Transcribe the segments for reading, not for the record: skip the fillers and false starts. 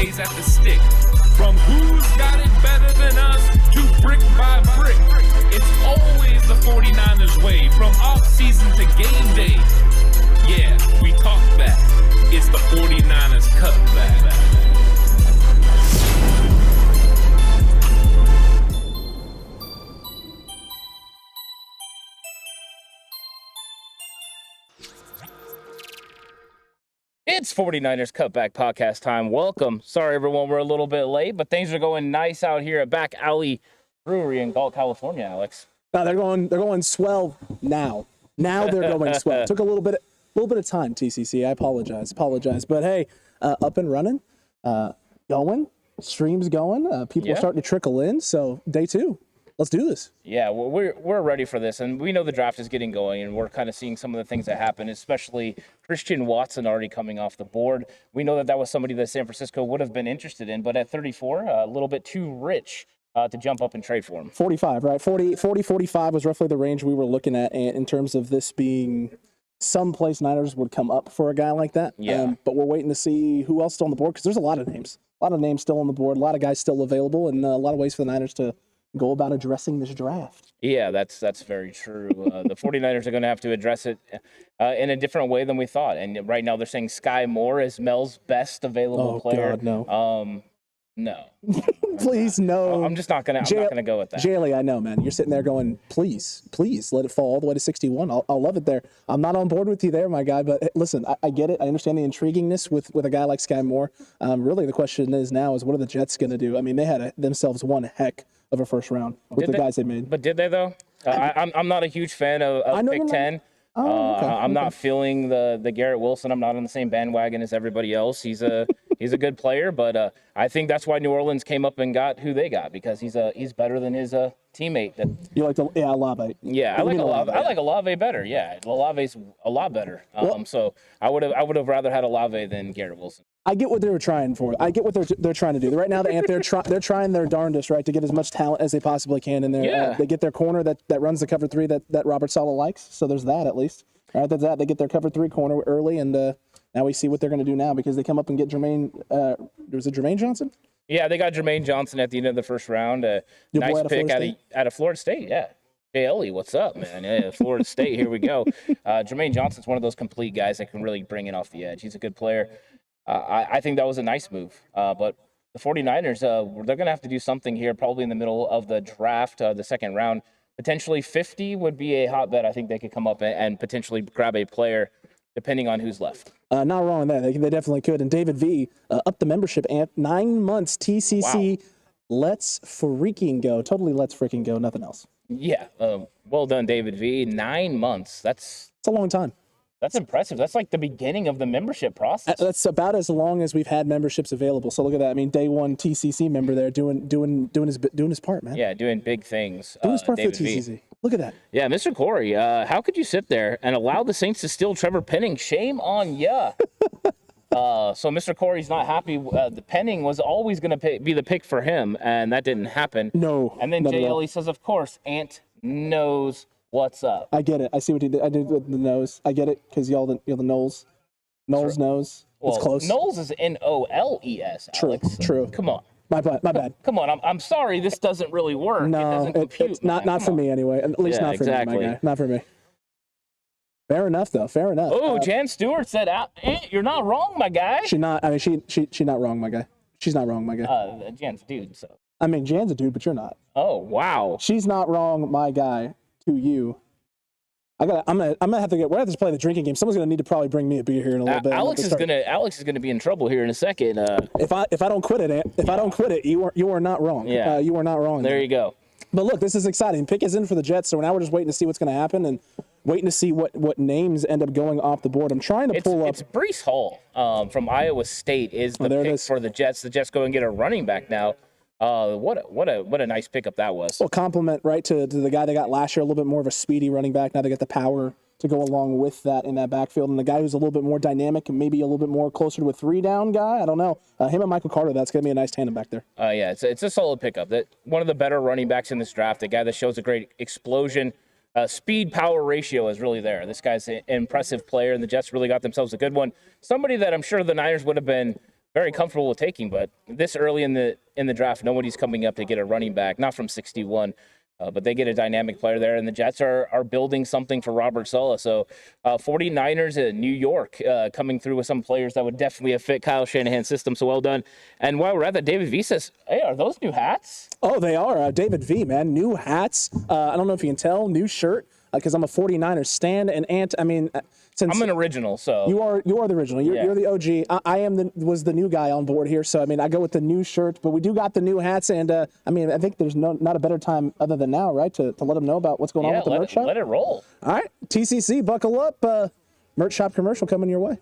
always at the stick. From who's got it better than us to brick by brick. It's always the 49ers way, from off-season to game day. Yeah, we talk back. It's the 49ers Cutback. It's 49ers Cutback Podcast time. Welcome. Sorry, everyone, we're a little bit late, but things are going nice out here at Back Alley Brewery in Galt, California, Alex. No, they're going swell now. Now they're going swell. Took a little bit of time, TCC. I apologize. But hey, up and running, going, streams going. People are starting to trickle in. So day 2. Let's do this. Yeah, well, we're ready for this, and we know the draft is getting going, and we're kind of seeing some of the things that happen, especially Christian Watson already coming off the board. We know that was somebody that San Francisco would have been interested in, but at 34, a little bit too rich to jump up and trade for him. 45, right? 45 was roughly the range we were looking at in terms of this being someplace Niners would come up for a guy like that. Yeah. But we're waiting to see who else still on the board, because there's a lot of names. A lot of names still on the board, a lot of guys still available, and a lot of ways for the Niners to go about addressing this draft. Yeah, that's very true. The 49ers are going to have to address it in a different way than we thought. And right now they're saying Sky Moore is Mel's best available player. God, no. No. Please, no. I'm not going to go with that. JHill, I know, man. You're sitting there going, please let it fall all the way to 61. I'll love it there. I'm not on board with you there, my guy. But listen, I get it. I understand the intriguingness with a guy like Sky Moore. Really, the question is now is what are the Jets going to do? I mean, they had themselves one heck of a first round with the guys they made. But did they, though? I'm not a huge fan of Pick 10. I'm not feeling the Garrett Wilson. I'm not on the same bandwagon as everybody else. He's a good player, but I think that's why New Orleans came up and got who they got, because he's better than his teammate. You like Olave? Yeah, I like Olave. I like Olave better. Yeah, Olave's a lot better. So I would have rather had Olave than Garrett Wilson. I get what they were trying for. I get what they're trying to do. Right now, they're trying their darndest, right, to get as much talent as they possibly can in there. Yeah. They get their corner that runs the cover 3 that Robert Saleh likes. So there's that at least. All right, that's that. They get their cover 3 corner early, and now we see what they're going to do now, because they come up and get Jermaine. Was it Jermaine Johnson? Yeah, they got Jermaine Johnson at the end of the first round. Nice pick out of Florida State. Yeah. JHill, what's up, man? Yeah, Florida State, here we go. Jermaine Johnson's one of those complete guys that can really bring it off the edge. He's a good player. I think that was a nice move. But the 49ers, they're going to have to do something here, probably in the middle of the draft, the second round. Potentially 50 would be a hot bet. I think they could come up and potentially grab a player, depending on who's left. Not wrong in that. They definitely could. And David V, up the membership, 9 months, TCC. Wow. Let's freaking go. Totally let's freaking go. Nothing else. Yeah. Well done, David V. 9 months. That's a long time. That's impressive. That's like the beginning of the membership process. That's about as long as we've had memberships available. So look at that. I mean, day 1 TCC member there doing his part, man. Yeah, doing big things. Doing his part for the TCC. Look at that. Yeah, Mr. Corey, how could you sit there and allow the Saints to steal Trevor Penning? Shame on ya. So Mr. Corey's not happy. The Penning was always going to be the pick for him, and that didn't happen. No. And then JHill says, of course, Ant knows what's up. I get it. I see what he did. I did with the nose. I get it, because you're the Knowles. Knowles knows. It's close. Knowles is N-O-L-E-S, Alex. True. Come on. My bad. Come on. I'm sorry. This doesn't really work. No, it doesn't compute. It's not for me anyway. At least not for me, my guy. Not for me. Fair enough, though. Fair enough. Oh, Jan Stewart said, "You're not wrong, my guy." She's not. I mean, she not wrong, my guy. She's not wrong, my guy. Jan's a dude, so. I mean, Jan's a dude, but you're not. Oh, wow. She's not wrong, my guy. To you. I'm gonna have to get. We're gonna have to play the drinking game. Someone's gonna need to probably bring me a beer here in a little bit. Alex is gonna be in trouble here in a second. If I don't quit it, I don't quit it, you are not wrong. Yeah, you are not wrong. There you go. But look, this is exciting. Pick is in for the Jets, so now we're just waiting to see what's going to happen and waiting to see what names end up going off the board. I'm trying to pull up. It's Breece Hall from Iowa State is the pick for the Jets. The Jets go and get a running back now. What a nice pickup that was. Well, compliment right to the guy they got last year, a little bit more of a speedy running back. Now they got the power to go along with that in that backfield, and the guy who's a little bit more dynamic and maybe a little bit more closer to a 3-down guy. I don't know. Him and Michael Carter, that's going to be a nice tandem back there. Yeah, it's a solid pickup. That one of the better running backs in this draft. A guy that shows a great explosion. Speed power ratio is really there. This guy's an impressive player, and the Jets really got themselves a good one. Somebody that I'm sure the Niners would have been very comfortable with taking. But this early in the draft, nobody's coming up to get a running back, not from 61. But they get a dynamic player there, and the Jets are building something for Robert Saleh. So 49ers in New York coming through with some players that would definitely have fit Kyle Shanahan's system, so well done. And while we're at that, David V says, hey, are those new hats? Oh, they are. David V, man, new hats. I don't know if you can tell, new shirt, because I'm a 49ers stan and Ant. I mean, since I'm an original, so. You are the original. You're the OG. I was the new guy on board here, so I mean, I go with the new shirt, but we do got the new hats, and I mean, I think there's not a better time other than now, right, to let them know about what's going on with the merch shop. Let it roll. All right, TCC, buckle up. Merch shop commercial coming your way.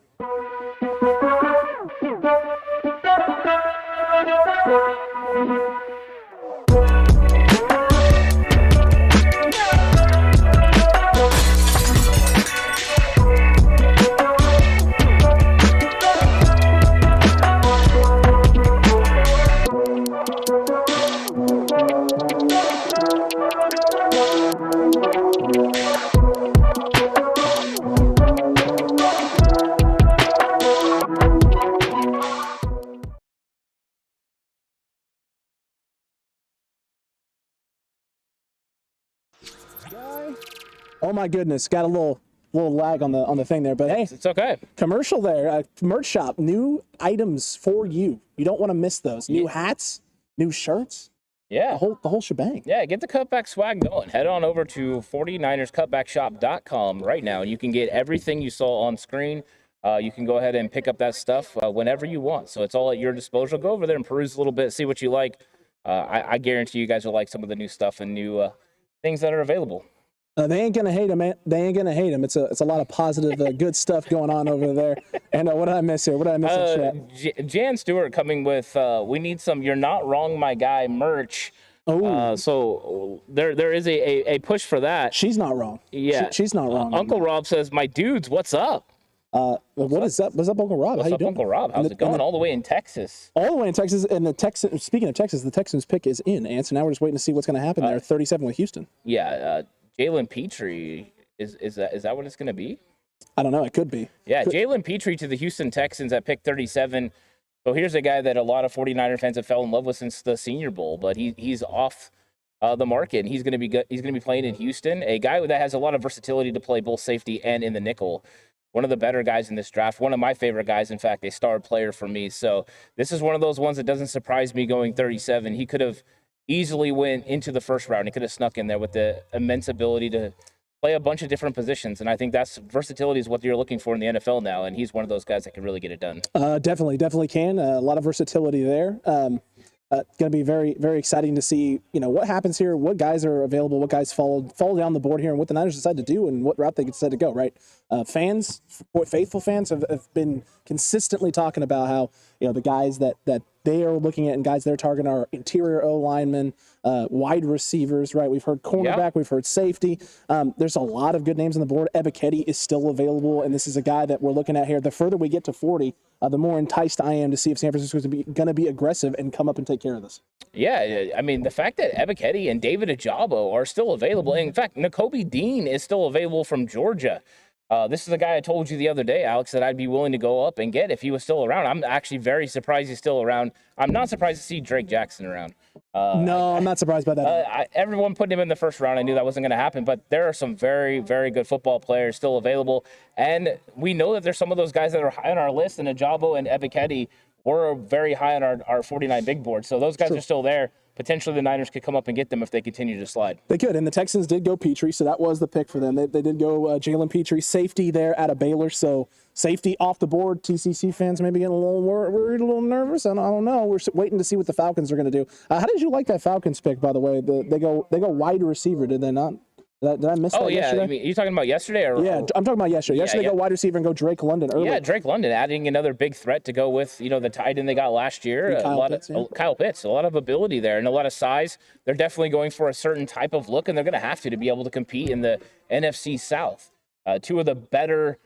Oh my goodness, got a little lag on the thing there, but hey, it's okay. Commercial there, merch shop, new items for you. You don't want to miss those. New hats, new shirts. Yeah, the whole shebang. Yeah, get the Cutback swag going. Head on over to 49erscutbackshop.com right now, and you can get everything you saw on screen. You can go ahead and pick up that stuff whenever you want. So it's all at your disposal. Go over there and peruse a little bit, see what you like. I guarantee you guys will like some of the new stuff and new things that are available. They ain't gonna hate him, man. They ain't gonna hate him. It's a lot of positive, good stuff going on over there. And what did I miss here? What did I miss in chat? Jan Stewart coming with, we need some "You're Not Wrong, My Guy" merch. So there is a push for that. She's not wrong. Yeah, she's not wrong. Uncle Rob says, "My dudes, what's up?" What's up, Uncle Rob? What's How you up, doing? Uncle Rob? How's it going? All the way in Texas. All the way in Texas, and speaking of Texas, the Texans pick is in, and so now we're just waiting to see what's going to happen there. 37 with Houston. Yeah, Jalen Petrie is that what it's going to be? I don't know. It could be. Yeah, Jalen Petrie to the Houston Texans at pick 37. So here's a guy that a lot of 49er fans have fell in love with since the Senior Bowl, but he's off the market, and he's going to be good. He's going to be playing in Houston. A guy that has a lot of versatility to play both safety and in the nickel. One of the better guys in this draft. One of my favorite guys, in fact, a star player for me. So this is one of those ones that doesn't surprise me going 37. He could have easily went into the first round. He could have snuck in there with the immense ability to play a bunch of different positions. And I think that's versatility is what you're looking for in the NFL now. And he's one of those guys that can really get it done. Definitely can. A lot of versatility there. Going to be very, very exciting to see, what happens here, what guys are available, what guys fall down the board here, and what the Niners decide to do and what route they decide to go, right? Faithful fans have been consistently talking about how, the guys that they are looking at and guys they're targeting are interior O linemen, wide receivers, right? We've heard cornerback, we've heard safety. There's a lot of good names on the board. Ebiketie is still available, and this is a guy that we're looking at here. The further we get to 40, the more enticed I am to see if San Francisco is going to be aggressive and come up and take care of this. Yeah, I mean, the fact that Ebiketie and David Ajabo are still available. In fact, Nakobe Dean is still available from Georgia. This is a guy I told you the other day, Alex, that I'd be willing to go up and get if he was still around. I'm actually very surprised he's still around. I'm not surprised to see Drake Jackson around. No, I'm not surprised by that. Everyone put him in the first round. I knew that wasn't going to happen, but there are some very, very good football players still available. And we know that there's some of those guys that are high on our list, and Ajabo and Ebiketie were very high on our 49 big board. So those guys are still there. Potentially the Niners could come up and get them if they continue to slide. They could, and the Texans did go Petrie, so that was the pick for them. They did go Jalen Petrie, safety there out of Baylor, so safety off the board. TCC fans maybe getting a little worried, a little nervous. I don't know. We're waiting to see what the Falcons are going to do. How did you like that Falcons pick, by the way? They go wide receiver, did they not? Did I miss that yesterday? Oh, yeah. Are you talking about yesterday? Yeah, I'm talking about yesterday. Yesterday, go wide receiver and go Drake London early. Yeah, Drake London, adding another big threat to go with, the tight end they got last year. Kyle Pitts, a lot of ability there and a lot of size. They're definitely going for a certain type of look, and they're going to have to be able to compete in the NFC South. Two of the better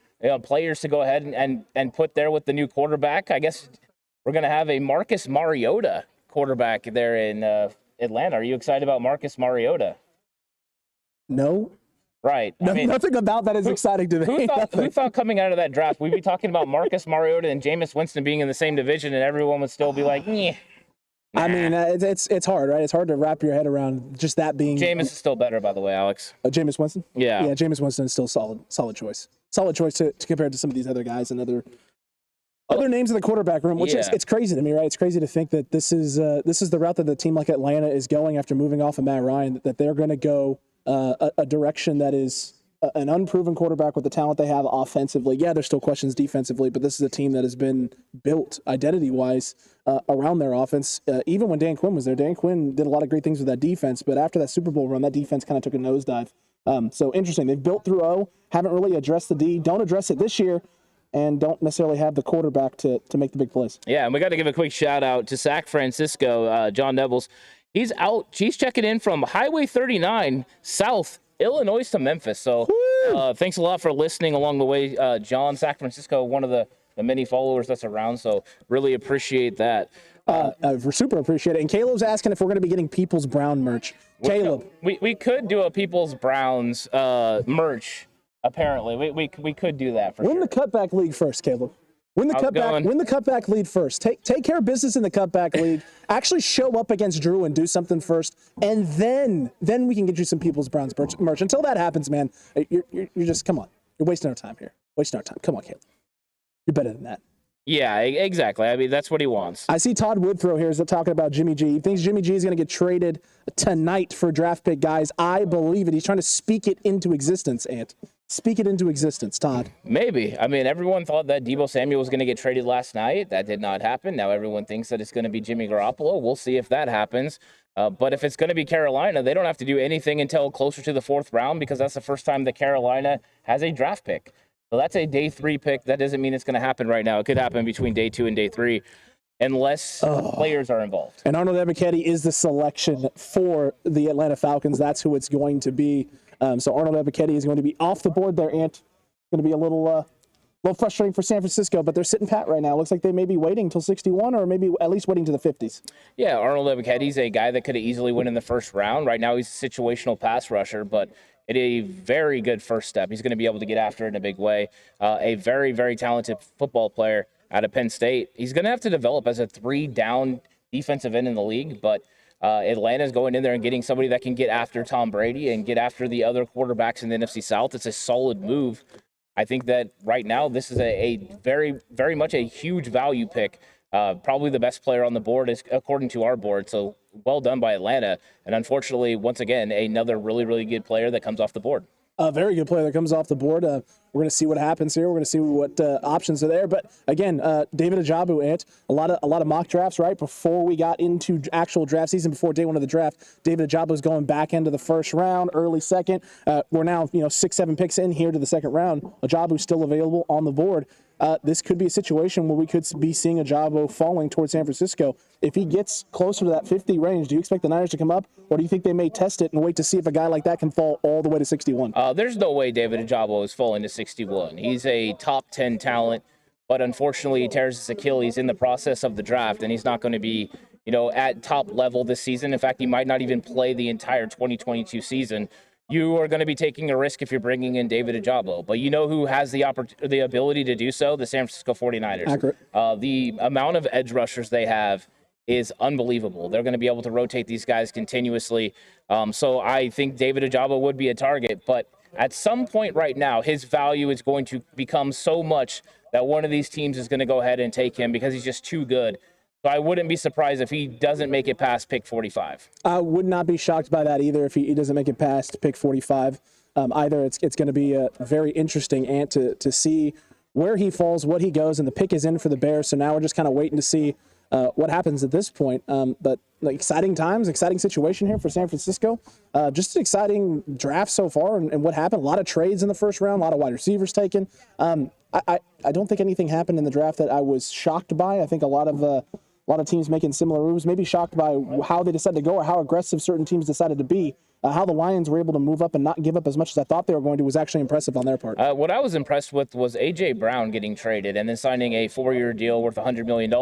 players to go ahead and put there with the new quarterback. I guess we're going to have a Marcus Mariota quarterback there in Atlanta. Are you excited about Marcus Mariota? No, Right. Nothing about that is exciting to me. Who thought coming out of that draft we'd be talking about Marcus Mariota and Jameis Winston being in the same division, and everyone would still be like, "Nah." I mean, it's hard, right? It's hard to wrap your head around just that being. Jameis is still better, by the way, Alex. Jameis Winston. Yeah. Yeah, Jameis Winston is still solid choice. Solid choice to compare to some of these other guys and other names in the quarterback room, which is it's crazy to me, right? It's crazy to think that this is the route that the team like Atlanta is going after moving off of Matt Ryan. That they're going to go a direction that is an unproven quarterback with the talent they have offensively. Yeah, there's still questions defensively, but this is a team that has been built identity-wise around their offense. Even when Dan Quinn was there, Dan Quinn did a lot of great things with that defense, but after that Super Bowl run, that defense kind of took a nosedive. So interesting. They've built through O, haven't really addressed the D, don't address it this year, and don't necessarily have the quarterback to make the big plays. Yeah, and we got to give a quick shout-out to San Francisco, John Nevels. He's out. He's checking in from Highway 39 South, Illinois to Memphis. So thanks a lot for listening along the way, John. San Francisco, one of the many followers that's around, so really appreciate that. We super appreciate it. And Caleb's asking if we're going to be getting People's Brown merch. Caleb. We could do a People's Browns merch, apparently. We could do that for sure. Win the Cutback League first, Caleb. Win the Cutback League first. Take care of business in the Cutback League. Actually show up against Drew and do something first, and then we can get you some People's Browns merch. Until that happens, man, you're just, come on. You're wasting our time here. Wasting our time. Come on, Caleb. You're better than that. Yeah, exactly. I mean, that's what he wants. I see Todd Woodthrow here is talking about Jimmy G. He thinks Jimmy G is going to get traded tonight for draft pick guys. I believe it. He's trying to speak it into existence, Ant. Speak it into existence, Todd. Maybe. I mean, everyone thought that Deebo Samuel was going to get traded last night. That did not happen. Now everyone thinks that it's going to be Jimmy Garoppolo. We'll see if that happens. But if it's going to be Carolina, they don't have to do anything until closer to the 4th round, because that's the first time that Carolina has a draft pick. So that's a day 3 pick. That doesn't mean it's going to happen right now. It could happen between day 2 and day 3, unless players are involved. And Arnold Ebiketie is the selection for the Atlanta Falcons. That's who it's going to be. So Arnold Ebiketie is going to be off the board there, Ant. Going to be a little frustrating for San Francisco, but they're sitting pat right now. Looks like they may be waiting until 61, or maybe at least waiting to the 50s. Yeah, Arnold Ebiketie is a guy that could have easily won in the first round. Right now he's a situational pass rusher, but it is a very good first step. He's going to be able to get after it in a big way. A very, very talented football player out of Penn State. He's going to have to develop as a 3-down defensive end in the league, but Atlanta's going in there and getting somebody that can get after Tom Brady and get after the other quarterbacks in the NFC South. It's a solid move. I think that right now this is a very, very much a huge value pick. Probably the best player on the board, is according to our board. So well done by Atlanta. And unfortunately, once again, another really, really good player that comes off the board. A very good player that comes off the board. We're going to see what happens here. We're going to see what options are there. But again, David Ajabu, Ant, a lot of mock drafts, right? Before we got into actual draft season, before day 1 of the draft, David Ajabu is going back into the first round, early second. We're now 6-7 picks in here to the second round. Ajabu still available on the board. This could be a situation where we could be seeing Ajabu falling towards San Francisco. If he gets closer to that 50 range, do you expect the Niners to come up, or do you think they may test it and wait to see if a guy like that can fall all the way to 61? There's no way David Ajabu is falling to 61. He's a top 10 talent, but unfortunately he tears his Achilles in the process of the draft, and he's not going to be, at top level this season. In fact, he might not even play the entire 2022 season. You are going to be taking a risk if you're bringing in David Ajabu. But you know who has the ability to do so? The San Francisco 49ers. Accurate. The amount of edge rushers they have is unbelievable. They're going to be able to rotate these guys continuously. So I think David Ajabu would be a target. But at some point right now, his value is going to become so much that one of these teams is going to go ahead and take him because he's just too good. So I wouldn't be surprised if he doesn't make it past pick 45. I would not be shocked by that either if he doesn't make it past pick 45. Either it's going to be a very interesting, Ant, to see where he falls, what he goes, and the pick is in for the Bears. So now we're just kind of waiting to see what happens at this point. But exciting times, exciting situation here for San Francisco. Just an exciting draft so far and what happened. A lot of trades in the first round, a lot of wide receivers taken. I don't think anything happened in the draft that I was shocked by. I think a lot of teams making similar moves, maybe shocked by how they decided to go or how aggressive certain teams decided to be. how the Lions were able to move up and not give up as much as I thought they were going to was actually impressive on their part. What I was impressed with was A.J. Brown getting traded and then signing a 4-year deal worth $100 million,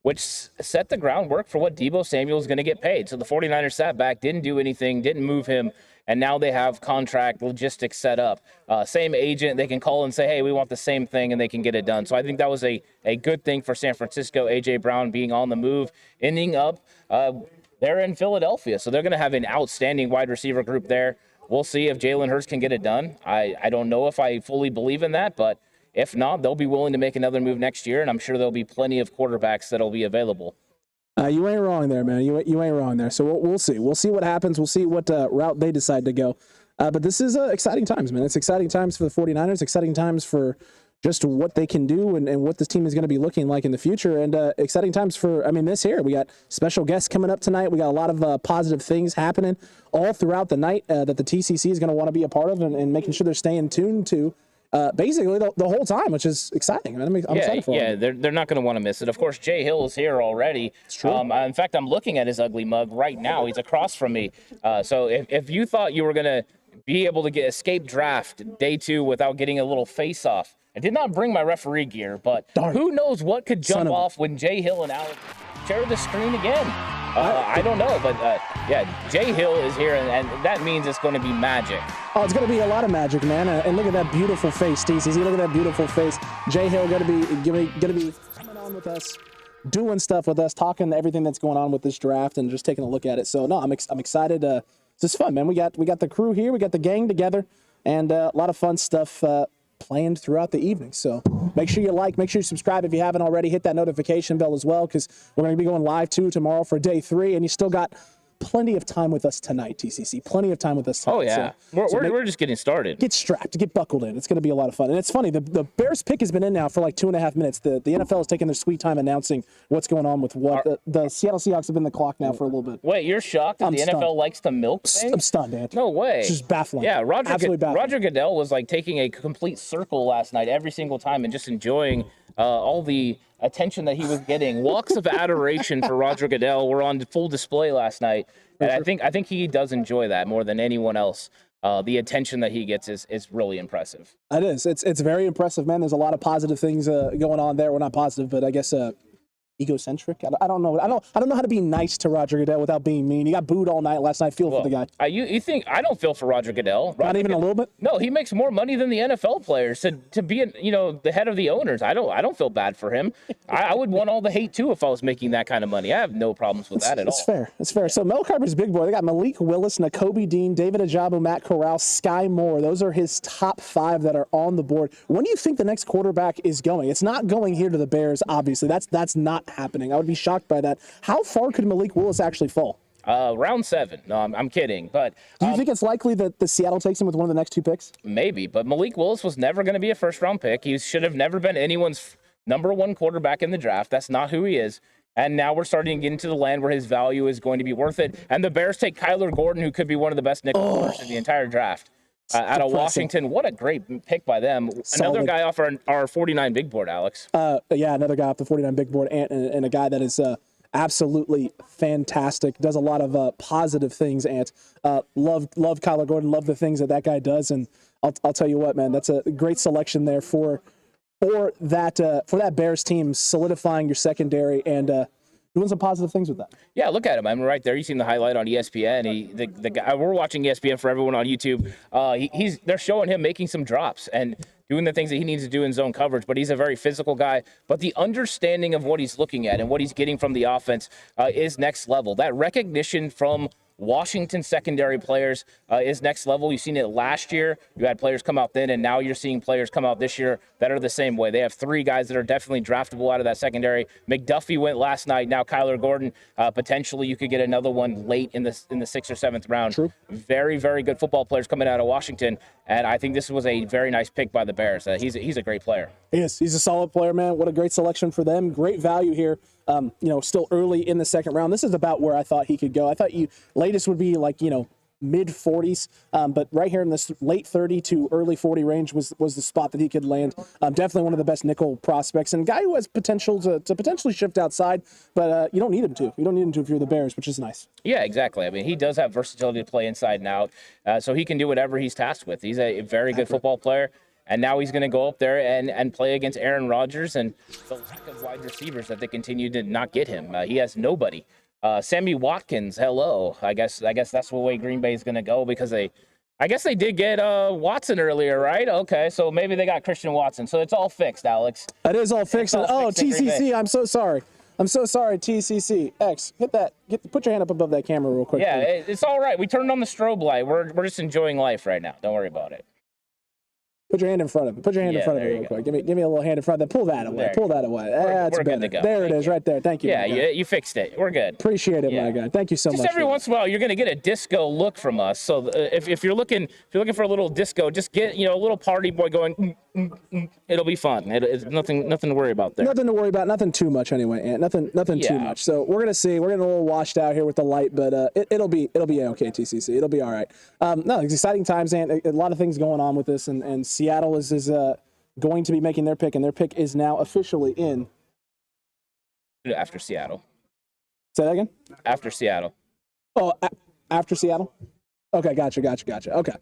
which set the groundwork for what Deebo Samuel is going to get paid. So the 49ers sat back, didn't do anything, didn't move him, and now they have contract logistics set up. Same agent, they can call and say, hey, we want the same thing, and they can get it done. So I think that was a good thing for San Francisco, A.J. Brown being on the move, ending up they're in Philadelphia. So they're going to have an outstanding wide receiver group there. We'll see if Jalen Hurts can get it done. I don't know if I fully believe in that, but if not, they'll be willing to make another move next year, and I'm sure there'll be plenty of quarterbacks that'll be available. You ain't wrong there, man. You ain't wrong there. So we'll see. We'll see what happens. We'll see what route they decide to go. But this is exciting times, man. It's exciting times for the 49ers, exciting times for just what they can do and what this team is going to be looking like in the future. And exciting times for, this here. We got special guests coming up tonight. We got a lot of positive things happening all throughout the night that the TCC is going to want to be a part of and making sure they're staying tuned to basically the whole time, which is exciting. I'm excited for them. Yeah, they're not going to want to miss it. Of course, JHill is here already. It's true. In fact, I'm looking at his ugly mug right now. He's across from me. So if you thought you were going to be able to escape draft day 2 without getting a little face-off, I did not bring my referee gear, but who knows what could jump off when JHill and Alex share the screen again. I don't know, but JHill is here, and that means it's going to be magic. Oh, it's going to be a lot of magic, man. And look at that beautiful face, TCC. Look at that beautiful face. JHill going to be coming on with us, doing stuff with us, talking everything that's going on with this draft, and just taking a look at it. So no, I'm excited. It's just fun, man. We got the crew here, we got the gang together, and a lot of fun stuff planned throughout the evening. So make sure you make sure you subscribe if you haven't already. Hit that notification bell as well, because we're going to be going live tomorrow for day 3, and you still got plenty of time with us tonight, TCC. Plenty of time with us tonight. Oh, yeah. We're just getting started. Get strapped. Get buckled in. It's going to be a lot of fun. And it's funny, the Bears pick has been in now for like 2.5 minutes. The NFL is taking their sweet time announcing what's going on with what. The Seattle Seahawks have been the clock now for a little bit. Wait, you're shocked that the NFL likes to milk things? I'm stunned, Ant. No way. It's just baffling. Yeah, Absolutely baffling. Roger Goodell was like taking a complete circle last night every single time and just enjoying all the attention that he was getting. Walks of adoration for Roger Goodell were on full display last night. And I think he does enjoy that more than anyone else. The attention that he gets is really impressive. It is. It's very impressive, man. There's a lot of positive things going on there. Well, not positive, but I guess egocentric. I don't know. I don't know how to be nice to Roger Goodell without being mean. He got booed all night last night. Feel for the guy. You think I don't feel for Roger Goodell? Not even a little bit? No, he makes more money than the NFL players to be the head of the owners. I don't feel bad for him. I would want all the hate too if I was making that kind of money. I have no problems with that at all. It's fair. It's fair. So Mel Kiper's big boy. They got Malik Willis, Nakobe Dean, David Ajabu, Matt Corral, Sky Moore. Those are his top 5 that are on the board. When do you think the next quarterback is going? It's not going here to the Bears, obviously. That's not happening. I would be shocked by that. How far could Malik Willis actually fall? Round 7. No, I'm kidding. But do you think it's likely that the Seattle takes him with one of the next 2 picks? Maybe, but Malik Willis was never going to be a first-round pick. He should have never been anyone's number 1 quarterback in the draft. That's not who he is. And now we're starting to get into the land where his value is going to be worth it. And the Bears take Kyler Gordon, who could be one of the best nickel corners in the entire draft. Out of Washington. What a great pick by them. Solid. Another guy off our 49 big board, Alex. Another guy off the 49 big board, and a guy that is absolutely fantastic. Does a lot of positive things, Ant. Love Kyler Gordon. Love the things that guy does, and I'll tell you what, man, that's a great selection there for that Bears team, solidifying your secondary and doing some positive things with that. Yeah, look at him. I'm right there. You seen the highlight on ESPN. The guy, we're watching ESPN for everyone on YouTube. They're showing him making some drops and doing the things that he needs to do in zone coverage, but he's a very physical guy. But the understanding of what he's looking at and what he's getting from the offense is next level. That recognition from Washington secondary players is next level. You've seen it last year. You had players come out then, and now you're seeing players come out this year that are the same way. They have 3 guys that are definitely draftable out of that secondary. McDuffie went last night. Now Kyler Gordon. Potentially you could get another one late in the 6th or 7th round. True. Very, very good football players coming out of Washington, and I think this was a very nice pick by the Bears. He's a great player. He is. He's a solid player, man. What a great selection for them. Great value here. Still early in the 2nd round. This is about where I thought he could go. I thought latest would be like, mid 40s, but right here in this late 30 to early 40 range was the spot that he could land. Definitely one of the best nickel prospects and a guy who has potential to potentially shift outside, but you don't need him to. You don't need him to if you're the Bears, which is nice. Yeah, exactly. I mean, he does have versatility to play inside and out, so he can do whatever he's tasked with. He's a very good football player. And now he's going to go up there and play against Aaron Rodgers and the lack of wide receivers that they continue to not get him. He has nobody. Sammy Watkins, hello. I guess that's the way Green Bay is going to go because I guess they did get Watson earlier, right? Okay, so maybe they got Christian Watson. So it's all fixed, Alex. It is all fixed. TCC, I'm so sorry. I'm so sorry, TCC. X, hit that. Put your hand up above that camera real quick. Yeah, it's all right. We turned on the strobe light. We're just enjoying life right now. Don't worry about it. Put your hand in front of it. Put your hand in front of it real quick. Give me a little hand in front of it. Pull that away. Pull that away. That's better. Good to go. There it is, right there. Thank you. Yeah, you fixed it. We're good. Appreciate it, my guy. Thank you so much. Just every once in a while, you're going to get a disco look from us. So if you're looking for a little disco, just get a little party boy going. It'll be fun. It's nothing to worry about there. Nothing to worry about. Nothing too much anyway, Ant. Nothing too much. So we're gonna see. We're getting a little washed out here with the light, but it'll be okay. TCC. It'll be all right. No, it's exciting times, Ant. A lot of things going on with this, and Seattle is going to be making their pick, and their pick is now officially in. After Seattle. Say that again. After Seattle. Oh, after Seattle. Okay, gotcha. Okay.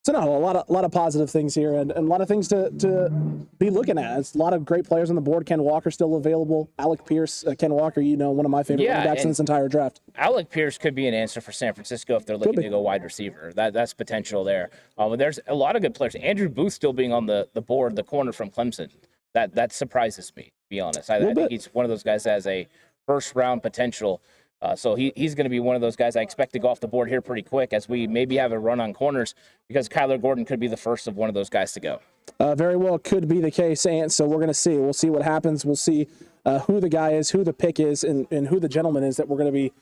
So no, a lot of positive things here and a lot of things to be looking at. It's a lot of great players on the board. Ken Walker still available. Alec Pierce, Ken Walker, one of my favorite running backs in this entire draft. Alec Pierce could be an answer for San Francisco if they're looking to go wide receiver. That's potential there. But there's a lot of good players. Andrew Booth still being on the board, the corner from Clemson. That surprises me, to be honest. I think he's one of those guys that has a first round potential. So he's going to be one of those guys I expect to go off the board here pretty quick as we maybe have a run on corners because Kyler Gordon could be the first of one of those guys to go. Very well could be the case, and so we're going to see. We'll see what happens. We'll see who the guy is, who the pick is, and who the gentleman is that we're going to be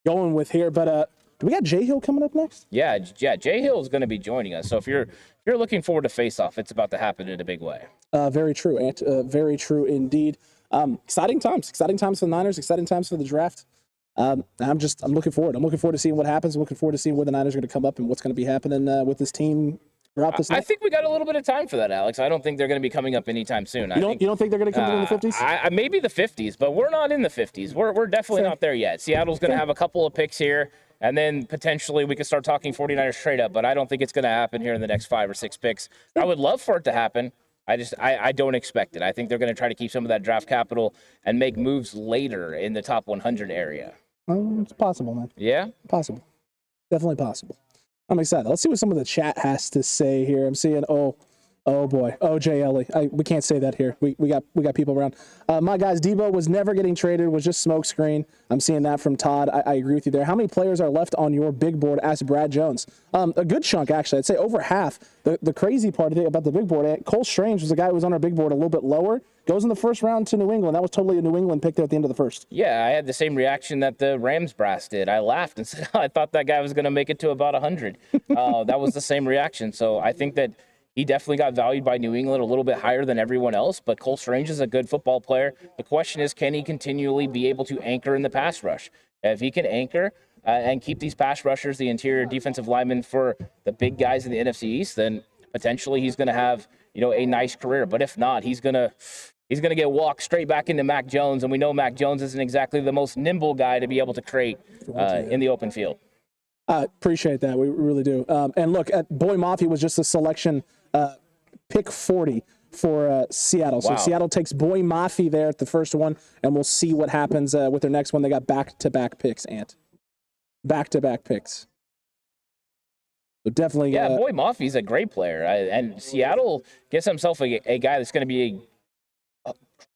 going with here. But do we got JHill coming up next? Yeah. JHill is going to be joining us. So if you're looking forward to face-off, it's about to happen in a big way. Very true, Ant. Very true indeed. Exciting times. Exciting times for the Niners. Exciting times for the draft. I'm looking forward. I'm looking forward to seeing what happens. I'm looking forward to seeing where the Niners are going to come up and what's going to be happening with this team throughout this. I think we got a little bit of time for that, Alex. I don't think they're going to be coming up anytime soon. You don't think they're going to come in the 50s? Maybe the 50s, but we're not in the 50s. We're definitely not there yet. Seattle's going to have a couple of picks here, and then potentially we could start talking 49ers trade up, but I don't think it's going to happen here in the next 5 or 6 picks. I would love for it to happen. I don't expect it. I think they're going to try to keep some of that draft capital and make moves later in the top 100 area. It's possible, man. Yeah? Possible. Definitely possible. I'm excited. Let's see what some of the chat has to say here. I'm seeing, oh boy, JHill. We can't say that here. We got people around. My guys, Debo was never getting traded, was just smoke screen. I'm seeing that from Todd. I agree with you there. How many players are left on your big board? Asked Brad Jones. A good chunk, actually. I'd say over half. The crazy part about the big board, Cole Strange was the guy who was on our big board a little bit lower. Goes in the first round to New England. That was totally a New England pick there at the end of the first. Yeah, I had the same reaction that the Rams brass did. I laughed and said, I thought that guy was going to make it to about 100. That was the same reaction. So I think that he definitely got valued by New England a little bit higher than everyone else, but Cole Strange is a good football player. The question is, can he continually be able to anchor in the pass rush? If he can anchor and keep these pass rushers, the interior defensive linemen for the big guys in the NFC East, then potentially he's going to have, a nice career. But if not, he's going to get walked straight back into Mac Jones, and we know Mac Jones isn't exactly the most nimble guy to be able to create in the open field. Appreciate that. We really do. And look, Boy Mafi was just a selection pick 40 for Seattle. So Seattle takes Boy Mafi there at the first one, and we'll see what happens with their next one. They got back-to-back picks, Ant. Back-to-back picks. So definitely. Yeah, Boy Mafi's a great player. And Seattle gets himself a guy that's going to be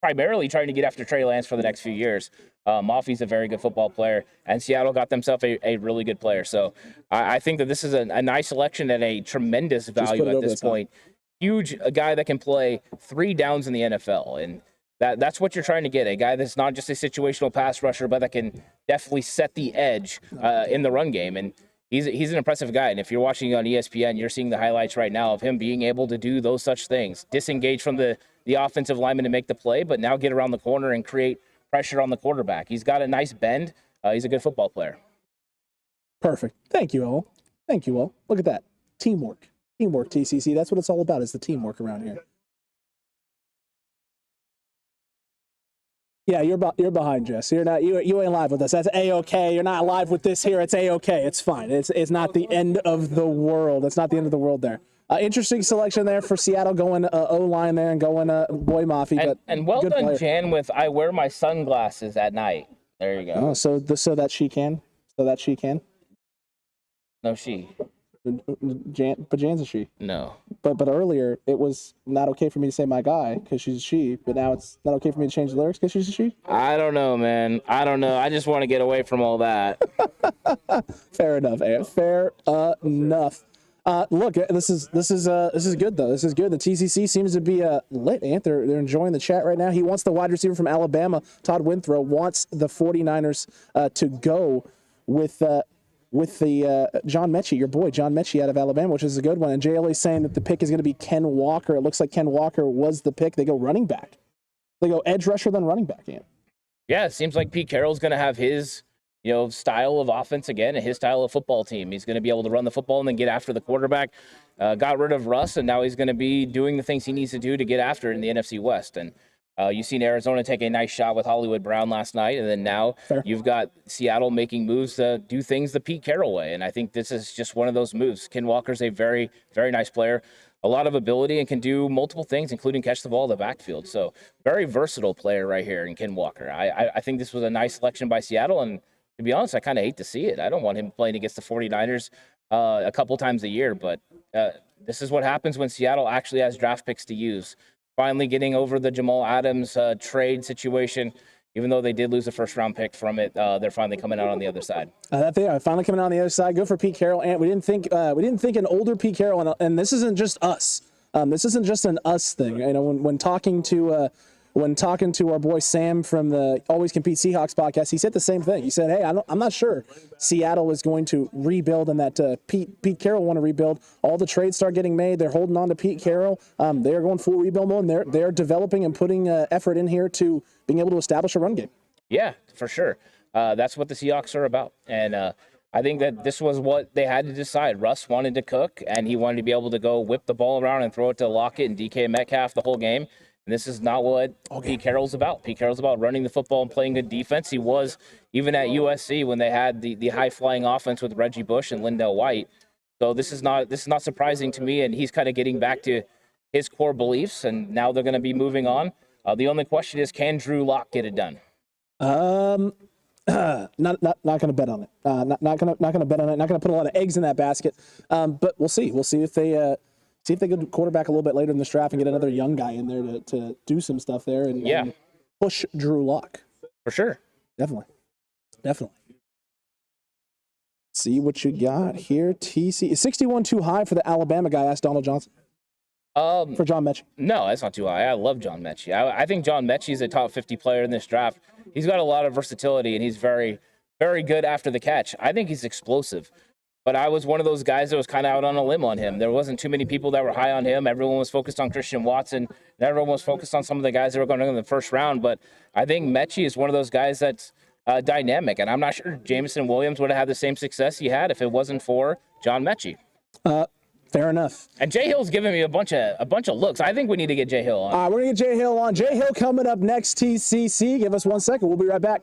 primarily trying to get after Trey Lance for the next few years. Mafi's a very good football player, and Seattle got themselves a really good player. So I think that this is a nice selection at a tremendous value at this point. Huge, a guy that can play 3 downs in the NFL, and that's what you're trying to get, a guy that's not just a situational pass rusher, but that can definitely set the edge in the run game. And he's an impressive guy. And if you're watching on ESPN, you're seeing the highlights right now of him being able to do those such things, disengage from the offensive lineman to make the play, but now get around the corner and create pressure on the quarterback. He's got a nice bend. He's a good football player. Perfect. Thank you, Al. Thank you all. Look at that. Teamwork. Teamwork, TCC. That's what it's all about, is the teamwork around here. Yeah, you're behind, Jess. You're not. You ain't live with us. That's A-okay. You're not live with this here. It's A-okay. It's fine. It's not the end of the world. It's not the end of the world there. Interesting selection there for Seattle, going O-line there and going Boy Mafi. And well done, player. Jan, with I wear my sunglasses at night. There you go. Oh, so that she can. No, she. But Jan's a she. No. But earlier it was not okay for me to say my guy because she's a she. But now it's not okay for me to change the lyrics because she's a she. I don't know, man. I don't know. I just want to get away from all that. Fair enough, Ant. Fair enough. Look, this is good though. This is good. The TCC seems to be lit, Ant. They're enjoying the chat right now. He wants the wide receiver from Alabama, Todd Winthrow, wants the 49ers to go with the John Mechie, your boy John Mechie out of Alabama, which is a good one. And JLA is saying that the pick is going to be Ken Walker. It looks like Ken Walker was the pick. They go running back. They go edge rusher then running back. Ant. Yeah, it seems like Pete Carroll's going to have his style of offense again and his style of football team. He's going to be able to run the football and then get after the quarterback. Got rid of Russ, and now he's going to be doing the things he needs to do to get after it in the NFC West. And you've seen Arizona take a nice shot with Hollywood Brown last night, and then now you've got Seattle making moves to do things the Pete Carroll way. And I think this is just one of those moves. Ken Walker's a very, very nice player, a lot of ability, and can do multiple things, including catch the ball in the backfield. So very versatile player right here in Ken Walker. I think this was a nice selection by Seattle, and to be honest, I kind of hate to see it. I don't want him playing against the 49ers a couple times a year, but this is what happens when Seattle actually has draft picks to use. Finally getting over the Jamal Adams trade situation. Even though they did lose a first-round pick from it, they're finally coming out on the other side. That they are finally coming out on the other side. Good for Pete Carroll. And we didn't think an older Pete Carroll, and this isn't just us. This isn't just an us thing. When talking to our boy Sam from the Always Compete Seahawks podcast, he said the same thing. He said, "Hey, I'm not sure Seattle is going to rebuild, and that Pete Carroll want to rebuild. All the trades start getting made. They're holding on to Pete Carroll. They are going full rebuild mode, and they're developing and putting effort in here to being able to establish a run game." Yeah, for sure. That's what the Seahawks are about, and I think that this was what they had to decide. Russ wanted to cook, and he wanted to be able to go whip the ball around and throw it to Lockett and DK Metcalf the whole game. And this is not what Pete Carroll's about. Pete Carroll's about running the football and playing good defense. He was even at USC when they had the high-flying offense with Reggie Bush and Lindell White. So this is not surprising to me, and he's kind of getting back to his core beliefs, and now they're going to be moving on. The only question is, can Drew Lock get it done? Not going to bet on it. Not going to bet on it. Not going to put a lot of eggs in that basket. But we'll see. We'll see if they go to quarterback a little bit later in this draft and get another young guy in there to do some stuff there and push Drew Lock. For sure. Definitely. See what you got here. TC is 61 too high for the Alabama guy? Asked Donald Johnson. For John Mechie. No, that's not too high. I love John Mechie. I think John Mechie is a top 50 player in this draft. He's got a lot of versatility, and he's very, very good after the catch. I think he's explosive. But I was one of those guys that was kind of out on a limb on him. There wasn't too many people that were high on him. Everyone was focused on Christian Watson, and everyone was focused on some of the guys that were going in the first round. But I think Mechie is one of those guys that's dynamic, and I'm not sure Jameson Williams would have had the same success he had if it wasn't for John Mechie. Fair enough. And JHill's giving me a bunch of looks. I think we need to get JHill on. We're going to get JHill on. JHill coming up next, TCC. Give us 1 second. We'll be right back.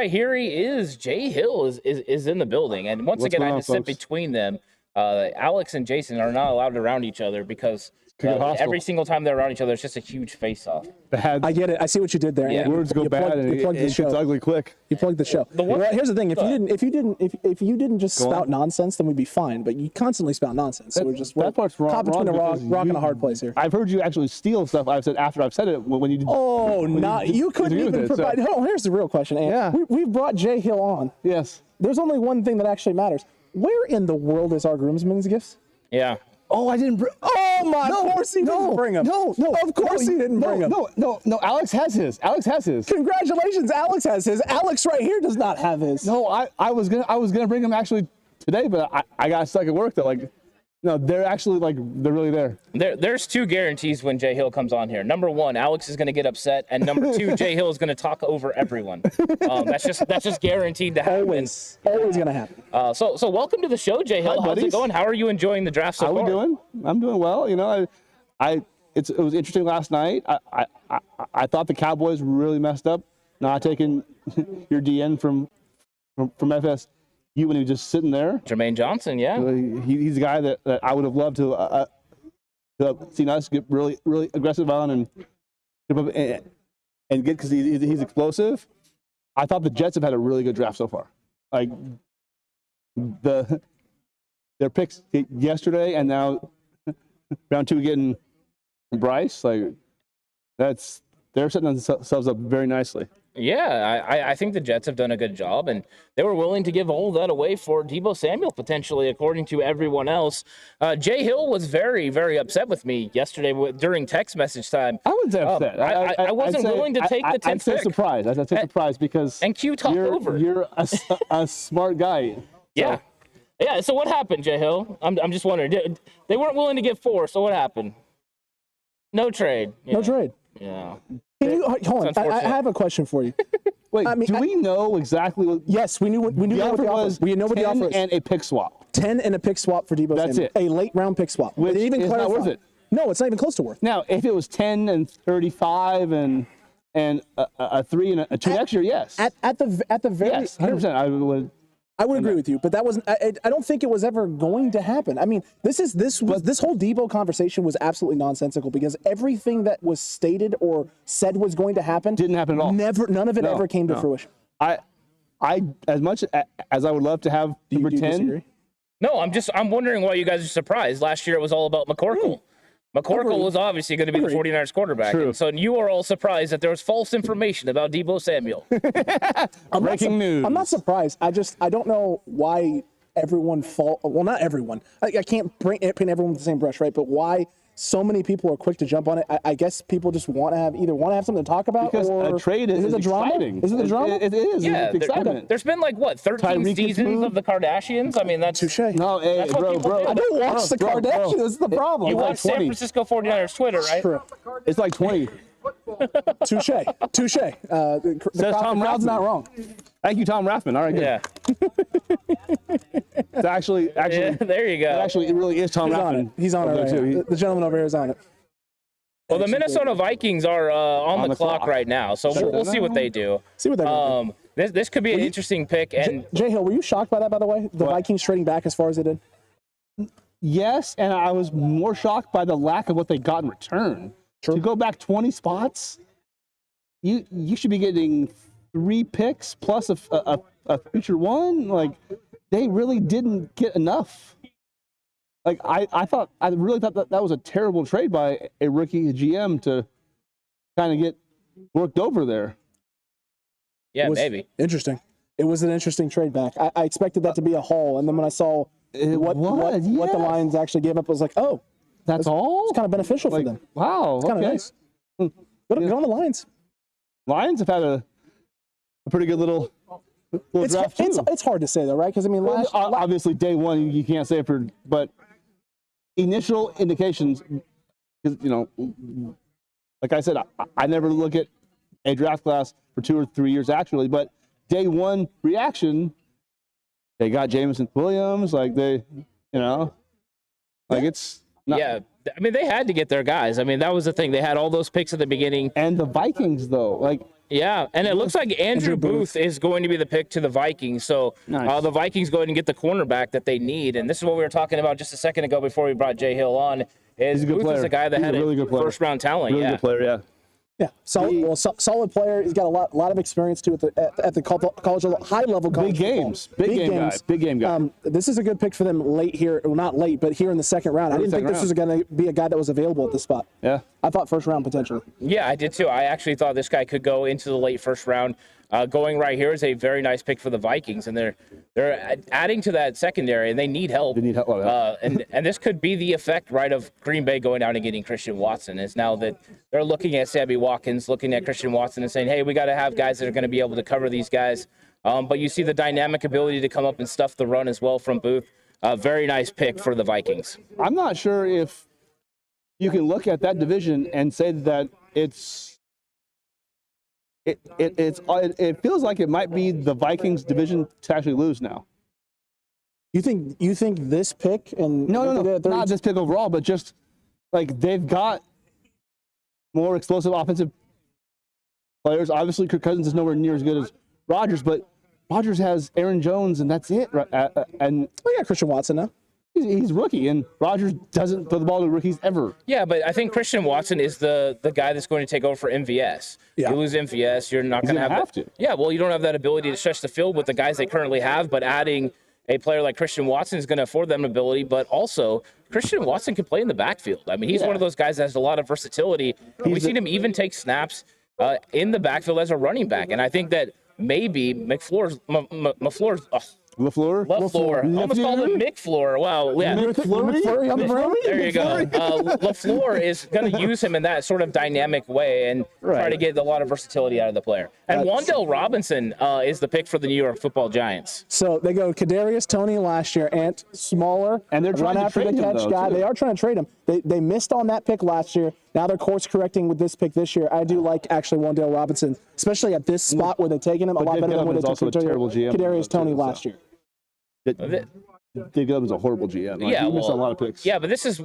right here he is. JHill is in the building. And once again, I had to sit between them. Alex and Jason are not allowed around each other because every single time they're around each other, it's just a huge face-off. I get it. I see what you did there. Yeah. Words go bad, and it gets ugly quick. You plugged the show. Well, here's the thing: if you didn't just spout nonsense, then we'd be fine. But you constantly spout nonsense. So we're part's wrong. Caught between a rock and a hard place here. I've heard you actually steal stuff I've said after I've said it when you. You couldn't even provide. Hold on, here's the real question. Yeah. We brought JHill on. Yes. There's only one thing that actually matters. Where in the world is our groomsmen's gifts? Yeah. Oh, I didn't bring. Oh my! Of course he didn't bring them. No. Of course he didn't bring them. No. Alex has his. Congratulations, Alex has his. Alex right here does not have his. No, I was gonna bring him actually today, but I got stuck at work. That they're actually they're really there. There's two guarantees when JHill comes on here. Number one, Alex is going to get upset, and number two, JHill is going to talk over everyone. That's just guaranteed to happen. Always going to happen. So welcome to the show, JHill. How's it going? How are you enjoying the draft so far? How are we doing? I'm doing well. It was interesting last night. I thought the Cowboys really messed up not taking your DN from FSU when he was just sitting there. Jermaine Johnson, yeah. He's the guy that I would have loved to have seen us get really, really aggressive on and get, because he's explosive. I thought the Jets have had a really good draft so far. Their picks yesterday and now round 2 getting Bryce, they're setting themselves up very nicely. Yeah, I think the Jets have done a good job, and they were willing to give all that away for Deebo Samuel, potentially, according to everyone else. JHill was very, very upset with me yesterday during text message time. I wasn't upset. I wasn't willing to take the 10th I'd say pick. Surprised. I'd say surprised because and Q talked over. You're a smart guy. Yeah. Yeah, so what happened, JHill? I'm just wondering. They weren't willing to give 4, so what happened? No trade. Yeah. No trade. Yeah. Hold on. I have a question for you. Wait, do we know exactly what? Yes, we knew what the offer was. We know what the offer is. 10 and a pick swap. 10 and a pick swap for Deebo Samuel. That's it. A late round pick swap. Which even is not worth it. No, it's not even close to worth. Now, if it was 10 and 35 and a 3 and a 2 next year, yes. At the very yes, 100%. I would agree with you, but that wasn't. I don't think it was ever going to happen. I mean, this whole Deebo conversation was absolutely nonsensical because everything that was stated or said was going to happen didn't happen at all. None of it ever came to fruition. I as much as I would love to have number 10. Disagree? No, I'm wondering why you guys are surprised. Last year it was all about McCorkle. McCorkle was obviously going to be the 49ers quarterback. True. And so you are all surprised that there was false information about Deebo Samuel. Breaking news. I'm not surprised. I don't know why everyone well, not everyone. I can't paint everyone with the same brush, right? But why so many people are quick to jump on it? I guess people just want to have something to talk about. Because or a trade is it drama? exciting. Is it the drama? It is. Yeah, it's excitement. There's been 13 seasons of the Kardashians. I mean, that's touche. No, hey, that's what bro. I don't watch the Kardashians. That's the problem. You watch San Francisco 49ers Twitter, right? True. It's like 20. Touche. Says Tom crowd's Rathman. not wrong. Thank you, Tom Rathman. All right, good. Yeah. It's actually, Yeah, there you go. Actually, it really is Tom Rathman. He's on it. Right. The gentleman over here is on it. Well, the Minnesota Vikings are on the clock right now, so we'll see what they do. See what they do. This could be an interesting pick. And JHill, were you shocked by that, by the way? The Vikings trading back as far as they did? Yes, and I was more shocked by the lack of what they got in return. True. To go back 20 spots, you should be getting 3 picks plus a future one. They really didn't get enough. I really thought that was a terrible trade by a rookie GM to kind of get worked over there. Yeah, maybe. Interesting. It was an interesting trade back. I expected that to be a haul, and then when I saw what the Lions actually gave up, I was like, oh, that's all? It's kind of beneficial for them. Wow. It's kind of nice. Go on the Lions. Lions have had a pretty good little draft too. It's hard to say though, right? Because I mean, obviously day one you can't say but initial indications, like I said, I never look at a draft class for 2 or 3 years actually, but day one reaction, they got Jameson Williams, it's not. Yeah, I mean, they had to get their guys. I mean, that was the thing. They had all those picks at the beginning. And the Vikings, though, Yeah, and it looks like Andrew Booth is going to be the pick to the Vikings. So the Vikings go ahead and get the cornerback that they need. And this is what we were talking about just a second ago before we brought JHill on. He's a good player. Is a guy that had really good first-round talent. Really good player, yeah. Yeah, solid player. He's got a lot of experience too at the college level, high level college. Big game guy. This is a good pick for them late here. Well, not late, but here in the second round. I didn't think this was going to be a guy that was available at this spot. Yeah, I thought first round potentially. Yeah, I did too. I actually thought this guy could go into the late first round. Going right here is a very nice pick for the Vikings, and they're adding to that secondary, and they need help. And this could be the effect, right, of Green Bay going down and getting Christian Watson. Is now that they're looking at Sammy Watkins, looking at Christian Watson, and saying, hey, we got to have guys that are going to be able to cover these guys. But you see the dynamic ability to come up and stuff the run as well from Booth. Very nice pick for the Vikings. I'm not sure if you can look at that division and say that it feels like it might be the Vikings division to actually lose now. You think this pick and no, not this pick overall, but just like they've got more explosive offensive players. Obviously, Kirk Cousins is nowhere near as good as Rodgers, but Rodgers has Aaron Jones, and that's it. And we got Christian Watson now. He's rookie, and Rodgers doesn't throw the ball to rookies ever. Yeah, but I think Christian Watson is the guy that's going to take over for MVS. Yeah. You lose MVS, you're not going to have to. Yeah, well, you don't have that ability to stretch the field with the guys they currently have, but adding a player like Christian Watson is going to afford them ability, but also Christian Watson can play in the backfield. I mean, he's one of those guys that has a lot of versatility. We've seen him even take snaps in the backfield as a running back, and I think that maybe LaFleur. Almost called him Mick Floor. Wow. Yeah. There you go. LaFleur is going to use him in that sort of dynamic way and try to get a lot of versatility out of the player. And Wan'Dale Robinson is the pick for the New York Football Giants. So they go Kadarius Toney last year, Ant smaller, and they're trying to trade him, guy. They are trying to trade him. They missed on that pick last year. Now they're course correcting with this pick this year. I do like actually Wan'Dale Robinson, especially at this spot where they're taking him a lot better than what they took Kadarius Toney last year. Dave Gibbons is a horrible GM. He missed a lot of picks. Yeah, but this is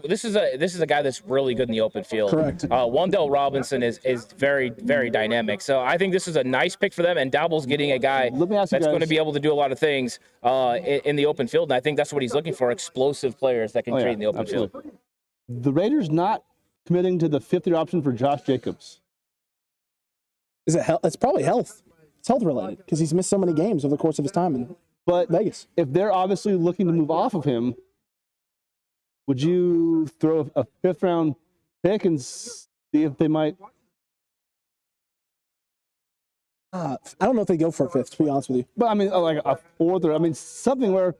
a guy that's really good in the open field. Correct. Wan'Dale Robinson is very, very dynamic. So I think this is a nice pick for them. And Dauble's getting a guy that's going to be able to do a lot of things in the open field. And I think that's what he's looking for: explosive players that can trade in the open field. The Raiders not committing to the fifth-year option for Josh Jacobs. Is it health? It's probably health. It's health related because he's missed so many games over the course of his time in Vegas. If they're obviously looking to move off of him, would you throw a fifth-round pick and see if they might? I don't know if they go for a fifth, to be honest with you. But I mean, like a fourth, or something where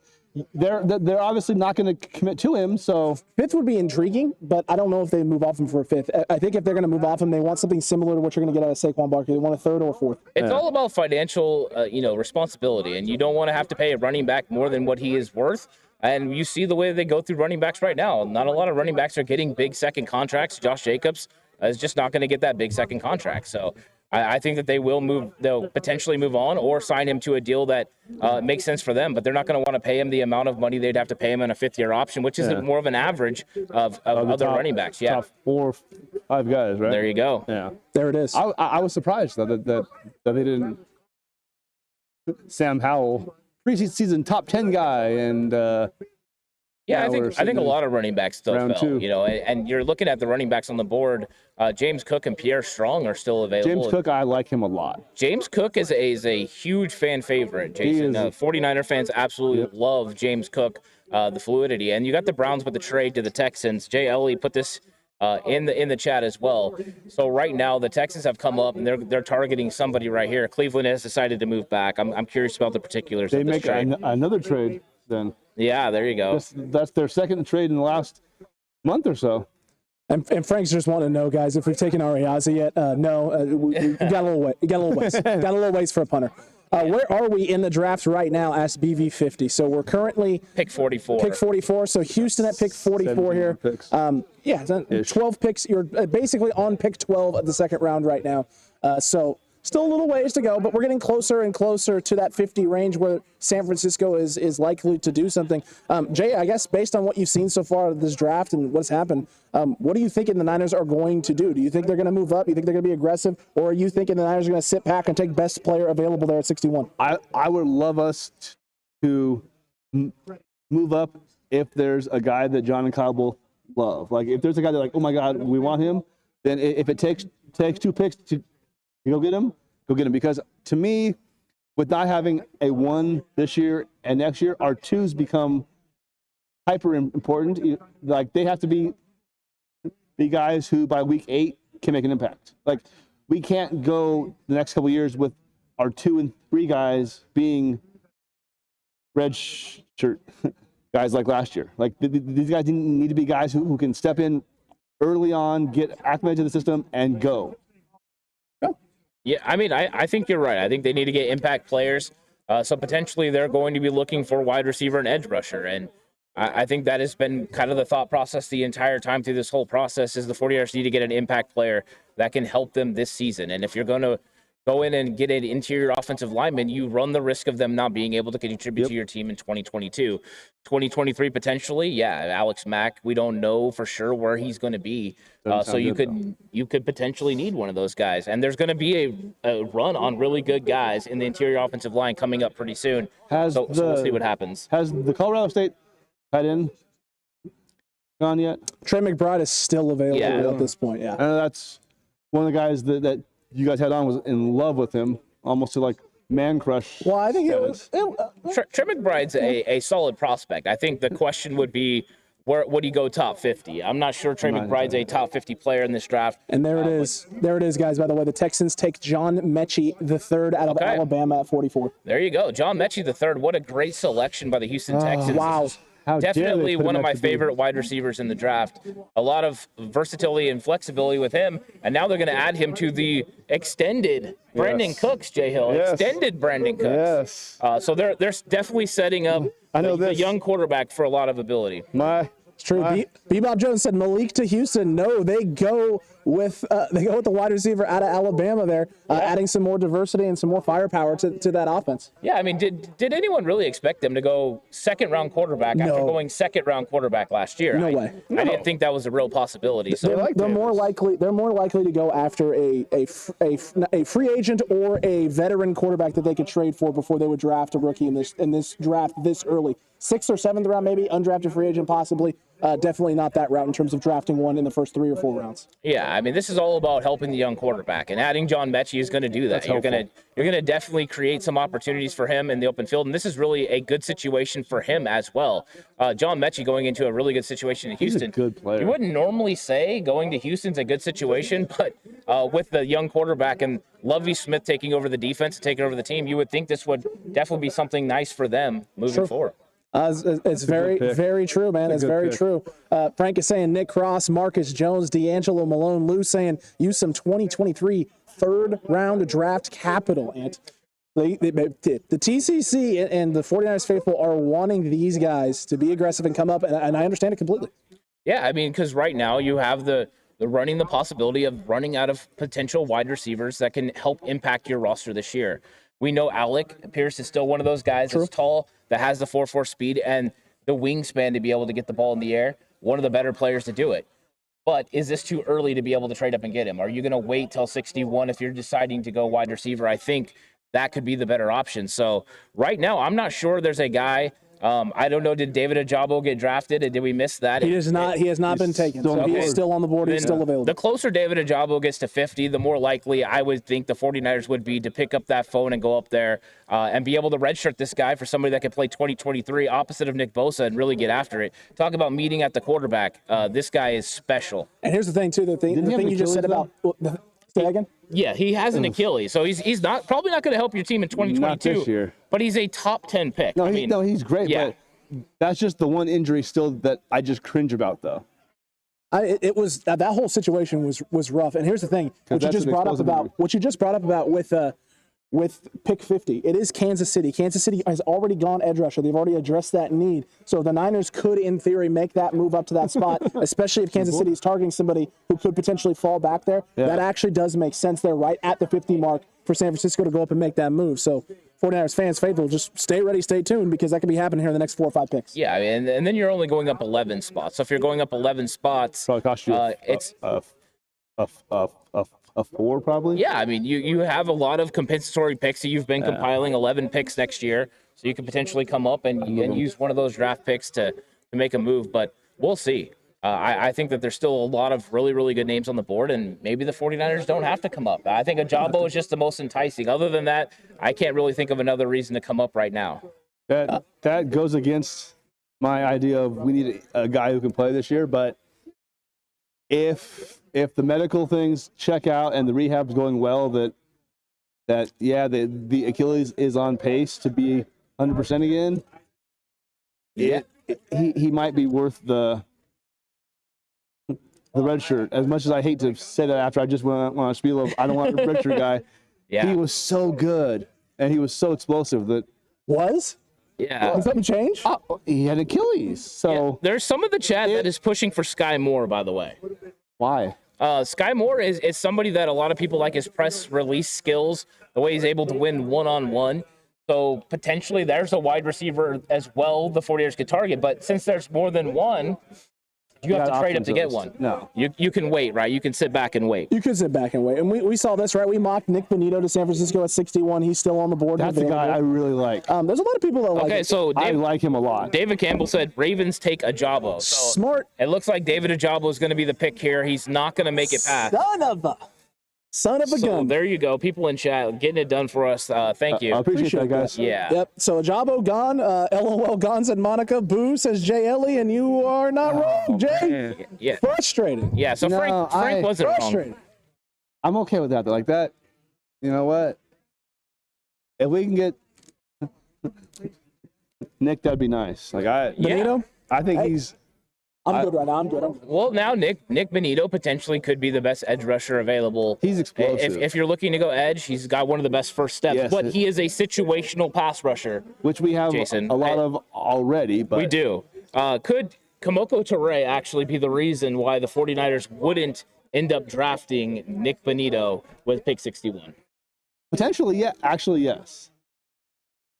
they're obviously not going to commit to him. So fifth would be intriguing, but I don't know if they move off him for a fifth. I think if they're going to move off him, they want something similar to what you're going to get out of Saquon Barkley. They want a third or a fourth. It's all about financial, responsibility, and you don't want to have to pay a running back more than what he is worth. And you see the way they go through running backs right now. Not a lot of running backs are getting big second contracts. Josh Jacobs is just not going to get that big second contract. So I think that they'll potentially move on or sign him to a deal that makes sense for them, but they're not going to want to pay him the amount of money they'd have to pay him in a fifth-year option, which is more of an average of other running backs. Yeah, top 4 or 5 guys, right? There you go. Yeah, there it is. I was surprised that they didn't. Sam Howell, preseason top 10 guy, and I think a lot of running backs still fell. And you're looking at the running backs on the board. James Cook and Pierre Strong are still available. James Cook, I like him a lot. James Cook is a huge fan favorite, Jason. 49er fans absolutely love James Cook, the fluidity. And you got the Browns with the trade to the Texans. Jay Ellie put this in the chat as well. So right now the Texans have come up and they're targeting somebody right here. Cleveland has decided to move back. I'm curious about the particulars. They of this make trade. Another trade then. Yeah, there you go. That's their second trade in the last month or so. And Frank's just want to know, guys, if we've taken Ariazi yet. No, we got a little way. Got a little ways. Got a little ways for a punter. Where are we in the draft right now? Asked BV50. So we're currently pick 44. Pick 44. So Houston at pick 44 here. Picks. 12 picks. You're basically on pick 12 of the second round right now. So Still a little ways to go, but we're getting closer and closer to that 50 range where San Francisco is likely to do something. Jay, I guess based on what you've seen so far of this draft and what's happened, what are you thinking the Niners are going to do? Do you think they're going to move up? Do you think they're going to be aggressive? Or are you thinking the Niners are going to sit back and take best player available there at 61? I would love us to move up if there's a guy that John and Kyle will love. Like, if there's a guy that like, oh my God, we want him, then if it takes 2 picks to go get him, because to me, with not having a 1 this year and next year, our 2s become hyper important. Like, they have to be guys who by week 8 can make an impact. Like, we can't go the next couple of years with our 2 and 3 guys being red shirt guys like last year. Like, these guys need to be guys who can step in early on, get acclimated to the system, and go. Yeah, I mean, I think you're right. I think they need to get impact players. So potentially they're going to be looking for wide receiver and edge rusher. And I think that has been kind of the thought process the entire time through this whole process is the 49ers need to get an impact player that can help them this season. And if you're going to go in and get an interior offensive lineman, you run the risk of them not being able to contribute to your team in 2022. 2023, potentially, yeah, Alex Mack, we don't know for sure where he's going to be. So you could potentially need one of those guys. And there's going to be a run on really good guys in the interior offensive line coming up pretty soon. So we'll see what happens. Has the Colorado State tight end gone yet? Trey McBride is still available at this point, yeah. That's one of the guys that you guys had on was in love with him, almost to like man crush. Well, I think Trey McBride's a solid prospect. I think the question would be, where would he go top 50? I'm not sure Trey McBride's a top 50 player in this draft. And there it is. There it is, guys. By the way, the Texans take John Mechie III out of Alabama at 44. There you go. John Mechie III. What a great selection by the Houston Texans. Wow. Definitely one of my favorite wide receivers in the draft. A lot of versatility and flexibility with him. And now they're going to add him to the extended Brandon Cooks, JHill. Extended Brandon Cooks. So they're definitely setting up the young quarterback for a lot of ability. It's true. Bebop Jones said Malik to Houston. No, they go with the wide receiver out of Alabama there, adding some more diversity and some more firepower to that offense. Yeah, I mean, did anyone really expect them to go second-round quarterback after going second-round quarterback last year? No way. I didn't think that was a real possibility. So they're more likely to go after a free agent or a veteran quarterback that they could trade for before they would draft a rookie in this draft this early. 6th or 7th round, maybe undrafted free agent, possibly. Definitely not that route in terms of drafting one in the first 3 or 4 rounds. Yeah, I mean, this is all about helping the young quarterback, and adding John Mechie is going to do that. You're going to definitely create some opportunities for him in the open field, and this is really a good situation for him as well. John Mechie going into a really good situation in Houston. He's a good player. You wouldn't normally say going to Houston's a good situation, but with the young quarterback and Lovie Smith taking over the defense, taking over the team, you would think this would definitely be something nice for them moving forward. It's very true, man. It's very true. Frank is saying Nick Cross, Marcus Jones, D'Angelo Malone. Lou saying use some 2023 third-round draft capital. And the TCC and the 49ers faithful are wanting these guys to be aggressive and come up, and I understand it completely. Yeah, I mean, because right now you have the running the possibility of running out of potential wide receivers that can help impact your roster this year. We know Alec Pierce is still one of those guys that's tall, that has the 4.4 speed and the wingspan to be able to get the ball in the air. One of the better players to do it. But is this too early to be able to trade up and get him? Are you going to wait till 61 if you're deciding to go wide receiver? I think that could be the better option. So right now, I'm not sure there's a guy. I don't know. Did David Ajabo get drafted? And did we miss that? He has not been taken. So he is still on the board. He's still available. The closer David Ajabo gets to 50, the more likely I would think the 49ers would be to pick up that phone and go up there and be able to redshirt this guy for somebody that could play 2023 opposite of Nick Bosa and really get after it. Talk about meeting at the quarterback. This guy is special. And here's the thing, too. The thing you just said about say that again? Yeah, he has an Achilles, so he's probably not going to help your team in 2022. Not this year. But he's a top 10 pick. No, he's great. Yeah. But that's just the one injury still that I just cringe about, though. It was that whole situation was rough. And here's the thing: what you just brought up about with pick 50, it is Kansas City. Kansas City has already gone edge rusher. They've already addressed that need. So the Niners could, in theory, make that move up to that spot, especially if Kansas City is targeting somebody who could potentially fall back there. Yeah. That actually does make sense there, right at the 50 mark. for San Francisco to go up and make that move. So 49ers fans, faithful, just stay ready, stay tuned, because that could be happening here in the next 4 or 5 picks. Yeah, and then you're only going up 11 spots. So if you're going up 11 spots, Probably cost you it's a 4 probably. Yeah, I mean, you have a lot of compensatory picks that you've been compiling, 11 picks next year. So you could potentially come up and use one of those draft picks to make a move, but we'll see. I think that there's still a lot of really, really good names on the board, and maybe the 49ers don't have to come up. I think Ajabo is just the most enticing. Other than that, I can't really think of another reason to come up right now. That goes against my idea of we need a guy who can play this year, but if the medical things check out and the rehab's going well, the Achilles is on pace to be 100% again, he might be worth the red shirt. As much as I hate to say that after I just went on a spiel of I don't want a red shirt guy, he was so good and he was so explosive that Has something changed? he had Achilles. So there's some of the chat that is pushing for Sky Moore, by the way. why? Sky Moore is somebody that a lot of people like his press release skills, the way he's able to win one-on-one. So potentially there's a wide receiver as well the 49ers could target. But since there's more than one, you have to trade up to get one. No. You can wait, right? You can sit back and wait. You could sit back and wait. And we saw this, right? We mocked Nick Benito to San Francisco at 61. He's still on the board. That's the guy I really like. There's a lot of people that like it. So I like him a lot. David Campbell said Ravens take Ajabo. So Smart. It looks like David Ajabo is going to be the pick here. He's not going to make it past. Son of a So gun. there you go. People in chat getting it done for us. Thank you. I appreciate that, guys. Yeah. Yep. So Ajabo gone. LOL gone, said Monica. Boo, says JHill, and you are not wrong, Jay. Yeah. Frustrating. Yeah. So No, Frank wasn't wrong. Frustrating. I'm okay with that. Like that. You know what? If we can get Nick, that'd be nice. Like Benito? I think he's. I'm good right now. I'm good. Well, now Nick Benito potentially could be the best edge rusher available. He's explosive. If you're looking to go edge, he's got one of the best first steps. Yes. But he is a situational pass rusher. Which we have Jason, a lot of already. But We do. Could Kamoko Toure actually be the reason why the 49ers wouldn't end up drafting Nick Benito with pick 61? potentially, yeah. Actually, yes.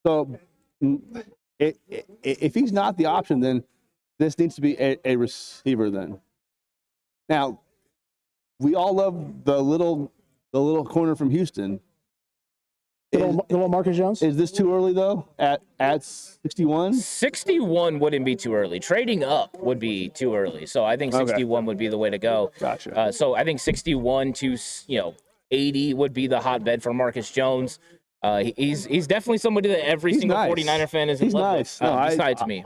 So if he's not the option, then this needs to be a receiver then. Now, we all love the little corner from Houston. Little Marcus Jones? Is this too early though? At 61? 61 wouldn't be too early. Trading up would be too early. So I think 61 would be the way to go. Gotcha. So I think 61 to 80 would be the hotbed for Marcus Jones. He's definitely somebody that every single nice. 49er fan is in He's love nice. with, No, besides me.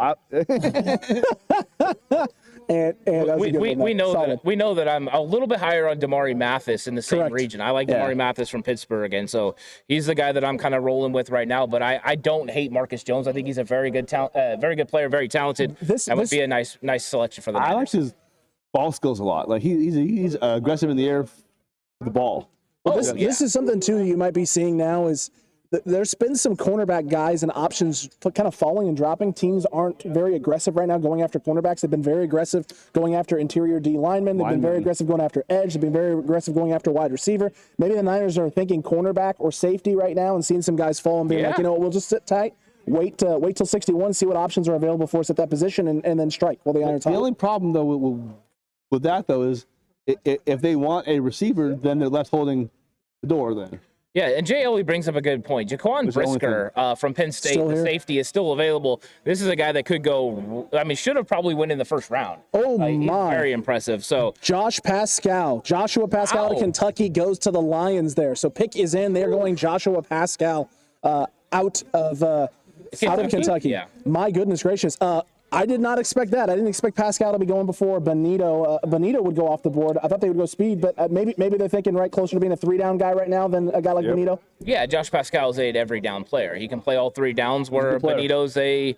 And that's a good one. We know Solid. that we know that I'm a little bit higher on Damari Mathis in the same Correct. region. I like Damari Mathis from Pittsburgh, and so he's the guy that I'm kind of rolling with right now. But I don't hate Marcus Jones. I think he's a very good player, very talented. That would be a nice selection for the I Niners. like his ball skills a lot. Like he's aggressive in the air with the ball. This is something too you might be seeing now is there's been some cornerback guys and options kind of falling and dropping. Teams aren't very aggressive right now going after cornerbacks. They've been very aggressive going after interior D linemen. They've been very aggressive going after edge. They've been very aggressive going after wide receiver. Maybe the Niners are thinking cornerback or safety right now and seeing some guys fall and being like, we'll just sit tight. Wait till 61, see what options are available for us at that position, and then strike while the iron's hot. The only problem though with that though is if they want a receiver, then they're left holding the door then. Yeah, and JHill brings up a good point. Jaquan Brisker from Penn State, the safety, is still available. This is a guy that could go, should have probably went in the first round. Oh, He's my. very impressive. So Joshua Pascal out of Kentucky goes to the Lions there. So pick is in. They're going Joshua Pascal out of Kentucky. Yeah. My goodness gracious. I did not expect that. I didn't expect Pascal to be going before Benito. Benito would go off the board. I thought they would go speed, but maybe they're thinking right closer to being a 3-down guy right now than a guy like Benito. Yeah, Josh Pascal is an every down player. He can play all 3 downs, where Benito's a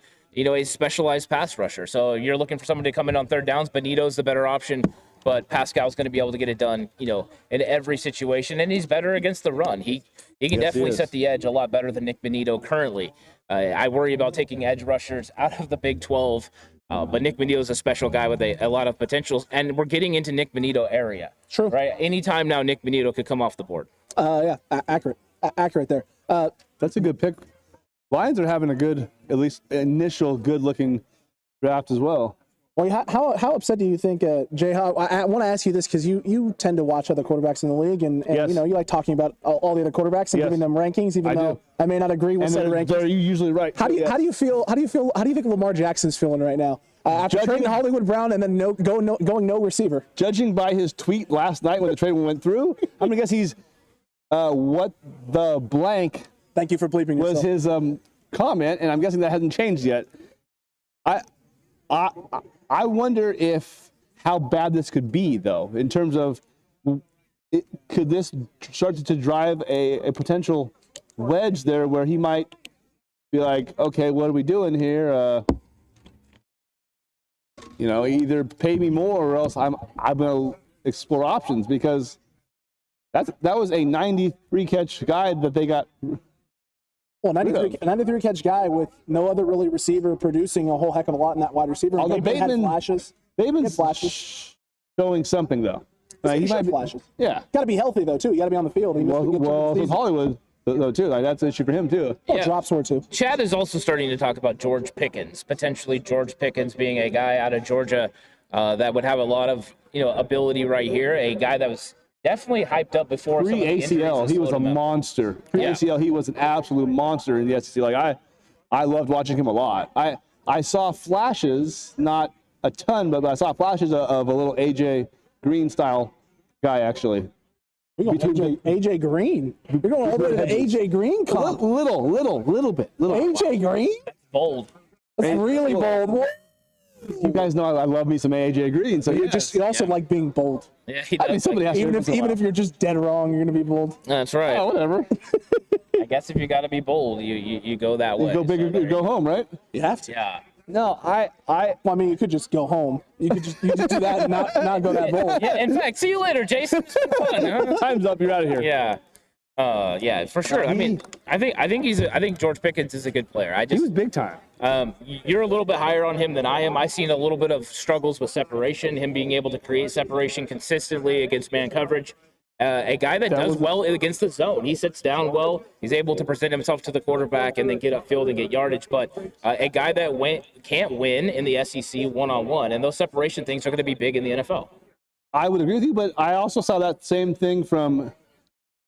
specialized pass rusher. So you're looking for somebody to come in on 3rd downs. Benito's the better option, but Pascal's going to be able to get it done, in every situation, and he's better against the run. He can definitely set the edge a lot better than Nick Benito currently. I worry about taking edge rushers out of the Big 12, but Nick Benito is a special guy with a lot of potentials, and we're getting into Nick Benito area. True. Right? Anytime now, Nick Benito could come off the board. Accurate. accurate there. That's a good pick. Lions are having a good, at least initial good-looking draft as well. Well, how upset do you think, Jay? I want to ask you this because you tend to watch other quarterbacks in the league, and Yes. you like talking about all the other quarterbacks and Yes. giving them rankings, even though I may not agree with said rankings. They're usually right. How do you feel? How do you think Lamar Jackson's feeling right now after trading Hollywood Brown and then going no receiver? Judging by his tweet last night when the trade went through, I'm gonna guess he's what the blank. Thank you for bleeping was yourself. his comment, and I'm guessing that hasn't changed yet. I wonder if how bad this could be, though, in terms of could this start to drive a potential wedge there where he might be like, okay, what are we doing here? Either pay me more or else I'm going to explore options, because that was a 93 catch guy that they got. Well, 93 catch guy with no other really receiver producing a whole heck of a lot in that wide receiver. Although Bateman's flashes. Showing something, though. He might be flashes. Yeah. Got to be healthy, though, too. You got to be on the field. Well, with Hollywood, though, too. Like, that's an issue for him, too. Well, drops were, too. Chad is also starting to talk about George Pickens, potentially George Pickens being a guy out of Georgia that would have a lot of ability right here, a guy that was definitely hyped up before. Pre-ACL, he was a monster. Pre-ACL, he was an absolute monster in the SEC. Like, I loved watching him a lot. I saw flashes, not a ton, but I saw flashes of a little AJ Green style guy, actually. AJ Green. You're going all the way to the AJ Green comp. Little bit. AJ Green? Bold. That's really bold. You guys know I love me some AJ Green, so you also like being bold. Yeah, he does. somebody has even if you're just dead wrong, you're gonna be bold. That's right. Oh, whatever. I guess if you got to be bold, you go that way. You go big or go home, right? You have to. Yeah. No, Well, I mean, you could just go home. You could just do that and not go that bold. Yeah. In fact, see you later, Jason. It's been fun, huh? Time's up. You're out of here. Yeah. Yeah, for sure. I mean, I think George Pickens is a good player. He was big time. You're a little bit higher on him than I am. I've seen a little bit of struggles with separation, him being able to create separation consistently against man coverage. A guy that does well against the zone. He sits down well. He's able to present himself to the quarterback and then get upfield and get yardage. But a guy that can't win in the SEC one-on-one, and those separation things are going to be big in the NFL. I would agree with you, but I also saw that same thing from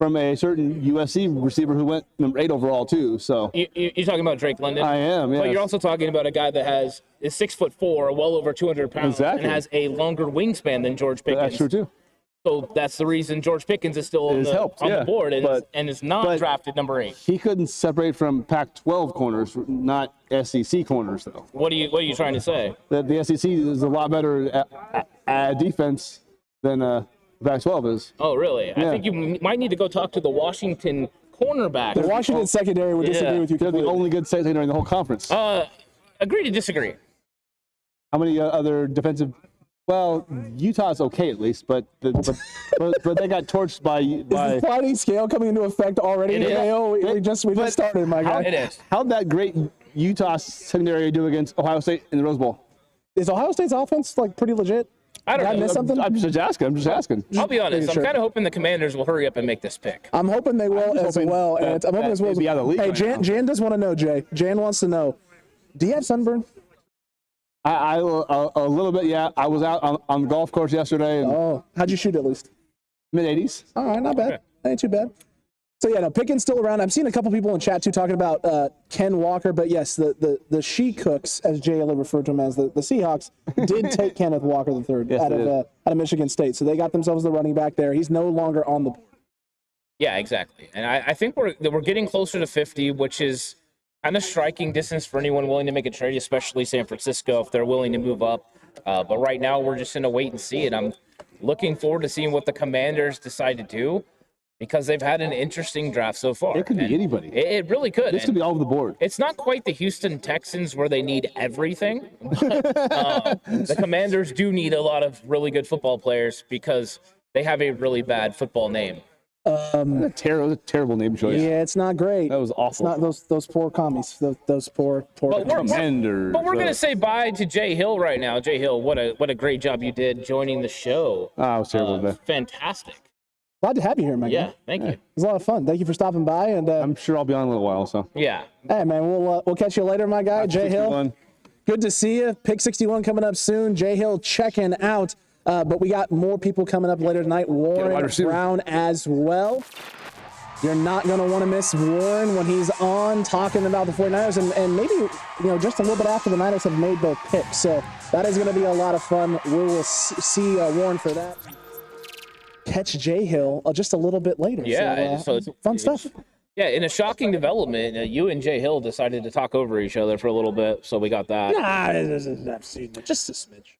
a certain USC receiver who went number 8 overall too. So you're talking about Drake London. I am. Yes. But you're also talking about a guy that is 6'4", well over 200 pounds, exactly. and has a longer wingspan than George Pickens. That's true too. So that's the reason George Pickens is still on the board and is not drafted number 8. He couldn't separate from Pac-12 corners, not SEC corners, though. What are you trying to say? That the SEC is a lot better at defense than Pac-12 is. Oh, really? Yeah. I think you might need to go talk to the Washington cornerback. The Washington secondary would disagree with you They're completely. the only good secondary in the whole conference. Agree to disagree. How many other defensive? Well, Utah's okay at least, but they got torched by. Is the sliding scale coming into effect already? We just started, my guy. It is. How'd that great Utah secondary do against Ohio State in the Rose Bowl? Is Ohio State's offense pretty legit? I don't know. Did I miss something? I'm just asking. I'll be honest. I'm kind of hoping the Commanders will hurry up and make this pick. I'm hoping they will as well. And I'm hoping as well. Be out of the league Hey, right Jan does want to know, Jay. Jan wants to know, do you have sunburn? I a little bit, yeah. I was out on the golf course yesterday. Oh, how'd you shoot at least? Mid-80s. All right, not bad. Ain't too bad. So yeah, no, Pickens still around. I've seen a couple people in chat too talking about Ken Walker, but yes, the she cooks, as JL referred to him as, the Seahawks did take Kenneth Walker III out of Michigan State. So they got themselves the running back there. He's no longer on the board. Yeah, exactly. And I think we're getting closer to 50, which is kind of striking distance for anyone willing to make a trade, especially San Francisco, if they're willing to move up. But right now, we're just in a wait and see, and I'm looking forward to seeing what the Commanders decide to do, because they've had an interesting draft so far. It could be anybody. It really could. This could be all over the board. It's not quite the Houston Texans where they need everything. But, the Commanders do need a lot of really good football players because they have a really bad football name. A terrible name choice. Yeah, it's not great. That was awful. It's not those poor commies. Those poor. Commanders. But we're gonna say bye to JHill right now. JHill, what a great job you did joining the show. I was terrible today. Fantastic. Glad to have you here, man. Yeah, thank you. It was a lot of fun. Thank you for stopping by. And I'm sure I'll be on in a little while. So yeah. Hey, man, we'll catch you later, my guy. JHill, good to see you. Pick 61 coming up soon. JHill checking out. But we got more people coming up later tonight. Warren Brown as well. You're not going to want to miss Warren when he's on talking about the 49ers and maybe, just a little bit after the Niners have made their pick. So that is going to be a lot of fun. We will see Warren for that. Catch JHill just a little bit later. Yeah, so it's fun stuff. Yeah, in a shocking development, you and JHill decided to talk over each other for a little bit, so we got that. Just a smidge.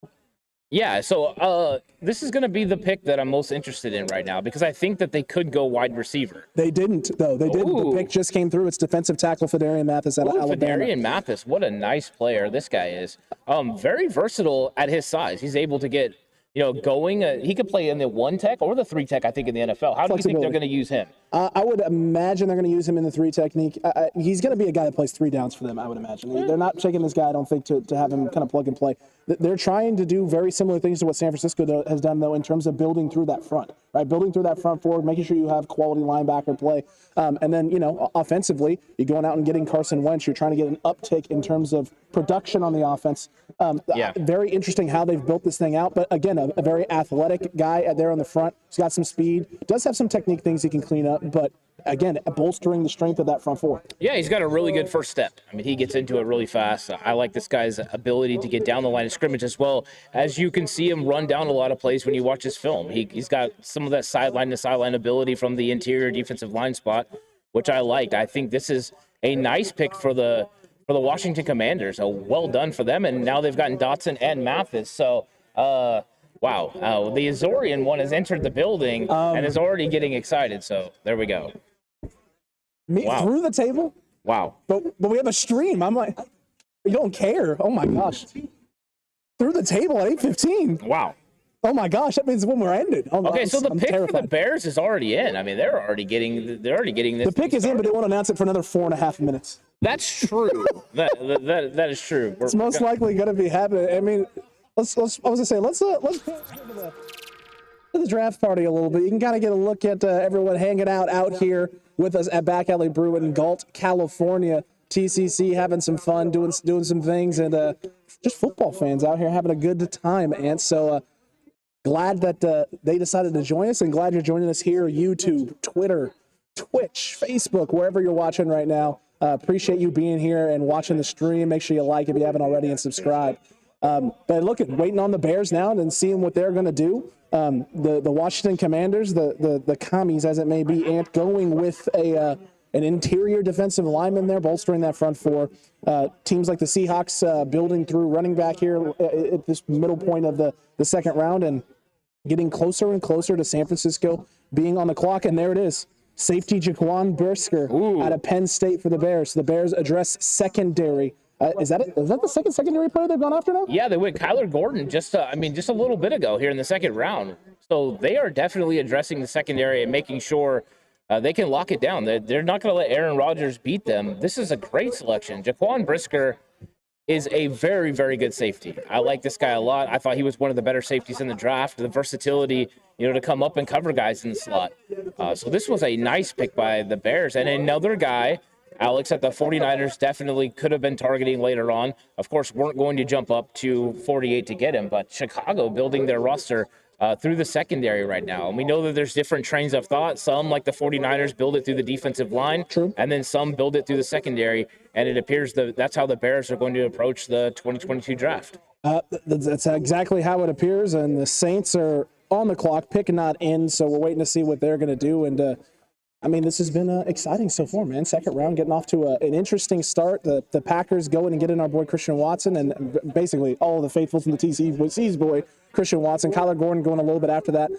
Yeah, so this is going to be the pick that I'm most interested in right now because I think that they could go wide receiver. They didn't, though. They didn't. The pick just came through. It's defensive tackle Fedarian Mathis out of Alabama. Fedarian Mathis, what a nice player this guy is. Very versatile at his size. He's able to get, going. He could play in the 1 tech or the 3 tech, I think, in the NFL. How do you think they're going to use him? I would imagine they're going to use him in the 3 technique. He's going to be a guy that plays 3 downs for them, I would imagine. They're not taking this guy, I don't think, to have him kind of plug and play. They're trying to do very similar things to what San Francisco has done, though, in terms of building through that front, right? Building through that front forward, making sure you have quality linebacker play. And then, offensively, you're going out and getting Carson Wentz. You're trying to get an uptick in terms of production on the offense. Very interesting how they've built this thing out. But, again, a very athletic guy there on the front. He's got some speed. Does have some technique things he can clean up. But, again, bolstering the strength of that front four. Yeah, he's got a really good first step. I mean, he gets into it really fast. I like this guy's ability to get down the line of scrimmage as well. As you can see him run down a lot of plays when you watch his film. He's got some of that sideline-to-sideline ability from the interior defensive line spot, which I liked. I think this is a nice pick for the Washington Commanders. Well done for them, and now they've gotten Dotson and Mathis. So, wow. The Azorean One has entered the building and is already getting excited. So there we go. Through the table? Wow. But we have a stream. I'm like, you don't care. Oh, my gosh. Through the table at 8:15. Wow. Oh, my gosh. That means when we're ended. Okay, so the pick for the Bears is already in. I mean, they're already getting this. The pick is in, but they won't announce it for another 4.5 minutes. That's true. that is true. It's most likely going to be happening. I mean, let's I was going to say, let's to the draft party a little bit. You can kind of get a look at everyone hanging out here with us at Back Alley Brew in Galt, California. TCC having some fun, doing some things, and just football fans out here having a good time. And so glad that they decided to join us, and glad you're joining us here, YouTube, Twitter, Twitch, Facebook, wherever you're watching right now. Appreciate you being here and watching the stream. Make sure you like if you haven't already and subscribe. But look, waiting on the Bears now and seeing what they're going to do. The Washington Commanders, the commies as it may be, ain't going with an interior defensive lineman there, bolstering that front four. Teams like the Seahawks building through running back here at this middle point of the second round and getting closer and closer to San Francisco being on the clock. And there it is. Safety Jaquan Brisker out of Penn State for the Bears. The Bears address secondary. Is that the second secondary player they've gone after now? Yeah, they went Kyler Gordon just a little bit ago here in the second round. So they are definitely addressing the secondary and making sure they can lock it down. They're not going to let Aaron Rodgers beat them. This is a great selection. Jaquan Brisker is a very, very good safety. I like this guy a lot. I thought he was one of the better safeties in the draft. The versatility, to come up and cover guys in the slot. So this was a nice pick by the Bears. And another guy, Alex, that the 49ers definitely could have been targeting later on. Of course, weren't going to jump up to 48 to get him, but Chicago building their roster through the secondary right now. And we know that there's different trains of thought. Some, like the 49ers, build it through the defensive line. True. And then some build it through the secondary. And it appears that's how the Bears are going to approach the 2022 draft. That's exactly how it appears. And the Saints are on the clock, pick not in, so we're waiting to see what they're going to do. And, this has been exciting so far, man. Second round, getting off to an interesting start. The Packers going and getting our boy Christian Watson, and basically all of the faithful from the TC's boy, Christian Watson. Kyler Gordon going a little bit after that.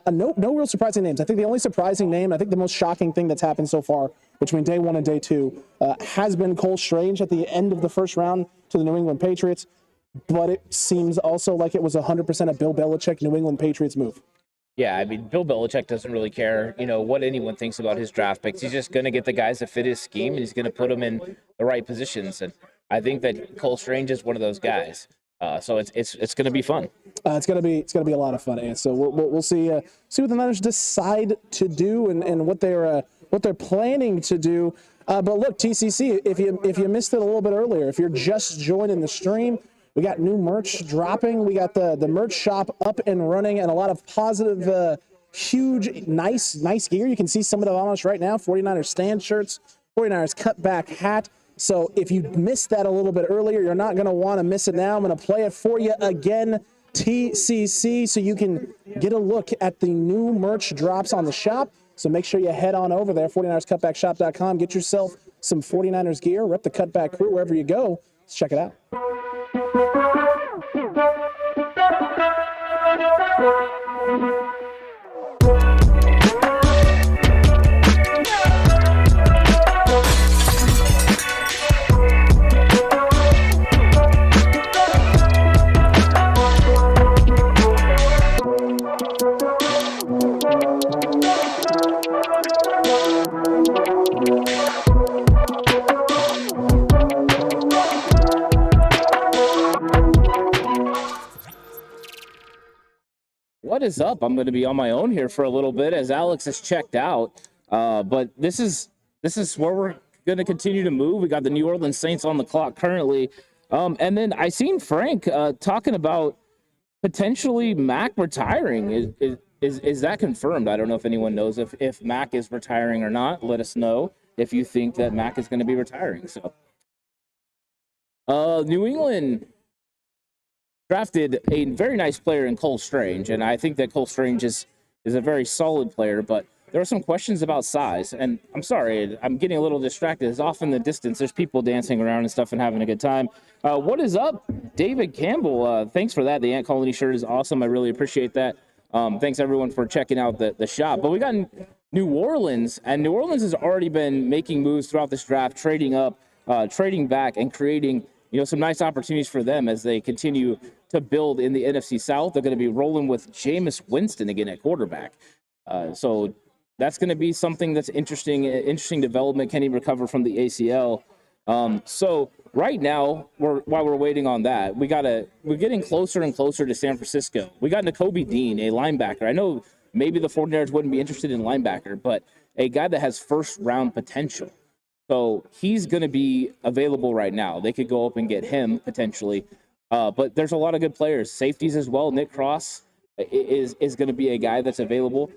No real surprising names. I think the only surprising name, I think the most shocking thing that's happened so far between day one and day two has been Cole Strange at the end of the first round to the New England Patriots. But it seems also like it was 100% a Bill Belichick New England Patriots move. Yeah, Bill Belichick doesn't really care, what anyone thinks about his draft picks. He's just going to get the guys that fit his scheme, and he's going to put them in the right positions. And I think that Cole Strange is one of those guys. So it's going to be fun. It's gonna be a lot of fun, and so we'll see what the Niners decide to do and what they're planning to do. But look, TCC, if you missed it a little bit earlier, if you're just joining the stream, we got new merch dropping. We got the merch shop up and running, and a lot of positive, huge, nice gear. You can see some of it on us right now. 49ers stand shirts, 49ers cutback hat. So if you missed that a little bit earlier, you're not going to want to miss it now. I'm going to play it for you again, TCC, so you can get a look at the new merch drops on the shop. So make sure you head on over there, 49erscutbackshop.com. Get yourself some 49ers gear. Rep the Cutback crew wherever you go. Let's check it out. What is up? I'm going to be on my own here for a little bit as Alex is checked out. But this is where we're going to continue to move. We got the New Orleans Saints on the clock currently. And then I seen Frank talking about potentially Mac retiring. Is that confirmed? I don't know if anyone knows if Mac is retiring or not. Let us know if you think that Mac is going to be retiring. So, New England drafted a very nice player in Cole Strange, and I think that Cole Strange is a very solid player, but there are some questions about size, and I'm sorry, I'm getting a little distracted. It's off in the distance. There's people dancing around and stuff and having a good time. What is up, David Campbell? Thanks for that. The Ant Colony shirt is awesome. I really appreciate that. Thanks, everyone, for checking out the shop. But we got New Orleans, and New Orleans has already been making moves throughout this draft, trading up, trading back, and creating some nice opportunities for them as they continue to build in the NFC South. They're going to be rolling with Jameis Winston again at quarterback. So that's going to be something that's interesting development. Can he recover from the ACL? So right now, while we're waiting on that, we're getting closer and closer to San Francisco. We got Nakobe Dean, a linebacker. I know maybe the 49ers wouldn't be interested in linebacker, but a guy that has first-round potential. So he's going to be available right now. They could go up and get him potentially. But there's a lot of good players. Safeties as well. Nick Cross is going to be a guy that's available.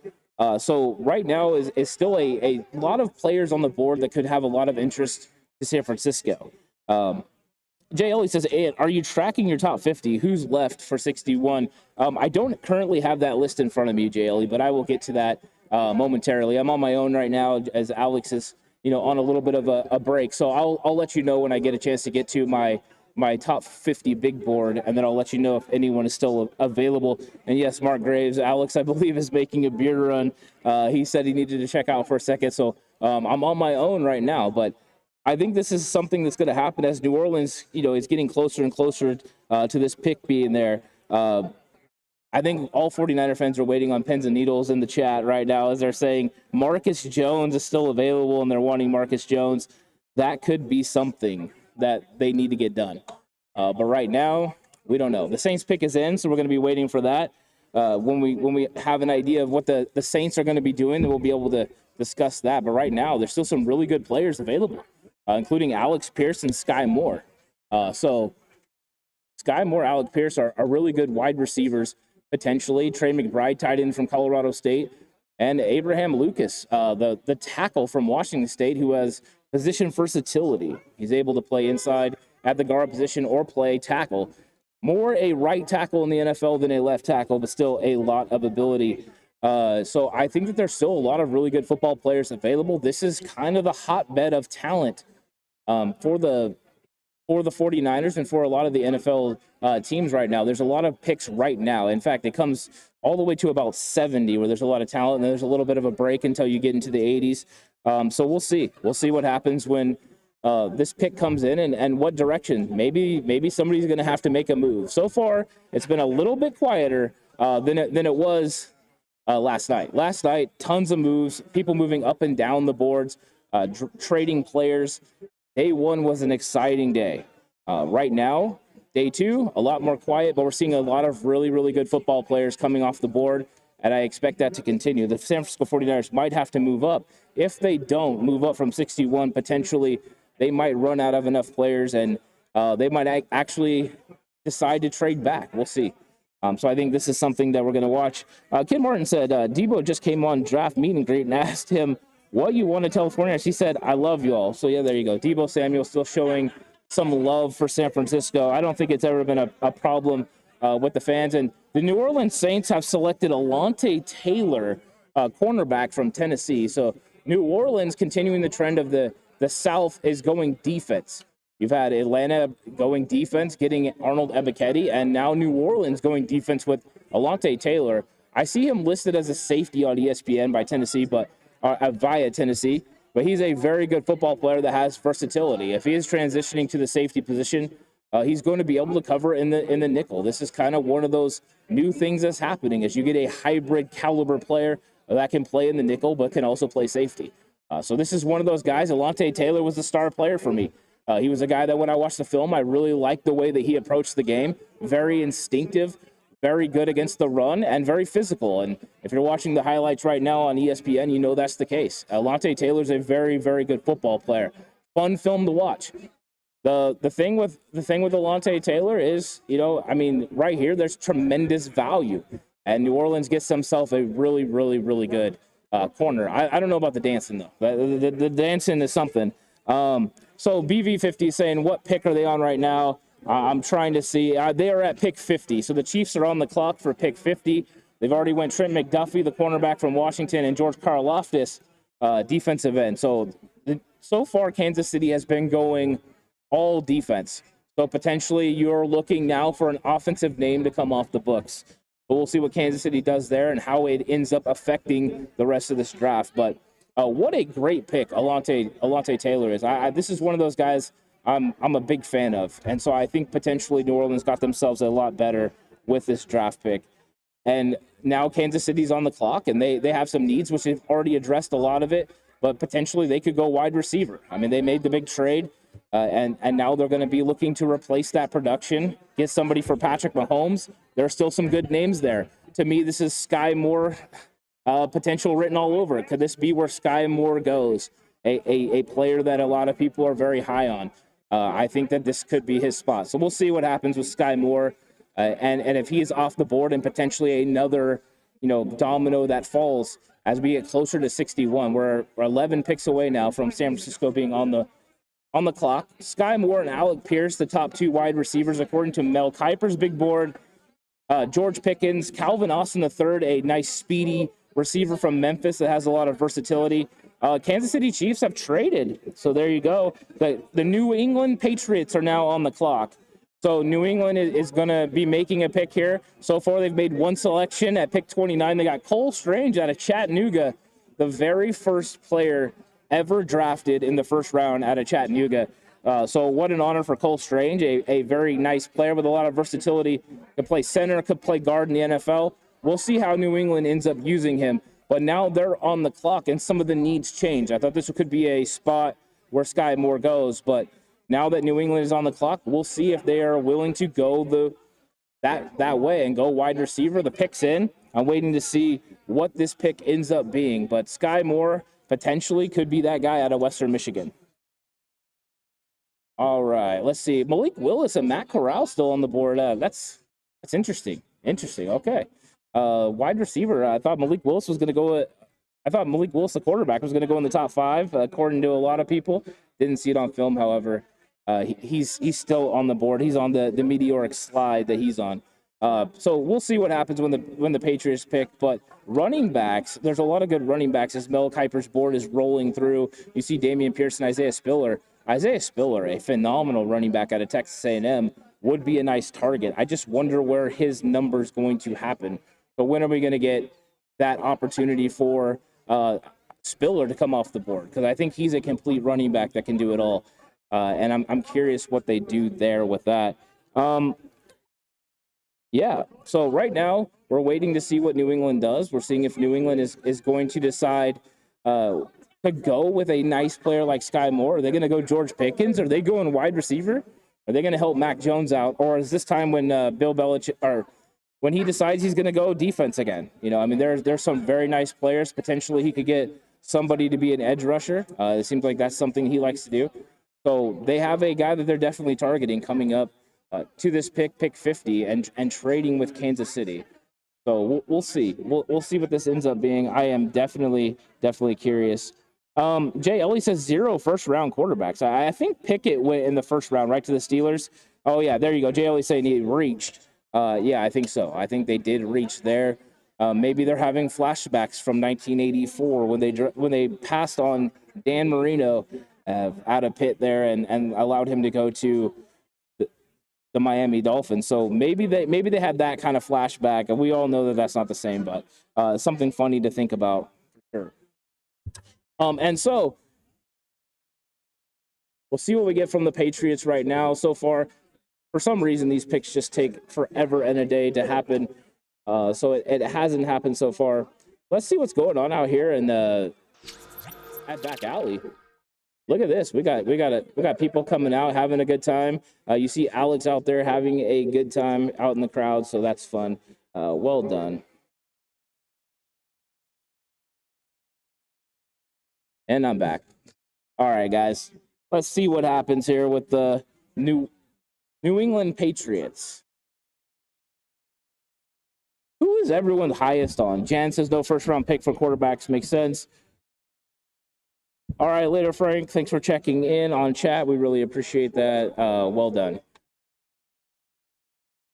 So right now is still a lot of players on the board that could have a lot of interest to San Francisco. JL says, hey, are you tracking your top 50? Who's left for 61? I don't currently have that list in front of me, JL, but I will get to that momentarily. I'm on my own right now as Alex is on a little bit of a break. So I'll let you know when I get a chance to get to my top 50 big board, and then I'll let you know if anyone is still available. And yes, Mark Graves, Alex, I believe, is making a beer run. He said he needed to check out for a second. So I'm on my own right now, but I think this is something that's going to happen as New Orleans, is getting closer and closer to this pick being there. I think all 49er fans are waiting on pins and needles in the chat right now as they're saying Marcus Jones is still available and they're wanting Marcus Jones. That could be something that they need to get done. But right now, we don't know. The Saints pick is in, so we're going to be waiting for that. When we have an idea of what the Saints are going to be doing, then we'll be able to discuss that. But right now, there's still some really good players available, including Alex Pierce and Sky Moore. So Sky Moore, Alex Pierce are really good wide receivers, potentially. Trey McBride, tight end from Colorado State, and Abraham Lucas, the tackle from Washington State, who has position versatility. He's able to play inside at the guard position or play tackle. More a right tackle in the NFL than a left tackle, but still a lot of ability. So I think that there's still a lot of really good football players available. This is kind of the hotbed of talent for the 49ers and for a lot of the NFL teams right now. There's a lot of picks right now. In fact, it comes all the way to about 70 where there's a lot of talent, and there's a little bit of a break until you get into the 80s. So we'll see. We'll see what happens when this pick comes in and what direction. Maybe somebody's going to have to make a move. So far, it's been a little bit quieter than it was last night. Last night, tons of moves, people moving up and down the boards, trading players. Day one was an exciting day. Right now, Day 2, a lot more quiet, but we're seeing a lot of really, really good football players coming off the board, and I expect that to continue. The San Francisco 49ers might have to move up. If they don't move up from 61, potentially they might run out of enough players, and they might actually decide to trade back. We'll see. So I think this is something that we're going to watch. Kid Martin said, Debo just came on draft meet and greet and asked him what you want to tell 49ers. He said, I love you all. So, yeah, there you go. Debo Samuel still showing some love for San Francisco. I don't think it's ever been a problem with the fans. And the New Orleans Saints have selected Alontae Taylor, cornerback from Tennessee. So New Orleans continuing the trend of the South is going defense. You've had Atlanta going defense, getting Arnold Ebiketie, and now New Orleans going defense with Alontae Taylor. I see him listed as a safety on ESPN by Tennessee, but via Tennessee. But he's a very good football player that has versatility. If he is transitioning to the safety position, he's going to be able to cover in the nickel. This is kind of one of those new things that's happening as you get a hybrid caliber player that can play in the nickel but can also play safety. So this is one of those guys. Alontae Taylor was the star player for me. He was a guy that when I watched the film, I really liked the way that he approached the game. Very instinctive, very good against the run, and very physical. And if you're watching the highlights right now on ESPN, you know that's the case. Alontae Taylor's a very, very good football player. Fun film to watch. The thing with Alontae Taylor is, right here, there's tremendous value. And New Orleans gets themselves a really, really, really good corner. I don't know about the dancing, though. The dancing is something. So BV50 is saying, what pick are they on right now? I'm trying to see. They are at pick 50. So the Chiefs are on the clock for pick 50. They've already went Trent McDuffie, the cornerback from Washington, and George Karlaftis, defensive end. So far, Kansas City has been going all defense. So potentially you're looking now for an offensive name to come off the books. But we'll see what Kansas City does there and how it ends up affecting the rest of this draft. But what a great pick Alontae Taylor is. This is one of those guys I'm a big fan of. And so I think potentially New Orleans got themselves a lot better with this draft pick. And now Kansas City's on the clock, and they have some needs, which they've already addressed a lot of it. But potentially they could go wide receiver. I mean, they made the big trade, and now they're going to be looking to replace that production, get somebody for Patrick Mahomes. There are still some good names there. To me, this is Sky Moore potential written all over it. Could this be where Sky Moore goes? A player that a lot of people are very high on. I think that this could be his spot. So we'll see what happens with Sky Moore. And if he is off the board and potentially another, domino that falls as we get closer to 61. We're 11 picks away now from San Francisco being on the clock. Sky Moore and Alec Pierce, the top 2 wide receivers, according to Mel Kiper's big board. George Pickens, Calvin Austin III, a nice speedy receiver from Memphis that has a lot of versatility. Kansas City Chiefs have traded. So there you go. The New England Patriots are now on the clock. So New England is going to be making a pick here. So far, they've made one selection at pick 29. They got Cole Strange out of Chattanooga, the very first player ever drafted in the first round out of Chattanooga. So what an honor for Cole Strange, a very nice player with a lot of versatility. Could play center, could play guard in the NFL. We'll see how New England ends up using him. But now they're on the clock, and some of the needs change. I thought this could be a spot where Sky Moore goes, but now that New England is on the clock, we'll see if they are willing to go that way and go wide receiver. The pick's in. I'm waiting to see what this pick ends up being. But Sky Moore potentially could be that guy out of Western Michigan. All right, let's see. Malik Willis and Matt Corral still on the board. That's interesting. Okay. Wide receiver. I thought Malik Willis, the quarterback, was going to go in the top 5, according to a lot of people. Didn't see it on film, however. He's still on the board. He's on the meteoric slide that he's on. So we'll see what happens when the Patriots pick. But running backs, there's a lot of good running backs as Mel Kiper's board is rolling through. You see Damian Pierce and Isaiah Spiller, a phenomenal running back out of Texas A&M, would be a nice target. I just wonder where his number's going to happen. But when are we going to get that opportunity for Spiller to come off the board? Because I think he's a complete running back that can do it all. And I'm curious what they do there with that. So right now we're waiting to see what New England does. We're seeing if New England is going to decide to go with a nice player like Sky Moore. Are they going to go George Pickens? Are they going wide receiver? Are they going to help Mac Jones out, or is this time when Bill Belichick or when he decides he's going to go defense again? You know, I mean, there's some very nice players. Potentially, he could get somebody to be an edge rusher. It seems like that's something he likes to do. So they have a guy that they're definitely targeting coming up to this pick 50, and trading with Kansas City. So we'll see. We'll see what this ends up being. I am definitely curious. Jay Ellie says 0 first-round quarterbacks. I think Pickett went in the first round right to the Steelers. Oh, yeah, there you go. Jay Ellie saying he reached. Yeah, I think so. I think they did reach there. Maybe they're having flashbacks from 1984 when they passed on Dan Marino out of Pitt there and allowed him to go to the Miami Dolphins. So maybe they had that kind of flashback, and we all know that that's not the same, but something funny to think about for sure. And so we'll see what we get from the Patriots right now. So far, for some reason, these picks just take forever and a day to happen. So it hasn't happened so far. Let's see what's going on out here and at Back Alley. Look at this. We got people coming out having a good time. You see Alex out there having a good time out in the crowd, so that's fun. Well done. And I'm back. All right, guys. Let's see what happens here with the New England Patriots. Who is everyone's highest on? Jan says no first-round pick for quarterbacks. Makes sense. All right, later, Frank. Thanks for checking in on chat. We really appreciate that. Well done.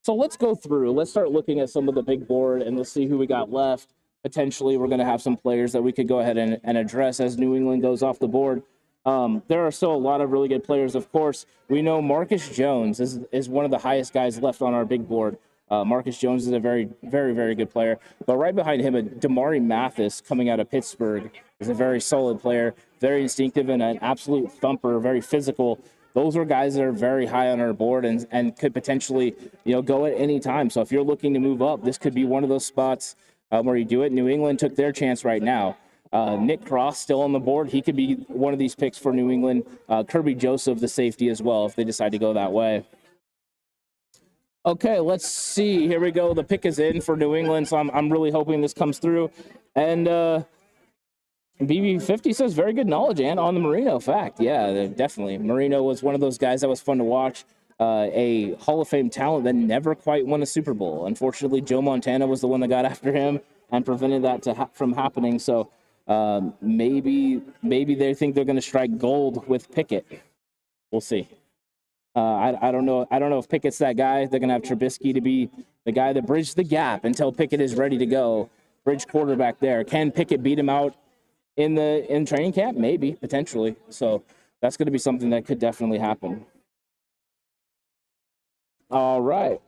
So let's go through. Let's start looking at some of the big board, and let's see who we got left. Potentially, we're going to have some players that we could go ahead and address as New England goes off the board. There are still a lot of really good players, of course. We know Marcus Jones is one of the highest guys left on our big board. Marcus Jones is a very, very, very good player. But right behind him, Damari Mathis coming out of Pittsburgh is a very solid player, very instinctive and an absolute thumper, very physical. Those are guys that are very high on our board and could potentially, go at any time. So if you're looking to move up, this could be one of those spots where you do it. New England took their chance right now. Nick Cross still on the board. He could be one of these picks for New England. Kirby Joseph, the safety as well, if they decide to go that way. Okay, let's see. Here we go. The pick is in for New England, so I'm really hoping this comes through. And BB50 says very good knowledge, and on the Marino fact. Yeah, definitely. Marino was one of those guys that was fun to watch. A Hall of Fame talent that never quite won a Super Bowl. Unfortunately, Joe Montana was the one that got after him and prevented that from happening. So maybe they think they're going to strike gold with Pickett. We'll see. I don't know. I don't know if Pickett's that guy. They're going to have Trubisky to be the guy that bridged the gap until Pickett is ready to go. Bridge quarterback there. Can Pickett beat him out in training camp? Maybe, potentially. So that's going to be something that could definitely happen. All right.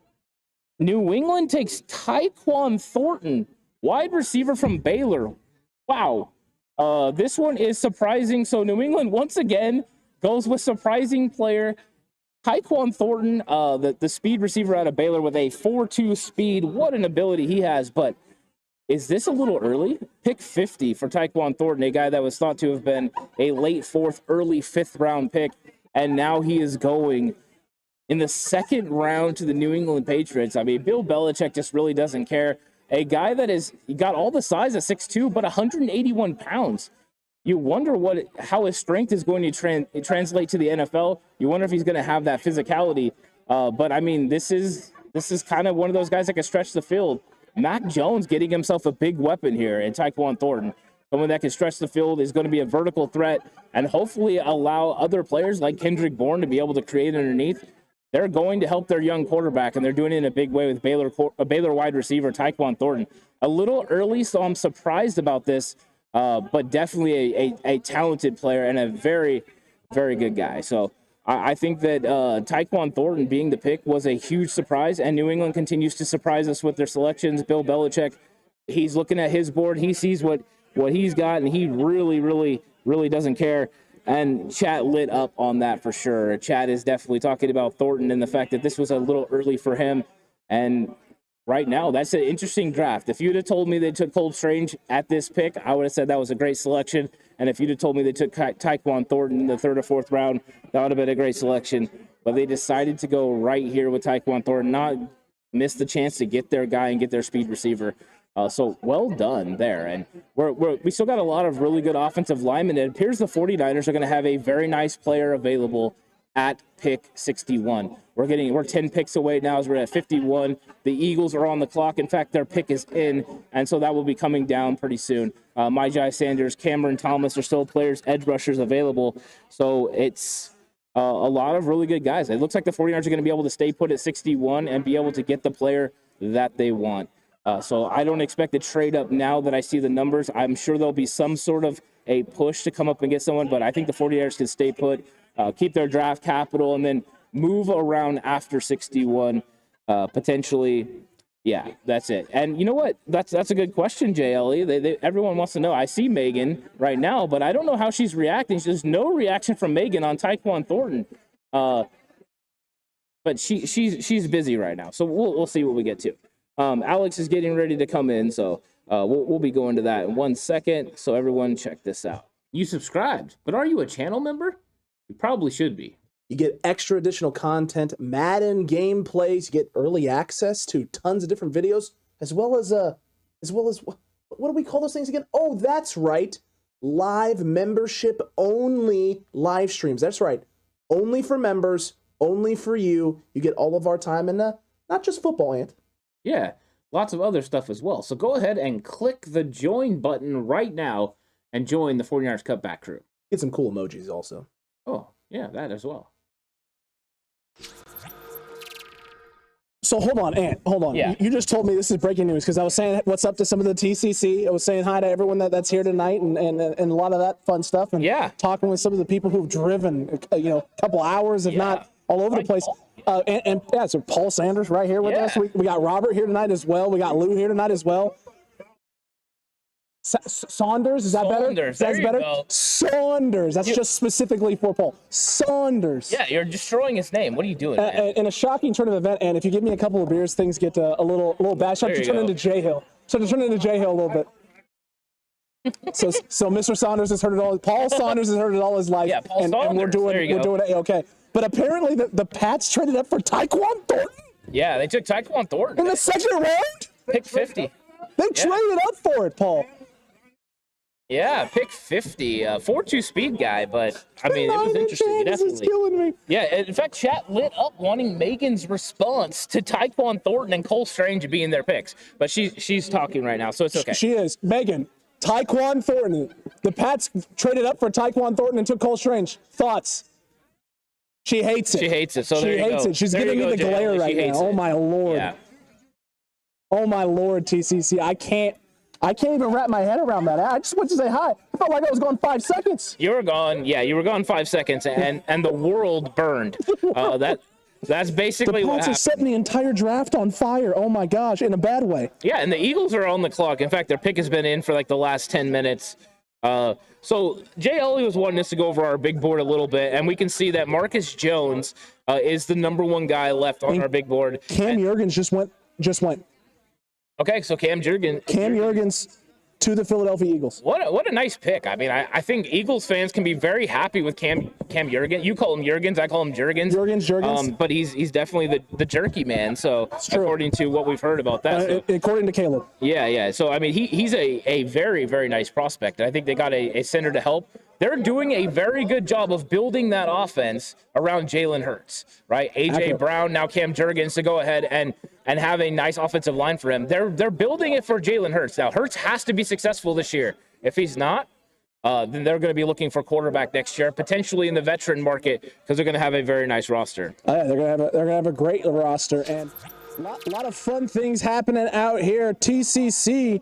New England takes Tyquan Thornton, wide receiver from Baylor. Wow. This one is surprising. So New England, once again, goes with surprising player Tyquan Thornton, the speed receiver out of Baylor with a 4.2 speed. What an ability he has. But is this a little early? Pick 50 for Tyquan Thornton, a guy that was thought to have been a late 4th, early 5th round pick. And now he is going in the 2nd round to the New England Patriots. I mean, Bill Belichick just really doesn't care. A guy that he got all the size at 6'2", but 181 pounds. You wonder how his strength is going to translate to the NFL. You wonder if he's going to have that physicality. But I mean, this is kind of one of those guys that can stretch the field. Mac Jones getting himself a big weapon here in Tyquan Thornton. Someone that can stretch the field, is going to be a vertical threat, and hopefully allow other players like Kendrick Bourne to be able to create underneath. They're going to help their young quarterback, and they're doing it in a big way with a Baylor wide receiver, Tyquan Thornton. A little early, so I'm surprised about this. But definitely a talented player and a very, very good guy. So I think that Tyquan Thornton being the pick was a huge surprise, and New England continues to surprise us with their selections. Bill Belichick, he's looking at his board. He sees what he's got, and he really, really, really doesn't care. And chat lit up on that for sure. Chat is definitely talking about Thornton and the fact that this was a little early for him. And right now, that's an interesting draft. If you'd have told me they took Cole Strange at this pick, I would have said that was a great selection. And if you'd have told me they took Tyquan Thornton in the 3rd or 4th round, that would have been a great selection. but they decided to go right here with Tyquan Thornton, not miss the chance to get their guy and get their speed receiver. So well done there. And we still got a lot of really good offensive linemen. It appears the 49ers are going to have a very nice player available at pick 61. We're 10 picks away now as we're at 51. The Eagles are on the clock. In fact, their pick is in, and so that will be coming down pretty soon. Myjai Sanders, Cameron Thomas are still players, edge rushers available. So it's a lot of really good guys. It looks like the 49ers are going to be able to stay put at 61 and be able to get the player that they want. So I don't expect to trade up now that I see the numbers. I'm sure there'll be some sort of a push to come up and get someone, but I think the 49ers can stay put, keep their draft capital, and then move around after 61, potentially. Yeah, that's it. And you know what? That's a good question, JLE. Everyone wants to know. I see Megan right now, but I don't know how she's reacting. There's no reaction from Megan on Tyquan Thornton. But she's busy right now, so we'll see what we get to. Alex is getting ready to come in, so we'll be going to that in 1 second. So everyone check this out. You subscribed, but are you a channel member? You probably should be. You get extra additional content, Madden gameplays, you get early access to tons of different videos, as well as what do we call those things again? Oh, that's right. Live membership only live streams. That's right. Only for members, only for you. You get all of our time and not just football, Ant. Yeah, lots of other stuff as well. So go ahead and click the join button right now and join the 49ers Cutback crew. Get some cool emojis also. Oh, yeah, that as well. So hold on, Ant. Hold on. Yeah. You just told me this is breaking news because I was saying what's up to some of the TCC. I was saying hi to everyone that's here tonight and a lot of that fun stuff. And talking with some of the people who've driven, a couple hours, if not all over the place. So Paul Sanders right here with us. We got Robert here tonight as well. We got Lou here tonight as well. Saunders, is that better? That's better. Saunders. That's just specifically for Paul. Saunders. Yeah, you're destroying his name. What are you doing, man? In a shocking turn of event, and if you give me a couple of beers, things get a little bad. Start to turn into JHill. A little bit. So Mr. Saunders has heard it all. Paul Saunders has heard it all his life. Yeah, Paul and Saunders. we're doing it okay. But apparently the Pats traded up for Tyquan Thornton. Yeah, they took Tyquan Thornton in the second round. Pick 50. They traded up for it, Paul. Yeah, pick 50. 4.2 speed guy, but I mean, it was interesting. Definitely. Is killing me. Yeah, in fact, chat lit up wanting Megan's response to Tyquan Thornton and Cole Strange being their picks, but she's talking right now, so it's okay. She is. Megan, Tyquan Thornton. The Pats traded up for Tyquan Thornton and took Cole Strange. Thoughts? She hates it. She hates it. So she hates it. She's giving me the glare right now. Oh my Lord. Yeah. Oh my Lord, TCC. I can't even wrap my head around that. I just went to say hi. I felt like I was gone 5 seconds. You were gone. Yeah, you were gone 5 seconds, and the world burned. That's basically what happened. The Pats are setting the entire draft on fire. Oh my gosh, in a bad way. Yeah, and the Eagles are on the clock. In fact, their pick has been in for like the last 10 minutes. So JLE was wanting us to go over our big board a little bit, and we can see that Marcus Jones is the number one guy left on our big board. Cam Jurgens just went. Okay, so Cam Jurgens to the Philadelphia Eagles. What a nice pick. I mean, I think Eagles fans can be very happy with Cam Jurgens. You call him Jurgens, I call him Jurgens. Jurgens. But he's definitely the jerky man. So according to what we've heard about that. According to Caleb. Yeah. So I mean, he's a very, very nice prospect. I think they got a center to help. They're doing a very good job of building that offense around Jalen Hurts, right? A.J. Brown, now Cam Jurgens to go ahead and have a nice offensive line for him. They're building it for Jalen Hurts. Now, Hurts has to be successful this year. If he's not, then they're going to be looking for quarterback next year, potentially in the veteran market, because they're going to have a very nice roster. They're going to have a great roster, and a lot of fun things happening out here. TCC.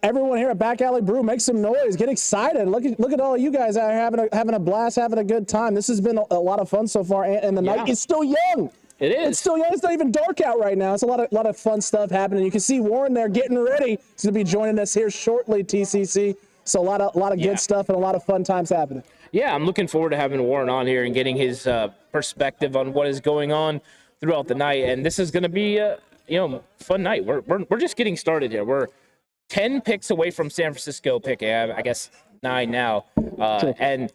Everyone here at Back Alley Brew, make some noise, get excited. Look at all of you guys out here having a blast, having a good time. This has been a lot of fun so far, and the night is still young. It is. It's still young. It's not even dark out right now. It's a lot of fun stuff happening. You can see Warren there getting ready. He's going to be joining us here shortly, TCC. So a lot of good stuff and a lot of fun times happening. Yeah, I'm looking forward to having Warren on here and getting his perspective on what is going on throughout the night. And this is going to be a fun night. We're just getting started here. We're 10 picks away from San Francisco picking. I guess 9 now. And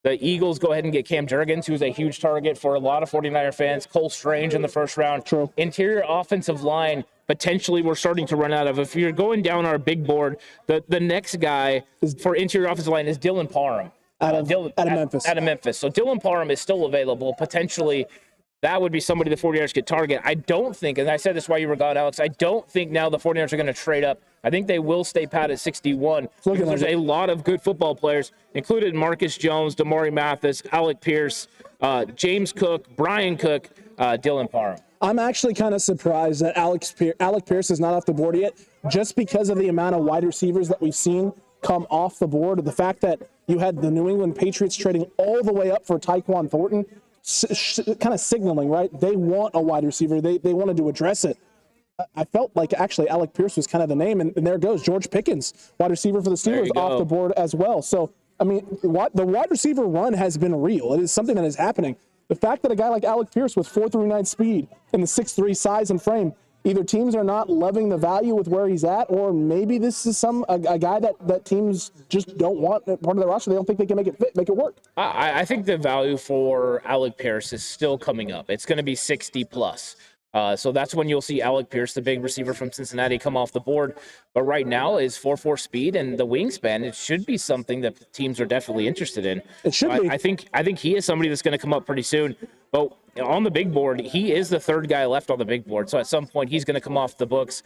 The Eagles go ahead and get Cam Jurgens, who's a huge target for a lot of 49er fans. Cole Strange in the first round. True. Interior offensive line, potentially we're starting to run out of. If you're going down our big board, the next guy for interior offensive line is Dylan Parham. Out of Memphis. Out of Memphis. So Dylan Parham is still available. Potentially, that would be somebody the 49ers could target. I don't think, and I said this while you were gone, Alex, I don't think now the 49ers are going to trade up. I think they will stay pat at 61. Because there's a lot of good football players, including Marcus Jones, Damari Mathis, Alec Pierce, James Cook, Brian Cook, Dylan Parham. I'm actually kind of surprised that Alec Pierce is not off the board yet, just because of the amount of wide receivers that we've seen come off the board. The fact that you had the New England Patriots trading all the way up for Tyquan Thornton, kind of signaling, right? They want a wide receiver. They wanted to address it. I felt like actually Alec Pierce was kind of the name, and there goes George Pickens, wide receiver for the Steelers, off the board as well. So, I mean, the wide receiver run has been real. It is something that is happening. The fact that a guy like Alec Pierce with 4.39 speed and the 6'3" size and frame, either teams are not loving the value with where he's at, or maybe this is a guy that teams just don't want part of their roster. They don't think they can make it work. I think the value for Alec Pierce is still coming up. It's going to be 60 plus. So that's when you'll see Alec Pierce, the big receiver from Cincinnati, come off the board. But right now is 4.4 speed and the wingspan. It should be something that teams are definitely interested in. It should be. I think he is somebody that's going to come up pretty soon. But on the big board, he is the third guy left on the big board. So at some point, he's going to come off the books.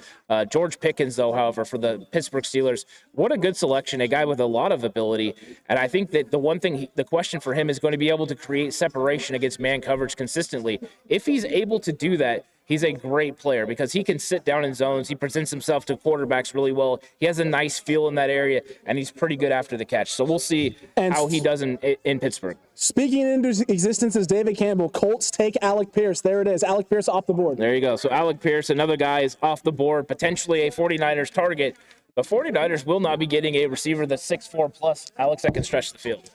George Pickens, though, however, for the Pittsburgh Steelers, what a good selection, a guy with a lot of ability. And I think that the question for him is going to be able to create separation against man coverage consistently. If he's able to do that, he's a great player because he can sit down in zones. He presents himself to quarterbacks really well. He has a nice feel in that area, and he's pretty good after the catch. So we'll see how he does in Pittsburgh. Speaking into existence is David Campbell. Colts take Alec Pierce. There it is. Alec Pierce off the board. There you go. So Alec Pierce, another guy, is off the board, potentially a 49ers target. The 49ers will not be getting a receiver that's 6'4 plus, Alex, that can stretch the field.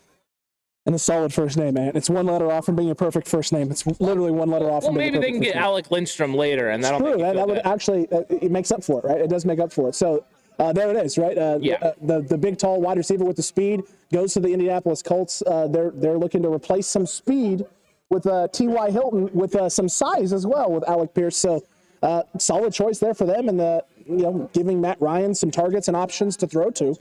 And a solid first name, man. It's one letter off from being a perfect first name. It's literally one letter off from being a perfect first name. Well, maybe they can get Alec Lindstrom later, and that'll make it that would actually it makes up for it, right? It does make up for it. So there it is, right? The big, tall wide receiver with the speed goes to the Indianapolis Colts. They're looking to replace some speed with T.Y. Hilton with some size as well with Alec Pierce. So solid choice there for them, and giving Matt Ryan some targets and options to throw to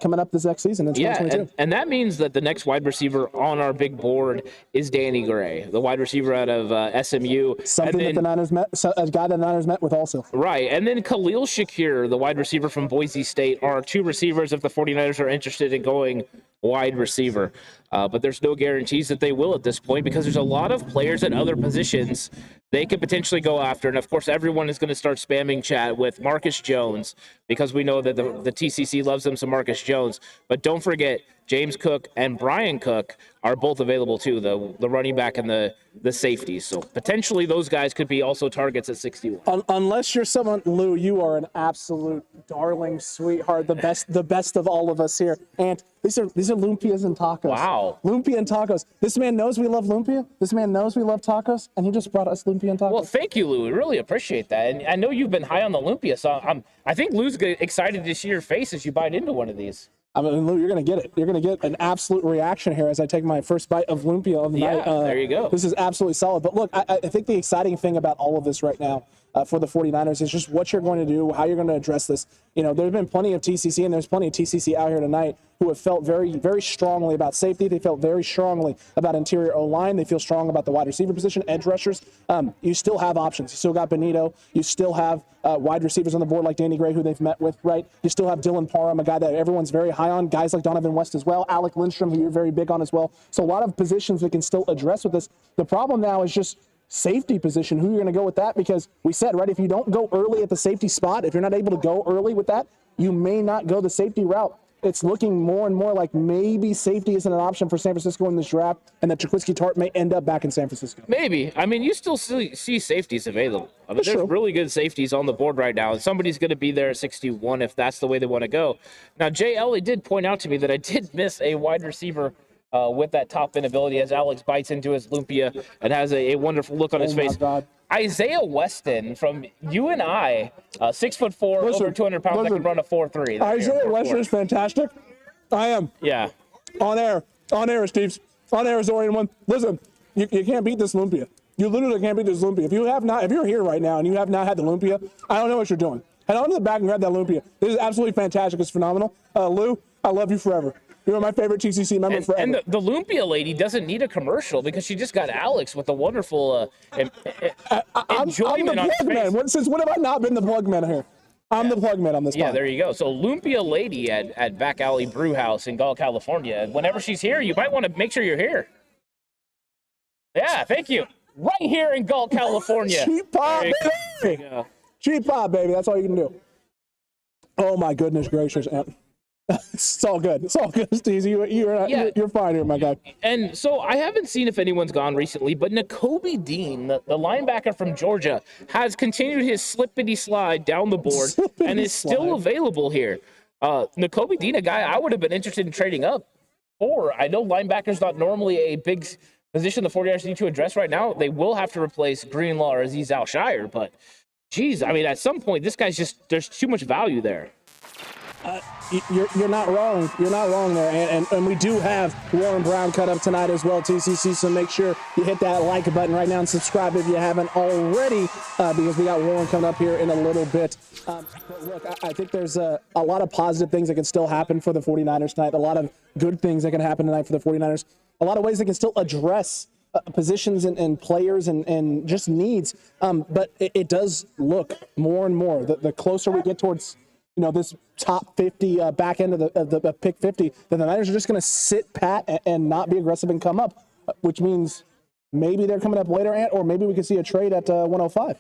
coming up this next season in 2022. Yeah, and that means that the next wide receiver on our big board is Danny Gray, the wide receiver out of SMU. Something that the Niners met, a guy that the Niners met with also. Right, and then Khalil Shakir, the wide receiver from Boise State, are two receivers if the 49ers are interested in going wide receiver. But there's no guarantees that they will at this point because there's a lot of players at other positions they could potentially go after. And, of course, everyone is going to start spamming chat with Marcus Jones because we know that the TCC loves them some Marcus Jones. But don't forget, James Cook and Brian Cook are both available too, the running back and the safety. So potentially those guys could be also targets at 61. Unless you're someone, Lou, you are an absolute darling sweetheart, the best of all of us here. And these are lumpias and tacos. Wow. Lumpia and tacos. This man knows we love lumpia. This man knows we love tacos, and he just brought us lumpia and tacos. Well, thank you, Lou. We really appreciate that. And I know you've been high on the lumpia, so I think Lou's excited to see your face as you bite into one of these. I mean, Lou, you're going to get it. You're going to get an absolute reaction here as I take my first bite of lumpia of the night. There you go. This is absolutely solid. But look, I think the exciting thing about all of this right now for the 49ers is just what you're going to do, how you're going to address this. There's been plenty of TCC, and there's plenty of TCC out here tonight who have felt very, very strongly about safety. They felt very strongly about interior O-line. They feel strong about the wide receiver position, edge rushers. You still have options. You still got Benito. You still have wide receivers on the board like Danny Gray, who they've met with, right? You still have Dylan Parham, a guy that everyone's very high on. Guys like Donovan West as well. Alec Lindstrom, who you're very big on as well. So a lot of positions they can still address with this. The problem now is just safety position, who you're going to go with that, because we said, right, if you don't go early at the safety spot, if you're not able to go early with that, you may not go the safety route. It's looking more and more like maybe safety isn't an option for San Francisco in this draft, and that Jaquiski Tartt may end up back in San Francisco. Maybe. I mean, you still see safeties available. I mean, there's really good safeties on the board right now, and somebody's going to be there at 61 if that's the way they want to go. Now, Jay Ellie did point out to me that I did miss a wide receiver with that top end ability as Alex bites into his lumpia and has a wonderful look on his face. God. Isaiah Weston from UNI, 6'4", over 200 pounds, that can run a 4.3. Isaiah Weston is fantastic. I am. Yeah. On air, Esteeves. on Azorean One. Listen, you can't beat this lumpia. You literally can't beat this lumpia. If you're here right now and you have not had the lumpia, I don't know what you're doing. Head on to the back and grab that lumpia. This is absolutely fantastic. It's phenomenal. Lou, I love you forever. You're my favorite TCC member forever. And the lumpia lady doesn't need a commercial because she just got Alex with a wonderful enjoyment I'm the plug man. Since when have I not been the plug man here? I'm the plug man on this. Yeah, pod. there you go. So lumpia lady at Back Alley Brew House in Galt, California. Whenever she's here, you might want to make sure you're here. Yeah, thank you. Right here in Galt, California. Cheap pop, baby. Cheap pop, baby. That's all you can do. Oh my goodness gracious, Aunt. It's all good. It's all good, Steve. You're fine here, my guy. And so I haven't seen if anyone's gone recently, but Nakobe Dean, the linebacker from Georgia, has continued his slippity slide down the board and is still available here. Nakobe Dean, a guy I would have been interested in trading up for. I know linebacker's not normally a big position the 49ers need to address right now. They will have to replace Greenlaw or Aziz Al-Shire, but geez, I mean, at some point, this guy's just, there's too much value there. You're not wrong. You're not wrong there. And we do have Warren Brown cut up tonight as well, TCC. So make sure you hit that like button right now and subscribe if you haven't already, because we got Warren coming up here in a little bit. But look, I think there's a lot of positive things that can still happen for the 49ers tonight. A lot of good things that can happen tonight for the 49ers. A lot of ways they can still address positions and players and just needs. But it does look more and more the closer we get towards this top 50 back end of the pick 50, then the Niners are just going to sit pat and not be aggressive and come up, which means maybe they're coming up later, or maybe we could see a trade at 105.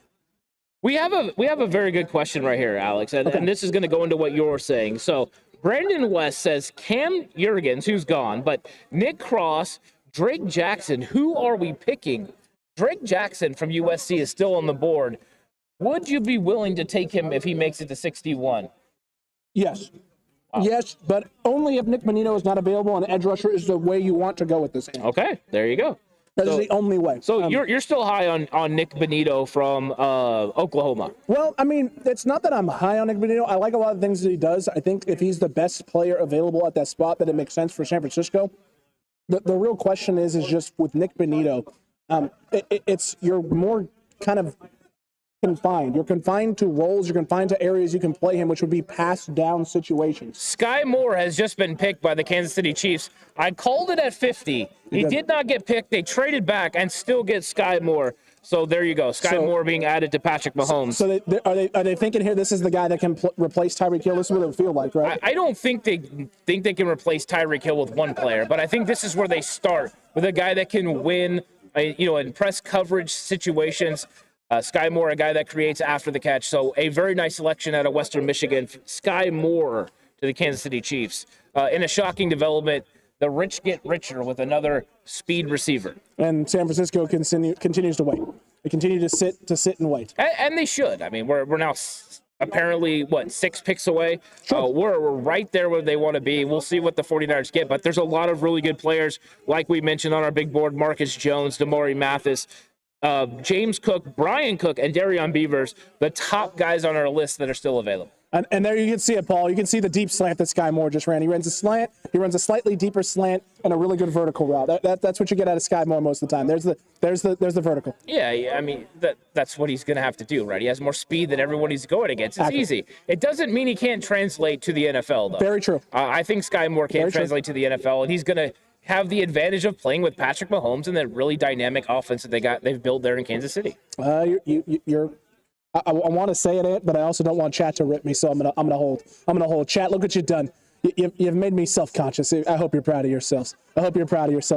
We have a very good question right here, Alex, and this is going to go into what you're saying. So Brandon West says Cam Jurgens, who's gone, but Nick Cross, Drake Jackson, who are we picking? Drake Jackson from USC is still on the board. Would you be willing to take him if he makes it to 61? Yes. Wow. Yes, but only if Nick Bonito is not available and edge rusher is the way you want to go with this. Okay, there you go. That is the only way. So you're still high on Nick Bonito from Oklahoma. Well, I mean, it's not that I'm high on Nick Bonito. I like a lot of things that he does. I think if he's the best player available at that spot, that it makes sense for San Francisco. The real question is just with Nick Bonito, it's you're more kind of confined. You're confined to roles. You're confined to areas you can play him, which would be passed down situations. Sky Moore has just been picked by the Kansas City Chiefs. I called it at 50. He did not get picked. They traded back and still get Sky Moore. So there you go. Sky Moore being added to Patrick Mahomes. So are they thinking here this is the guy that can replace Tyreek Hill? This is what it would feel like, right? I don't think they can replace Tyreek Hill with one player, but I think this is where they start with a guy that can win, in press coverage situations. Sky Moore, a guy that creates after the catch. So a very nice selection out of Western Michigan. Sky Moore to the Kansas City Chiefs. In a shocking development, the rich get richer with another speed receiver. And San Francisco continues to wait. They continue to sit and wait. And they should. I mean, we're now apparently, 6 picks away? Sure. We're right there where they want to be. We'll see what the 49ers get. But there's a lot of really good players, like we mentioned on our big board, Marcus Jones, Damari Mathis, James Cook, Brian Cook, and Darion Beavers, the top guys on our list that are still available. And there you can see it, Paul. You can see the deep slant that Sky Moore just ran. He runs a slant. He runs a slightly deeper slant and a really good vertical route. That's what you get out of Sky Moore most of the time. There's the vertical. Yeah. I mean, that's what he's going to have to do, right? He has more speed than everyone he's going against. It's easy. It doesn't mean he can't translate to the NFL, though. Very true. I think Sky Moore can translate to the NFL, and he's going to have the advantage of playing with Patrick Mahomes and that really dynamic offense that they've built there in Kansas City. I want to say it, Ant, but I also don't want chat to rip me, so I'm gonna hold. Chat, look what you've done. You've made me self-conscious. I hope you're proud of yourselves.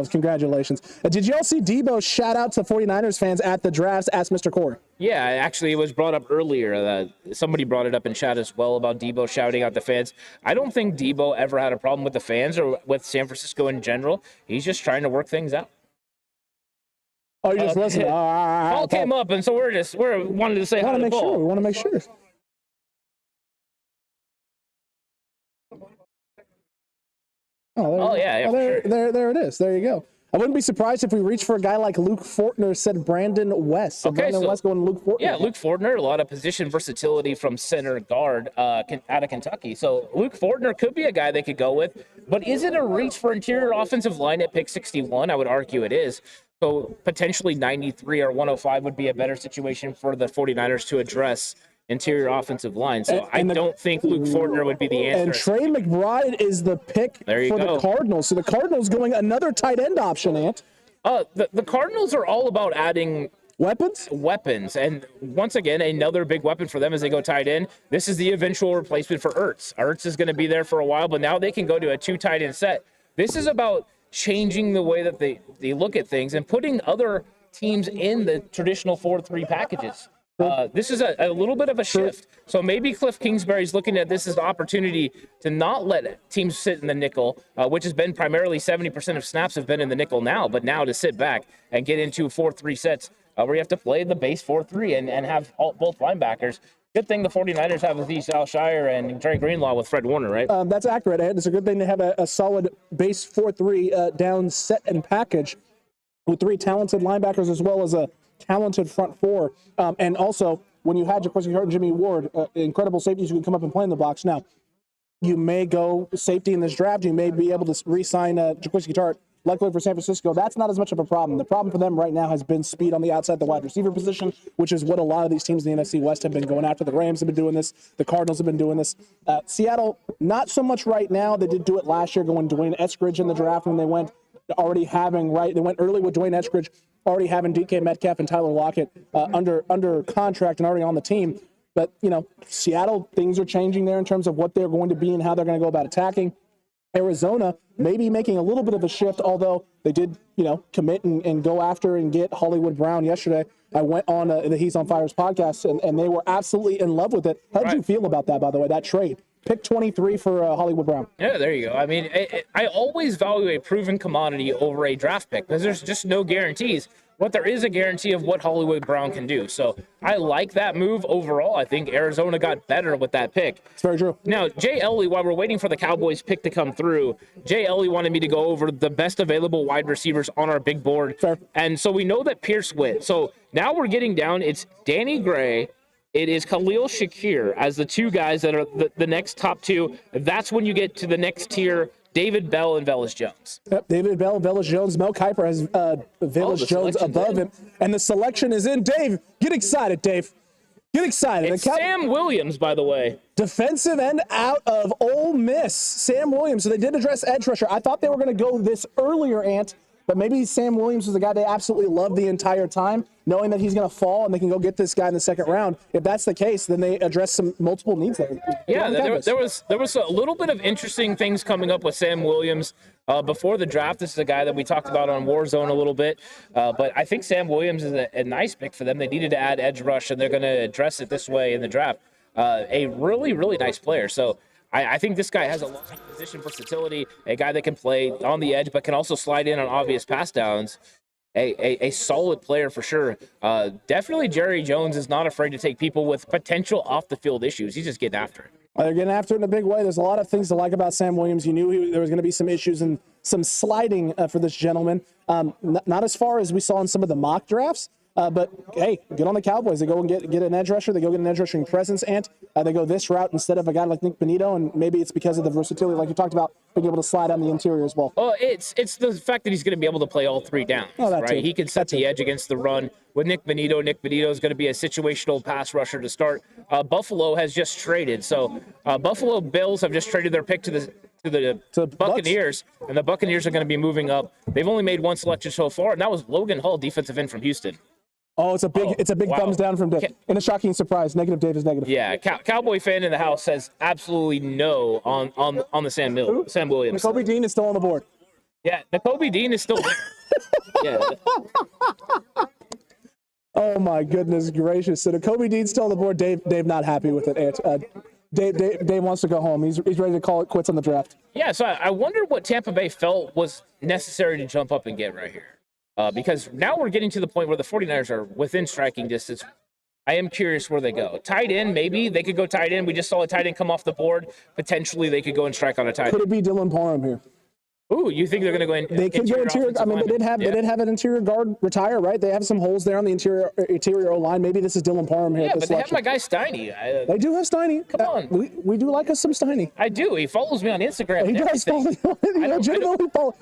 Congratulations. Did you all see Debo shout out to 49ers fans at the drafts? Ask Mr. Corey. Yeah, actually, it was brought up earlier. Somebody brought it up in chat as well about Debo shouting out the fans. I don't think Debo ever had a problem with the fans or with San Francisco in general. He's just trying to work things out. Oh, you're just listening. Paul came up, and so we're wanted to say hi to Paul. We want to make sure. Yeah, there it is. There you go. I wouldn't be surprised if we reach for a guy like Luke Fortner, said Brandon West. So Brandon West going Luke Fortner. Yeah, Luke Fortner, a lot of position versatility from center guard out of Kentucky. So Luke Fortner could be a guy they could go with. But is it a reach for interior offensive line at pick 61? I would argue it is. So potentially 93 or 105 would be a better situation for the 49ers to address interior offensive line. So I don't think Luke Fortner would be the answer. And Trey McBride is the pick for the Cardinals. So the Cardinals going another tight end option, Ant. The Cardinals are all about adding weapons. And once again, another big weapon for them as they go tight end. This is the eventual replacement for Ertz. Ertz is going to be there for a while, but now they can go to a 2 tight end set. This is about changing the way that they look at things and putting other teams in the traditional 4-3 packages. This is a little bit of a shift. So maybe Cliff Kingsbury's looking at this as the opportunity to not let teams sit in the nickel, which has been primarily 70% of snaps have been in the nickel now, but now to sit back and get into 4-3 sets where you have to play the base 4-3 and have both linebackers. Good thing the 49ers have Aziz Al-Shire and Dre Greenlaw with Fred Warner, right? That's accurate, Ed. It's a good thing to have a solid base 4-3 down set and package with 3 talented linebackers as well as a talented front 4. And also, when you had Jaquiski Tartt and Jimmy Ward, incredible safeties who can come up and play in the box. Now, you may go safety in this draft. You may be able to re-sign Jaquiski Tartt. Luckily for San Francisco, that's not as much of a problem. The problem for them right now has been speed on the outside, the wide receiver position, which is what a lot of these teams in the NFC West have been going after. The Rams have been doing this. The Cardinals have been doing this. Seattle, not so much right now. They did do it last year, going Dwayne Eskridge in the draft when they went already having, they went early with Dwayne Eskridge, already having DK Metcalf and Tyler Lockett under contract and already on the team. But, Seattle, things are changing there in terms of what they're going to be and how they're going to go about attacking. Arizona maybe making a little bit of a shift, although they did, commit and go after and get Hollywood Brown yesterday. I went on the He's on Fire's podcast, and they were absolutely in love with it. How did you feel about that, by the way, that trade? Pick 23 for Hollywood Brown. Yeah, there you go. I mean, I always value a proven commodity over a draft pick because there's just no guarantees. But there is a guarantee of what Hollywood Brown can do. So I like that move overall. I think Arizona got better with that pick. It's very true. Now, Jay Ellie, while we're waiting for the Cowboys pick to come through, Jay Ellie wanted me to go over the best available wide receivers on our big board. Fair. And so we know that Pierce Witt. So now we're getting down. It's Danny Gray. It is Khalil Shakir as the 2 guys that are the next top 2. That's when you get to the next tier, David Bell and Velus Jones. Yep, David Bell, Velus Jones. Mel Kiper has Velus Jones above him. And the selection is in. Dave, get excited, Dave. Get excited. It's Sam Williams, by the way. Defensive end out of Ole Miss. Sam Williams. So they did address edge rusher. I thought they were going to go this earlier, Ant. But maybe Sam Williams is the guy they absolutely love the entire time, knowing that he's going to fall and they can go get this guy in the second round. If that's the case, then they address some multiple needs there. Yeah, there was a little bit of interesting things coming up with Sam Williams before the draft. This is a guy that we talked about on Warzone a little bit. But I think Sam Williams is a nice pick for them. They needed to add edge rush, and they're going to address it this way in the draft. A really, really nice player. So I think this guy has a lot of position versatility, a guy that can play on the edge but can also slide in on obvious pass downs. A solid player for sure. Definitely Jerry Jones is not afraid to take people with potential off-the-field issues. He's just getting after it. They're getting after it in a big way. There's a lot of things to like about Sam Williams. You knew there was going to be some issues and some sliding for this gentleman. Not as far as we saw in some of the mock drafts. But, hey, get on the Cowboys. They go and get an edge rusher. They go get an edge rushing presence, and they go this route instead of a guy like Nick Benito, and maybe it's because of the versatility, like you talked about, being able to slide on the interior as well. Oh, it's the fact that he's going to be able to play all 3 downs, right? Too. He can set the edge against the run. With Nick Benito is going to be a situational pass rusher to start. Buffalo has just traded. So Buffalo Bills have just traded their pick to the Buccaneers, and the Buccaneers are going to be moving up. They've only made 1 selection so far, and that was Logan Hall, defensive end from Houston. Oh, it's a big thumbs down from Dave. And a shocking surprise. Negative Dave is negative. Yeah, Cowboy fan in the house says absolutely no on the Sam Williams. Nakobe Dean is still on the board. Yeah, Nakobe Dean is still there. Yeah. Oh my goodness gracious! So Nakobe Dean's still on the board. Dave not happy with it. Dave wants to go home. He's ready to call it quits on the draft. Yeah, so I wonder what Tampa Bay felt was necessary to jump up and get right here. Because now we're getting to the point where the 49ers are within striking distance. I am curious where they go. Tight end, maybe. They could go tight end. We just saw a tight end come off the board. Potentially, they could go and strike on a tight end. Could it be Dylan Parham here? Ooh, you think they're going to go in? They could go interior. I mean, they did have an interior guard retire, right? They have some holes there on the interior O line. Maybe this is Dylan Parham here. Yeah, but they have my guy Steiny. They do have Steiny. Come on, we do like us some Steiny. I do. He follows me on Instagram. He does follow.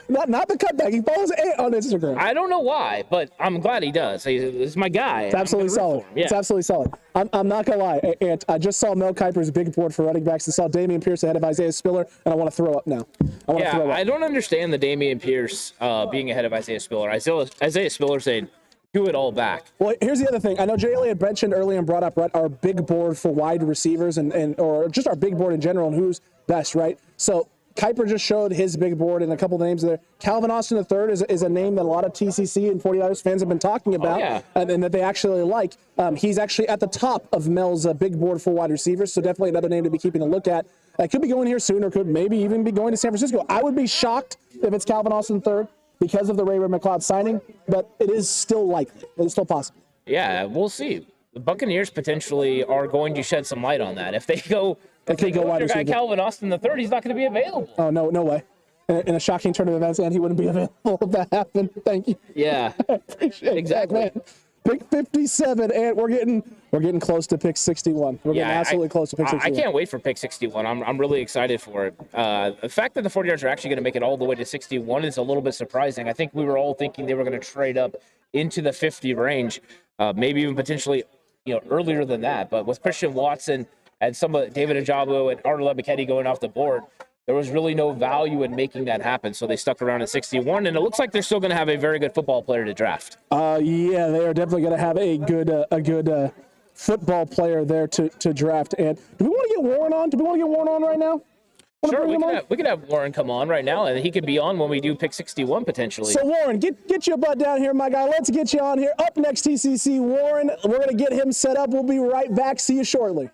Not the cutback. He follows it on Instagram. I don't know why, but I'm glad he does. He's my guy. It's absolutely solid. Yeah. It's absolutely solid. I'm not gonna lie. And I just saw Mel Kiper's big board for running backs. I saw Dameon Pierce ahead of Isaiah Spiller, and I want to throw up now. I don't understand the Dameon Pierce being ahead of Isaiah Spiller. Isaiah Spiller saying, do it all back. Well, here's the other thing. I know Jay Elliott mentioned earlier and brought up our big board for wide receivers or just our big board in general and who's best, right? So Kiper just showed his big board and a couple of names there. Calvin Austin III is a name that a lot of TCC and 49ers fans have been talking about and that they actually like. He's actually at the top of Mel's big board for wide receivers, so definitely another name to be keeping a look at. Could be going here soon or could maybe even be going to San Francisco. I would be shocked if it's Calvin Austin III because of the Ray McLeod signing, but it is still likely. It is still possible. Yeah, we'll see. The Buccaneers potentially are going to shed some light on that. If they go wide receiver, guy Calvin Austin III, he's not going to be available. Oh, no way. In a shocking turn of events, and he wouldn't be available if that happened. Thank you. Yeah. I appreciate exactly. That, man. Pick 57, and we're getting close to pick 61. We're getting absolutely close to pick 61. I can't wait for pick 61. I'm really excited for it. The fact that the 49ers are actually going to make it all the way to 61 is a little bit surprising. I think we were all thinking they were going to trade up into the 50 range, maybe even potentially earlier than that. But with Christian Watson and some of David Ojabo and Arnold Ebiketie going off the board, there was really no value in making that happen. So they stuck around at 61, and it looks like they're still going to have a very good football player to draft. Yeah, they are definitely going to have a good football player there to draft. And do we want to get Warren on? Do we want to get Warren on right now? Sure, we could have Warren come on right now, and he could be on when we do pick 61 potentially. So Warren, get your butt down here, my guy. Let's get you on here. Up next, TCC Warren. We're going to get him set up. We'll be right back. See you shortly.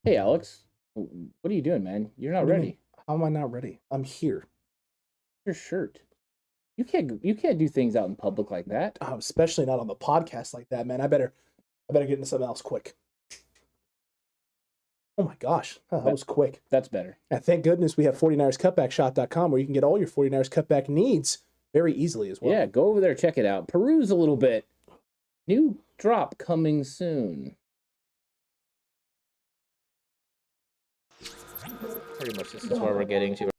Hey, Alex, what are you doing, man? You're not ready. How am I not ready? I'm here. Your shirt. You can't do things out in public like that. Especially not on the podcast like that, man. I better get into something else quick. Oh my gosh, that was quick. That's better. And thank goodness we have 49erscutbackshop.com where you can get all your 49ers cutback needs very easily as well. Yeah, go over there, check it out. Peruse a little bit. New drop coming soon. Pretty much this is where we're getting to.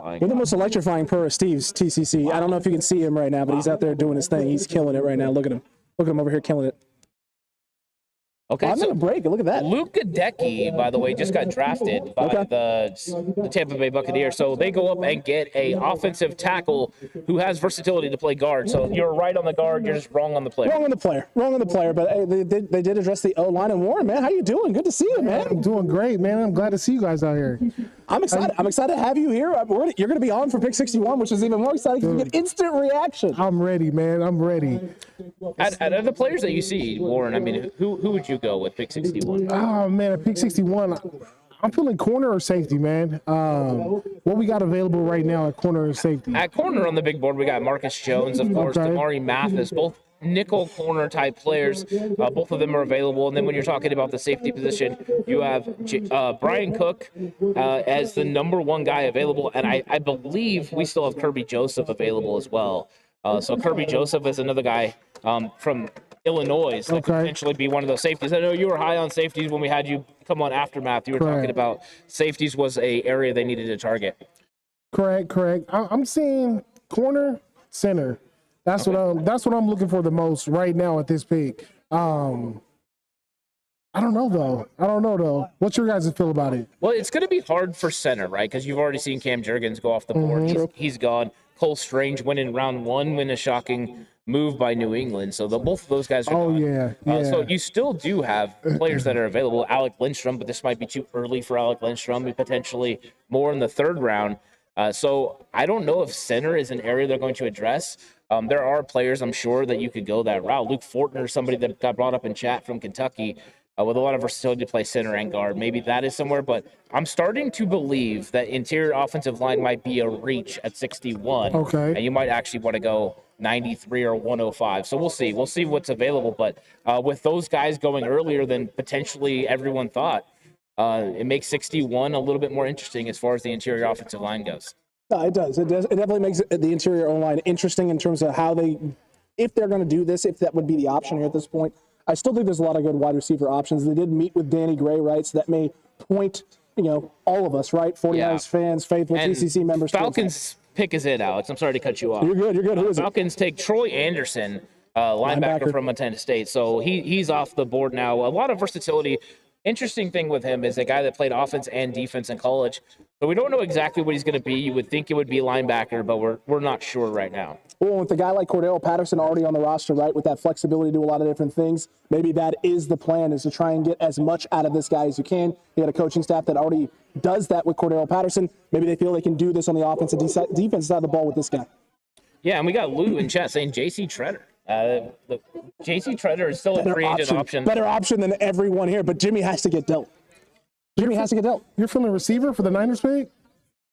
We're the most electrifying per Esteeves, TCC. I don't know if you can see him right now, but he's out there doing his thing. He's killing it right now. Look at him. Look at him over here killing it. Okay, I'm gonna break. Look at that. Luke Gadecki, by the way, just got drafted by the Tampa Bay Buccaneers. So they go up and get a offensive tackle who has versatility to play guard. So you're right on the guard. You're just wrong on the player. Wrong on the player. But hey, they did address the O-line. And Warren, man, how you doing? Good to see you, man. I'm doing great, man. I'm glad to see you guys out here. I'm excited. I'm excited to have you here. You're going to be on for pick 61, which is even more exciting because you get instant reaction. I'm ready, man. I'm ready. Out of the players that you see, Warren, I mean, who would you go with pick 61? Oh, man, at pick 61, I'm feeling corner or safety, man. What we got available right now at corner or safety? At corner on the big board, we got Marcus Jones, of course, Damari Mathis, both nickel corner type players. Both of them are available. And then when you're talking about the safety position, you have Brian Cook as the number one guy available. And I believe we still have Kirby Joseph available as well. So Kirby Joseph is another guy from Illinois that could potentially be one of those safeties. I know you were high on safeties when we had you come on Aftermath. You were talking about safeties was a area they needed to target. Correct. I'm seeing corner, center. That's what I'm looking for the most right now at this pick. I don't know though. What's your guys' feel about it? Well, it's going to be hard for center, right? Because you've already seen Cam Jurgens go off the board. He's gone. Cole Strange went in round one in a shocking move by New England. So both of those guys are gone. Yeah. So you still do have players that are available. Alec Lindstrom, but this might be too early for Alec Lindstrom, potentially more in the third round. So I don't know if center is an area they're going to address. There are players, I'm sure, that you could go that route. Luke Fortner, somebody that got brought up in chat from Kentucky, with a lot of versatility to play center and guard. Maybe that is somewhere, but I'm starting to believe that interior offensive line might be a reach at 61. Okay. And you might actually want to go 93 or 105. So we'll see. We'll see what's available. But with those guys going earlier than potentially everyone thought, it makes 61 a little bit more interesting as far as the interior offensive line goes. No, it does. It definitely makes the interior O-line interesting in terms of how if they're going to do this, if that would be the option here at this point. I still think there's a lot of good wide receiver options. They did meet with Danny Gray, right? So that may point, all of us, right? 49ers fans, faithful TCC members. Falcons pick is it, Alex. I'm sorry to cut you off. You're good. Who is it? Falcons take Troy Anderson, linebacker from Montana State. So he's off the board now. A lot of versatility. Interesting thing with him is a guy that played offense and defense in college. So we don't know exactly what he's going to be. You would think it would be linebacker, but we're not sure right now. Well, with a guy like Cordell Patterson already on the roster, right, with that flexibility to do a lot of different things, maybe that is the plan, is to try and get as much out of this guy as you can. You got a coaching staff that already does that with Cordell Patterson. Maybe they feel they can do this on the offensive defense side of the ball with this guy. Yeah, and we got Lou in chat saying J.C. Treader. J.C. Treader is still a free agent option. Better option than everyone here, but Jimmy has to get dealt. You're feeling receiver for the Niners pick?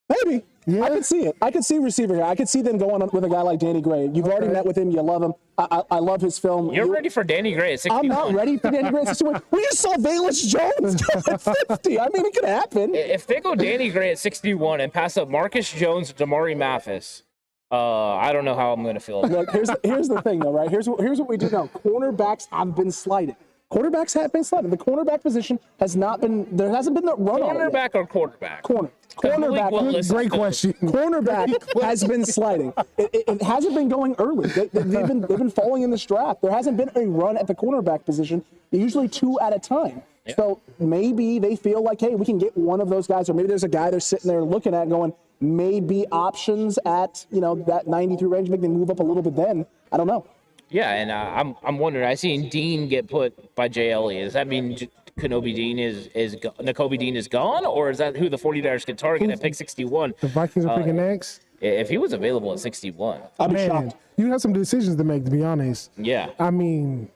Maybe. Yeah. I could see it. I could see receiver here. I could see them going on with a guy like Danny Gray. You've already met with him. You love him. I love his film. You're ready for Danny Gray at 61. I'm not ready for Danny Gray at 61. We just saw Valus Jones go at 50. I mean, it could happen. If they go Danny Gray at 61 and pass up Marcus Jones, Damari Mathis, I don't know how I'm going to feel. Look, here's the thing, though, right? Here's what we do know. Cornerbacks have been sliding. Quarterbacks have been sliding. The cornerback position has not been. There hasn't been the run on it. Cornerback or quarterback? Cornerback. Great question. Cornerback has been sliding. It hasn't been going early. They've been falling in this draft. There hasn't been a run at the cornerback position. Usually 2 at a time. Yeah. So maybe they feel like, hey, we can get one of those guys, or maybe there's a guy they're sitting there looking at going, maybe options at that 93 range, make them move up a little bit. Then I don't know. Yeah, and I'm wondering. I seen Dean get put by Jay Elliott. Does that mean Nakobe Dean is gone, or is that who the 49ers could target at pick 61? The Vikings are picking next. If he was available at 61, I'd be shocked. You have some decisions to make, to be honest. Yeah. I mean,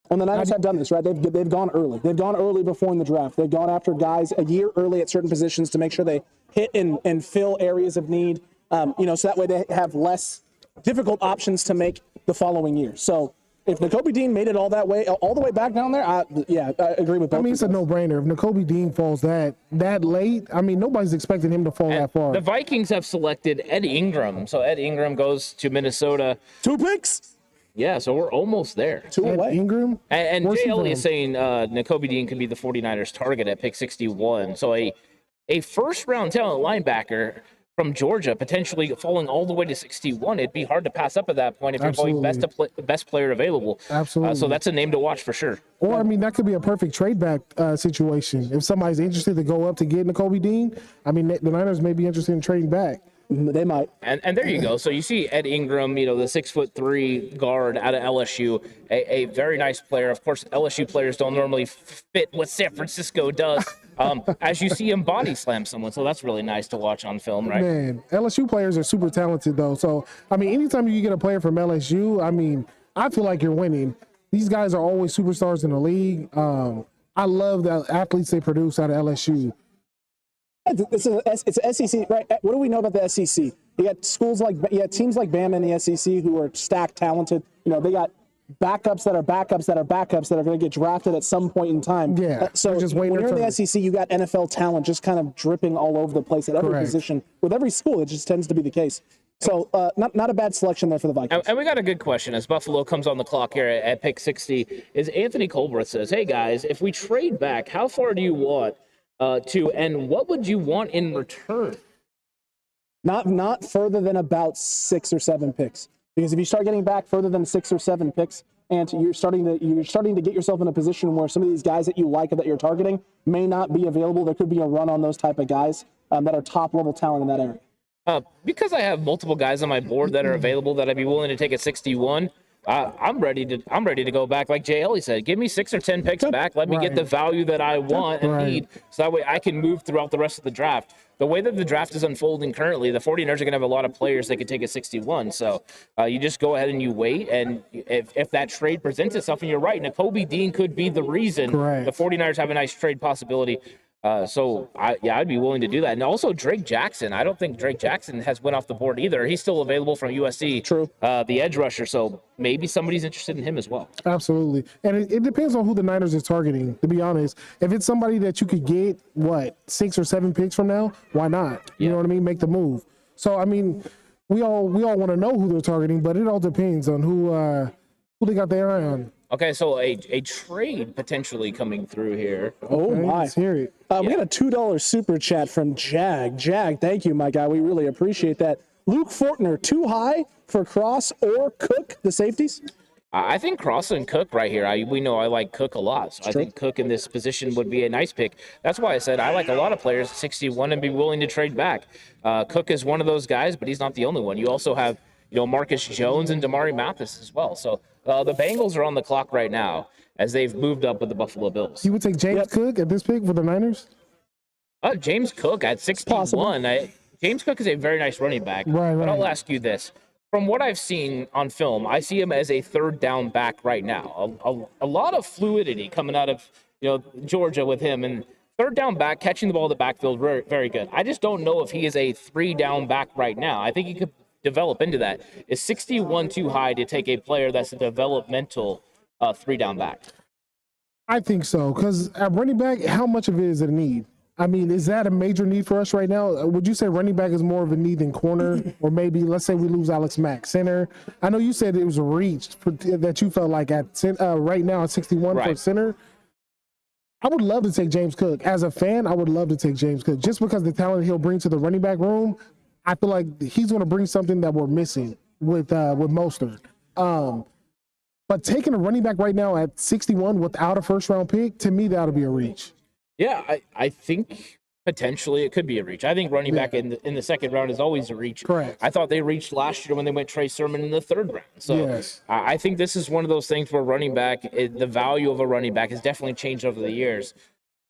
well, the Niners have done this, right? They've gone early. They've gone early before in the draft. They've gone after guys a year early at certain positions to make sure they hit and fill areas of need. So that way they have less difficult options to make the following year. So if Nakobe Dean made it all the way back down there, I agree with both. I mean, it's a no-brainer. If Nakobe Dean falls that late, I mean, nobody's expecting him to fall that far. The Vikings have selected Ed Ingram. So Ed Ingram goes to Minnesota. 2 picks? Yeah, so we're almost there. 2 away. Ingram? And Jay Elliott is saying Nakobe Dean could be the 49ers target at pick 61. So a first-round talent linebacker from Georgia potentially falling all the way to 61. It'd be hard to pass up at that point if you're going best player available. Absolutely. So that's a name to watch for sure. Or, I mean, that could be a perfect trade back situation. If somebody's interested to go up to get Nakobe Dean, I mean, the Niners may be interested in trading back. They might. And there you go. So you see Ed Ingram, the 6'3" guard out of LSU, a very nice player. Of course, LSU players don't normally fit what San Francisco does. As you see him body slam someone, so that's really nice to watch on film, right? Man, LSU players are super talented, though. So, I mean, anytime you get a player from LSU, I mean, I feel like you're winning. These guys are always superstars in the league. I love the athletes they produce out of LSU. It's an SEC, right? What do we know about the SEC? You got teams like Bama in the SEC who are stacked, talented. They got backups that are backups that are backups that are going to get drafted at some point in time. Yeah. So just when you're in the SEC, you got NFL talent just kind of dripping all over the place at every position. With every school, it just tends to be the case. So not a bad selection there for the Vikings. And we got a good question as Buffalo comes on the clock here at pick 60. Is Anthony Colbreth says, hey guys, if we trade back, how far do you want to, and what would you want in return? Not further than about 6 or 7 picks. Because if you start getting back further than 6 or 7 picks, and you're starting to get yourself in a position where some of these guys that you like or that you're targeting may not be available, there could be a run on those type of guys that are top level talent in that area. Because I have multiple guys on my board that are available that I'd be willing to take at 61. I'm ready to go back, like JHill said. Give me 6 or 10 picks back. Let me get the value that I want and need, so that way I can move throughout the rest of the draft. The way that the draft is unfolding currently, the 49ers are going to have a lot of players they could take at 61. So you just go ahead and you wait, and if that trade presents itself, and you're right, Nakobe Dean could be the reason the 49ers have a nice trade possibility. I'd be willing to do that. And also Drake Jackson. I don't think Drake Jackson has went off the board either. He's still available from USC. True. The edge rusher. So maybe somebody's interested in him as well. Absolutely. And it depends on who the Niners is targeting, to be honest. If it's somebody that you could get, 6 or 7 picks from now, why not? You know what I mean? Make the move. So, I mean, we all want to know who they're targeting, but it all depends on who they got their eye on. Okay, so a trade potentially coming through here. Oh, my. Let's hear it. We got a $2 super chat from Jag. Jag, thank you, my guy. We really appreciate that. Luke Fortner, too high for Cross or Cook, the safeties? I think Cross and Cook right here. We know I like Cook a lot. So I think Cook in this position would be a nice pick. That's why I said I like a lot of players at 61 and be willing to trade back. Cook is one of those guys, but he's not the only one. You also have, Marcus Jones and Damari Mathis as well. So the Bengals are on the clock right now as they've moved up with the Buffalo Bills. You would take James Cook at this pick for the Niners? James Cook at 61. James Cook is a very nice running back. Right. But I'll ask you this. From what I've seen on film, I see him as a third down back right now. A lot of fluidity coming out of Georgia with him, and third down back, catching the ball in the backfield, very, very good. I just don't know if he is a 3 down back right now. I think he could develop into that. Is 61 too high to take a player that's a developmental 3 down back? I think so, because at running back, how much of it is a need? I mean, is that a major need for us right now? Would you say running back is more of a need than corner? Or maybe, let's say we lose Alex Mack, center? I know you said it was a reach that you felt like at right now at 61 for center. I would love to take James Cook. As a fan, I would love to take James Cook. Just because the talent he'll bring to the running back room, I feel like he's going to bring something that we're missing with Mostert. But taking a running back right now at 61 without a first-round pick, to me, that would be a reach. Yeah, I think potentially it could be a reach. I think running back in the second round is always a reach. Correct. I thought they reached last year when they went Trey Sermon in the third round. So I think this is one of those things where running back, the value of a running back has definitely changed over the years.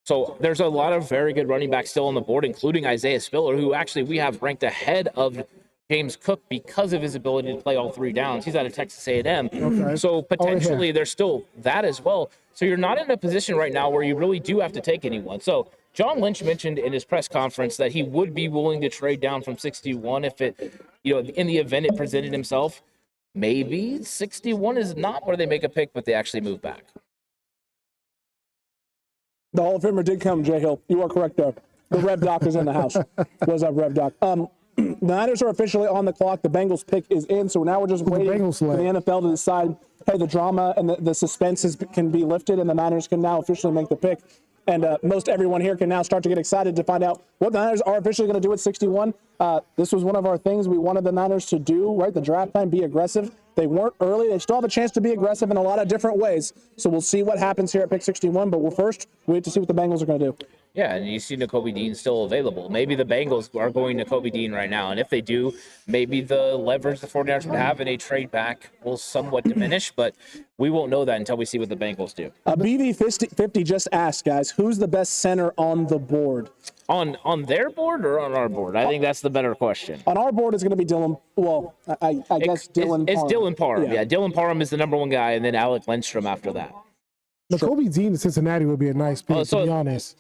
So there's a lot of very good running backs still on the board, including Isaiah Spiller, who actually we have ranked ahead of James Cook because of his ability to play all 3 downs. He's out of Texas A&M. Okay. So potentially there's still that as well. So you're not in a position right now where you really do have to take anyone. So John Lynch mentioned in his press conference that he would be willing to trade down from 61 if it, in the event it presented himself. Maybe 61 is not where they make a pick, but they actually move back. The Hall of Famer did come, JHill. You are correct there. The Rev Doc is in the house. What's up, Rev Doc? The Niners are officially on the clock. The Bengals pick is in, so now we're just waiting for the NFL to decide, hey, the drama and the suspense can be lifted, and the Niners can now officially make the pick. And most everyone here can now start to get excited to find out what the Niners are officially going to do at 61. This was one of our things we wanted the Niners to do, right? The draft plan, be aggressive. They weren't early. They still have a chance to be aggressive in a lot of different ways. So we'll see what happens here at pick 61. But we'll first wait to see what the Bengals are going to do. Yeah, and you see Nakobe Dean still available. Maybe the Bengals are going Nakobe Dean right now. And if they do, maybe the leverage the 49ers would have in a trade back will somewhat diminish. But we won't know that until we see what the Bengals do. BV50 just asked, guys, who's the best center on the board? On their board or on our board? I think that's the better question. On our board, it's going to be Dylan. Well, I guess Dylan Parham. It's Dylan Parham. Yeah, Dylan Parham is the number one guy, and then Alec Lindstrom after that. Nakobe Dean in Cincinnati would be a nice pick, to be honest.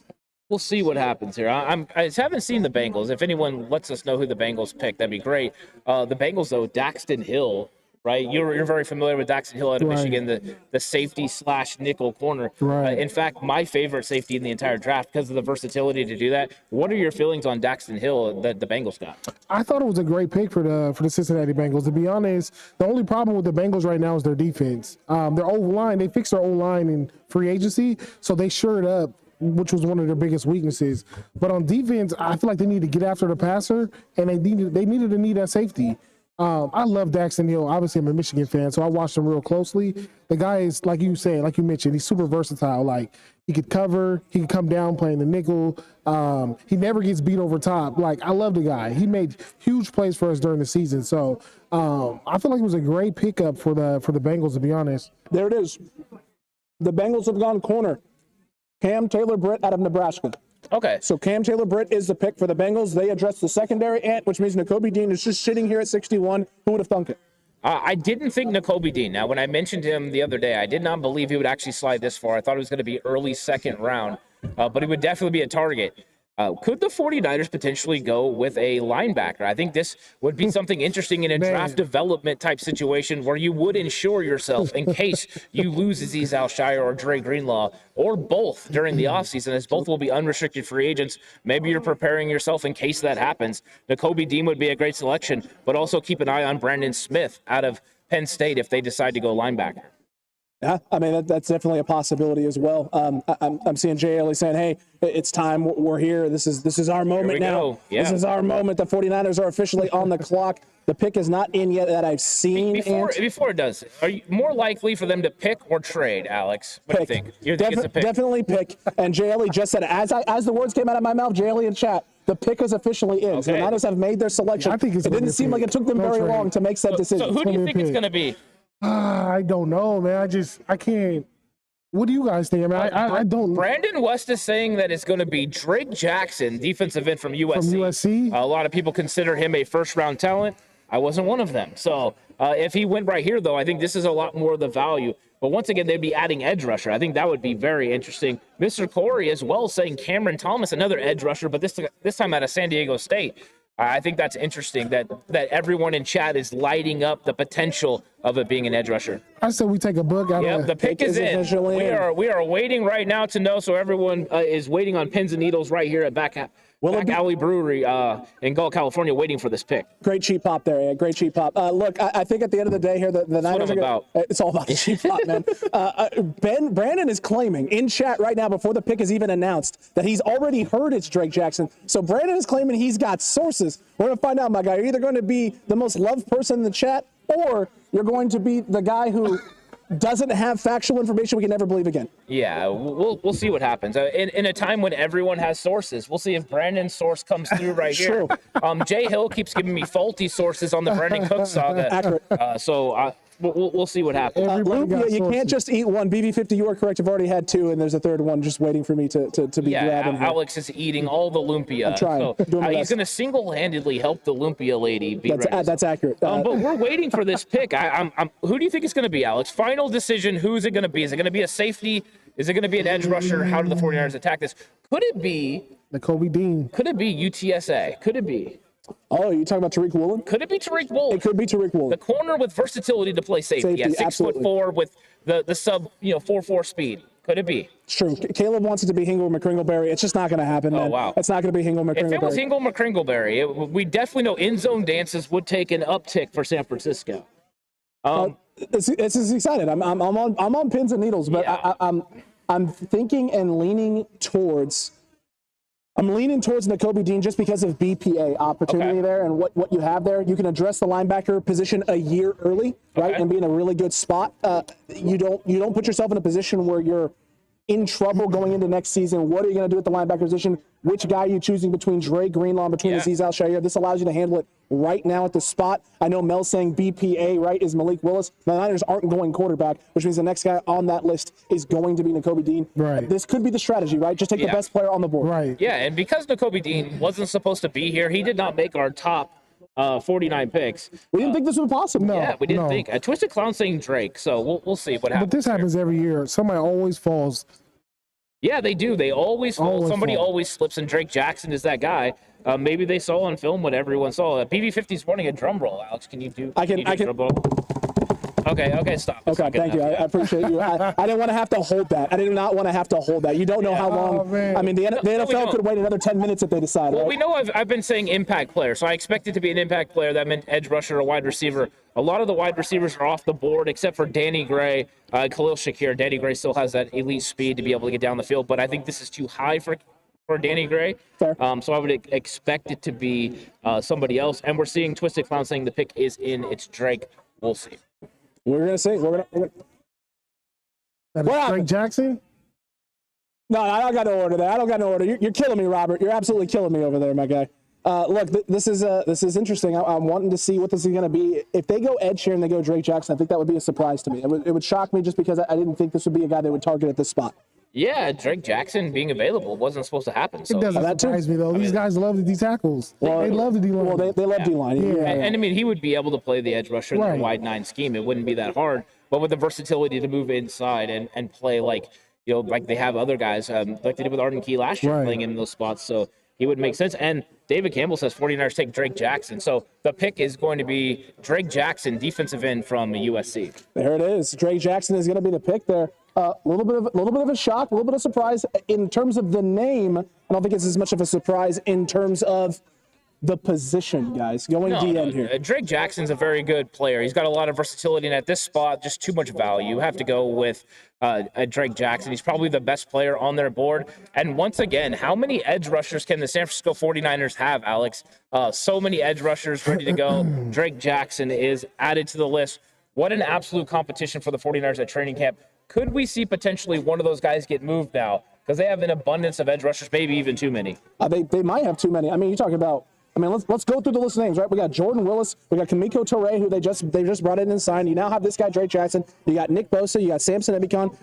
We'll see what happens here. I haven't seen the Bengals. If anyone lets us know who the Bengals pick, that'd be great. The Bengals, though, Daxton Hill, right? You're very familiar with Daxton Hill out of Michigan, the safety / nickel corner. Right. In fact, my favorite safety in the entire draft because of the versatility to do that. What are your feelings on Daxton Hill that the Bengals got? I thought it was a great pick for the Cincinnati Bengals. To be honest, the only problem with the Bengals right now is their defense. Their O-line, they fixed their O-line in free agency, so they shored up, which was one of their biggest weaknesses. But on defense, I feel like they need to get after the passer, and they needed to need that safety. I love Daxton Hill. Obviously, I'm a Michigan fan, so I watched him real closely. The guy is, like you said, like you mentioned, he's super versatile. Like, he could cover, he could come down playing the nickel. He never gets beat over top. Like, I love the guy. He made huge plays for us during the season. So I feel like it was a great pickup for the Bengals, to be honest. There it is. The Bengals have gone corner. Cam Taylor-Britt out of Nebraska. Okay. So Cam Taylor-Britt is the pick for the Bengals. They address the secondary, which means Nakobe Dean is just sitting here at 61. Who would have thunk it? I didn't think Nakobe Dean. Now, when I mentioned him the other day, I did not believe he would actually slide this far. I thought it was going to be early second round, but he would definitely be a target. Could the 49ers potentially go with a linebacker? I think this would be something interesting in a draft development type situation where you would insure yourself in case you lose Azeez Al-Shire or Dre Greenlaw or both during the offseason, as both will be unrestricted free agents. Maybe you're preparing yourself in case that happens. Nakobe Dean would be a great selection, but also keep an eye on Brandon Smith out of Penn State if they decide to go linebacker. Yeah, I mean, that's definitely a possibility as well. I'm seeing JHill saying, hey, it's time. We're here. This is our moment now. Yeah. This is our moment. The 49ers are officially on the clock. The pick is not in yet that I've seen. Before it does, are you more likely for them to pick or trade, Alex? What do you think? You think it's a pick? Definitely pick. And JHill just said, as the words came out of my mouth, JHill in chat, the pick is officially in. Okay. So the Niners have made their selection. I think it didn't seem like it took them very long to make that decision. So who do you think it's going to be? I don't know, man. I can't. What do you guys think? I mean, I don't. Brandon West is saying that it's going to be Drake Jackson, defensive end from USC. From USC? A lot of people consider him a first-round talent. I wasn't one of them. So if he went right here, though, I think this is a lot more of the value. But once again, they'd be adding edge rusher. I think that would be very interesting. Mr. Corey as well saying Cameron Thomas, another edge rusher, but this time out of San Diego State. I think that's interesting that everyone in chat is lighting up the potential of it being an edge rusher. I said we take a book out of the pick is in. We are waiting right now to know, so everyone is waiting on pins and needles right here at Back Alley Brewery in Galt, California, waiting for this pick. Great cheap pop there, yeah. Great cheap pop. Look, I think at the end of the day here, the Niners it's all about the cheap pop, man. Brandon is claiming in chat right now before the pick is even announced that he's already heard it's Drake Jackson. So Brandon is claiming he's got sources. We're going to find out, my guy. You're either going to be the most loved person in the chat or you're going to be the guy who doesn't have factual information we can never believe again. Yeah, we'll see what happens. In a time when everyone has sources, we'll see if Brandon's source comes through right here. JHill keeps giving me faulty sources on the Brandon Cook saga. Accurate. We'll see what happens. You can't just eat one. BB50, you are correct. I've already had two, and there's a third one just waiting for me to be grabbing. Alex is eating all the lumpia. I'm trying. So, he's going to single-handedly help the lumpia lady be ready. That's accurate. But we're waiting for this pick. Who do you think it's going to be, Alex? Final decision, who's it going to be? Is it going to be a safety? Is it going to be an edge rusher? How do the 49ers attack this? Could it be Nakobe Dean? Could it be UTSA? Could it be? Oh, you talking about Tariq Woolen? Could it be Tariq Woolen? It could be Tariq Woolen. The corner with versatility to play safety. Yeah, 6'4" with the sub 4.4 speed. Could it be? It's true. Caleb wants it to be Hingle McCringleberry. It's just not going to happen, man. Oh, wow. It's not going to be Hingle McCringleberry. If it was Hingle McCringleberry, we definitely know end zone dances would take an uptick for San Francisco. It's excited. I'm on pins and needles, but yeah. I'm thinking and leaning towards. I'm leaning towards Nakobe Dean just because of BPA opportunity there and what you have there. You can address the linebacker position a year early, right, and be in a really good spot. You don't put yourself in a position where you're in trouble going into next season. What are you going to do at the linebacker position? Which guy are you choosing between Dre Greenlaw and between Azeez Al-Shire? This allows you to handle it right now at the spot. I know Mel's saying BPA, right, is Malik Willis. The Niners aren't going quarterback, which means the next guy on that list is going to be Nakobe Dean. Right. This could be the strategy, right? Just take the best player on the board. Right. Yeah, and because Nakobe Dean wasn't supposed to be here, he did not make our top 49 picks. We didn't think this was possible. No, yeah, we didn't think. A Twisted Clown saying Drake, so we'll see what happens. But this happens every year. Somebody always falls. Yeah, they do. They always fall. Somebody always slips, and Drake Jackson is that guy. Maybe they saw on film what everyone saw. BB50 is running a drum roll. Alex, can you do? I can. Drum roll? Okay, stop. Okay, thank you. I appreciate you. I didn't want to have to hold that. I did not want to have to hold that. You don't know how long. I mean, the NFL could wait another 10 minutes if they decide. Well, right? we know I've been saying impact player, so I expect it to be an impact player. That meant edge rusher or wide receiver. A lot of the wide receivers are off the board, except for Danny Gray, Khalil Shakir. Danny Gray still has that elite speed to be able to get down the field, but I think this is too high for for Danny Gray. Fair. So I would expect it to be somebody else. And we're seeing Twisted Clown saying the pick is in. It's Drake. We'll see. We're going to see. We're gonna... Drake Jackson? No, I don't got no order there. I don't got no order. You're killing me, Robert. You're absolutely killing me over there, my guy. Look, this is interesting. I'm wanting to see what this is going to be. If they go edge here and they go Drake Jackson, I think that would be a surprise to me. It would shock me just because I didn't think this would be a guy they would target at this spot. Yeah, Drake Jackson being available wasn't supposed to happen. So it doesn't surprise me, though. These guys love the D tackles. They love the D line. Well, they love D-line. Yeah. And I mean, he would be able to play the edge rusher in the wide 9 scheme. It wouldn't be that hard. But with the versatility to move inside and play like they have other guys, like they did with Arden Key last year, playing in those spots. So he would make sense. And David Campbell says 49ers take Drake Jackson. So the pick is going to be Drake Jackson, defensive end from USC. There it is. Drake Jackson is going to be the pick there. A little bit of a shock, a little bit of surprise in terms of the name. I don't think it's as much of a surprise in terms of the position, guys. Going DN here. Drake Jackson's a very good player. He's got a lot of versatility, and at this spot, just too much value. You have to go with Drake Jackson. He's probably the best player on their board. And once again, how many edge rushers can the San Francisco 49ers have, Alex? So many edge rushers ready to go. Drake Jackson is added to the list. What an absolute competition for the 49ers at training camp. Could we see potentially one of those guys get moved now? Because they have an abundance of edge rushers, maybe even too many. They might have too many. I mean, you're talking about. I mean, let's go through the list of names, right? We got Jordan Willis, we got Kamiko Toure, who they just brought in and signed. You now have this guy Drake Jackson. You got Nick Bosa, you got Samson Ebicon.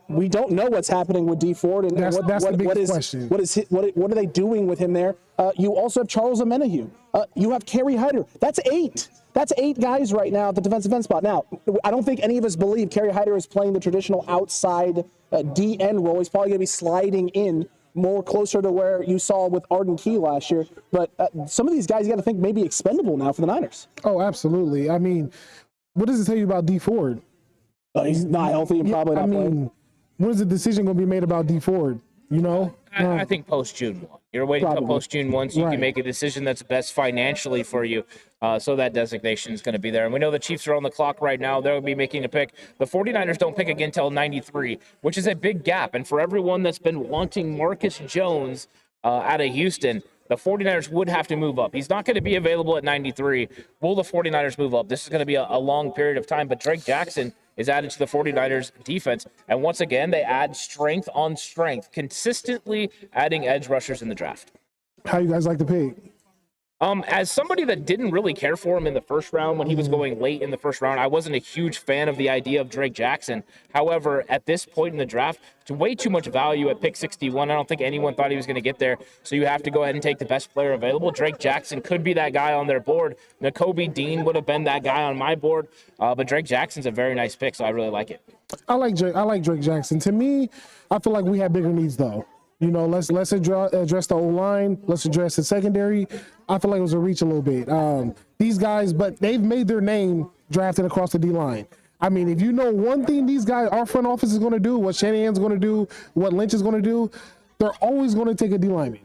We don't know what's happening with D Ford and that's the biggest question. What are they doing with him there? You also have Charles Omenihu. You have Kerry Hyder. That's 8. That's 8 guys right now at the defensive end spot. Now, I don't think any of us believe Kerry Hyder is playing the traditional outside DN role. He's probably going to be sliding in more closer to where you saw with Arden Key last year. But some of these guys you got to think may be expendable now for the Niners. Oh, absolutely. I mean, what does it tell you about D Ford? He's not healthy and probably not playing. When is the decision going to be made about D Ford? I think post-June 1. You're waiting until post-June 1 so you can make a decision that's best financially for you. So that designation is going to be there. And we know the Chiefs are on the clock right now. They'll be making a pick. The 49ers don't pick again until 93, which is a big gap. And for everyone that's been wanting Marcus Jones out of Houston, the 49ers would have to move up. He's not going to be available at 93. Will the 49ers move up? This is going to be a long period of time. But Drake Jackson is added to the 49ers defense. And once again, they add strength on strength, consistently adding edge rushers in the draft. How you guys like the pick? As somebody that didn't really care for him in the first round when he was going late in the first round, I wasn't a huge fan of the idea of Drake Jackson. However, at this point in the draft, it's way too much value at pick 61. I don't think anyone thought he was going to get there. So you have to go ahead and take the best player available. Drake Jackson could be that guy on their board. Nakobe Dean would have been that guy on my board. But Drake Jackson's a very nice pick, so I really like it. I like Drake Jackson. To me, I feel like we have bigger needs, though. Let's address the O-line. Let's address the secondary. I feel like it was a reach a little bit. These guys, but they've made their name drafted across the D-line. I mean, if you know one thing these guys, our front office is going to do, what Shanahan's going to do, what Lynch is going to do, they're always going to take a D-lineman,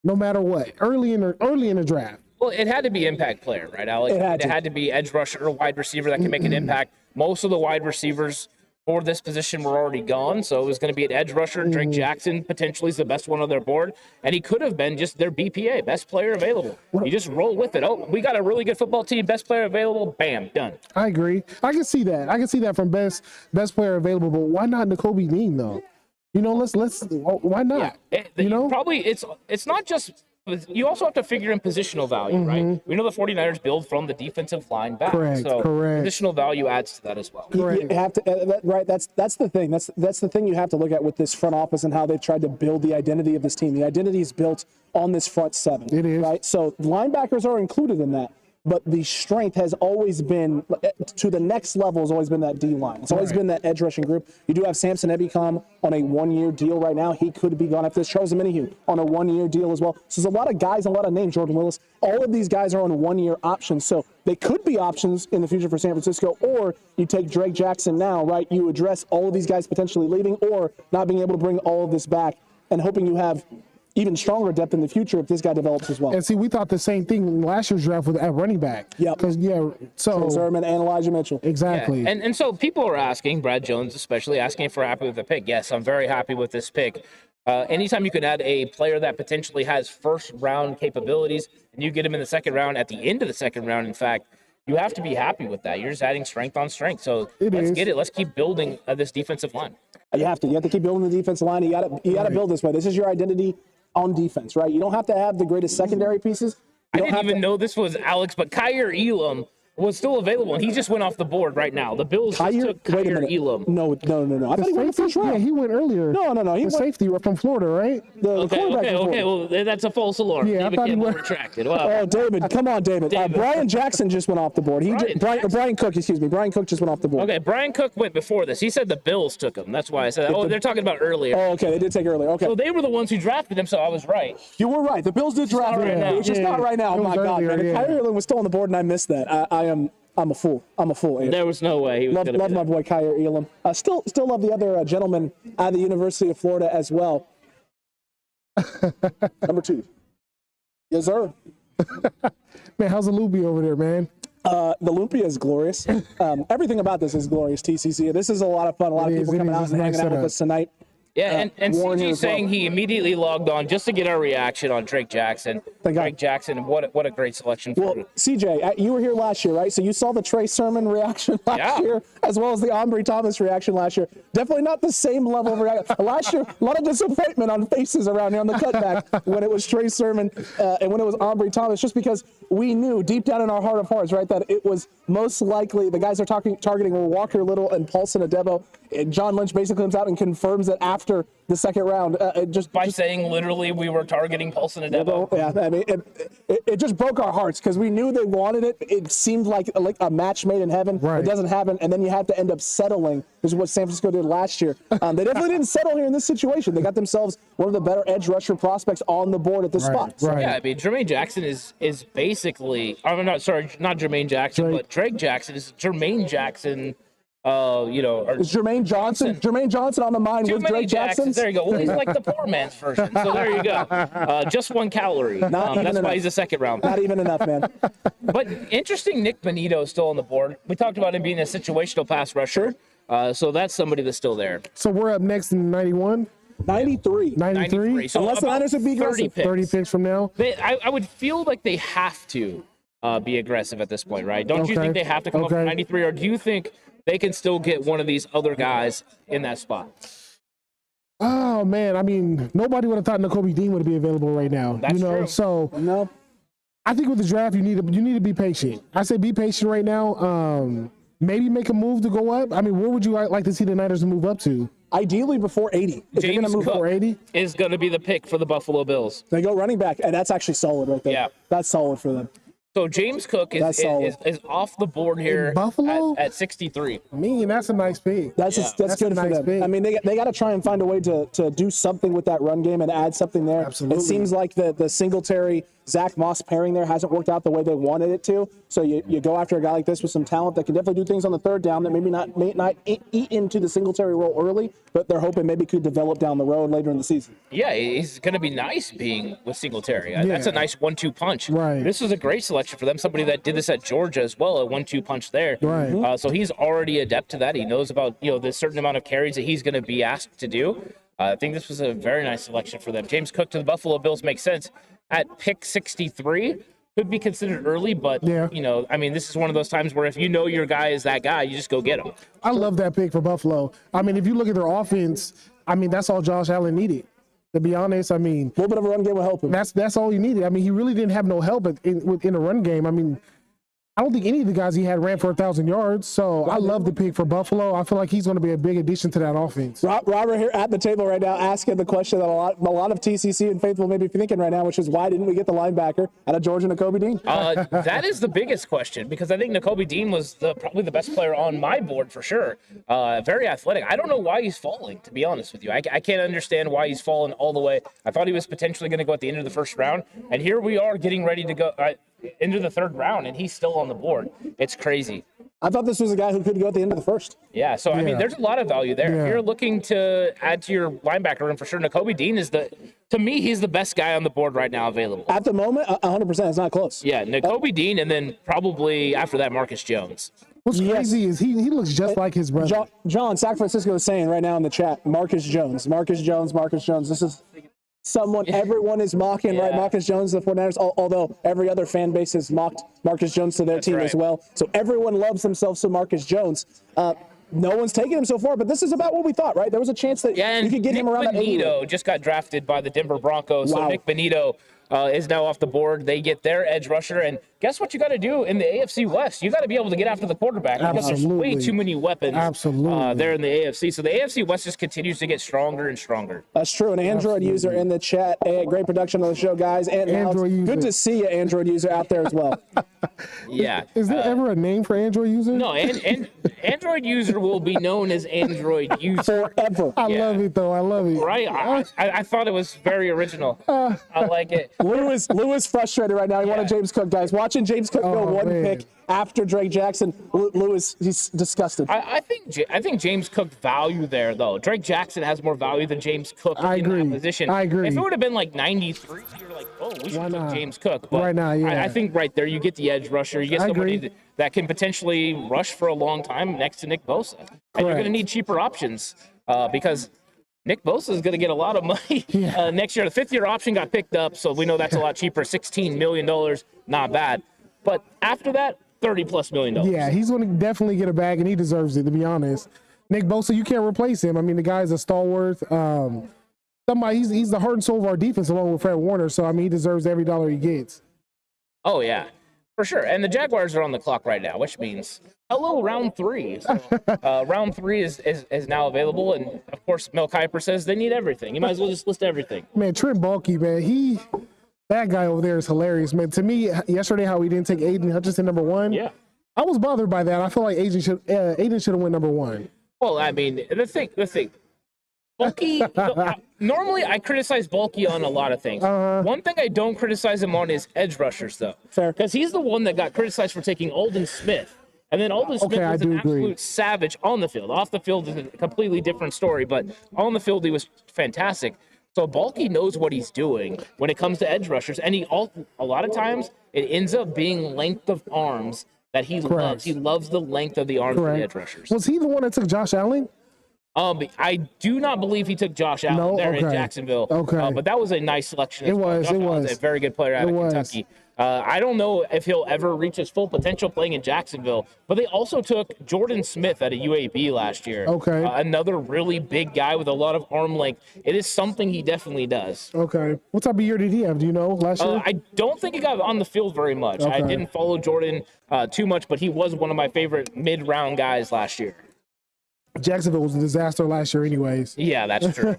no matter what, early in the draft. Well, it had to be impact player, right, Alex? It had to be edge rusher or wide receiver that can make an impact. Most of the wide receivers for this position were already gone, so it was going to be an edge rusher. Drake Jackson potentially is the best one on their board, and he could have been just their BPA, best player available. You just roll with it. Oh, we got a really good football team, best player available, bam, done. I agree. I can see that from best player available, but why not Nakobe Dean though? Let's why not? Yeah, probably it's not just. You also have to figure in positional value, right? We know the 49ers build from the defensive line back. Correct. Positional value adds to that as well. You have to, right? That's the thing. That's the thing you have to look at with this front office and how they've tried to build the identity of this team. The identity is built on this front seven. It is. Right? So linebackers are included in that. But the strength has always been, to the next level, has always been that D-line. It's always been that edge rushing group. You do have Samson Ebicom on a 1-year deal right now. He could be gone after this. Charles Omenihu on a 1-year deal as well. So there's a lot of guys, a lot of names, Jordan Willis. All of these guys are on 1-year options. So they could be options in the future for San Francisco. Or you take Drake Jackson now, right? You address all of these guys potentially leaving or not being able to bring all of this back and hoping you have even stronger depth in the future if this guy develops as well. And see, we thought the same thing in last year's draft at running back. Yeah. Because, so Zerman and Elijah Mitchell. Exactly. Yeah. And so people are asking, Brad Jones especially, asking if we're happy with the pick. Yes, I'm very happy with this pick. Anytime you can add a player that potentially has first round capabilities and you get him in the second round, at the end of the second round, in fact, you have to be happy with that. You're just adding strength on strength. So let's get it. Let's keep building this defensive line. You have to keep building the defensive line. You got to build this way. This is your identity on defense, right? You don't have to have the greatest secondary pieces. I didn't even know this was Alex, but Kyer Elam was still available, and he just went off the board right now. The Bills just took Kyer Elam. No. I thought he went the first round. Yeah, he went earlier. No. He went safety from Florida, right? Okay. Well, that's a false alarm. Yeah, I thought he went retracted. Wow. Oh, David, come on, David. Brian Jackson just went off the board. Brian Cook, excuse me. Brian Cook just went off the board. Okay, Brian Cook went before this. He said the Bills took him. That's why I said, they're talking about earlier. Oh, okay, they did take earlier. Okay. So they were the ones who drafted him, so I was right. You were right. The Bills did draft him. It was just not right now. Oh, my God, man. If Kyer Elam was still on the board and I missed that, I'm a fool. There was no way he was going to be love my boy Kyer Elam. Still love the other gentleman out of the University of Florida as well. Number 2. Yes, sir. Man, how's the Loopy over there, man? The Lumpia is glorious. Everything about this is glorious, TCC. This is a lot of fun. A lot of people coming out and hanging out with us tonight. Yeah, and CJ saying he immediately logged on just to get our reaction on Drake Jackson. Drake Jackson, what a great selection for him. CJ, you were here last year, right? So you saw the Trey Sermon reaction last year, as well as the Ambry Thomas reaction last year. Definitely not the same level of reaction. Last year, a lot of disappointment on faces around here on the cutback when it was Trey Sermon and when it was Ambry Thomas, just because we knew deep down in our heart of hearts, right, that it was most likely the guys they're targeting were Walker Little and Paulson Adebo. And John Lynch basically comes out and confirms it after the second round. By saying literally we were targeting Paulson Adebo. Yeah, I mean, it just broke our hearts because we knew they wanted it. It seemed like a match made in heaven. Right. It doesn't happen, and then you have to end up settling. This is what San Francisco did last year. They definitely didn't settle here in this situation. They got themselves one of the better edge rusher prospects on the board at this spot. So. Right. Yeah, I mean, Jermaine Jackson is basically. I'm not Jermaine Jackson, but Drake Jackson is Jermaine Jackson. Is Jermaine Johnson? Jermaine Johnson on the mind with Drake Jackson. There you go. Well, he's like the poor man's version. So there you go. Just 1 calorie. That's why he's a second round. Not even enough, man. But interesting, Nick Benito is still on the board. We talked about him being a situational pass rusher. So that's somebody that's still there. So we're up next in 91. 93. 93. So unless the Niners would be aggressive. 30 picks from now. I would feel like they have to be aggressive at this point, right? Don't you think they have to come up with 93, or do you think they can still get one of these other guys in that spot? Oh man, I mean, nobody would have thought Nakobe Dean would be available right now. That's true. So no. I think with the draft, you need to be patient. I say be patient right now. Maybe make a move to go up. I mean, where would you like to see the Niners move up to? Ideally before 80. If James move Cook before 80 is going to be the pick for the Buffalo Bills. They go running back, and that's actually solid right there. Yeah. That's solid for them. So James Cook is off the board here in Buffalo at 63. That's a nice pick. That's good for them. Pick. I mean, they got to try and find a way to do something with that run game and add something there. Absolutely. It seems like the Singletary Zach Moss pairing there hasn't worked out the way they wanted it to. So you go after a guy like this with some talent that can definitely do things on the third down that may not eat into the Singletary role early, but they're hoping maybe could develop down the road later in the season. Yeah, he's going to be nice being with Singletary. Yeah. That's a nice 1-2 punch. Right. This was a great selection for them. Somebody that did this at Georgia as well, a 1-2 punch there. Right. So he's already adept to that. He knows about the certain amount of carries that he's going to be asked to do. I think this was a very nice selection for them. James Cook to the Buffalo Bills makes sense. At pick 63, could be considered early, but, I mean, this is one of those times where if you know your guy is that guy, you just go get him. I love that pick for Buffalo. I mean, if you look at their offense, I mean, that's all Josh Allen needed. To be honest, I mean, a little bit of a run game will help him. That's all he needed. I mean, he really didn't have no help in a run game. I mean, I don't think any of the guys he had ran for 1,000 yards. So I love the pick for Buffalo. I feel like he's going to be a big addition to that offense. Robert here at the table right now asking the question that a lot of TCC and faithful may be thinking right now, which is why didn't we get the linebacker out of Georgia, Nakobe Dean? That is the biggest question, because I think Nakobe Dean was probably the best player on my board for sure. Very athletic. I don't know why he's falling, to be honest with you. I can't understand why he's fallen all the way. I thought he was potentially going to go at the end of the first round, and here we are getting ready to go into the third round, and he's still on the board. It's crazy. I thought this was a guy who could go at the end of the first. Yeah, so I mean, there's a lot of value there. Yeah. If you're looking to add to your linebacker room for sure, Nakobe Dean is to me, he's the best guy on the board right now available. At the moment, 100%. It's not close. Yeah, Nakobe Dean, and then probably after that, Marcus Jones. What's crazy is he looks just like his brother. John, San Francisco is saying right now in the chat, Marcus Jones. This is someone everyone is mocking, right? Marcus Jones, the 49ers, although every other fan base has mocked Marcus Jones to their team as well. So everyone loves themselves some Marcus Jones. No one's taken him so far, but this is about what we thought, right? There was a chance that you could get him around that 80. Nick Bonito just got drafted by the Denver Broncos. So Nick Bonito is now off the board. They get their edge rusher. And guess what you got to do in the AFC West? You got to be able to get after the quarterback because there's way too many weapons there in the AFC. So the AFC West just continues to get stronger and stronger. That's true. An Android user in the chat. Hey, great production on the show, guys. And Alex, good to see you, Android user, out there as well. Yeah. Is there ever a name for Android user? No, and Android user will be known as Android user forever. I love it, though. I love it. Right? I thought it was very original. I like it. Lewis frustrated right now. He wanted James Cook, guys. Watching James Cook go one pick after Drake Jackson, Lewis, he's disgusted. I think James Cook value there, though. Drake Jackson has more value than James Cook in that position. I agree. If it would have been like 93, you're like, oh, we should take James Cook. But right now, I think right there, you get the edge rusher. You get somebody that can potentially rush for a long time next to Nick Bosa. And you're going to need cheaper options because Nick Bosa is going to get a lot of money next year. The fifth-year option got picked up, so we know that's a lot cheaper. $16 million, not bad. But after that, $30+ million. Yeah, he's going to definitely get a bag, and he deserves it, to be honest. Nick Bosa, you can't replace him. I mean, the guy's a stalwart. He's the heart and soul of our defense along with Fred Warner, so, I mean, he deserves every dollar he gets. Oh, yeah, for sure. And the Jaguars are on the clock right now, which means hello, round 3. So, round 3 is now available, and, of course, Mel Kiper says they need everything. You might as well just list everything. Man, Trent Baalke, man, that guy over there is hilarious, man. To me, yesterday, how we didn't take Aiden Hutchinson number 1. Yeah. I was bothered by that. I feel like Aiden should have went number 1. Well, I mean, the thing. Baalke, normally I criticize Baalke on a lot of things. One thing I don't criticize him on is edge rushers, though. Fair. Because he's the one that got criticized for taking Aldon Smith. And then Aldon Smith was an absolute savage on the field. Off the field is a completely different story, but on the field he was fantastic. So Baalke knows what he's doing when it comes to edge rushers, and a lot of times it ends up being length of arms that he loves. He loves the length of the arms of the edge rushers. Was he the one that took Josh Allen? I do not believe he took Josh Allen in Jacksonville. But that was a nice selection. It was a very good player out of Kentucky. I don't know if he'll ever reach his full potential playing in Jacksonville, but they also took Jordan Smith at a UAB last year. Another really big guy with a lot of arm length. It is something he definitely does. What type of year did he have? Do you know last year? I don't think he got on the field very much. I didn't follow Jordan too much, but he was one of my favorite mid-round guys last year. Jacksonville was a disaster last year anyways. Yeah, that's true.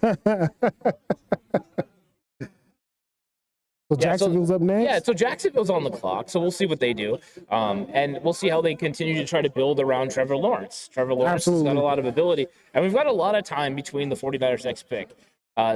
So Jacksonville's up next? Yeah, so Jacksonville's on the clock, so we'll see what they do. And we'll see how they continue to try to build around Trevor Lawrence. Trevor Lawrence has got a lot of ability, and we've got a lot of time between the 49ers' next pick.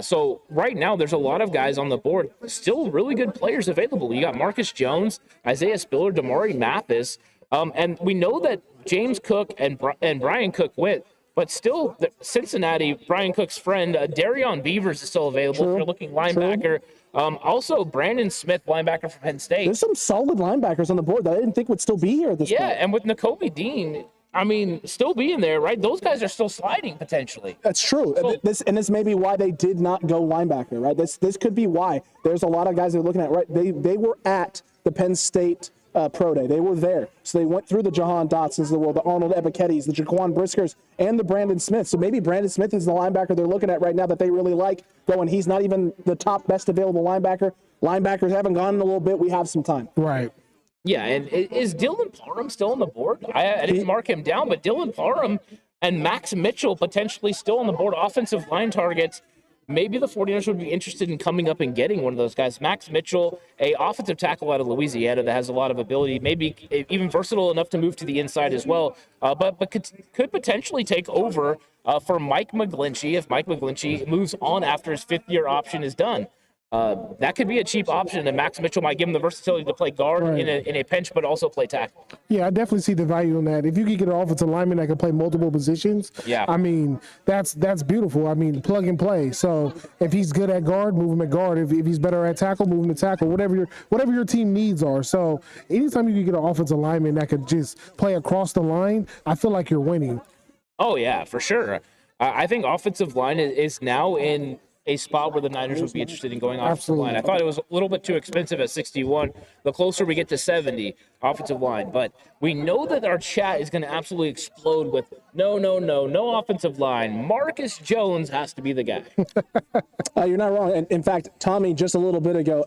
So right now, there's a lot of guys on the board, still really good players available. You got Marcus Jones, Isaiah Spiller, Damari Mathis, and we know that James Cook and Brian Cook went. But still, Cincinnati, Brian Cook's friend, Darion Beavers is still available. If you're looking linebacker. Also, Brandon Smith, linebacker from Penn State. There's some solid linebackers on the board that I didn't think would still be here at this point. Yeah, and with Nakobe Dean, I mean, still being there, right? Those guys are still sliding potentially. That's true. So, this may be why they did not go linebacker, right? This could be why. There's a lot of guys that are looking at, right? They were at the Penn State Pro Day. They were there. So they went through the Jahan Dotsons of the world, the Arnold Ebikettis, the Jaquan Briskers, and the Brandon Smith. So maybe Brandon Smith is the linebacker they're looking at right now that they really like, going, he's not even the top best available linebacker. Linebackers haven't gone in a little bit. We have some time. Right. Yeah, and is Dylan Parham still on the board? I didn't mark him down, but Dylan Parham and Max Mitchell potentially still on the board, offensive line targets. Maybe the 49ers would be interested in coming up and getting one of those guys. Max Mitchell, a offensive tackle out of Louisiana that has a lot of ability, maybe even versatile enough to move to the inside as well, but could potentially take over for Mike McGlinchey if Mike McGlinchey moves on after his fifth-year option is done. that could be a cheap option, and Max Mitchell might give him the versatility to play guard in a pinch, but also play tackle. Yeah, I definitely see the value in that. If you could get an offensive lineman that can play multiple positions, I mean, that's beautiful. I mean, plug and play. So if he's good at guard, move him at guard. If he's better at tackle, move him to tackle. Whatever your team needs are. So anytime you can get an offensive lineman that could just play across the line, I feel like you're winning. Oh yeah, for sure. I think offensive line is now in a spot where the Niners would be interested in going offensive line. I thought it was a little bit too expensive at 61. The closer we get to 70, offensive line. But we know that our chat is going to absolutely explode with no offensive line. Marcus Jones has to be the guy. You're not wrong. In fact, Tommy just a little bit ago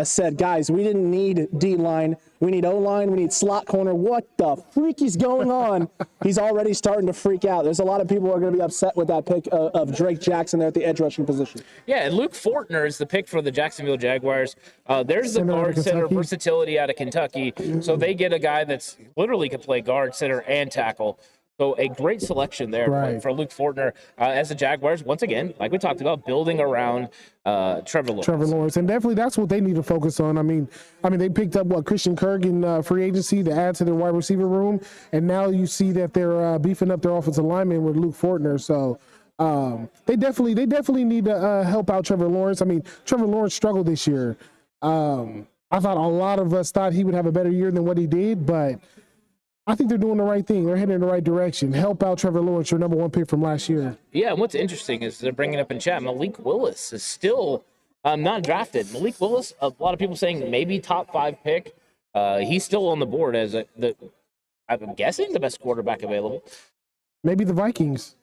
said, guys, we didn't need D-line. We need O-line. We need slot corner. What the freak is going on? He's already starting to freak out. There's a lot of people who are going to be upset with that pick of Drake Jackson there at the edge rushing position. Yeah, and Luke Fortner is the pick for the Jacksonville Jaguars. There's the guard center versatility out of Kentucky. So they get a guy that's literally can play guard, center, and tackle. So a great selection there for Luke Fortner as the Jaguars. Once again, like we talked about, building around Trevor Lawrence. And definitely that's what they need to focus on. I mean, they picked up Christian Kirk in free agency to add to their wide receiver room, and now you see that they're beefing up their offensive lineman with Luke Fortner. So they definitely need to help out Trevor Lawrence. I mean, Trevor Lawrence struggled this year. I thought a lot of us thought he would have a better year than what he did, but I think they're doing the right thing. They're heading in the right direction. Help out Trevor Lawrence, your number one pick from last year. Yeah, and what's interesting is they're bringing up in chat, Malik Willis is still not drafted. Malik Willis, a lot of people saying maybe top 5 pick. He's still on the board as I'm guessing the best quarterback available. Maybe the Vikings.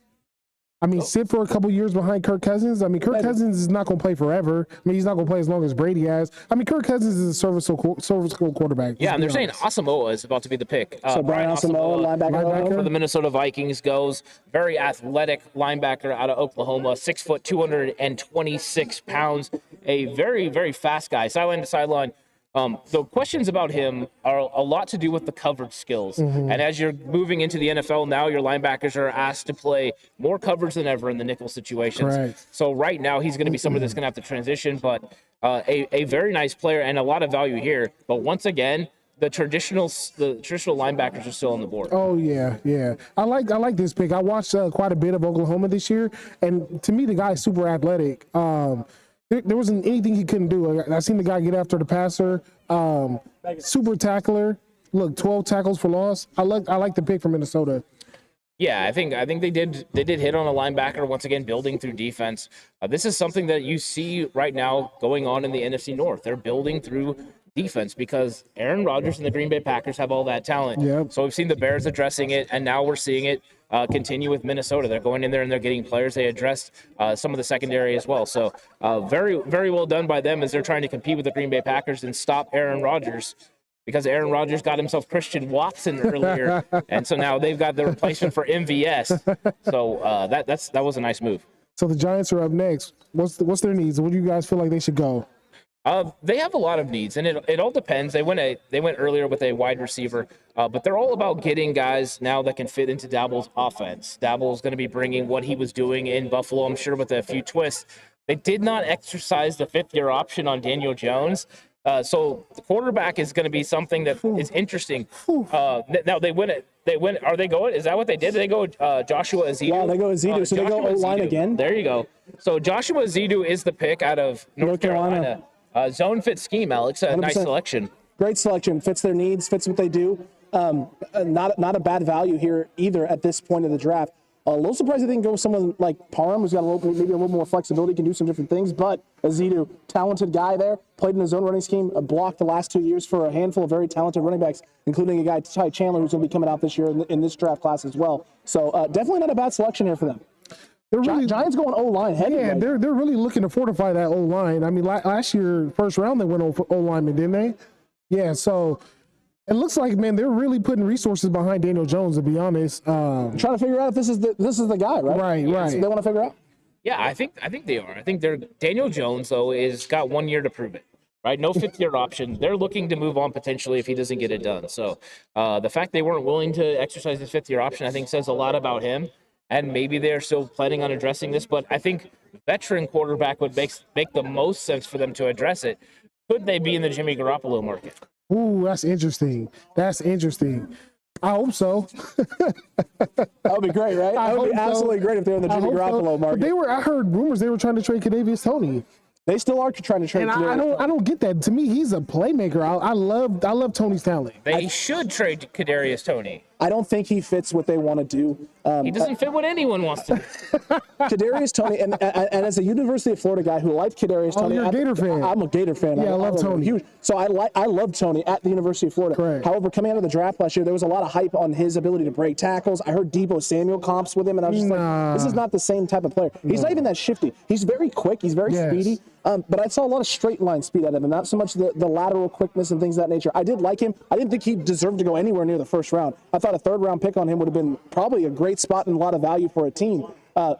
I mean, sit for a couple years behind Kirk Cousins. I mean, Kirk Cousins is not going to play forever. I mean, he's not going to play as long as Brady has. I mean, Kirk Cousins is a serviceable quarterback. Yeah, and they're saying Asamoah is about to be the pick. So Brian Asamoah, linebacker for the Minnesota Vikings goes. Very athletic linebacker out of Oklahoma, 6 foot, 226 pounds. A very, very fast guy, sideline to sideline. The questions about him are a lot to do with the coverage skills. And as you're moving into the NFL now, your linebackers are asked to play more coverage than ever in the nickel situations. Right. So right now he's going to be somebody that's going to have to transition, but a very nice player and a lot of value here. But once again, the traditional linebackers are still on the board. Oh yeah. I like this pick. I watched quite a bit of Oklahoma this year, and to me the guy's super athletic. There wasn't anything he couldn't do. I seen the guy get after the passer. Super tackler. Look, 12 tackles for loss. I like the pick from Minnesota. Yeah, I think they did hit on a linebacker once again, building through defense. This is something that you see right now going on in the NFC North. They're building through defense because Aaron Rodgers and the Green Bay Packers have all that talent. Yep. So we've seen the Bears addressing it, and now we're seeing it continue with Minnesota. They're going in there and they're getting players. They addressed some of the secondary as well. So very, very well done by them as they're trying to compete with the Green Bay Packers and stop Aaron Rodgers, because Aaron Rodgers got himself Christian Watson earlier, and so now they've got the replacement for MVS. So that was a nice move. So the Giants are up next. What's their needs? Where do you guys feel like they should go? They have a lot of needs, and it all depends. They went earlier with a wide receiver, but they're all about getting guys now that can fit into Daboll's offense. Daboll's going to be bringing what he was doing in Buffalo, I'm sure, with a few twists. They did not exercise the 5th-year option on Daniel Jones, so the quarterback is going to be something that is interesting. Now they win it. Are they going? Is that what they did? Did they go Joshua Azidu? Yeah, they go Azidu. So they go O-line again. There you go. So Joshua Azidu is the pick out of North Carolina. Zone fit scheme, Alex. A nice selection. Great selection. Fits their needs, fits what they do. Not a bad value here either at this point of the draft. A little surprised they didn't go with someone like Parham, who's got maybe a little more flexibility, can do some different things. But Azidu, talented guy there, played in his own running scheme, blocked the last 2 years for a handful of very talented running backs, including a guy, Ty Chandler, who's going to be coming out this year in this draft class as well. So definitely not a bad selection here for them. Giants going O-line heavy. Yeah, they're really looking to fortify that O-line. I mean, last year, first round, they went O-lineman, didn't they? Yeah, so it looks like, man, they're really putting resources behind Daniel Jones, to be honest. Trying to figure out if this is the guy, right? Right. So they want to figure out? Yeah, I think they are. I think Daniel Jones, though, is got 1 year to prove it. Right, no 5th-year option. They're looking to move on potentially if he doesn't get it done. So the fact they weren't willing to exercise his 5th-year option, I think, says a lot about him. And maybe they're still planning on addressing this, but I think veteran quarterback would make the most sense for them to address it. Could they be in the Jimmy Garoppolo market? Ooh, that's interesting. I hope so. That would be great, right? That would be absolutely great if they're in the Jimmy Garoppolo market. But I heard rumors they were trying to trade Kadarius Toney. They still are trying to trade. And I don't get that. To me, he's a playmaker. I love Tony's talent. They should trade Kadarius Toney. I don't think he fits what they want to do. He doesn't fit what anyone wants to do. Kadarius Toney, and as a University of Florida guy who liked Kadarius Toney. You're a Gator fan. I'm a Gator fan. Yeah, I love Toney. Huge. So I love Toney at the University of Florida. Correct. However, coming out of the draft last year, there was a lot of hype on his ability to break tackles. I heard Deebo Samuel comps with him, and I was just like, this is not the same type of player. He's not even that shifty. He's very quick. He's very speedy. But I saw a lot of straight line speed out of him, not so much the lateral quickness and things of that nature. I did like him. I didn't think he deserved to go anywhere near the first round. I thought a third-round pick on him would have been probably a great spot and a lot of value for a team.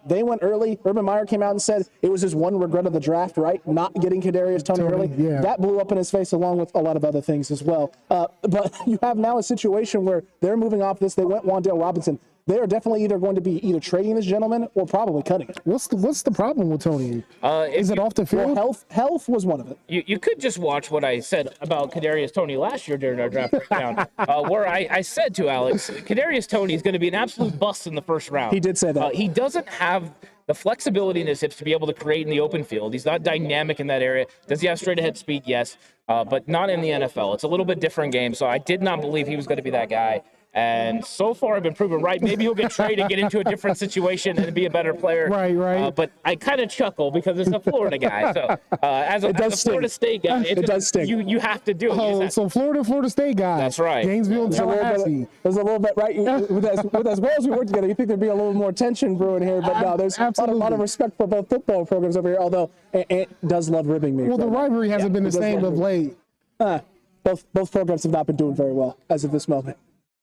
They went early. Urban Meyer came out and said it was his one regret of the draft, right? Not getting Kadarius Toney early. Yeah. That blew up in his face along with a lot of other things as well. But you have now a situation where they're moving off this. They went Wan'Dale Robinson. They are definitely either going to be trading this gentleman or probably cutting him. What's the problem with Toney? Is it off the field? Well, health was one of it. You could just watch what I said about Kadarius Toney last year during our draft breakdown, where I said to Alex, Kadarius Toney is going to be an absolute bust in the first round. He did say that. He doesn't have the flexibility in his hips to be able to create in the open field. He's not dynamic in that area. Does he have straight ahead speed? Yes, but not in the NFL. It's a little bit different game, so I did not believe he was going to be that guy. And so far, I've been proven right. Maybe he'll get traded, get into a different situation, and be a better player. Right. But I kind of chuckle because it's a Florida guy. So as a Florida State guy, it does stink. You have to do it. Oh, so Florida State guy. That's right. Gainesville and Tallahassee. There's a little bit, right? With as well as we work together, you think there'd be a little more tension brewing here, but no, there's a lot of respect for both football programs over here, although Ant does love ribbing me. Well, the rivalry hasn't been the same of late. Both programs have not been doing very well as of this moment.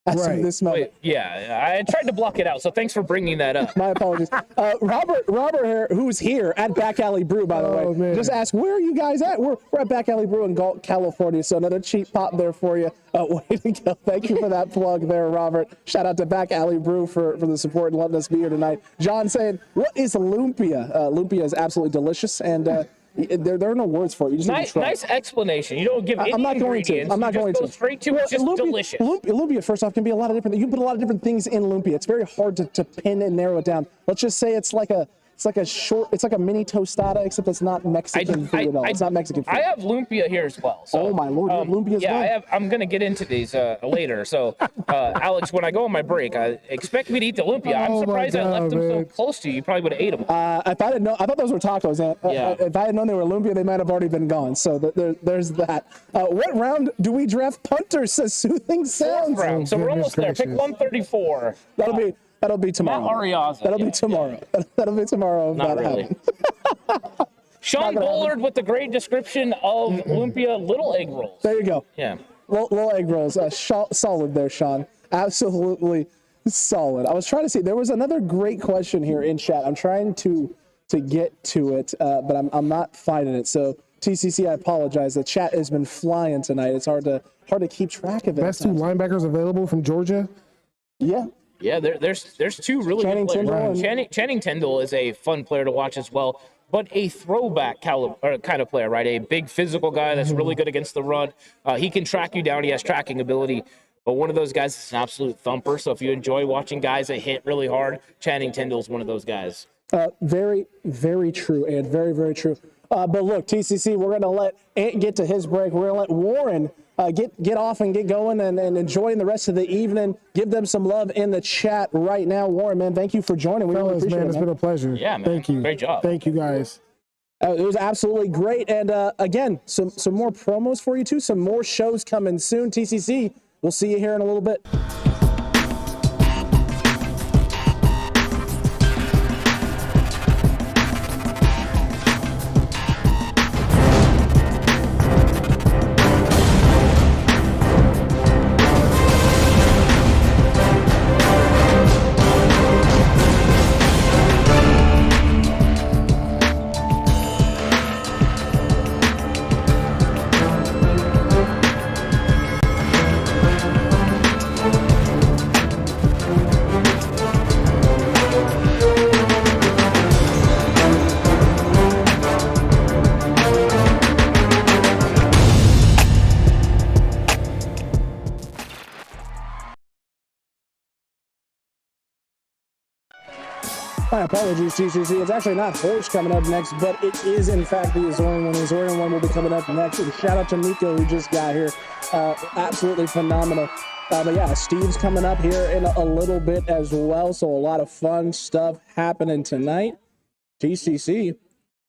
This moment. Yeah, I tried to block it out, so thanks for bringing that up. My apologies. Robert here, who's here at Back Alley Brew, by the way, man. just asked, where are you guys at? We're at Back Alley Brew in Galt, California, so another cheap pop there for you. Way to go. Thank you for that plug there, Robert. Shout out to Back Alley Brew for the support and letting us be here tonight. John saying, what is lumpia? Lumpia is absolutely delicious, and there are no words for it. You just need to try. Nice explanation. You don't give any ingredients. I'm not going to. Go straight to it. It's just delicious. Lumpia, first off, can be a lot of different. You can put a lot of different things in lumpia. It's very hard to pin and narrow it down. Let's just say it's like a mini tostada, except it's not Mexican food at all. It's not Mexican food. I have lumpia here as well. So, oh my lord, you have lumpia as well? I'm going to get into these later. So, Alex, when I go on my break, expect me to eat the lumpia. I'm surprised I left them so close to you. You probably would have ate them. If I didn't know, I thought those were tacos. If I had known they were lumpia, they might have already been gone. So there's that. What round do we draft punters? Says Soothing Sounds. Round. So we're almost there. Pick 134. That'll be tomorrow. Matt Ariaza. That'll be tomorrow. That'll be tomorrow. Not really. Sean Bullard with the great description of lumpia little egg rolls. There you go. Yeah. Little egg rolls. Solid there, Sean. Absolutely solid. I was trying to see. There was another great question here in chat. I'm trying to get to it, but I'm not finding it. So TCC, I apologize. The chat has been flying tonight. It's hard to keep track of it. Best two linebackers available from Georgia. Yeah. Yeah, there's two really good players. Channing Tindall is a fun player to watch as well, but a throwback kind of player, right? A big physical guy that's really good against the run. He can track you down. He has tracking ability. But one of those guys is an absolute thumper. So if you enjoy watching guys that hit really hard, Channing Tindall's one of those guys. Very, very true, and very, very true. But look, TCC, we're going to let Ant get to his break. We're going to let Warren get off and get going and enjoying the rest of the evening. Give them some love in the chat right now. Warren, man, thank you for joining. We really appreciate it, man. It's been a pleasure. Yeah, man. Thank you. Great job. Thank you, guys. It was absolutely great. And again, some more promos for you too. Some more shows coming soon. TCC, we'll see you here in a little bit. My apologies, TCC. It's actually not Horst coming up next, but it is, in fact, the Azorean One. The Azorean One will be coming up next. And shout out to Nico, who just got here. Absolutely phenomenal. But yeah, Esteeves coming up here in a little bit as well. So a lot of fun stuff happening tonight. TCC,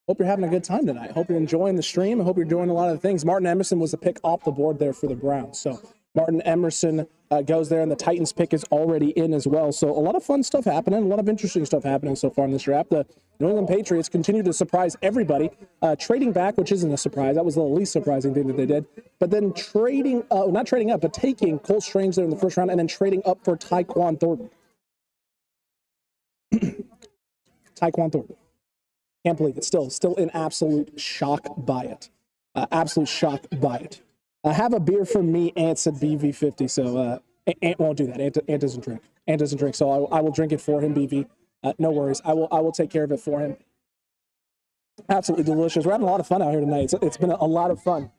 hope you're having a good time tonight. Hope you're enjoying the stream. I hope you're doing a lot of things. Martin Emerson was the pick off the board there for the Browns. So Martin Emerson goes there, and the Titans pick is already in as well. So a lot of fun stuff happening, a lot of interesting stuff happening so far in this draft. The New England Patriots continue to surprise everybody, trading back, which isn't a surprise. That was the least surprising thing that they did. But then not trading up, but taking Cole Strange there in the first round and then trading up for Tyquan Thornton. Tyquan Thornton. Can't believe it. Still in absolute shock by it. Absolute shock by it. Have a beer for me, Ant said BV50. So Ant won't do that. Ant doesn't drink. Ant doesn't drink. So I will drink it for him, BV. No worries. I will take care of it for him. Absolutely delicious. We're having a lot of fun out here tonight. It's been a lot of fun.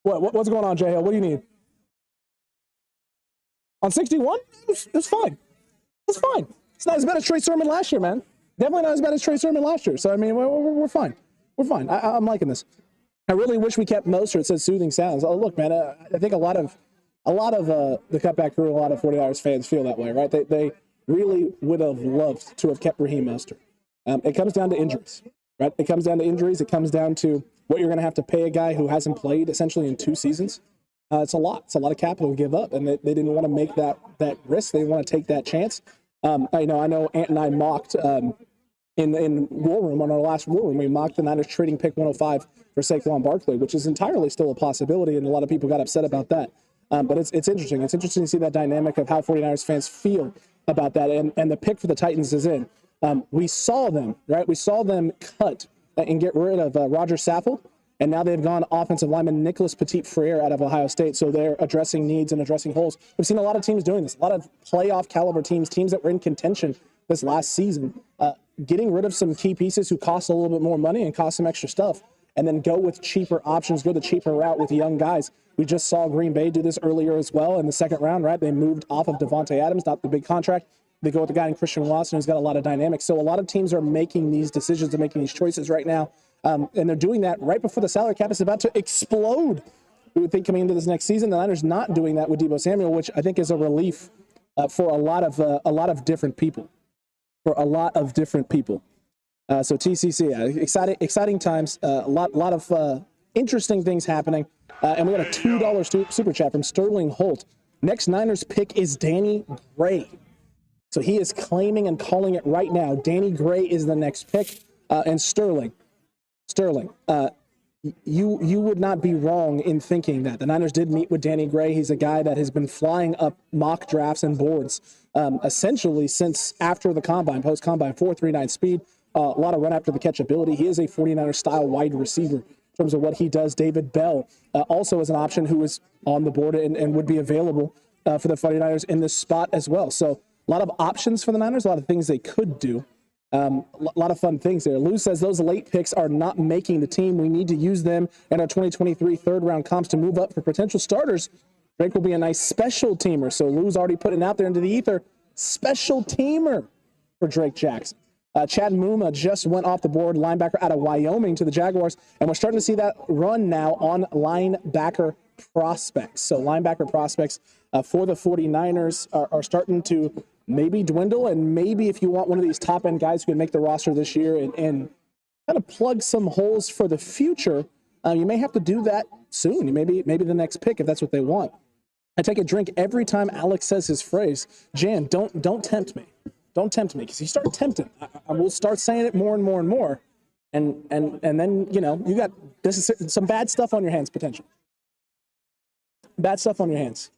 What's going on, JHill? What do you need? On 61? It was fine. It's fine. It's not as bad as Trey Sermon last year, man. Definitely not as bad as Trey Sermon last year. So, I mean, we're fine. We're fine. I'm liking this. I really wish we kept Mostert. It says soothing sounds. Oh, look, man, I think a lot of the Cutback crew, a lot of 49ers fans feel that way, right? They really would have loved to have kept Raheem Mostert. It comes down to injuries, right? It comes down to injuries. It comes down to what you're going to have to pay a guy who hasn't played essentially in 2 seasons. It's a lot. It's a lot of capital to give up, and they didn't want to make that risk. They didn't want to take that chance. I know Ant and I mocked in War Room, on our last War Room, we mocked the Niners trading pick 105 for Saquon Barkley, which is entirely still a possibility, and a lot of people got upset about that. But it's interesting. It's interesting to see that dynamic of how 49ers fans feel about that, and the pick for the Titans is in. We saw them, right? We saw them cut and get rid of Roger Saffold, and now they've gone offensive lineman Nicholas Petit-Frere out of Ohio State, so they're addressing needs and addressing holes. We've seen a lot of teams doing this, a lot of playoff caliber teams that were in contention this last season, getting rid of some key pieces who cost a little bit more money and cost some extra stuff, and then go with cheaper options, go the cheaper route with young guys. We just saw Green Bay do this earlier as well in the second round, right? They moved off of Devontae Adams, not the big contract. They go with the guy in Christian Watson, who's got a lot of dynamics. So a lot of teams are making these decisions and making these choices right now, and they're doing that right before the salary cap is about to explode. We would think coming into this next season, the Niners not doing that with Deebo Samuel, which I think is a relief for a lot of different people. For a lot of different people. So TCC, exciting times, a lot of interesting things happening. And we got a $2 super chat from Sterling Holt. Next Niners pick is Danny Gray. So he is claiming and calling it right now. Danny Gray is the next pick. And Sterling, you would not be wrong in thinking that. The Niners did meet with Danny Gray. He's a guy that has been flying up mock drafts and boards essentially since after the combine, post-combine, 4.39 speed, a lot of run after the catch ability. He is a 49er style wide receiver in terms of what he does. David Bell also is an option who is on the board and would be available for the 49ers in this spot as well. So a lot of options for the Niners, a lot of things they could do. A lot of fun things there. Lou says those late picks are not making the team. We need to use them in our 2023 third-round comps to move up for potential starters. Drake will be a nice special teamer. So Lou's already putting out there into the ether. Special teamer for Drake Jackson. Chad Muma just went off the board, linebacker out of Wyoming to the Jaguars. And we're starting to see that run now on linebacker prospects. So linebacker prospects for the 49ers are starting to maybe dwindle, and maybe if you want one of these top-end guys who can make the roster this year and kind of plug some holes for the future, you may have to do that soon. Maybe the next pick if that's what they want. I take a drink every time Alex says his phrase. Jan, don't tempt me. Don't tempt me, because you start tempting, I will start saying it more and more and more, and then you got some bad stuff on your hands potentially. Bad stuff on your hands.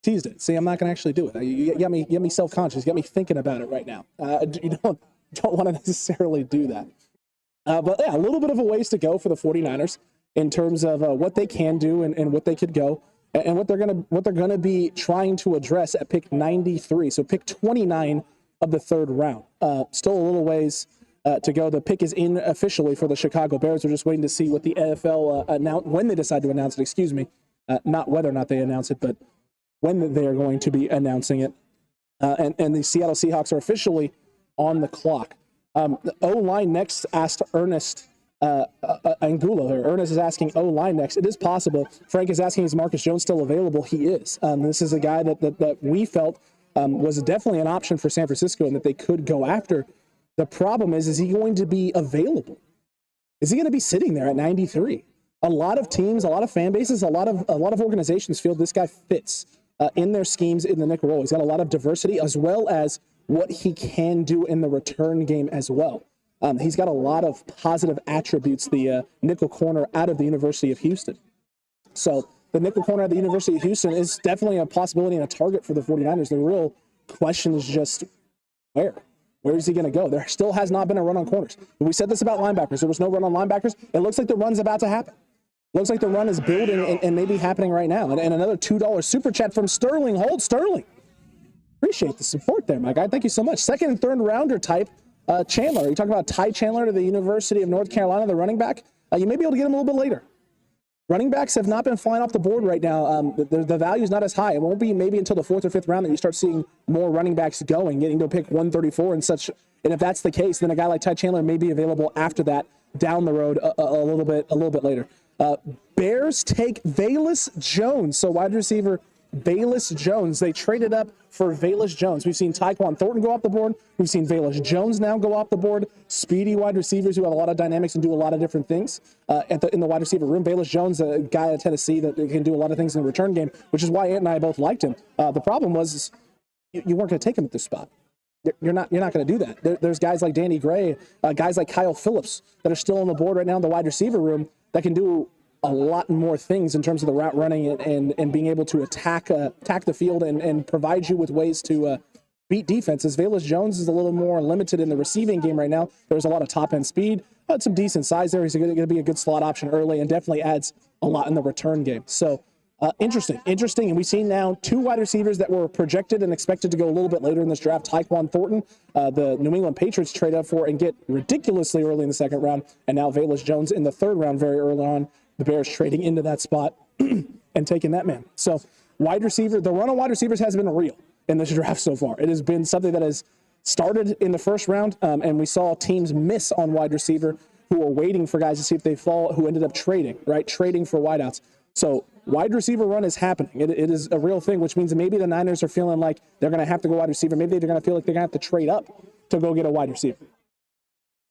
Teased it. See, I'm not going to actually do it. You got me self-conscious. You got me thinking about it right now. You don't want to necessarily do that. But yeah, a little bit of a ways to go for the 49ers in terms of what they can do and what they could go and what they're gonna be trying to address at pick 93. So pick 29 of the third round. Still a little ways to go. The pick is in officially for the Chicago Bears. We're just waiting to see what the NFL announce when they decide to announce it. Excuse me, not whether or not they announce it, but when they are going to be announcing it. And the Seattle Seahawks are officially on the clock. The O-line next asked Ernest Angulo here. Ernest is asking O-line next. It is possible. Frank is asking, is Marcus Jones still available? He is. This is a guy that we felt was definitely an option for San Francisco and that they could go after. The problem is he going to be available? Is he going to be sitting there at 93? A lot of teams, a lot of fan bases, a lot of organizations feel this guy fits in their schemes in the nickel role. He's got a lot of diversity as well as what he can do in the return game as well. He's got a lot of positive attributes, the nickel corner out of the University of Houston. So the nickel corner at the University of Houston is definitely a possibility and a target for the 49ers. The real question is just where? Where is he going to go? There still has not been a run on corners. We said this about linebackers. There was no run on linebackers. It looks like the run's about to happen. Looks like the run is building and maybe happening right now. And another $2 super chat from Sterling. Hold Sterling. Appreciate the support there, my guy. Thank you so much. Second and third rounder type. Chandler, you talking about Ty Chandler to the University of North Carolina, the running back? You may be able to get him a little bit later. Running backs have not been flying off the board right now. The value is not as high. It won't be maybe until the fourth or fifth round that you start seeing more running backs going, getting to pick 134 and such. And if that's the case, then a guy like Ty Chandler may be available after that down the road a little bit later. Bears take Velus Jones. So wide receiver Velus Jones. They traded up for Velus Jones. We've seen Tyquan Thornton go off the board. We've seen Velus Jones now go off the board. Speedy wide receivers who have a lot of dynamics and do a lot of different things in the wide receiver room. Velus Jones, a guy at Tennessee that can do a lot of things in the return game, which is why Ant and I both liked him. The problem was you weren't going to take him at this spot. You're not going to do that. There's guys like Danny Gray, guys like Kyle Phillips that are still on the board right now in the wide receiver room that can do a lot more things in terms of the route running and being able to attack the field and provide you with ways to beat defenses. Velus Jones is a little more limited in the receiving game right now. There's a lot of top-end speed, but some decent size there. He's going to be a good slot option early and definitely adds a lot in the return game. So interesting. And we've seen now two wide receivers that were projected and expected to go a little bit later in this draft. Tyquan Thornton, the New England Patriots trade up for and get ridiculously early in the second round. And now Velus Jones in the third round very early on. The Bears trading into that spot and taking that man. So wide receiver, the run on wide receivers has been real in this draft so far. It has been something that has started in the first round, and we saw teams miss on wide receiver who were waiting for guys to see if they fall, who ended up trading for wideouts. So wide receiver run is happening. It is a real thing, which means that maybe the Niners are feeling like they're going to have to go wide receiver. Maybe they're going to feel like they're going to have to trade up to go get a wide receiver.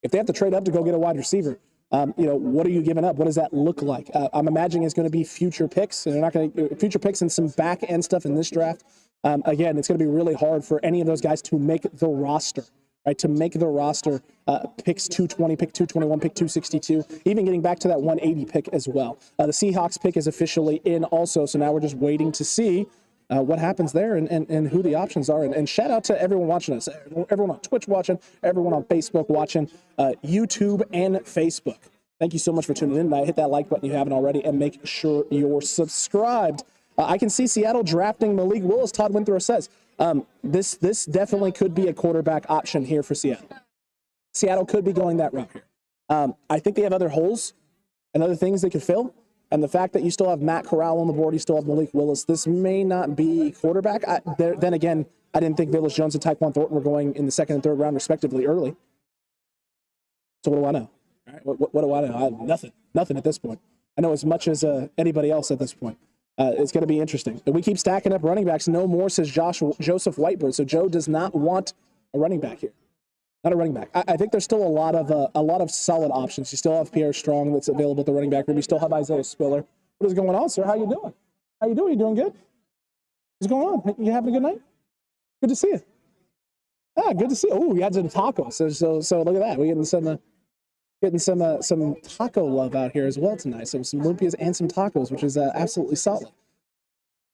If they have to trade up to go get a wide receiver, what are you giving up? What does that look like? I'm imagining it's going to be future picks, and they're not going to future picks and some back end stuff in this draft. Again, it's going to be really hard for any of those guys to make the roster, right? To make the roster, picks 220, pick 221, pick 262, even getting back to that 180 pick as well. The Seahawks pick is officially in also, so now we're just waiting to see what happens there and who the options are. And shout out to everyone watching us, everyone on Twitch watching, everyone on Facebook watching, YouTube and Facebook. Thank you so much for tuning in tonight. Hit that like button if you haven't already and make sure you're subscribed. I can see Seattle drafting Malik Willis. Todd Winthrop says this definitely could be a quarterback option here for Seattle. Seattle could be going that route here. I think they have other holes and other things they could fill. And the fact that you still have Matt Corral on the board, you still have Malik Willis, this may not be quarterback. Then again, I didn't think Velus Jones and Tyquan Thornton were going in the second and third round, respectively, early. So what do I know? All right, what do I know? I have nothing at this point. I know as much as anybody else at this point. It's going to be interesting. But we keep stacking up running backs. No more, says Joseph Whitebird. So Joe does not want a running back here. Not a running back. I think there's still a lot of solid options. You still have Pierre Strong that's available at the running back room. You still have Isaiah Spiller. What is going on, sir? How you doing? You doing good? What's going on? You having a good night? Good to see you. Good to see you. Oh, we had some tacos. So look at that. We're getting some taco love out here as well tonight. So some lumpias and some tacos, which is absolutely solid.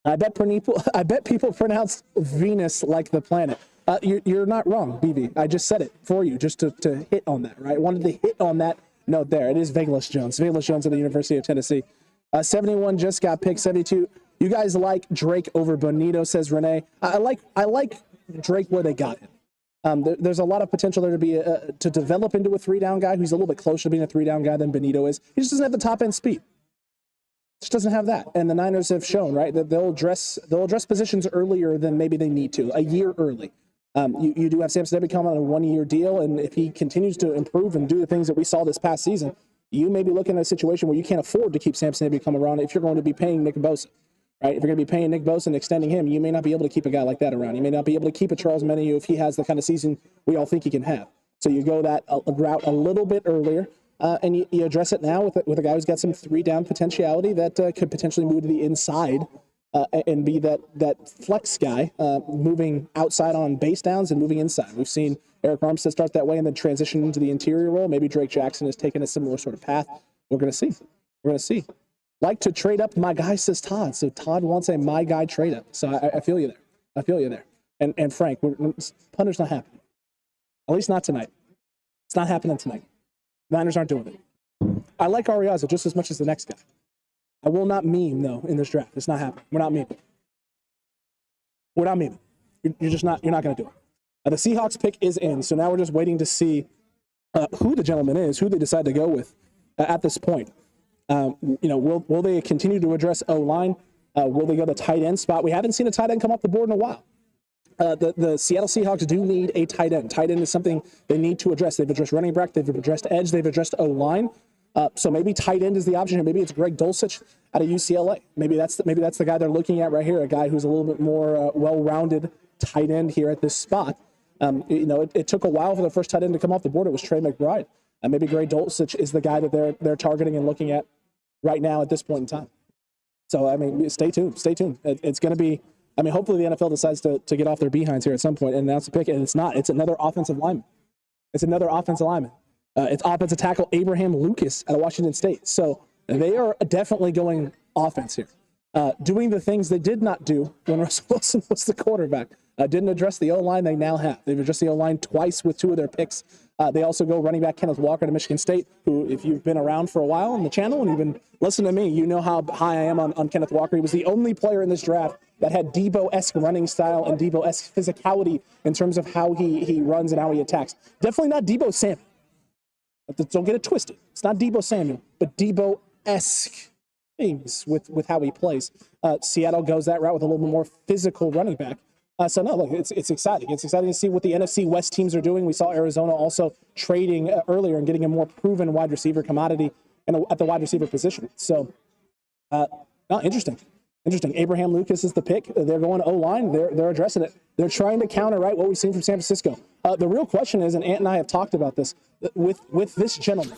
I bet people pronounce Venus like the planet. You're not wrong, BV. I just said it for you, just to hit on that, right? Wanted to hit on that note there. It is Velus Jones. Velus Jones at the University of Tennessee. 71 just got picked. 72. You guys like Drake over Bonito, says Renee. I like Drake where they got him. There's a lot of potential there to be to develop into a 3-down guy who's a little bit closer to being a 3-down guy than Bonito is. He just doesn't have the top end speed. Just doesn't have that. And the Niners have shown, right, that they'll address positions earlier than maybe they need to, a year early. You do have Samson Ebby coming on a 1-year deal, and if he continues to improve and do the things that we saw this past season, you may be looking at a situation where you can't afford to keep Samson Ebby coming around if you're going to be paying Nick Bosa. Right? If you're going to be paying Nick Bosa and extending him, you may not be able to keep a guy like that around. You may not be able to keep a Charles Meneu if he has the kind of season we all think he can have. So you go that route a little bit earlier, and you address it now with a guy who's got some 3-down potentiality that could potentially move to the inside and be that flex guy, moving outside on base downs and moving inside. We've seen Eric Armstead start that way and then transition into the interior role. Maybe Drake Jackson has taken a similar sort of path. We're going to see. We're going to see. Like to trade up, my guy, says Todd. So Todd wants a my guy trade up. So I feel you there. I feel you there. And Frank, punter's not happening. At least not tonight. It's not happening tonight. Niners aren't doing it. I like Ariaza just as much as the next guy. I will not meme, though, in this draft. It's not happening. We're not memeing. We're not memeing. You're just not. You're not going to do it. The Seahawks pick is in, so now we're just waiting to see who the gentleman is, who they decide to go with at this point. Will they continue to address O-line? Will they go the tight end spot? We haven't seen a tight end come off the board in a while. The Seattle Seahawks do need a tight end. Tight end is something they need to address. They've addressed running back, they've addressed edge, they've addressed O-line. So maybe tight end is the option here. Maybe it's Greg Dulcich out of UCLA. Maybe that's the guy they're looking at right here, a guy who's a little bit more well-rounded tight end here at this spot. It took a while for the first tight end to come off the board. It was Trey McBride. And maybe Greg Dulcich is the guy that they're targeting and looking at right now at this point in time. So, stay tuned. It's going to be, hopefully the NFL decides to get off their behinds here at some point and announce a pick, and it's not. It's another offensive lineman. It's offensive tackle Abraham Lucas out of Washington State. So they are definitely going offense here. Doing the things they did not do when Russell Wilson was the quarterback. Didn't address the O-line they now have. They've addressed the O-line twice with 2 of their picks. They also go running back Kenneth Walker to Michigan State, who, if you've been around for a while on the channel and you've been listening to me, you know how high I am on Kenneth Walker. He was the only player in this draft that had Debo-esque running style and Debo-esque physicality in terms of how he runs and how he attacks. Definitely not Debo Samuel. Don't get it twisted. It's not Debo Samuel, but Debo-esque things with how he plays. Seattle goes that route with a little bit more physical running back. It's exciting. It's exciting to see what the NFC West teams are doing. We saw Arizona also trading earlier and getting a more proven wide receiver commodity at the wide receiver position. So, interesting. Abraham Lucas is the pick. They're going O-line. They're addressing it. They're trying to counter what we've seen from San Francisco. The real question is, and Ant and I have talked about this, with this gentleman.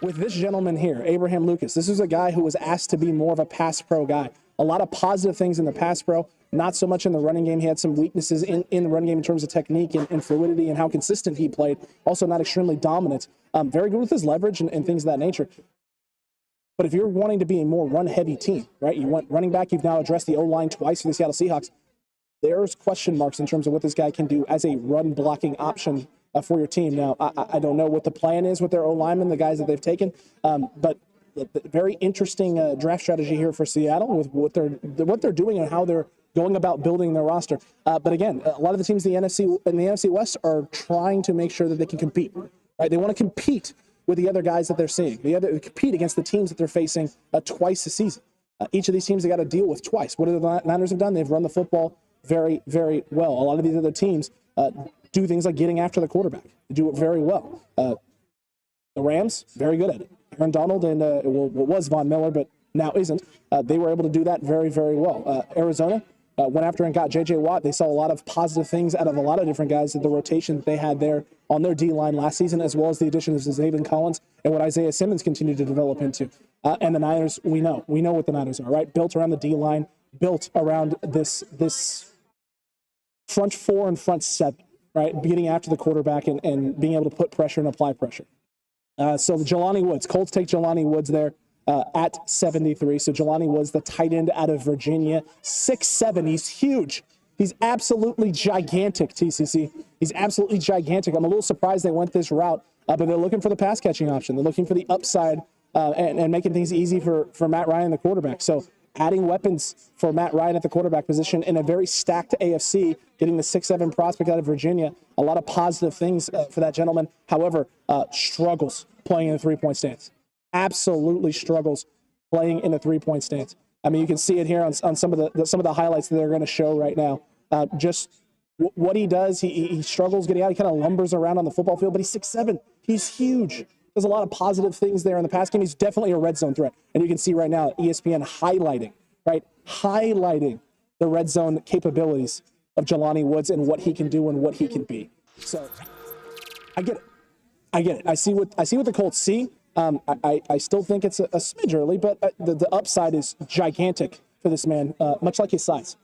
With this gentleman here, Abraham Lucas, this is a guy who was asked to be more of a pass pro guy. A lot of positive things in the pass pro, not so much in the running game. He had some weaknesses in the running game in terms of technique and fluidity and how consistent he played. Also not extremely dominant. Very good with his leverage and things of that nature. But if you're wanting to be a more run-heavy team, right, you want running back, you've now addressed the O-line twice for the Seattle Seahawks. There's question marks in terms of what this guy can do as a run-blocking option for your team. Now, I don't know what the plan is with their O-linemen, the guys that they've taken, but very interesting draft strategy here for Seattle with what they're doing and how they're going about building their roster. But again, a lot of the teams in the NFC West are trying to make sure that they can compete. Right? They want to compete with the other guys that they're seeing. They compete against the teams that they're facing twice a season. Each of these teams they got to deal with twice. What do the Niners have done? They've run the football very, very well. A lot of these other teams do things like getting after the quarterback. They do it very well. The Rams, very good at it. Aaron Donald and what was Von Miller, but now isn't. They were able to do that very, very well. Arizona went after and got J.J. Watt. They saw a lot of positive things out of a lot of different guys at the rotation that they had there on their D-line last season, as well as the addition of Zaven Collins and what Isaiah Simmons continued to develop into. And the Niners, we know what the Niners are, right? Built around the D-line, built around this front 4 and front 7, right? Getting after the quarterback and being able to put pressure and apply pressure. So Jelani Woods, Colts take Jelani Woods there at 73. So Jelani Woods, the tight end out of Virginia, 6'7". He's huge. He's absolutely gigantic, TCC. He's absolutely gigantic. I'm a little surprised they went this route, but they're looking for the pass catching option. They're looking for the upside and making things easy for Matt Ryan, the quarterback. So adding weapons for Matt Ryan at the quarterback position in a very stacked AFC, getting the 6'7" prospect out of Virginia. A lot of positive things for that gentleman. However, struggles playing in the three-point stance. Absolutely struggles playing in the three-point stance. I mean, you can see it here on some of the highlights that they're going to show right now. Just what he does, he struggles getting out. He kind of lumbers around on the football field, but he's 6'7". He's huge. There's a lot of positive things there in the pass game. He's definitely a red zone threat. And you can see right now ESPN highlighting the red zone capabilities of Jelani Woods and what he can do and what he can be. So I get it. I see what the Colts see. I still think it's a smidge early, but the upside is gigantic for this man, much like his size.